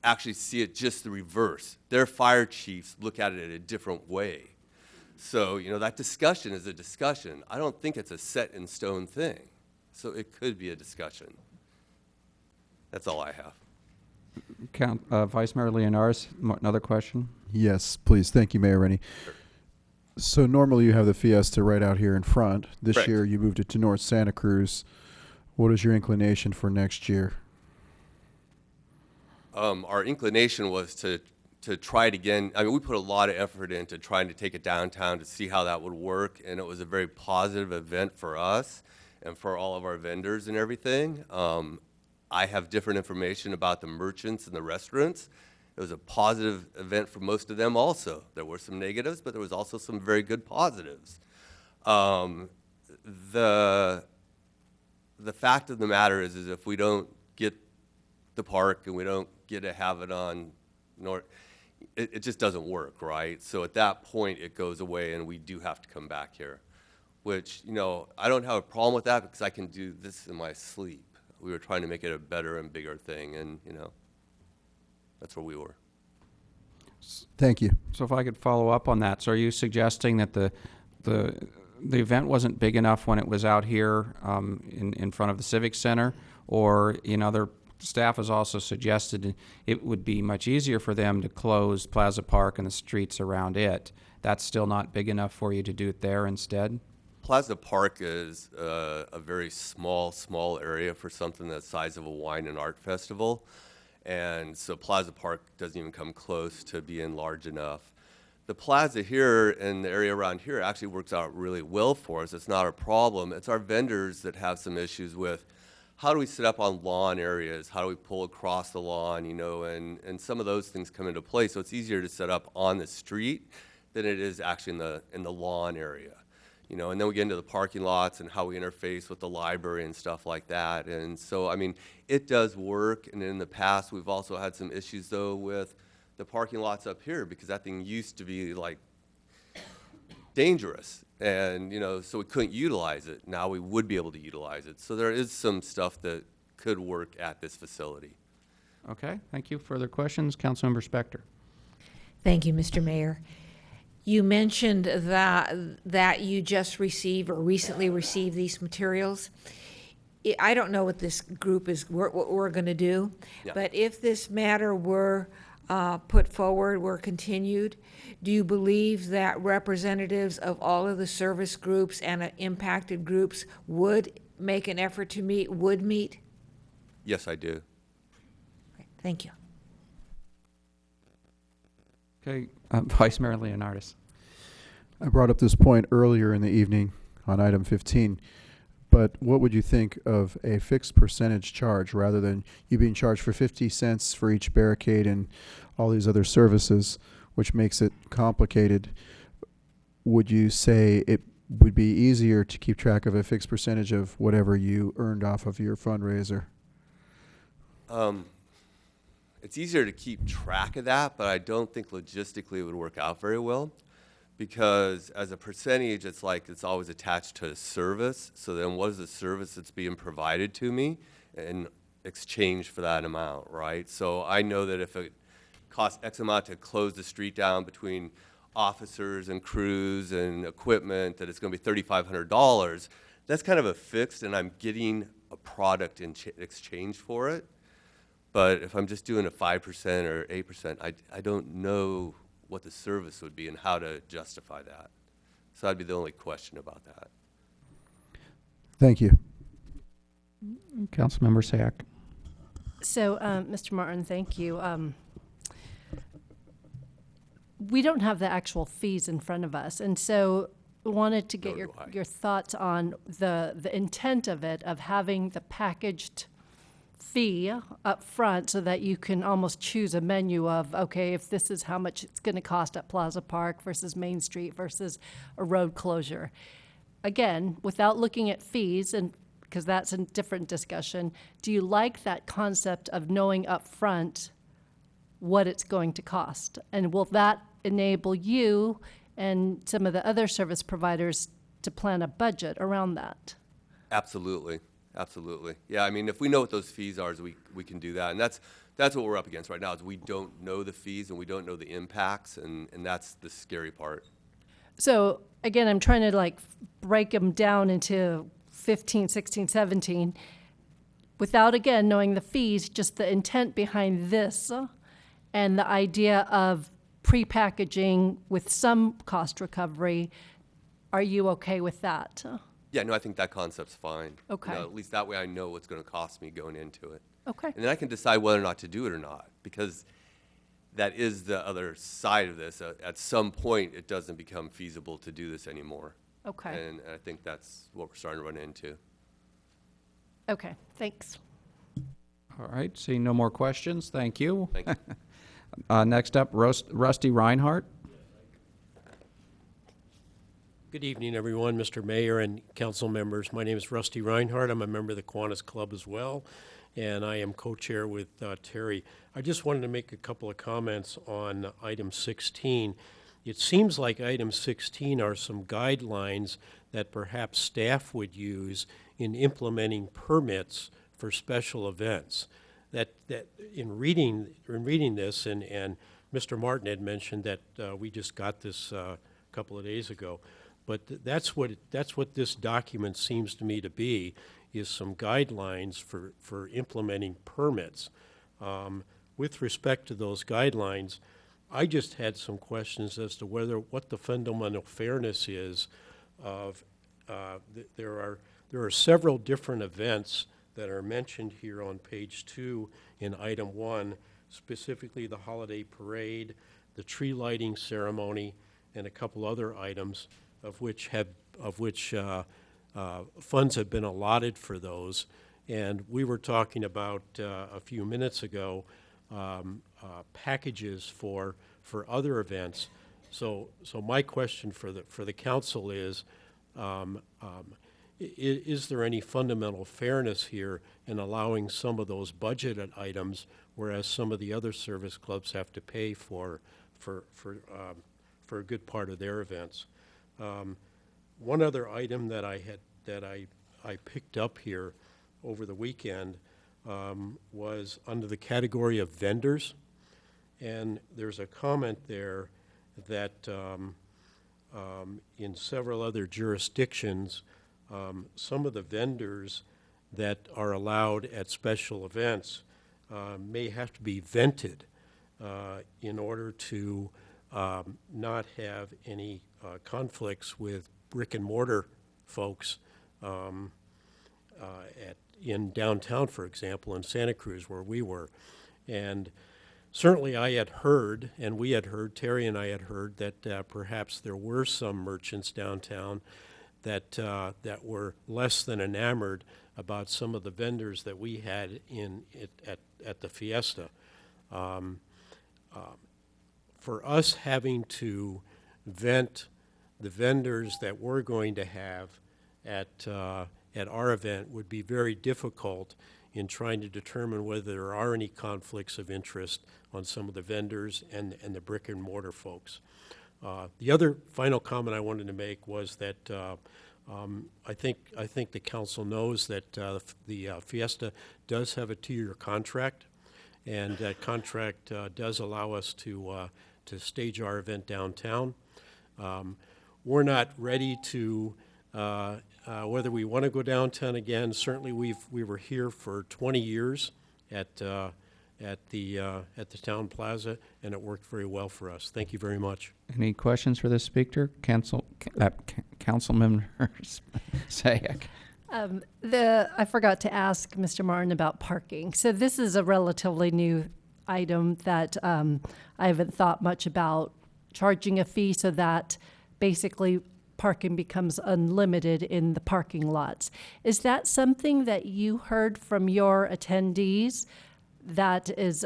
O: actually see it just the reverse. Their fire chiefs look at it in a different way. So, that discussion is a discussion. I don't think it's a set in stone thing. So it could be a discussion. That's all I have.
A: Vice Mayor Leonardis, another question?
H: Yes, please. Thank you, Mayor Rennie.
O: Sure.
H: So normally you have the fiesta right out here in front. This
O: Correct.
H: year you moved it to North Santa Cruz. What is your inclination for next year?
O: Our inclination was to to try it again. I mean, we put a lot of effort into trying to take it downtown to see how that would work, and it was a very positive event for us and for all of our vendors and everything. I have different information about the merchants and the restaurants. It was a positive event for most of them also. There were some negatives, but there was also some very good positives. The fact of the matter is if we don't get the park and we don't get to have it on North, it just doesn't work, right? So at that point, it goes away and we do have to come back here, which, you know, I don't have a problem with that because I can do this in my sleep. We were trying to make it a better and bigger thing, and, you know, that's where we were.
H: Thank you.
A: So if I could follow up on that, so are you suggesting that the event wasn't big enough when it was out here in front of the Civic Center, or, you know, their staff has also suggested it would be much easier for them to close Plaza Park and the streets around it. That's still not big enough for you to do it there instead?
O: Plaza Park is a very small area for something the size of a wine and art festival. And so Plaza Park doesn't even come close to being large enough. The plaza here and the area around here actually works out really well for us. It's not a problem. It's our vendors that have some issues with how do we set up on lawn areas? How do we pull across the lawn, you know, and some of those things come into play. So it's easier to set up on the street than it is actually in the lawn area. You know, and then we get into the parking lots and how we interface with the library and stuff like that. And so, I mean, it does work. And in the past, we've also had some issues, though, with the parking lots up here because that thing used to be, like, dangerous. And, you know, so we couldn't utilize it. Now we would be able to utilize it. So there is some stuff that could work at this facility.
A: Okay, thank you. Further questions? Councilmember Spector.
F: Thank you, Mr. Mayor. You mentioned that you just received or recently received these materials. I don't know what this group is, what we're going to do,
O: Yeah.
F: but if this matter were put forward, were continued, do you believe that representatives of all of the service groups and impacted groups would make an effort to meet, would meet?
O: Yes, I do.
F: Thank you.
A: Okay, Vice Mayor Leonardis.
H: I brought up this point earlier in the evening on item 15, but what would you think of a fixed percentage charge rather than you being charged for 50 cents for each barricade and all these other services, which makes it complicated? Would you say it would be easier to keep track of a fixed percentage of whatever you earned off of your fundraiser?
O: It's easier to keep track of that, but I don't think logistically it would work out very well because as a percentage, it's like it's always attached to a service. So then what is the service that's being provided to me in exchange for that amount, right? So I know that if it costs X amount to close the street down between officers and crews and equipment, that it's going to be $3,500, that's kind of a fixed, and I'm getting a product in exchange for it. But if I'm just doing a 5% or 8%, I don't know what the service would be and how to justify that. So that'd be the only question about that.
H: Thank you.
A: Councilmember Sack.
G: So, Mr. Martin, thank you. We don't have the actual fees in front of us, and so wanted to get your thoughts on the intent of it, of having the packaged fee up front so that you can almost choose a menu of, okay, if this is how much it's going to cost at Plaza Park versus Main Street versus a road closure. Again, without looking at fees, and because that's a different discussion, do you like that concept of knowing up front what it's going to cost? And will that enable you and some of the other service providers to plan a budget around that?
O: Absolutely. Absolutely. Yeah, I mean, if we know what those fees are, we can do that. And that's what we're up against right now, is we don't know the fees and we don't know the impacts, and that's the scary part.
G: So, again, I'm trying to break them down into 15, 16, 17, without, again, knowing the fees, just the intent behind this and the idea of pre-packaging with some cost recovery. Are you okay with that?
O: Yeah, no, I think that concept's fine.
G: Okay.
O: You know, at least that way I know what's going to cost me going into it.
G: Okay.
O: And then I can decide whether or not to do it or not, because that is the other side of this. At some point, it doesn't become feasible to do this anymore.
G: Okay.
O: And I think that's what we're starting to run into.
G: Okay, thanks.
A: All right, seeing no more questions, thank you.
O: Thank you.
A: Next up, Rusty Reinhardt.
K: Good evening, everyone, Mr. Mayor and council members. My name is Rusty Reinhardt. I'm a member of the Kiwanis Club as well, and I am co-chair with Terry. I just wanted to make a couple of comments on item 16. It seems like item 16 are some guidelines that perhaps staff would use in implementing permits for special events. That in reading this, and Mr. Martin had mentioned that we just got this a couple of days ago, but that's what this document seems to me to be, is some guidelines for implementing permits. With respect to those guidelines, I just had some questions as to what the fundamental fairness is of there are several different events that are mentioned here on page 2 in item 1, specifically the holiday parade, the tree lighting ceremony, and a couple other items of which funds have been allotted for those. And we were talking about a few minutes ago packages for other events. So my question for the council is there any fundamental fairness here in allowing some of those budgeted items, whereas some of the other service clubs have to pay for a good part of their events? One other item that I picked up here over the weekend was under the category of vendors, and there's a comment there that in several other jurisdictions, some of the vendors that are allowed at special events may have to be vented in order to not have any conflicts with brick and mortar folks in downtown, for example, in Santa Cruz, where we were. And certainly I had heard, and we had heard, Terry and I had heard, that perhaps there were some merchants downtown that were less than enamored about some of the vendors that we had at the Fiesta. For us having to vent the vendors that we're going to have at our event would be very difficult in trying to determine whether there are any conflicts of interest on some of the vendors and the brick and mortar folks. The other final comment I wanted to make was that I think the council knows that the Fiesta does have a 2-year contract, and that contract does allow us to stage our event downtown. We're not ready to whether we want to go downtown again. Certainly, we were here for 20 years at the Town Plaza, and it worked very well for us. Thank you very much.
A: Any questions for the speaker? Councilmember Sayek.
G: I forgot to ask Mr. Martin about parking. So this is a relatively new item that I haven't thought much about, charging a fee so that basically parking becomes unlimited in the parking lots. Is that something that you heard from your attendees that is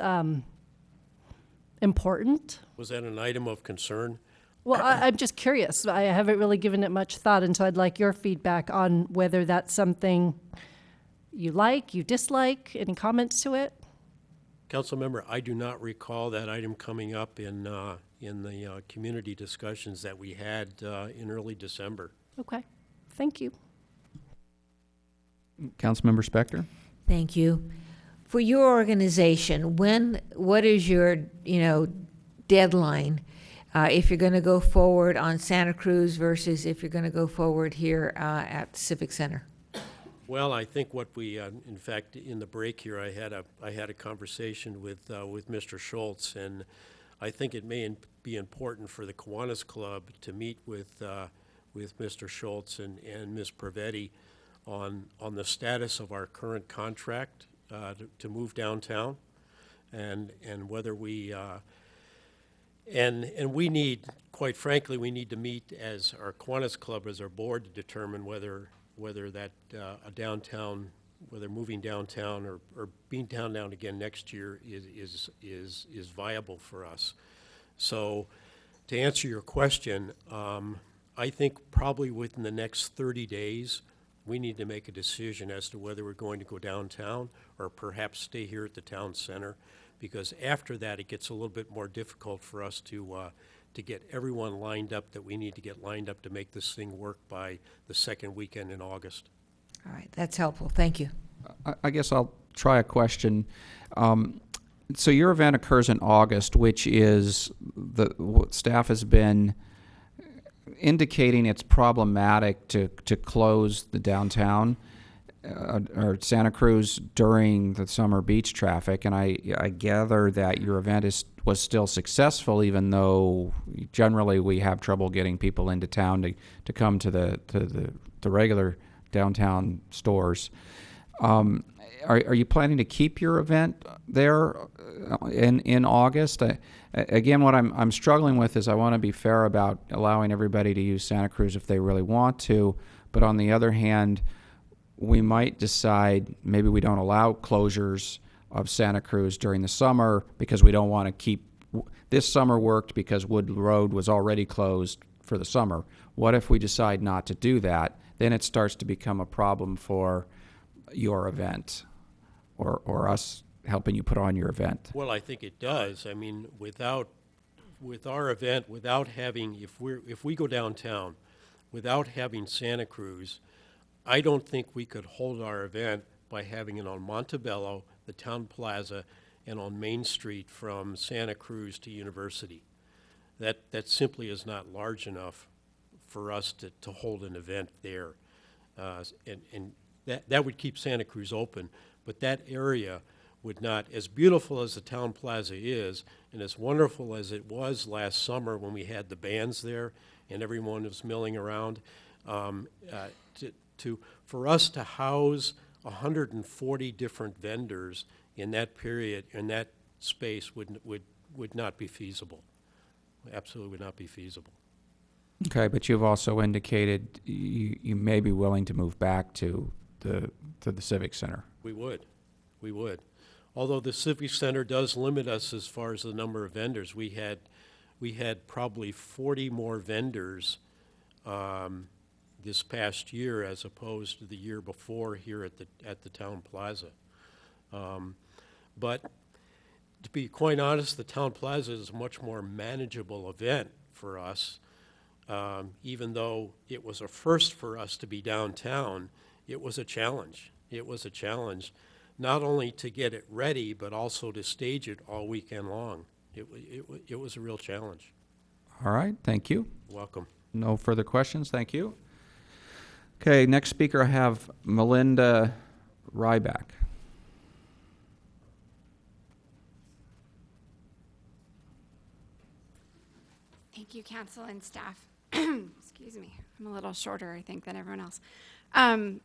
G: important?
K: Was that an item of concern?
G: Well, I'm just curious. I haven't really given it much thought, and so I'd like your feedback on whether that's something you like, you dislike. Any comments to it?
K: Councilmember, I do not recall that item coming up in the community discussions that we had in early December.
G: Okay, thank you.
A: Councilmember Spector.
F: Thank you. For your organization, what is your deadline if you're going to go forward on Santa Cruz versus if you're going to go forward here at Civic Center?
K: Well, I think what we, in fact, in the break here, I had a conversation with Mr. Schultz, and I think it may be important for the Kiwanis Club to meet with Mr. Schultz and Ms. Prevetti on the status of our current contract to move downtown, and whether we And we need, quite frankly, we need to meet as our Kiwanis Club, as our board, to determine whether that a downtown, whether moving downtown or being down again next year is viable for us. So to answer your question, I think probably within the next 30 days, we need to make a decision as to whether we're going to go downtown or perhaps stay here at the town center, because after that, it gets a little bit more difficult for us to get everyone lined up that we need to get lined up to make this thing work by the second weekend in August.
F: All right, that's helpful. Thank you.
A: I guess I'll try a question. So your event occurs in August, which is what staff has been indicating it's problematic to close the downtown or Santa Cruz during the summer beach traffic, and I gather that your event was still successful, even though generally we have trouble getting people into town to come to the regular downtown stores. Are you planning to keep your event there in August? Again, what I'm struggling with is I want to be fair about allowing everybody to use Santa Cruz if they really want to, but on the other hand, we might decide maybe we don't allow closures of Santa Cruz during the summer because we don't want to keep. This summer worked because Wood Road was already closed for the summer. What if we decide not to do that? Then it starts to become a problem for your event or us helping you put on your event.
K: Well, I think it does. I mean, with our event, without having, if we go downtown without having Santa Cruz, I don't think we could hold our event by having it on Montebello, the Town Plaza, and on Main Street from Santa Cruz to University. That simply is not large enough for us to hold an event there. And that would keep Santa Cruz open, but that area would not, as beautiful as the Town Plaza is, and as wonderful as it was last summer when we had the bands there and everyone was milling around, for us to house 140 different vendors in that period, in that space, would not be feasible. Absolutely would not be feasible.
A: Okay, but you've also indicated you may be willing to move back to the Civic Center.
K: We would. Although the Civic Center does limit us as far as the number of vendors. We had probably 40 more vendors this past year as opposed to the year before here at the Town Plaza. But to be quite honest, the Town Plaza is a much more manageable event for us. Even though it was a first for us to be downtown, it was a challenge. It was a challenge, not only to get it ready, but also to stage it all weekend long. It was a real challenge.
A: All right, thank you.
K: Welcome.
A: No further questions, thank you. Okay, next speaker I have Melinda Ryback.
L: Thank you, council and staff. Excuse me, I'm a little shorter, I think, than everyone else. I'm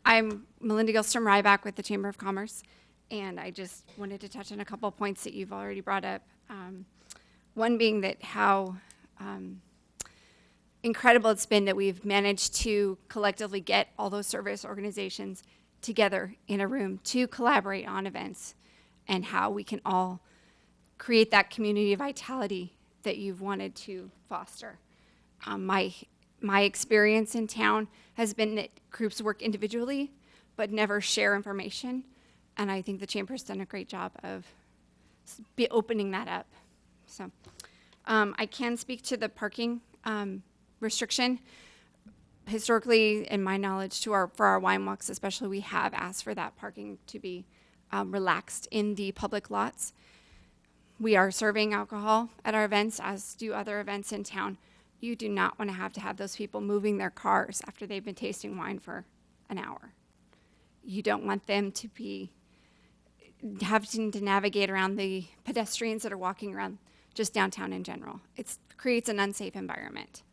L: Melinda Gilstrom Ryback with the Chamber of Commerce, and I just wanted to touch on a couple of points that you've already brought up. One being that how incredible it's been that we've managed to collectively get all those service organizations together in a room to collaborate on events, and how we can all create that community vitality that you've wanted to foster. My experience in town has been that groups work individually, but never share information. And I think the Chamber's done a great job of opening that up. So I can speak to the parking restriction. Historically, in my knowledge, for our wine walks especially, we have asked for that parking to be relaxed in the public lots. We are serving alcohol at our events, as do other events in town. You do not want to have those people moving their cars after they've been tasting wine for an hour. You don't want them to be having to navigate around the pedestrians that are walking around just downtown in general. It creates an unsafe environment.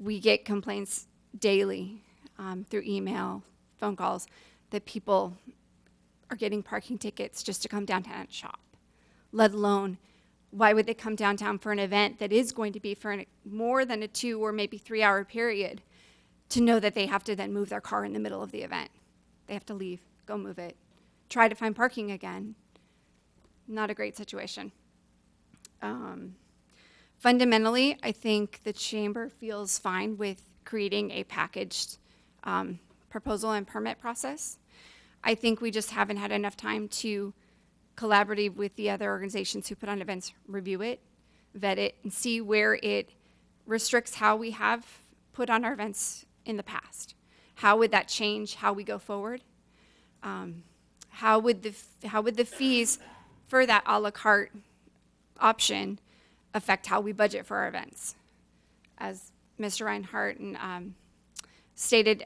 L: We get complaints daily through email, phone calls, that people are getting parking tickets just to come downtown and shop, let alone Why would they come downtown for an event that is going to be for more than a 2 or maybe 3 hour period to know that they have to then move their car in the middle of the event? They have to leave, go move it, try to find parking again. Not a great situation. Fundamentally, I think the chamber feels fine with creating a packaged proposal and permit process. I think we just haven't had enough time to collaborate with the other organizations who put on events, review it, vet it, and see where it restricts how we have put on our events in the past. How would that change how we go forward? How would the fees for that a la carte option affect how we budget for our events? As Mr. Reinhardt stated,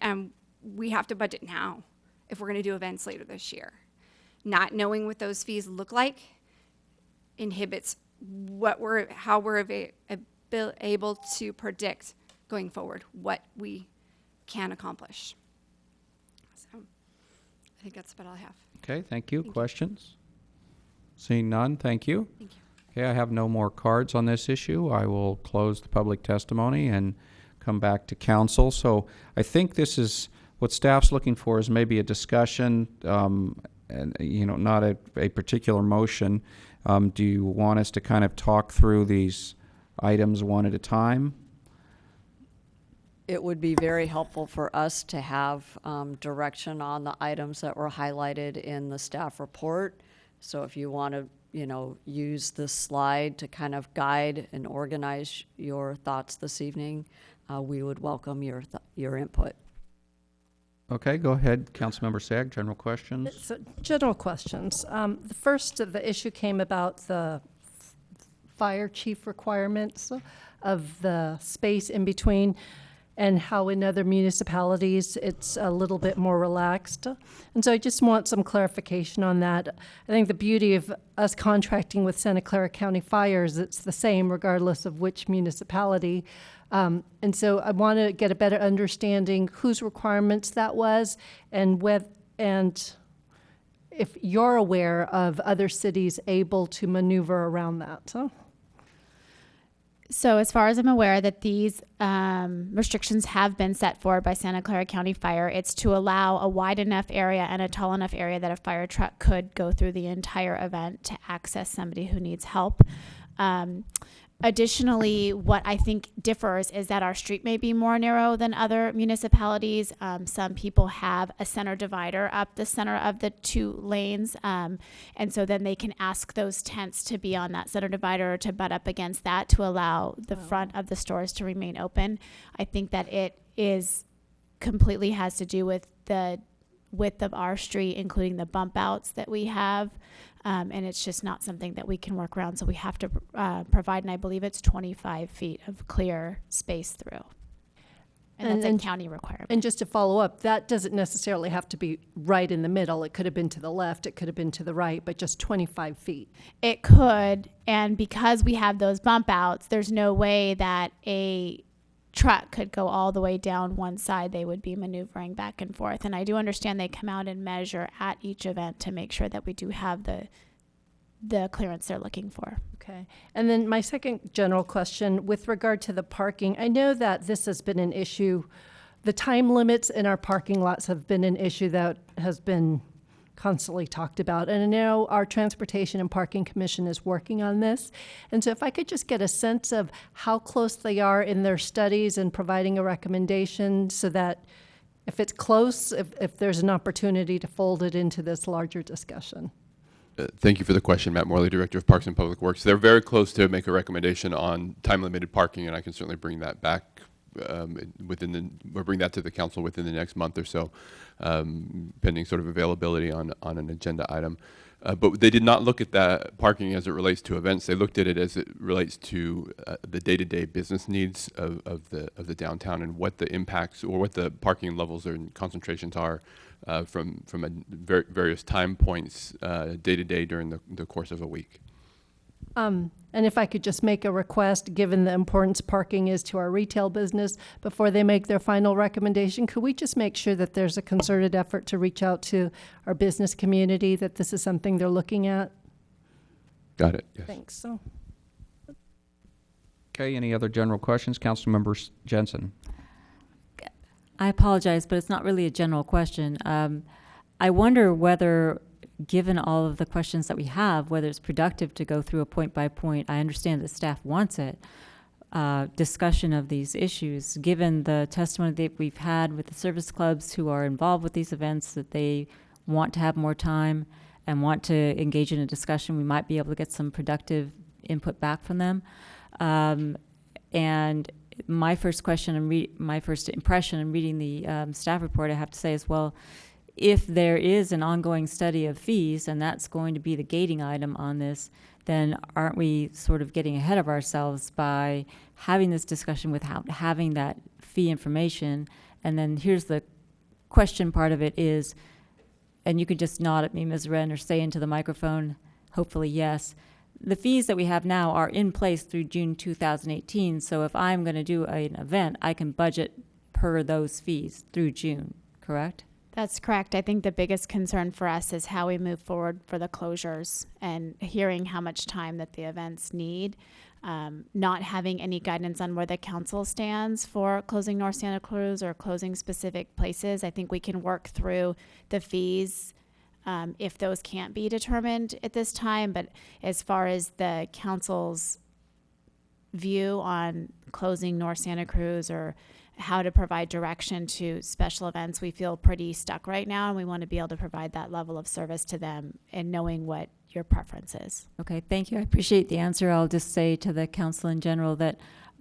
L: we have to budget now if we're going to do events later this year. Not knowing what those fees look like inhibits how we're able to predict going forward what we can accomplish. So I think that's about all I have.
A: Okay, thank you. Questions? Seeing none, thank you.
L: Thank you.
A: Okay, I have no more cards on this issue. I will close the public testimony and come back to council. So I think this is what staff's looking for, is maybe a discussion, and not a particular motion. Do you want us to kind of talk through these items one at a time?
T: It would be very helpful for us to have direction on the items that were highlighted in the staff report. So if you want to, use this slide to kind of guide and organize your thoughts this evening, we would welcome your input.
A: Okay, go ahead, Councilmember Sag. General questions?
G: So, general questions. The first of the issue came about the fire chief requirements of the space in between, and how in other municipalities it's a little bit more relaxed. And so I just want some clarification on that. I think the beauty of us contracting with Santa Clara County Fire is it's the same regardless of which municipality. And so I want to get a better understanding whose requirements that was, and if you're aware of other cities able to maneuver around that.
D: So as far as I'm aware, that these restrictions have been set forward by Santa Clara County Fire. It's to allow a wide enough area and a tall enough area that a fire truck could go through the entire event to access somebody who needs help. Additionally, what I think differs is that our street may be more narrow than other municipalities. Some people have a center divider up the center of the 2 lanes, and so then they can ask those tents to be on that center divider or to butt up against that to allow the front of the stores to remain open. I think that it is completely has to do with the width of our street, including the bump outs that we have. And it's just not something that we can work around. So we have to provide, and I believe it's 25 feet of clear space through. And that's a county requirement.
G: And just to follow up, that doesn't necessarily have to be right in the middle. It could have been to the left, it could have been to the right, but just 25 feet.
D: It could, and because we have those bump outs, there's no way that a truck could go all the way down one side. They would be maneuvering back and forth. And I do understand they come out and measure at each event to make sure that we do have the clearance they're looking for.
G: Okay. And then my second general question with regard to the parking, I know that this has been an issue. The time limits in our parking lots have been an issue that has been constantly talked about. And I know our Transportation and Parking Commission is working on this. And so if I could just get a sense of how close they are in their studies and providing a recommendation so that if it's close, if there's an opportunity to fold it into this larger discussion.
S: Thank you for the question, Matt Morley, Director of Parks and Public Works. They're very close to make a recommendation on time-limited parking, and I can certainly bring that back we'll bring that to the council within the next month or so, pending sort of availability on an agenda item. But they did not look at that parking as it relates to events. They looked at it as it relates to the day-to-day business needs of the downtown and what the impacts or what the parking levels and concentrations are from various time points day to day during the course of a week.
G: And if I could just make a request, given the importance parking is to our retail business, before they make their final recommendation, could we just make sure that there's a concerted effort to reach out to our business community, that this is something they're looking at?
S: Got it, yes.
G: Thanks. So.
A: Okay, any other general questions? Councilmember Jensen.
I: I apologize, but it's not really a general question. I wonder whether, given all of the questions that we have, whether it's productive to go through a point by point. I understand that staff wants it. Discussion of these issues, given the testimony that we've had with the service clubs who are involved with these events, that they want to have more time and want to engage in a discussion, we might be able to get some productive input back from them. And my first question and my first impression in reading the staff report, I have to say is, well, if there is an ongoing study of fees, and that's going to be the gating item on this, then aren't we sort of getting ahead of ourselves by having this discussion without having that fee information? And then here's the question part of it is, and you could just nod at me, Ms. Wren, or say into the microphone, hopefully yes, the fees that we have now are in place through June 2018, so if I'm going to do an event, I can budget per those fees through June, correct?
D: That's correct. I think the biggest concern for us is how we move forward for the closures and hearing how much time that the events need. Not having any guidance on where the council stands for closing North Santa Cruz or closing specific places. I think we can work through the fees if those can't be determined at this time. But as far as the council's view on closing North Santa Cruz or how to provide direction to special events, we feel pretty stuck right now, and we want to be able to provide that level of service to them and knowing what your preference is.
I: Okay, thank you. I appreciate the answer. I'll just say to the council in general that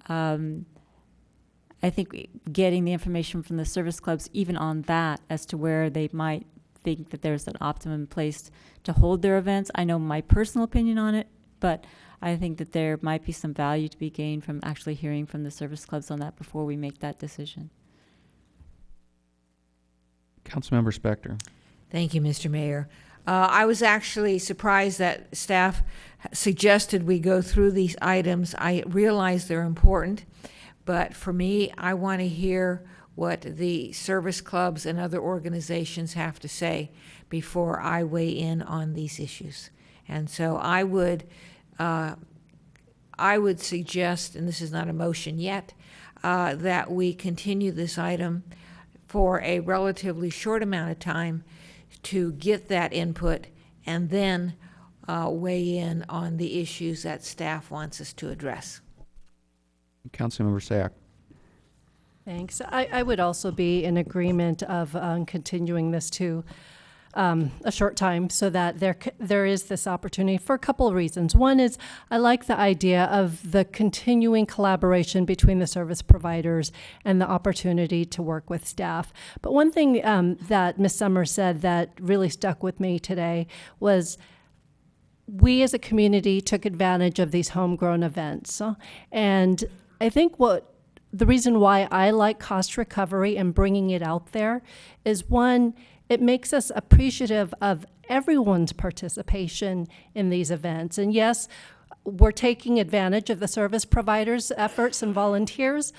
I: I think getting the information from the service clubs, even on that, as to where they might think that there's an optimum place to hold their events. I know my personal opinion on it, but I think that there might be some value to be gained from actually hearing from the service clubs on that before we make that decision.
A: Councilmember Spector.
F: Thank you, Mr. Mayor. I was actually surprised that staff suggested we go through these items. I realize they're important, but for me, I want to hear what the service clubs and other organizations have to say before I weigh in on these issues. And so I would suggest, and this is not a motion yet, that we continue this item for a relatively short amount of time to get that input and then weigh in on the issues that staff wants us to address.
A: Councilmember Sack.
G: Thanks. I would also be in agreement of continuing this to a short time so that there is this opportunity for a couple of reasons. One is I like the idea of the continuing collaboration between the service providers and the opportunity to work with staff. But one thing that Ms. Summers said that really stuck with me today was we as a community took advantage of these homegrown events. And I think the reason why I like cost recovery and bringing it out there is, one, it makes us appreciative of everyone's participation in these events. And yes, we're taking advantage of the service providers' efforts and volunteers,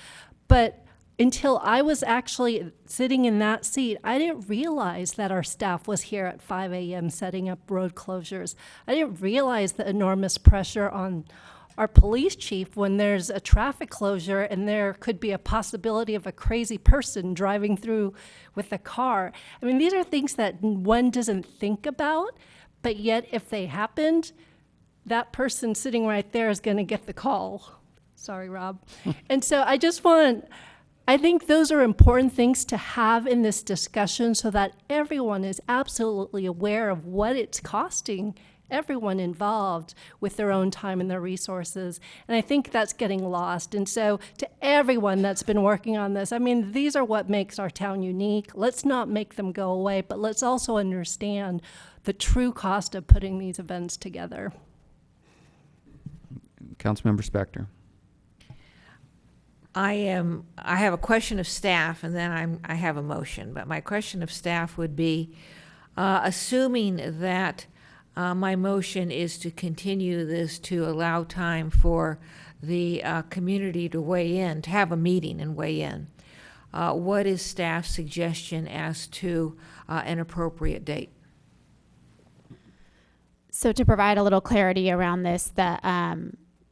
G: but until I was actually sitting in that seat, I didn't realize that our staff was here at 5 a.m. setting up road closures. I didn't realize the enormous pressure on our police chief when there's a traffic closure and there could be a possibility of a crazy person driving through with a car. I mean, these are things that one doesn't think about, but yet if they happened, that person sitting right there is going to get the call. Sorry, Rob. And so I think those are important things to have in this discussion so that everyone is absolutely aware of what it's costing everyone involved with their own time and their resources. And I think that's getting lost. And so to everyone that's been working on this, I mean, these are what makes our town unique. Let's not make them go away, but let's also understand the true cost of putting these events together.
A: Councilmember Spector.
F: I have a question of staff, and then I have a motion. But my question of staff would be, assuming that my motion is to continue this to allow time for the community to weigh in, to have a meeting and weigh in. What is staff's suggestion as to an appropriate date?
D: So to provide a little clarity around this,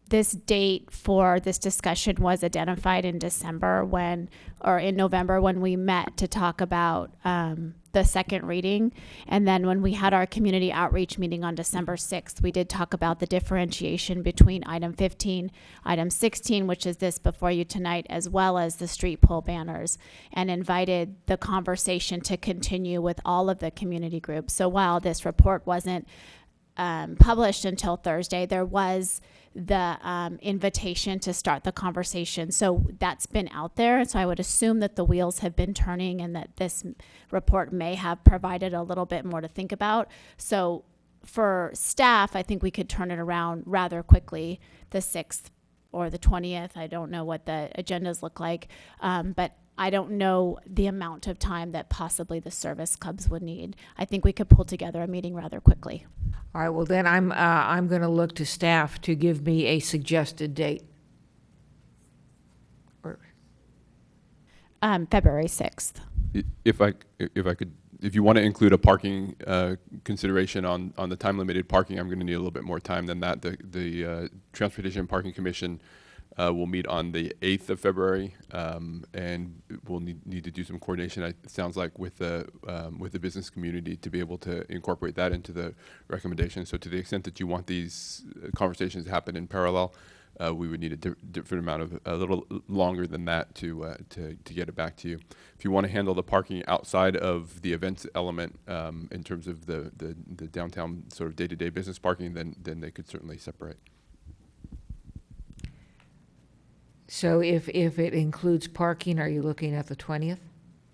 D: this date for this discussion was identified in November when we met to talk about the second reading. And then when we had our community outreach meeting on December 6th, we did talk about the differentiation between item 15, item 16, which is this before you tonight, as well as the street pole banners, and invited the conversation to continue with all of the community groups. So while this report wasn't published until Thursday, there was the invitation to start the conversation. So that's been out there. So I would assume that the wheels have been turning and that this report may have provided a little bit more to think about. So for staff, I think we could turn it around rather quickly, the 6th or the 20th. I don't know what the agendas look like, but I don't know the amount of time that possibly the service clubs would need. I think we could pull together a meeting rather quickly.
F: All right, well then I'm going to look to staff to give me a suggested date. Or
D: February 6th.
S: If you want to include a parking consideration on the time-limited parking, I'm going to need a little bit more time than that. The Transportation and Parking Commission will meet on the 8th of February, and we'll need to do some coordination. It sounds like with the business community to be able to incorporate that into the recommendation. So to the extent that you want these conversations to happen in parallel, we would need a different amount of a little longer than that to get it back to you. If you want to handle the parking outside of the events element in terms of the downtown sort of day-to-day business parking, then they could certainly separate.
F: so if it includes parking, are you looking at the 20th?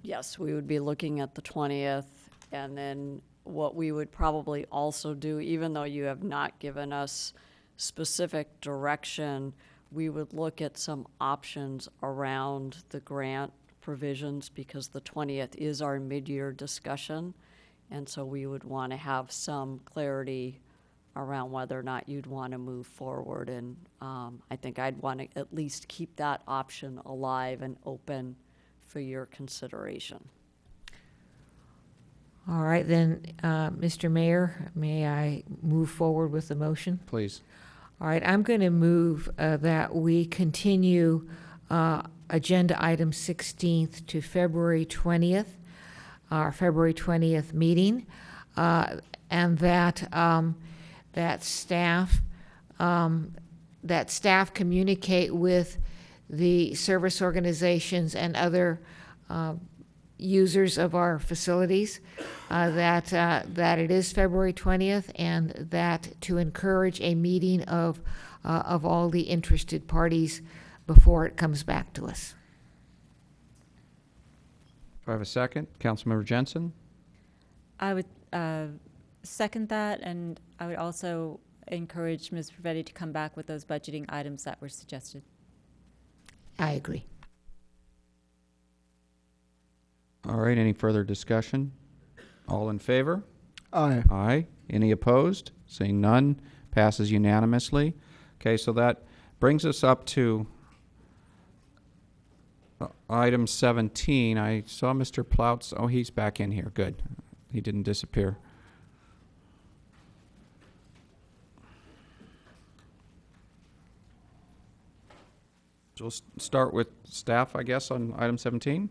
T: Yes, we would be looking at the 20th, and then what we would probably also do, even though you have not given us specific direction, we would look at some options around the grant provisions, because the 20th is our mid-year discussion, and so we would want to have some clarity around whether or not you'd want to move forward. And I think I'd want to at least keep that option alive and open for your consideration.
F: All right, then, Mr. Mayor, may I move forward with the motion?
A: Please.
F: All right, I'm going to move that we continue agenda item 16th to February 20th, our February 20th meeting, and that staff communicate with the service organizations and other users of our facilities, that it is February 20th, and that to encourage a meeting of all the interested parties before it comes back to us.
A: Do I have a second? Councilmember Jensen?
I: I would second that, and I would also encourage Ms. Privetti to come back with those budgeting items that were suggested.
F: I agree.
A: All right, any further discussion? All in favor?
H: Aye.
A: Aye. Any opposed? Seeing none, passes unanimously. Okay, so that brings us up to item 17. I saw Mr. Ploutz. Oh, he's back in here. Good. He didn't disappear. So we'll start with staff, I guess, on item 17.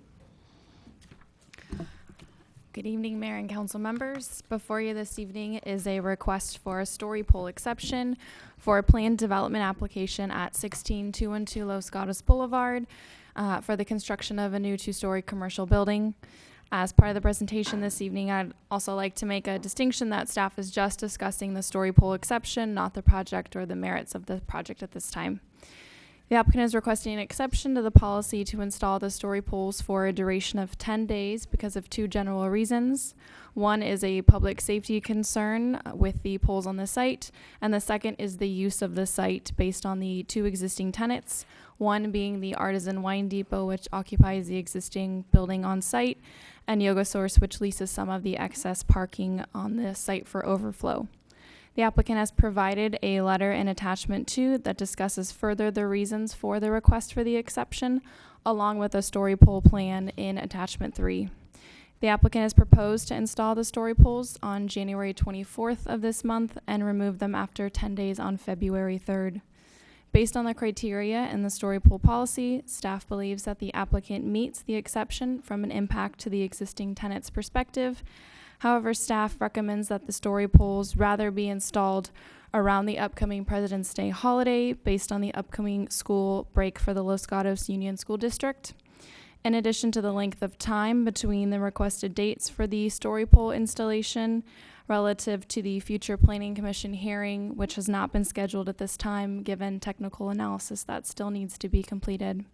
M: Good evening, Mayor and Council members. Before you this evening is a request for a story pole exception for a planned development application at 16212 Los Gatos Boulevard for the construction of a new 2-story commercial building. As part of the presentation this evening, I'd also like to make a distinction that staff is just discussing the story pole exception, not the project or the merits of the project at this time. The applicant is requesting an exception to the policy to install the story poles for a duration of 10 days because of 2 general reasons. One is a public safety concern with the poles on the site, and the second is the use of the site based on the 2 existing tenants, one being the Artisan Wine Depot, which occupies the existing building on site, and Yoga Source, which leases some of the excess parking on the site for overflow. The applicant has provided a letter in attachment 2 that discusses further the reasons for the request for the exception, along with a story pole plan in attachment 3. The applicant has proposed to install the story poles on January 24th of this month and remove them after 10 days on February 3rd. Based on the criteria in the story pool policy, staff believes that the applicant meets the exception from an impact to the existing tenant's perspective. However, staff recommends that the story poles rather be installed around the upcoming President's Day holiday based on the upcoming school break for the Los Gatos Union School District. In addition to the length of time between the requested dates for the story pole installation relative to the future Planning Commission hearing, which has not been scheduled at this time given technical analysis that still needs to be completed.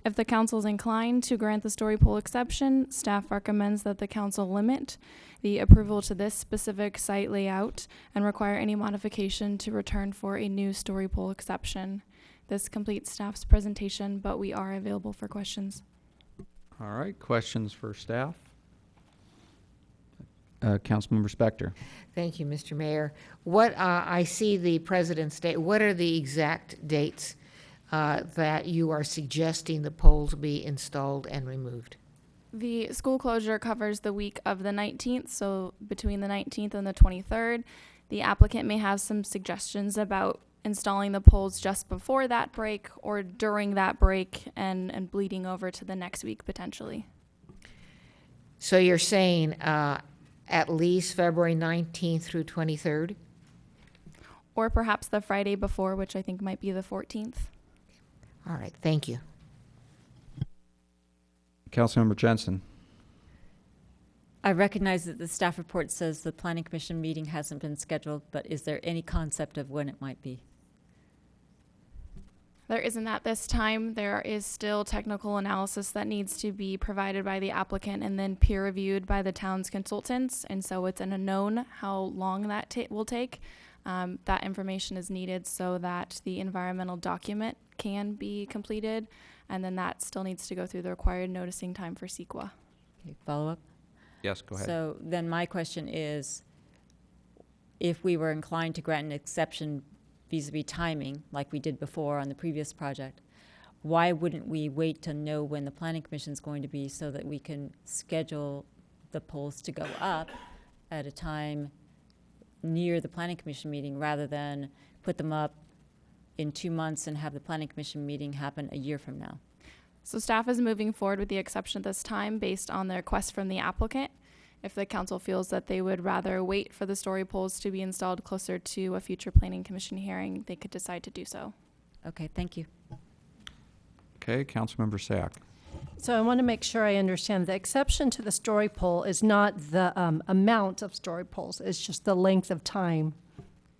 M: If the council is inclined to grant the story pole exception, staff recommends that the council limit the approval to this specific site layout and require any modification to return for a new story pole exception. This completes staff's presentation, but we are available for questions.
A: All right, questions for staff? Councilmember Spector.
F: Thank you, Mr. Mayor. What I see the President's Day. What are the exact dates that you are suggesting the poles be installed and removed?
M: The school closure covers the week of the 19th, so between the 19th and the 23rd. The applicant may have some suggestions about installing the poles just before that break or during that break and bleeding over to the next week potentially.
F: So you're saying at least February 19th through 23rd?
M: Or perhaps the Friday before, which I think might be the 14th.
F: All right, thank you.
A: Councilmember Jensen.
I: I recognize that the staff report says the Planning Commission meeting hasn't been scheduled, but is there any concept of when it might be?
M: There isn't at this time. There is still technical analysis that needs to be provided by the applicant and then peer reviewed by the town's consultants. And so it's an unknown how long that will take. That information is needed so that the environmental document can be completed. And then that still needs to go through the required noticing time for CEQA.
I: Okay, follow up?
A: Yes, go ahead.
I: So then my question is, if we were inclined to grant an exception vis-a-vis timing, like we did before on the previous project, why wouldn't we wait to know when the Planning Commission is going to be so that we can schedule the poles to go up at a time near the Planning Commission meeting rather than put them up in 2 months and have the Planning Commission meeting happen a year from now?
M: So staff is moving forward with the exception at this time based on the request from the applicant. If the council feels that they would rather wait for the story poles to be installed closer to a future Planning Commission hearing, they could decide to do so.
I: Okay, thank you.
A: Okay, Councilmember Sack.
G: So I want to make sure I understand. The exception to the story pole is not the amount of story poles, it's just the length of time.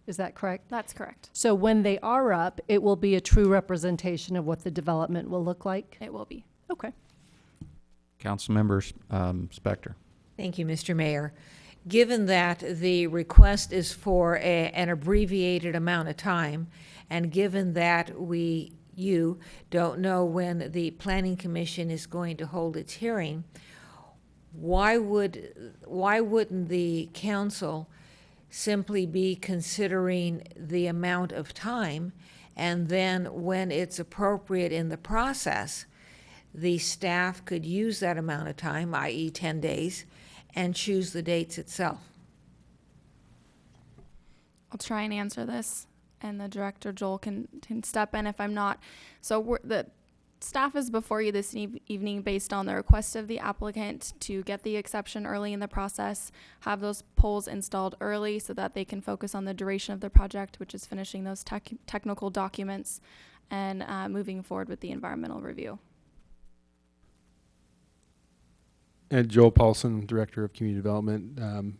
G: Is that correct?
M: That's correct.
G: So when they are up, it will be a true representation of what the development will look like?
M: It will be.
G: Okay.
A: Councilmember Spector.
F: Thank you, Mr. Mayor. Given that the request is for an abbreviated amount of time, and given that you don't know when the Planning Commission is going to hold its hearing, why wouldn't the council simply be considering the amount of time, and then when it's appropriate in the process, the staff could use that amount of time, i.e. 10 days, and choose the dates itself?
M: I'll try and answer this, and the director, Joel, can step in if I'm not. So the staff is before you this evening based on the request of the applicant to get the exception early in the process, have those poles installed early so that they can focus on the duration of the project, which is finishing those technical documents and moving forward with the environmental review.
P: And Joel Paulson, Director of Community Development,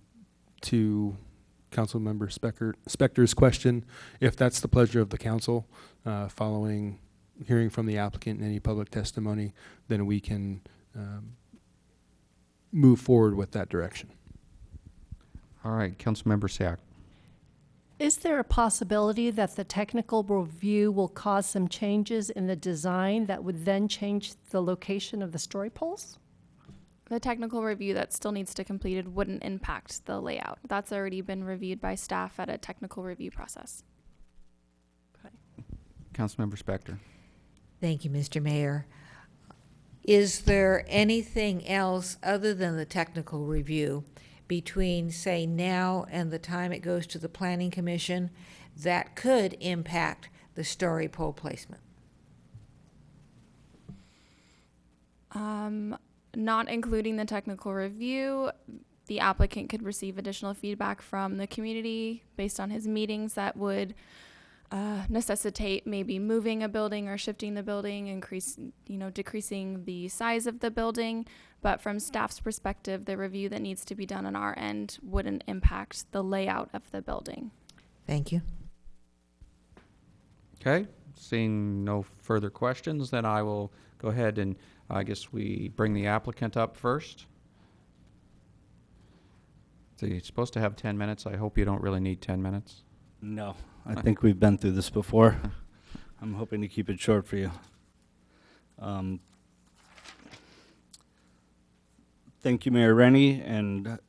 P: to Councilmember Spector's question, if that's the pleasure of the council, following hearing from the applicant and any public testimony, then we can move forward with that direction.
A: All right, Councilmember Sack.
G: Is there a possibility that the technical review will cause some changes in the design that would then change the location of the story poles?
M: The technical review that still needs to be completed wouldn't impact the layout. That's already been reviewed by staff at a technical review process.
G: Okay.
A: Councilmember Spector.
F: Thank you, Mr. Mayor. Is there anything else other than the technical review between, say, now and the time it goes to the Planning Commission that could impact the story pole placement?
M: Not including the technical review, the applicant could receive additional feedback from the community based on his meetings that would necessitate maybe moving a building or shifting the building, decreasing the size of the building. But from staff's perspective, the review that needs to be done on our end wouldn't impact the layout of the building.
F: Thank you.
A: Okay, seeing no further questions, then I will go ahead and I guess we bring the applicant up first. So you're supposed to have 10 minutes. I hope you don't really need 10 minutes.
N: No, I think we've been through this before. I'm hoping to keep it short for you. Thank you, Mayor Rennie, and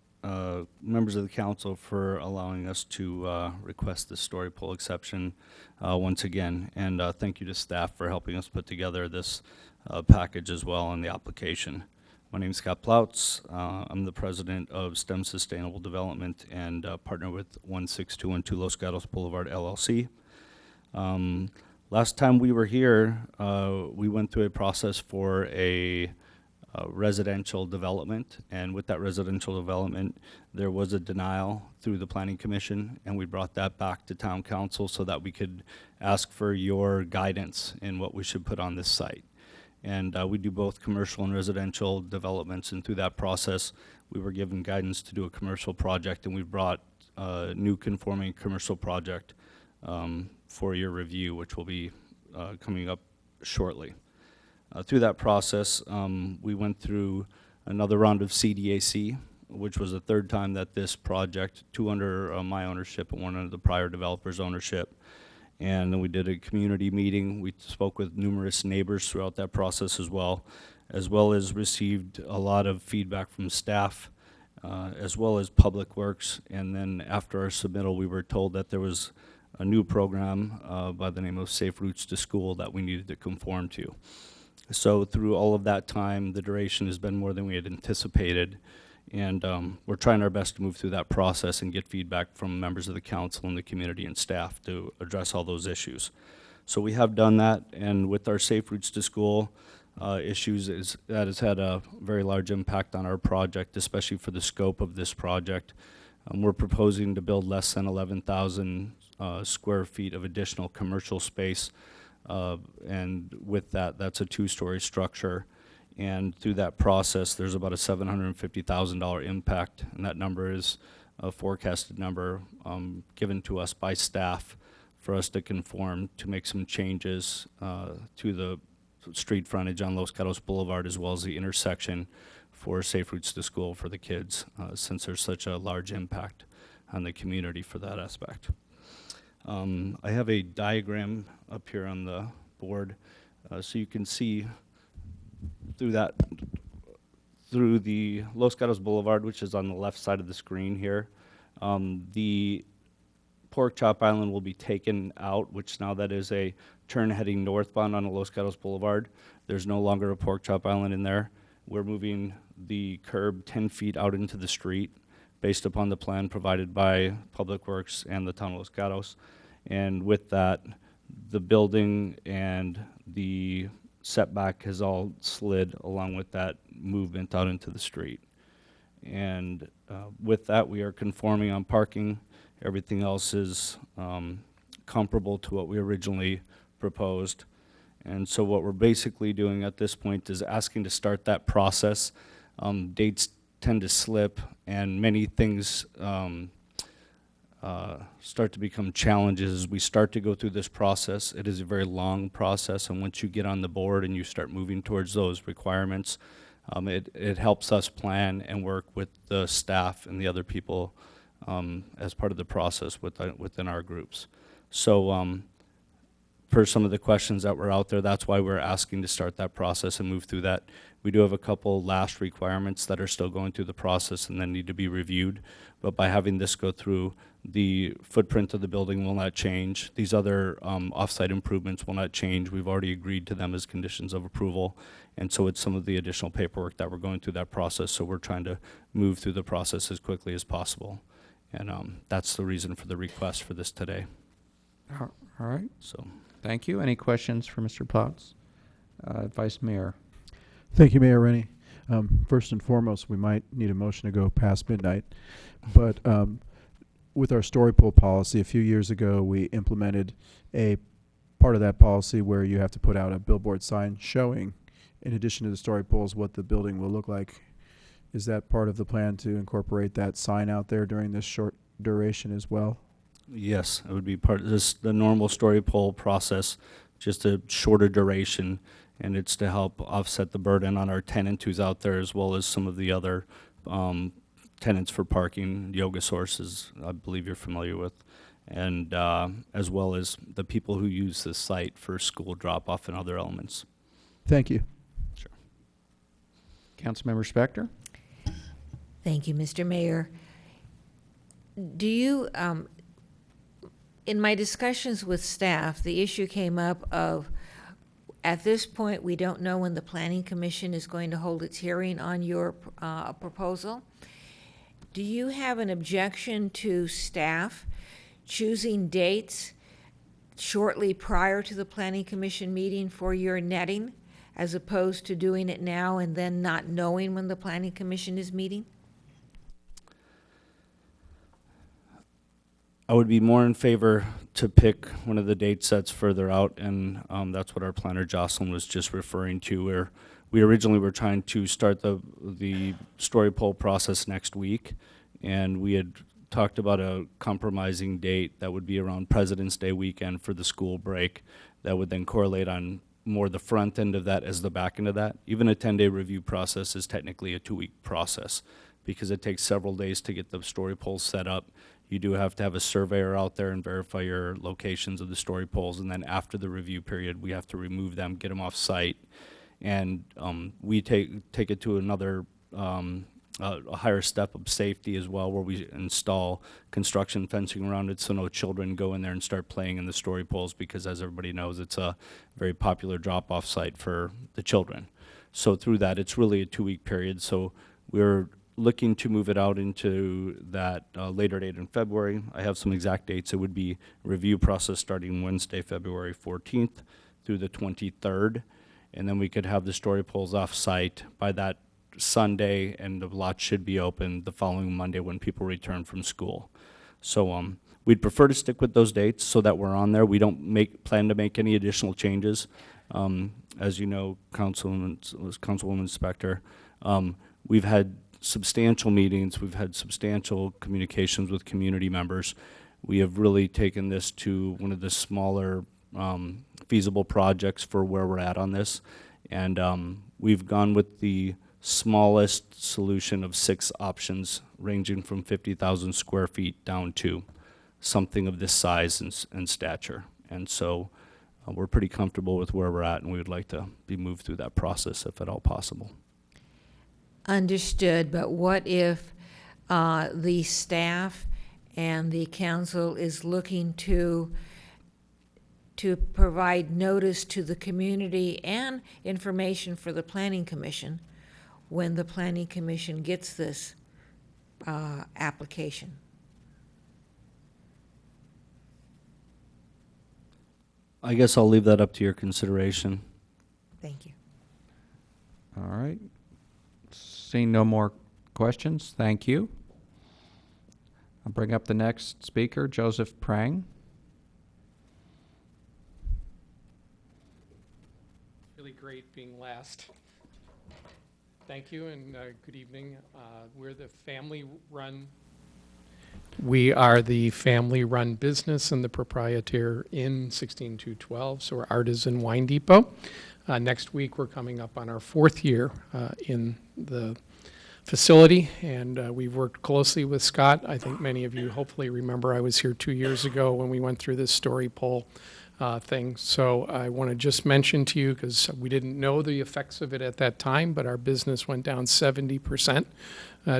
N: members of the council for allowing us to request this story pole exception once again. And thank you to staff for helping us put together this package as well in the application. My name is Scott Plautz. I'm the president of STEM Sustainable Development and partner with 16212 Los Gatos Boulevard LLC. Last time we were here, we went through a process for a residential development, and with that residential development, there was a denial through the Planning Commission, and we brought that back to Town Council so that we could ask for your guidance in what we should put on this site. And we do both commercial and residential developments, and through that process, we were given guidance to do a commercial project, and we brought a new conforming commercial project for your review, which will be coming up shortly. Through that process, we went through another round of CDAC, which was the third time that this project, two under my ownership and one under the prior developer's ownership. And then we did a community meeting. We spoke with numerous neighbors throughout that process as well as received a lot of feedback from staff, as well as Public Works. And then after our submittal, we were told that there was a new program by the name of Safe Routes to School that we needed to conform to. So through all of that time, the duration has been more than we had anticipated. And we're trying our best to move through that process and get feedback from members of the council and the community and staff to address all those issues. So we have done that, and with our Safe Routes to School issues, that has had a very large impact on our project, especially for the scope of this project. We're proposing to build less than 11,000 square feet of additional commercial space, and with that, that's a two-story structure. And through that process, there's about a $750,000 impact, and that number is a forecasted number given to us by staff for us to conform to make some changes to the street frontage on Los Gatos Boulevard, as well as the intersection for Safe Routes to School for the kids, since there's such a large impact on the community for that aspect. I have a diagram up here on the board, so you can see through the Los Gatos Boulevard, which is on the left side of the screen here. The Pork Chop Island will be taken out, which now that is a turn heading northbound on Los Gatos Boulevard. There's no longer a Pork Chop Island in there. We're moving the curb 10 feet out into the street based upon the plan provided by Public Works and the town of Los Gatos. And with that, the building and the setback has all slid along with that movement out into the street. And with that, we are conforming on parking. Everything else is comparable to what we originally proposed. And so what we're basically doing at this point is asking to start that process. Dates tend to slip, and many things start to become challenges as we start to go through this process. It is a very long process, and once you get on the board and you start moving towards those requirements, it helps us plan and work with the staff and the other people as part of the process within our groups. So per some of the questions that were out there, that's why we're asking to start that process and move through that. We do have a couple last requirements that are still going through the process and then need to be reviewed. But by having this go through, the footprint of the building will not change. These other off-site improvements will not change. We've already agreed to them as conditions of approval. And so it's some of the additional paperwork that we're going through that process. So we're trying to move through the process as quickly as possible. And that's the reason for the request for this today.
A: All right.
N: So,
A: Thank you. Any questions for Mr. Potts? Vice Mayor.
H: Thank you, Mayor Rennie. First and foremost, we might need a motion to go past midnight, but with our story poll policy, a few years ago, we implemented a part of that policy where you have to put out a billboard sign showing, in addition to the story polls, what the building will look like. Is that part of the plan to incorporate that sign out there during this short duration as well?
N: yes, it would be part of this, the normal story poll process, just a shorter duration, and it's to help offset the burden on our tenant who's out there, as well as some of the other tenants for parking, yoga sources, I believe you're familiar with, and as well as the people who use this site for school drop-off and other elements.
H: Thank you.
N: Sure.
A: Councilmember Spector?
F: Thank you, Mr. Mayor. Do you, in my discussions with staff, the issue came up of, at this point, we don't know when the Planning Commission is going to hold its hearing on your proposal. Do you have an objection to staff choosing dates shortly prior to the Planning Commission meeting for your netting, as opposed to doing it now and then not knowing when the Planning Commission is meeting?
N: I would be more in favor to pick one of the date sets further out, and that's what our planner Jocelyn was just referring to, where we originally were trying to start the story poll process next week, and we had talked about a compromising date that would be around President's Day weekend for the school break that would then correlate on more the front end of that as the back end of that. Even a 10-day review process is technically a 2-week process because it takes several days to get the story polls set up. You do have to have a surveyor out there and verify your locations of the story polls, and then after the review period, we have to remove them, get them off site, and we take it to another a higher step of safety as well, where we install construction fencing around it so no children go in there and start playing in the story poles, because as everybody knows, it's a very popular drop-off site for the children. So through that, it's really a 2-week period. So we're looking to move it out into that later date in February. I have some exact dates. It would be a review process starting Wednesday, February 14th through the 23rd. And then we could have the story polls off site by that Sunday, and the lot should be open the following Monday when people return from school. So we'd prefer to stick with those dates so that we're on there. We don't plan to make any additional changes. As you know, Councilwoman Spector, we've had substantial meetings, we've had substantial communications with community members. We have really taken this to one of the smaller feasible projects for where we're at on this. And we've gone with the smallest solution of 6 options, ranging from 50,000 square feet down to something of this size and stature. And so we're pretty comfortable with where we're at, and we would like to be moved through that process if at all possible.
F: Understood, but what if the staff and the council is looking to provide notice to the community and information for the Planning Commission when the Planning Commission gets this application?
N: I guess I'll leave that up to your consideration.
F: Thank you.
A: All right. Seeing no more questions, thank you. I'll bring up the next speaker, Joseph Prang.
U: Really great being last. Thank you and good evening. We're the family-run. We are the family-run business and the proprietor in 16212, so we're Artisan Wine Depot. Next week, we're coming up on our 4th year in the facility, and we've worked closely with Scott. I think many of you hopefully remember I was here 2 years ago when we went through this story poll thing. So I want to just mention to you, because we didn't know the effects of it at that time, but our business went down 70%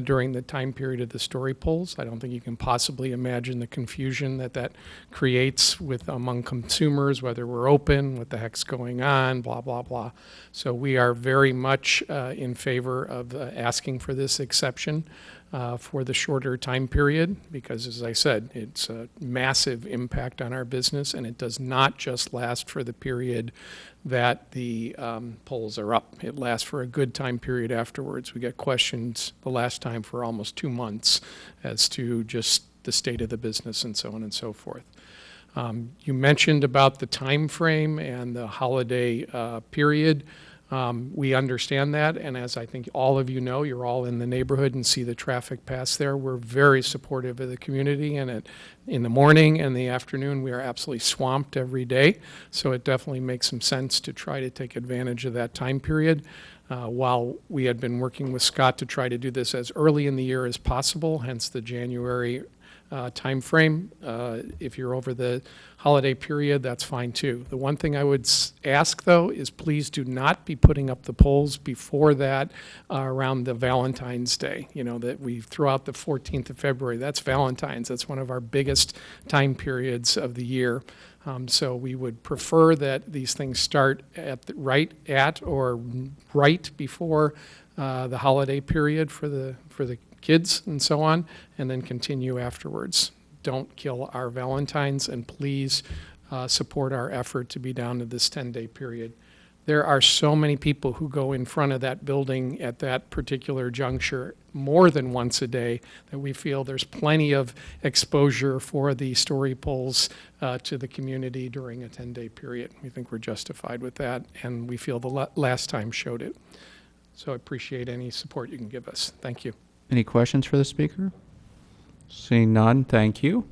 U: during the time period of the story polls. I don't think you can possibly imagine the confusion that creates among consumers, whether we're open, what the heck's going on, blah, blah, blah. So we are very much in favor of asking for this exception. for the shorter time period because, as I said, it's a massive impact on our business, and it does not just last for the period that the polls are up. It lasts for a good time period afterwards. We get questions the last time for almost 2 months as to just the state of the business and so on and so forth. You mentioned about the time frame and the holiday period. We understand that, and as I think all of you know, you're all in the neighborhood and see the traffic pass there. We're very supportive of the community, and in the morning and the afternoon, we are absolutely swamped every day. So it definitely makes some sense to try to take advantage of that time period. While we had been working with Scott to try to do this as early in the year as possible, hence the January time frame. If you're over the holiday period, that's fine too. The one thing I would ask though is please do not be putting up the polls before that around the Valentine's Day. You know, that we throw out the 14th of February. That's Valentine's. That's one of our biggest time periods of the year. So we would prefer that these things start right before the holiday period for the kids and so on, and then continue afterwards. Don't kill our Valentines, and please support our effort to be down to this 10-day period. There are so many people who go in front of that building at that particular juncture more than once a day that we feel there's plenty of exposure for the story polls to the community during a 10-day period. We think we're justified with that, and we feel the last time showed it. So I appreciate any support you can give us. Thank you.
A: Any questions for the speaker? Seeing none, thank you.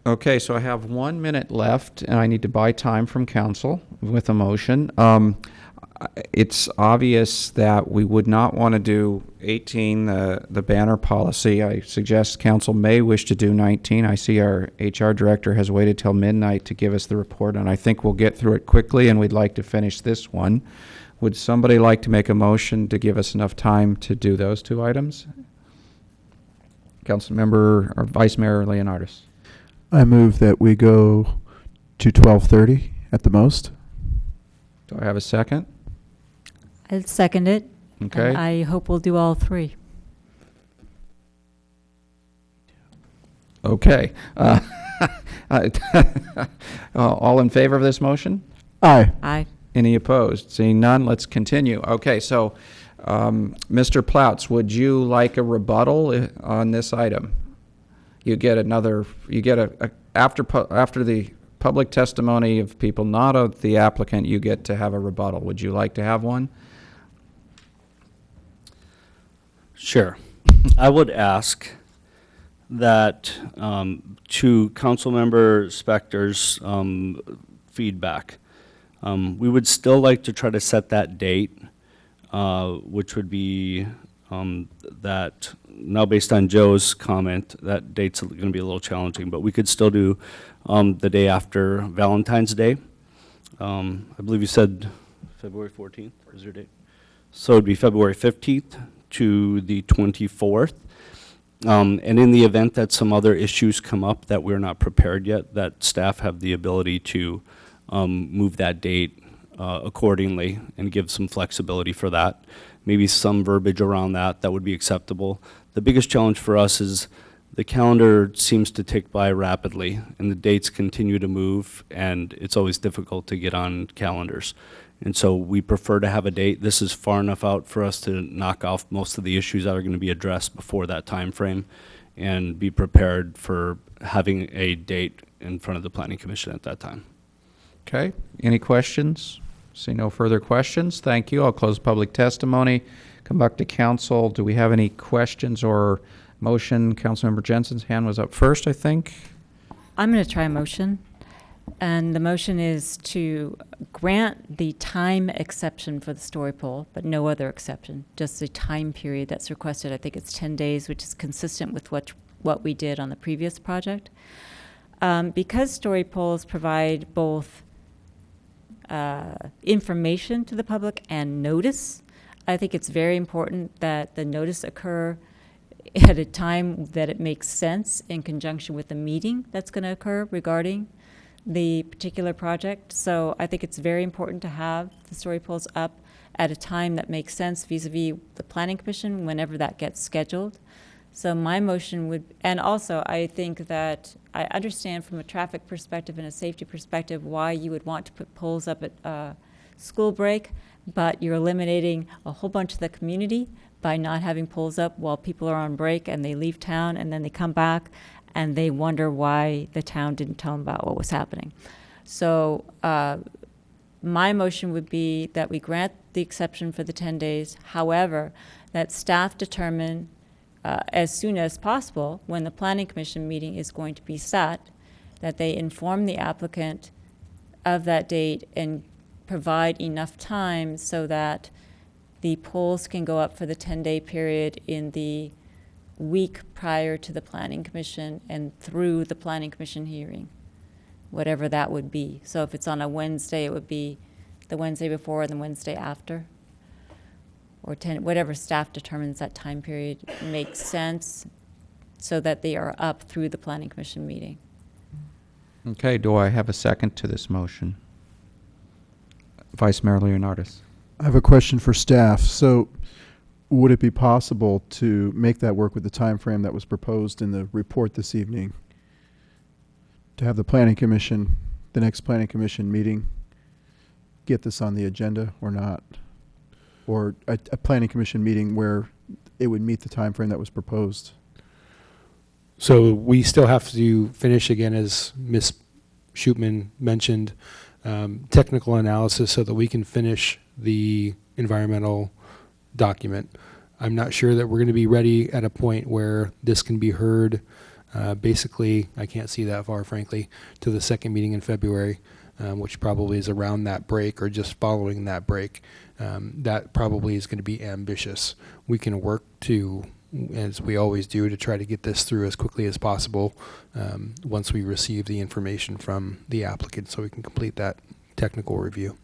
A: Okay, so I have 1 minute left, and I need to buy time from council with a motion. It's obvious that we would not want to do 18, the banner policy. I suggest council may wish to do 19. I see our HR director has waited till midnight to give us the report, and I think we'll get through it quickly, and we'd like to finish this one. Would somebody like to make a motion to give us enough time to do those two items? Councilmember or Vice Mayor Leonardis.
H: I move that we go to 12:30 at the most.
A: Do I have a second?
I: I'll second it.
A: Okay.
I: And I hope we'll do all three.
A: Okay. All in favor of this motion?
H: Aye.
I: Aye.
A: Any opposed? Seeing none, let's continue. Okay, so Mr. Plouts, would you like a rebuttal on this item? You get after the public testimony of people not of the applicant, you get to have a rebuttal. Would you like to have one?
N: Sure. I would ask that to Councilmember Spector's feedback, we would still like to try to set that date, which would be that, now based on Joe's comment, that date's going to be a little challenging, but we could still do the day after Valentine's Day. I believe you said February 14th is your date. So it'd be February 15th to the 24th. And in the event that some other issues come up that we're not prepared yet, that staff have the ability to move that date accordingly and give some flexibility for that. Maybe some verbiage around that would be acceptable. The biggest challenge for us is the calendar seems to tick by rapidly and the dates continue to move, and it's always difficult to get on calendars. And so we prefer to have a date. This is far enough out for us to knock off most of the issues that are going to be addressed before that time frame and be prepared for having a date in front of the Planning Commission at that time.
A: Okay, any questions? See no further questions. Thank you. I'll close public testimony. Come back to council. Do we have any questions or motion? Councilmember Jensen's hand was up first, I think.
I: I'm going to try a motion. And the motion is to grant the time exception for the story poll, but no other exception, just the time period that's requested. I think it's 10 days, which is consistent with what we did on the previous project. Because story polls provide both information to the public and notice, I think it's very important that the notice occur at a time that it makes sense in conjunction with the meeting that's going to occur regarding the particular project. So I think it's very important to have the story polls up at a time that makes sense vis-a-vis the Planning Commission whenever that gets scheduled. So my motion would, and also I think that I understand from a traffic perspective and a safety perspective why you would want to put polls up at school break, but you're eliminating a whole bunch of the community by not having polls up while people are on break and they leave town and then they come back and they wonder why the town didn't tell them about what was happening. So my motion would be that we grant the exception for the 10 days. However, that staff determine as soon as possible when the Planning Commission meeting is going to be set, that they inform the applicant of that date and provide enough time so that the polls can go up for the 10-day period in the week prior to the Planning Commission and through the Planning Commission hearing, whatever that would be. So if it's on a Wednesday, it would be the Wednesday before and the Wednesday after, or whatever staff determines that time period makes sense so that they are up through the Planning Commission meeting.
A: Okay, do I have a second to this motion? Vice Mayor Leonardis.
H: I have a question for staff. So would it be possible to make that work with the time frame that was proposed in the report this evening? To have the Planning Commission, the next Planning Commission meeting, get this on the agenda or not? Or a Planning Commission meeting where it would meet the time frame that was proposed?
P: So we still have to finish, again, as Ms. Shootman mentioned, technical analysis so that we can finish the environmental document. I'm not sure that we're going to be ready at a point where this can be heard. Basically, I can't see that far, frankly, to the second meeting in February, which probably is around that break or just following that break. That probably is going to be ambitious. We can work to, as we always do, to try to get this through as quickly as possible once we receive the information from the applicant so we can complete that technical review.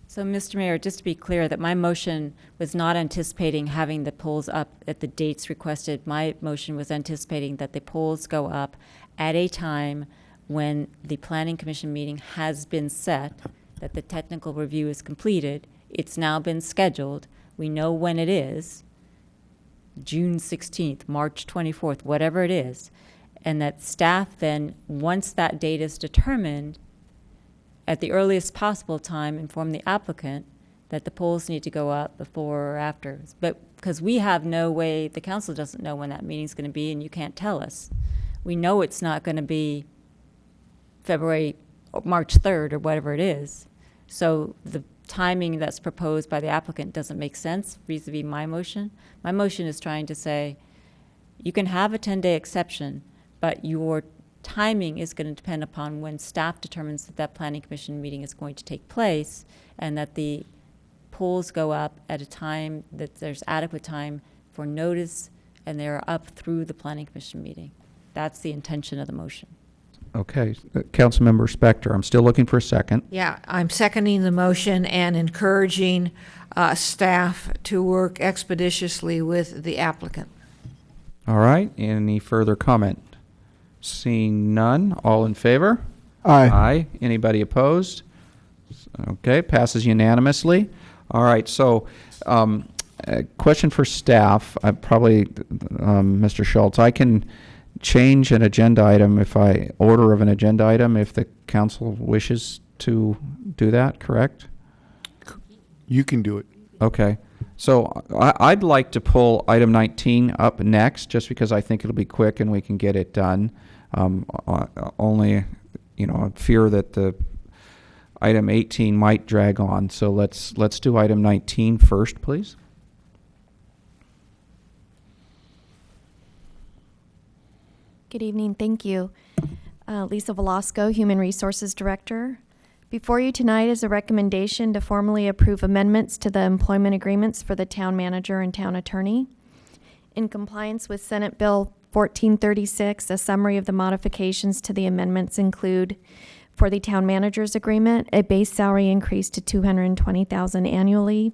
I: So, Mr. Mayor, just to be clear, that my motion was not anticipating having the polls up at the dates requested. My motion was anticipating that the polls go up at a time when the Planning Commission meeting has been set, that the technical review is completed. It's now been scheduled. We know when it is, June 16th, March 24th, whatever it is, and that staff then, once that date is determined, at the earliest possible time, inform the applicant that the polls need to go up before or after. But because we have no way, the council doesn't know when that meeting's going to be, and you can't tell us. We know it's not going to be February or March 3rd or whatever it is. So the timing that's proposed by the applicant doesn't make sense vis-a-vis my motion. My motion is trying to say you can have a 10-day exception, but your timing is going to depend upon when staff determines that that Planning Commission meeting is going to take place and that the polls go up at a time that there's adequate time for notice and they're up through the Planning Commission meeting. That's the intention of the motion.
A: Okay, Councilmember Spector, I'm still looking for a second.
F: Yeah, I'm seconding the motion and encouraging staff to work expeditiously with the applicant.
A: All right, any further comment? Seeing none, all in favor?
H: Aye.
A: Aye. Anybody opposed? Okay, passes unanimously. All right, so a question for staff. Probably, Mr. Schultz, I can change an agenda item order of an agenda item if the council wishes to do that, correct?
E: You can do it.
A: Okay. So I'd like to pull item 19 up next, just because I think it'll be quick and we can get it done. Only, fear that the item 18 might drag on. So let's do item 19 first, please.
M: Good evening. Thank you. Lisa Velasco, Human Resources Director. Before you tonight is a recommendation to formally approve amendments to the employment agreements for the town manager and town attorney. In compliance with Senate Bill 1436, a summary of the modifications to the amendments include: for the town manager's agreement, a base salary increase to $220,000 annually.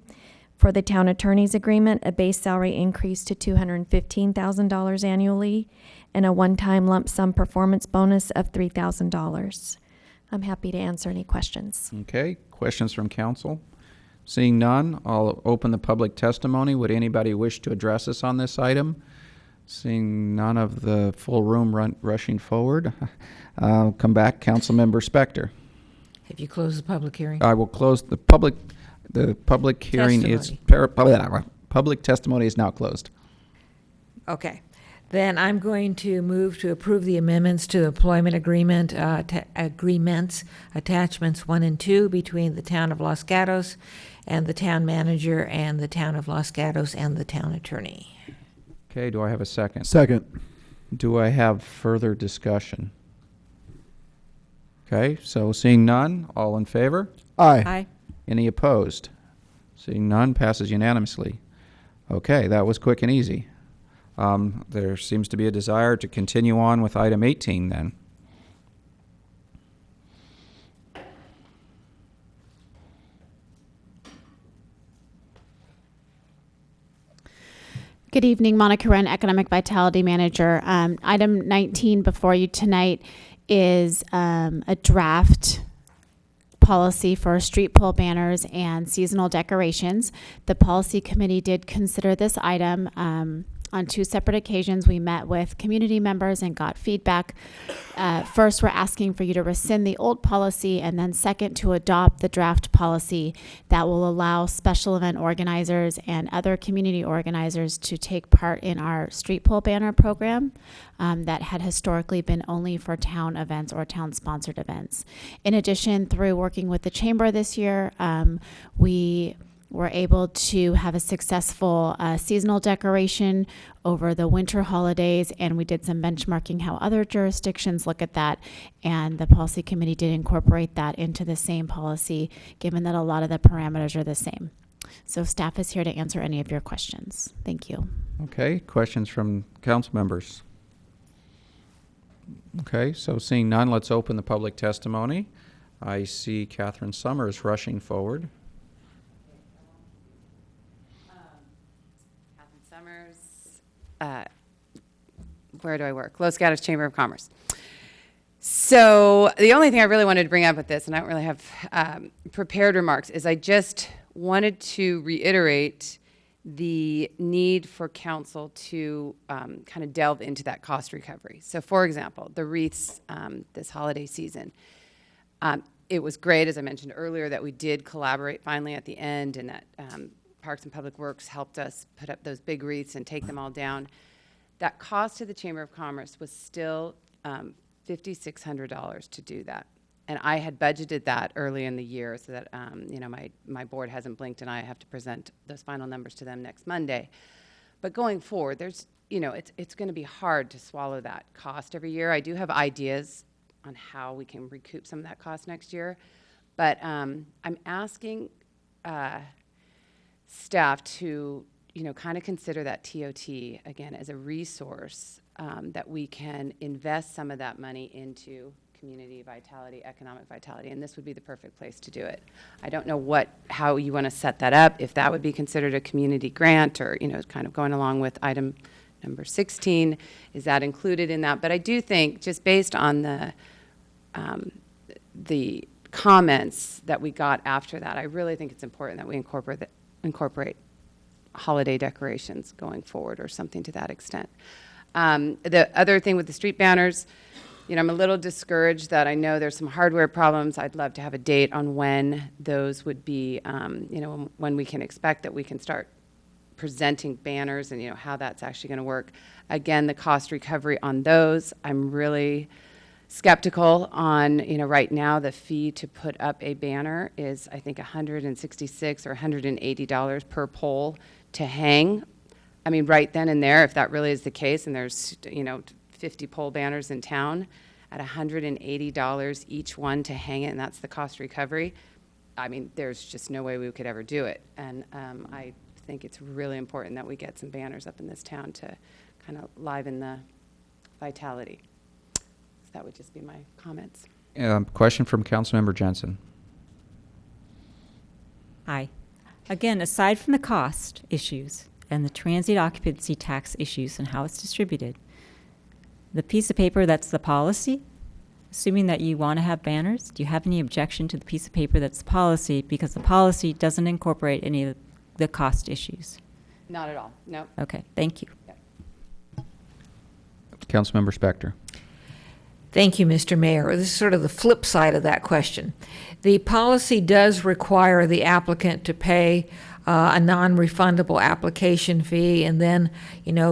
M: For the town attorney's agreement, a base salary increase to $215,000 annually, and a one-time lump sum performance bonus of $3,000. I'm happy to answer any questions.
A: Okay, questions from council? Seeing none, I'll open the public testimony. Would anybody wish to address us on this item? Seeing none of the full room rushing forward, come back, Councilmember Spector.
F: Have you closed the public hearing?
A: I will close the public hearing public testimony is now closed.
F: Okay. Then I'm going to move to approve the amendments to the employment agreement, agreements, attachments 1 and 2 between the town of Los Gatos and the town manager and the town of Los Gatos and the town attorney.
A: Okay, do I have a second?
H: Second.
A: Do I have further discussion? Okay, so seeing none, all in favor?
H: Aye.
F: Aye.
A: Any opposed? Seeing none, passes unanimously. Okay, that was quick and easy. There seems to be a desire to continue on with item 18 then.
D: Good evening, Monica Wren, Economic Vitality Manager. Item 19 before you tonight is a draft policy for street pole banners and seasonal decorations. The policy committee did consider this item on 2 separate occasions. We met with community members and got feedback. First, we're asking for you to rescind the old policy, and then second, to adopt the draft policy that will allow special event organizers and other community organizers to take part in our street pole banner program that had historically been only for town events or town-sponsored events. In addition, through working with the chamber this year, we were able to have a successful seasonal decoration over the winter holidays, and we did some benchmarking how other jurisdictions look at that, and the policy committee did incorporate that into the same policy, given that a lot of the parameters are the same. So staff is here to answer any of your questions. Thank you.
A: Okay, questions from council members? Okay, so seeing none, let's open the public testimony. I see Catherine Summers rushing forward.
B: Where do I work? Los Gatos Chamber of Commerce. So the only thing I really wanted to bring up with this, and I don't really have prepared remarks, is I just wanted to reiterate the need for council to kind of delve into that cost recovery. So for example, the wreaths this holiday season. It was great, as I mentioned earlier, that we did collaborate finally at the end, and that Parks and Public Works helped us put up those big wreaths and take them all down. That cost to the Chamber of Commerce was still $5,600 to do that. And I had budgeted that early in the year so that, my board hasn't blinked and I have to present those final numbers to them next Monday. But going forward, there's, it's going to be hard to swallow that cost every year. I do have ideas on how we can recoup some of that cost next year. But I'm asking staff to kind of consider that TOT, again, as a resource that we can invest some of that money into community vitality, economic vitality, and this would be the perfect place to do it. I don't know how you want to set that up, if that would be considered a community grant or, kind of going along with item number 16, is that included in that? But I do think, just based on the comments that we got after that, I really think it's important that we incorporate holiday decorations going forward or something to that extent. The other thing with the street banners, I'm a little discouraged that I know there's some hardware problems. I'd love to have a date on when those would be, when we can expect that we can start presenting banners and, how that's actually going to work. Again, the cost recovery on those, I'm really skeptical on, right now the fee to put up a banner is, I think, $166 or $180 per pole to hang. I mean, right then and there, if that really is the case, and there's, 50 pole banners in town at $180 each one to hang it, and that's the cost recovery, I mean, there's just no way we could ever do it. And I think it's really important that we get some banners up in this town to kind of liven the vitality. So that would just be my comments.
A: Question from Councilmember Jensen.
I: Hi. Again, aside from the cost issues and the transient occupancy tax issues and how it's distributed, the piece of paper that's the policy assuming that you want to have banners, do you have any objection to the piece of paper that's policy, because the policy doesn't incorporate any of the cost issues?
B: Not at all, no.
I: Okay, thank you.
A: Councilmember Spector.
F: Thank you, Mr. Mayor. This is sort of the flip side of that question. The policy does require the applicant to pay a non-refundable application fee and then,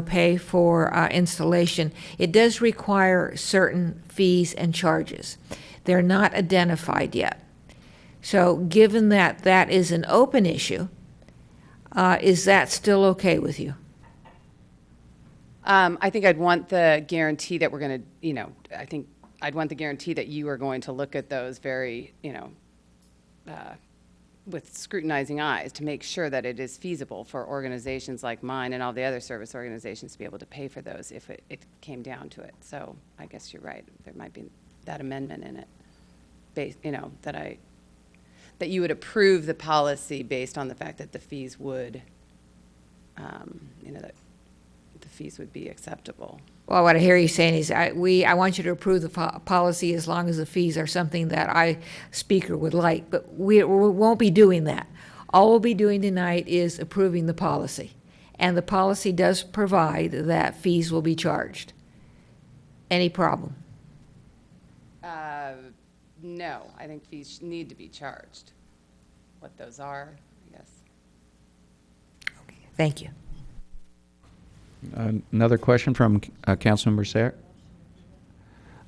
F: pay for installation. It does require certain fees and charges. They're not identified yet. So given that that is an open issue, is that still okay with you?
B: I think I'd want the guarantee that we're going to, I think I'd want the guarantee that you are going to look at those very, with scrutinizing eyes to make sure that it is feasible for organizations like mine and all the other service organizations to be able to pay for those if it came down to it. So I guess you're right. There might be that amendment in it, that you would approve the policy based on the fact that the fees would, that the fees would be acceptable.
F: Well, what I hear you saying is I want you to approve the policy as long as the fees are something that speaker would like, but we won't be doing that. All we'll be doing tonight is approving the policy. And the policy does provide that fees will be charged. Any problem?
B: No, I think fees need to be charged. What those are, I guess.
F: Okay, thank you.
A: Another question from Councilmember Sayre.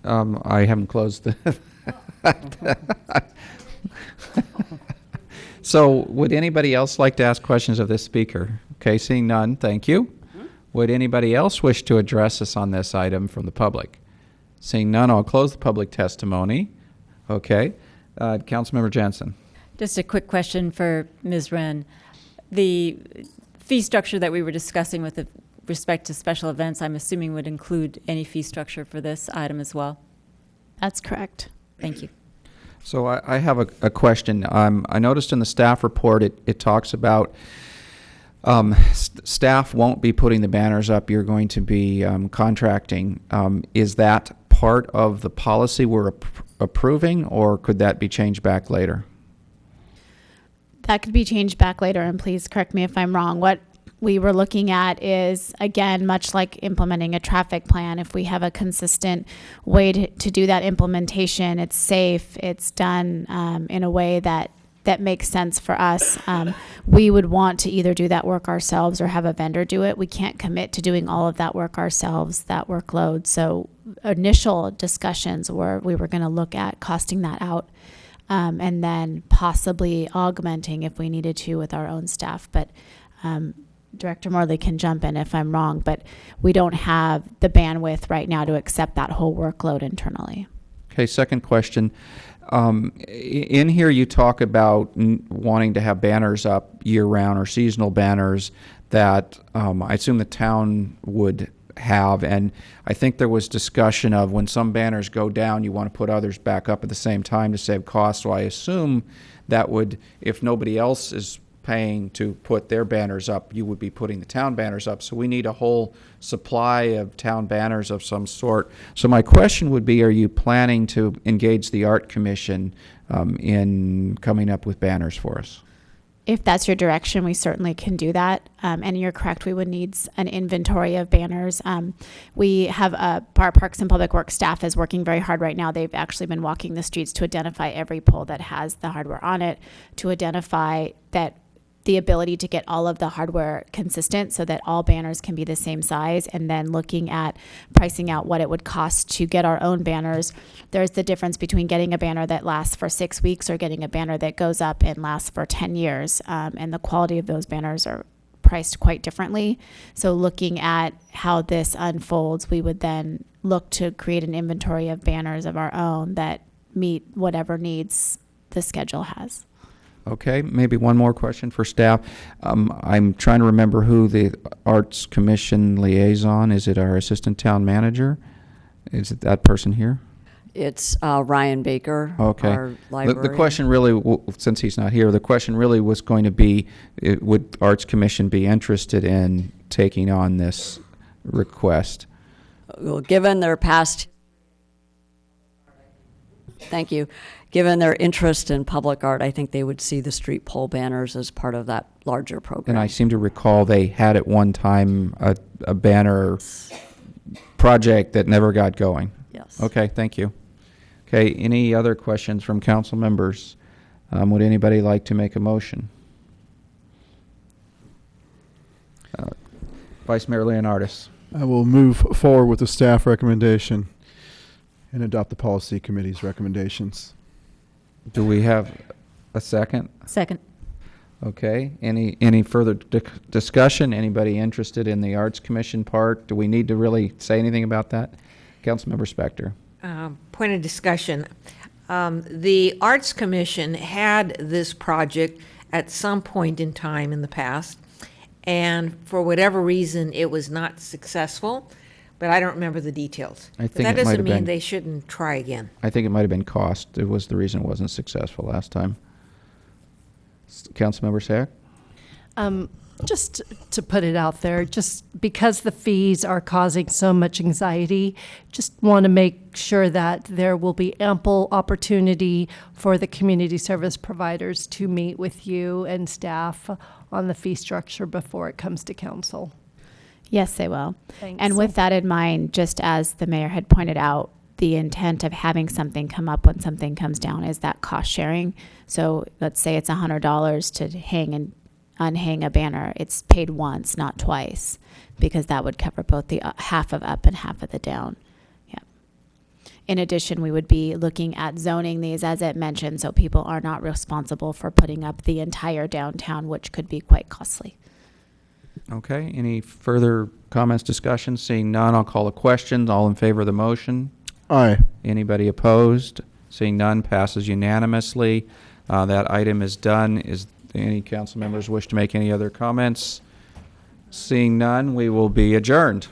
A: I haven't closed the. So would anybody else like to ask questions of this speaker? Okay, seeing none, thank you. Would anybody else wish to address us on this item from the public? Seeing none, I'll close the public testimony. Okay, Councilmember Jensen.
I: Just a quick question for Ms. Wren. The fee structure that we were discussing with respect to special events, I'm assuming would include any fee structure for this item as well?
M: That's correct.
I: Thank you.
A: So I have a question. I noticed in the staff report it talks about staff won't be putting the banners up. You're going to be contracting. Is that part of the policy we're approving, or could that be changed back later?
D: That could be changed back later, and please correct me if I'm wrong. What we were looking at is, again, much like implementing a traffic plan, if we have a consistent way to do that implementation, it's safe, it's done in a way that makes sense for us, we would want to either do that work ourselves or have a vendor do it. We can't commit to doing all of that work ourselves, that workload. So initial discussions were we were going to look at costing that out and then possibly augmenting if we needed to with our own staff. But Director Morley can jump in if I'm wrong, but we don't have the bandwidth right now to accept that whole workload internally.
A: Okay, second question. In here you talk about wanting to have banners up year-round or seasonal banners that I assume the town would have, and I think there was discussion of when some banners go down, you want to put others back up at the same time to save costs. So I assume that would, if nobody else is paying to put their banners up, you would be putting the town banners up. So we need a whole supply of town banners of some sort. So my question would be, are you planning to engage the Art Commission in coming up with banners for us?
D: If that's your direction, we certainly can do that. And you're correct, we would need an inventory of banners. We have our Parks and Public Works staff is working very hard right now. They've actually been walking the streets to identify every pole that has the hardware on it, to identify that the ability to get all of the hardware consistent so that all banners can be the same size, and then looking at pricing out what it would cost to get our own banners. There's the difference between getting a banner that lasts for 6 weeks or getting a banner that goes up and lasts for 10 years. And the quality of those banners are priced quite differently. So looking at how this unfolds, we would then look to create an inventory of banners of our own that meet whatever needs the schedule has.
A: Okay, maybe one more question for staff. I'm trying to remember who the Arts Commission liaison is. It our assistant town manager? Is it that person here?
T: It's Ryan Baker,
A: okay.
T: our librarian.
A: The question really, since he's not here, the question really was going to be, would Arts Commission be interested in taking on this request?
T: Well, given their past Thank you. Given their interest in public art, I think they would see the street pole banners as part of that larger program.
A: And I seem to recall they had at one time a banner project that never got going.
T: Yes.
A: Okay, thank you. Okay, any other questions from council members? Would anybody like to make a motion? Vice Mayor Leonardis.
H: I will move forward with the staff recommendation and adopt the policy committee's recommendations.
A: Do we have a second?
C: Second.
A: Okay, any further discussion? Anybody interested in the Arts Commission part? Do we need to really say anything about that? Councilmember Spector.
F: Point of discussion. The Arts Commission had this project at some point in time in the past, and for whatever reason, it was not successful, but I don't remember the details.
A: I think
F: But that
A: it might
F: doesn't
A: have
F: mean
A: been-
F: they shouldn't try again.
A: I think it might have been cost. It was the reason it wasn't successful last time. Councilmember Sack?
G: Just to put it out there, just because the fees are causing so much anxiety, just want to make sure that there will be ample opportunity for the community service providers to meet with you and staff on the fee structure before it comes to council.
D: Yes, they will.
G: Thanks.
D: And with that in mind, just as the mayor had pointed out, the intent of having something come up when something comes down is that cost sharing. So let's say it's $100 to hang and unhang a banner. It's paid once, not twice, because that would cover both the half of up and half of the down. Yeah. In addition, we would be looking at zoning these, as it mentioned, so people are not responsible for putting up the entire downtown, which could be quite costly.
A: Okay, any further comments, discussion? Seeing none, I'll call a question. All in favor of the motion?
H: Aye.
A: Anybody opposed? Seeing none, passes unanimously. That item is done. Is any council members wish to make any other comments? Seeing none, we will be adjourned.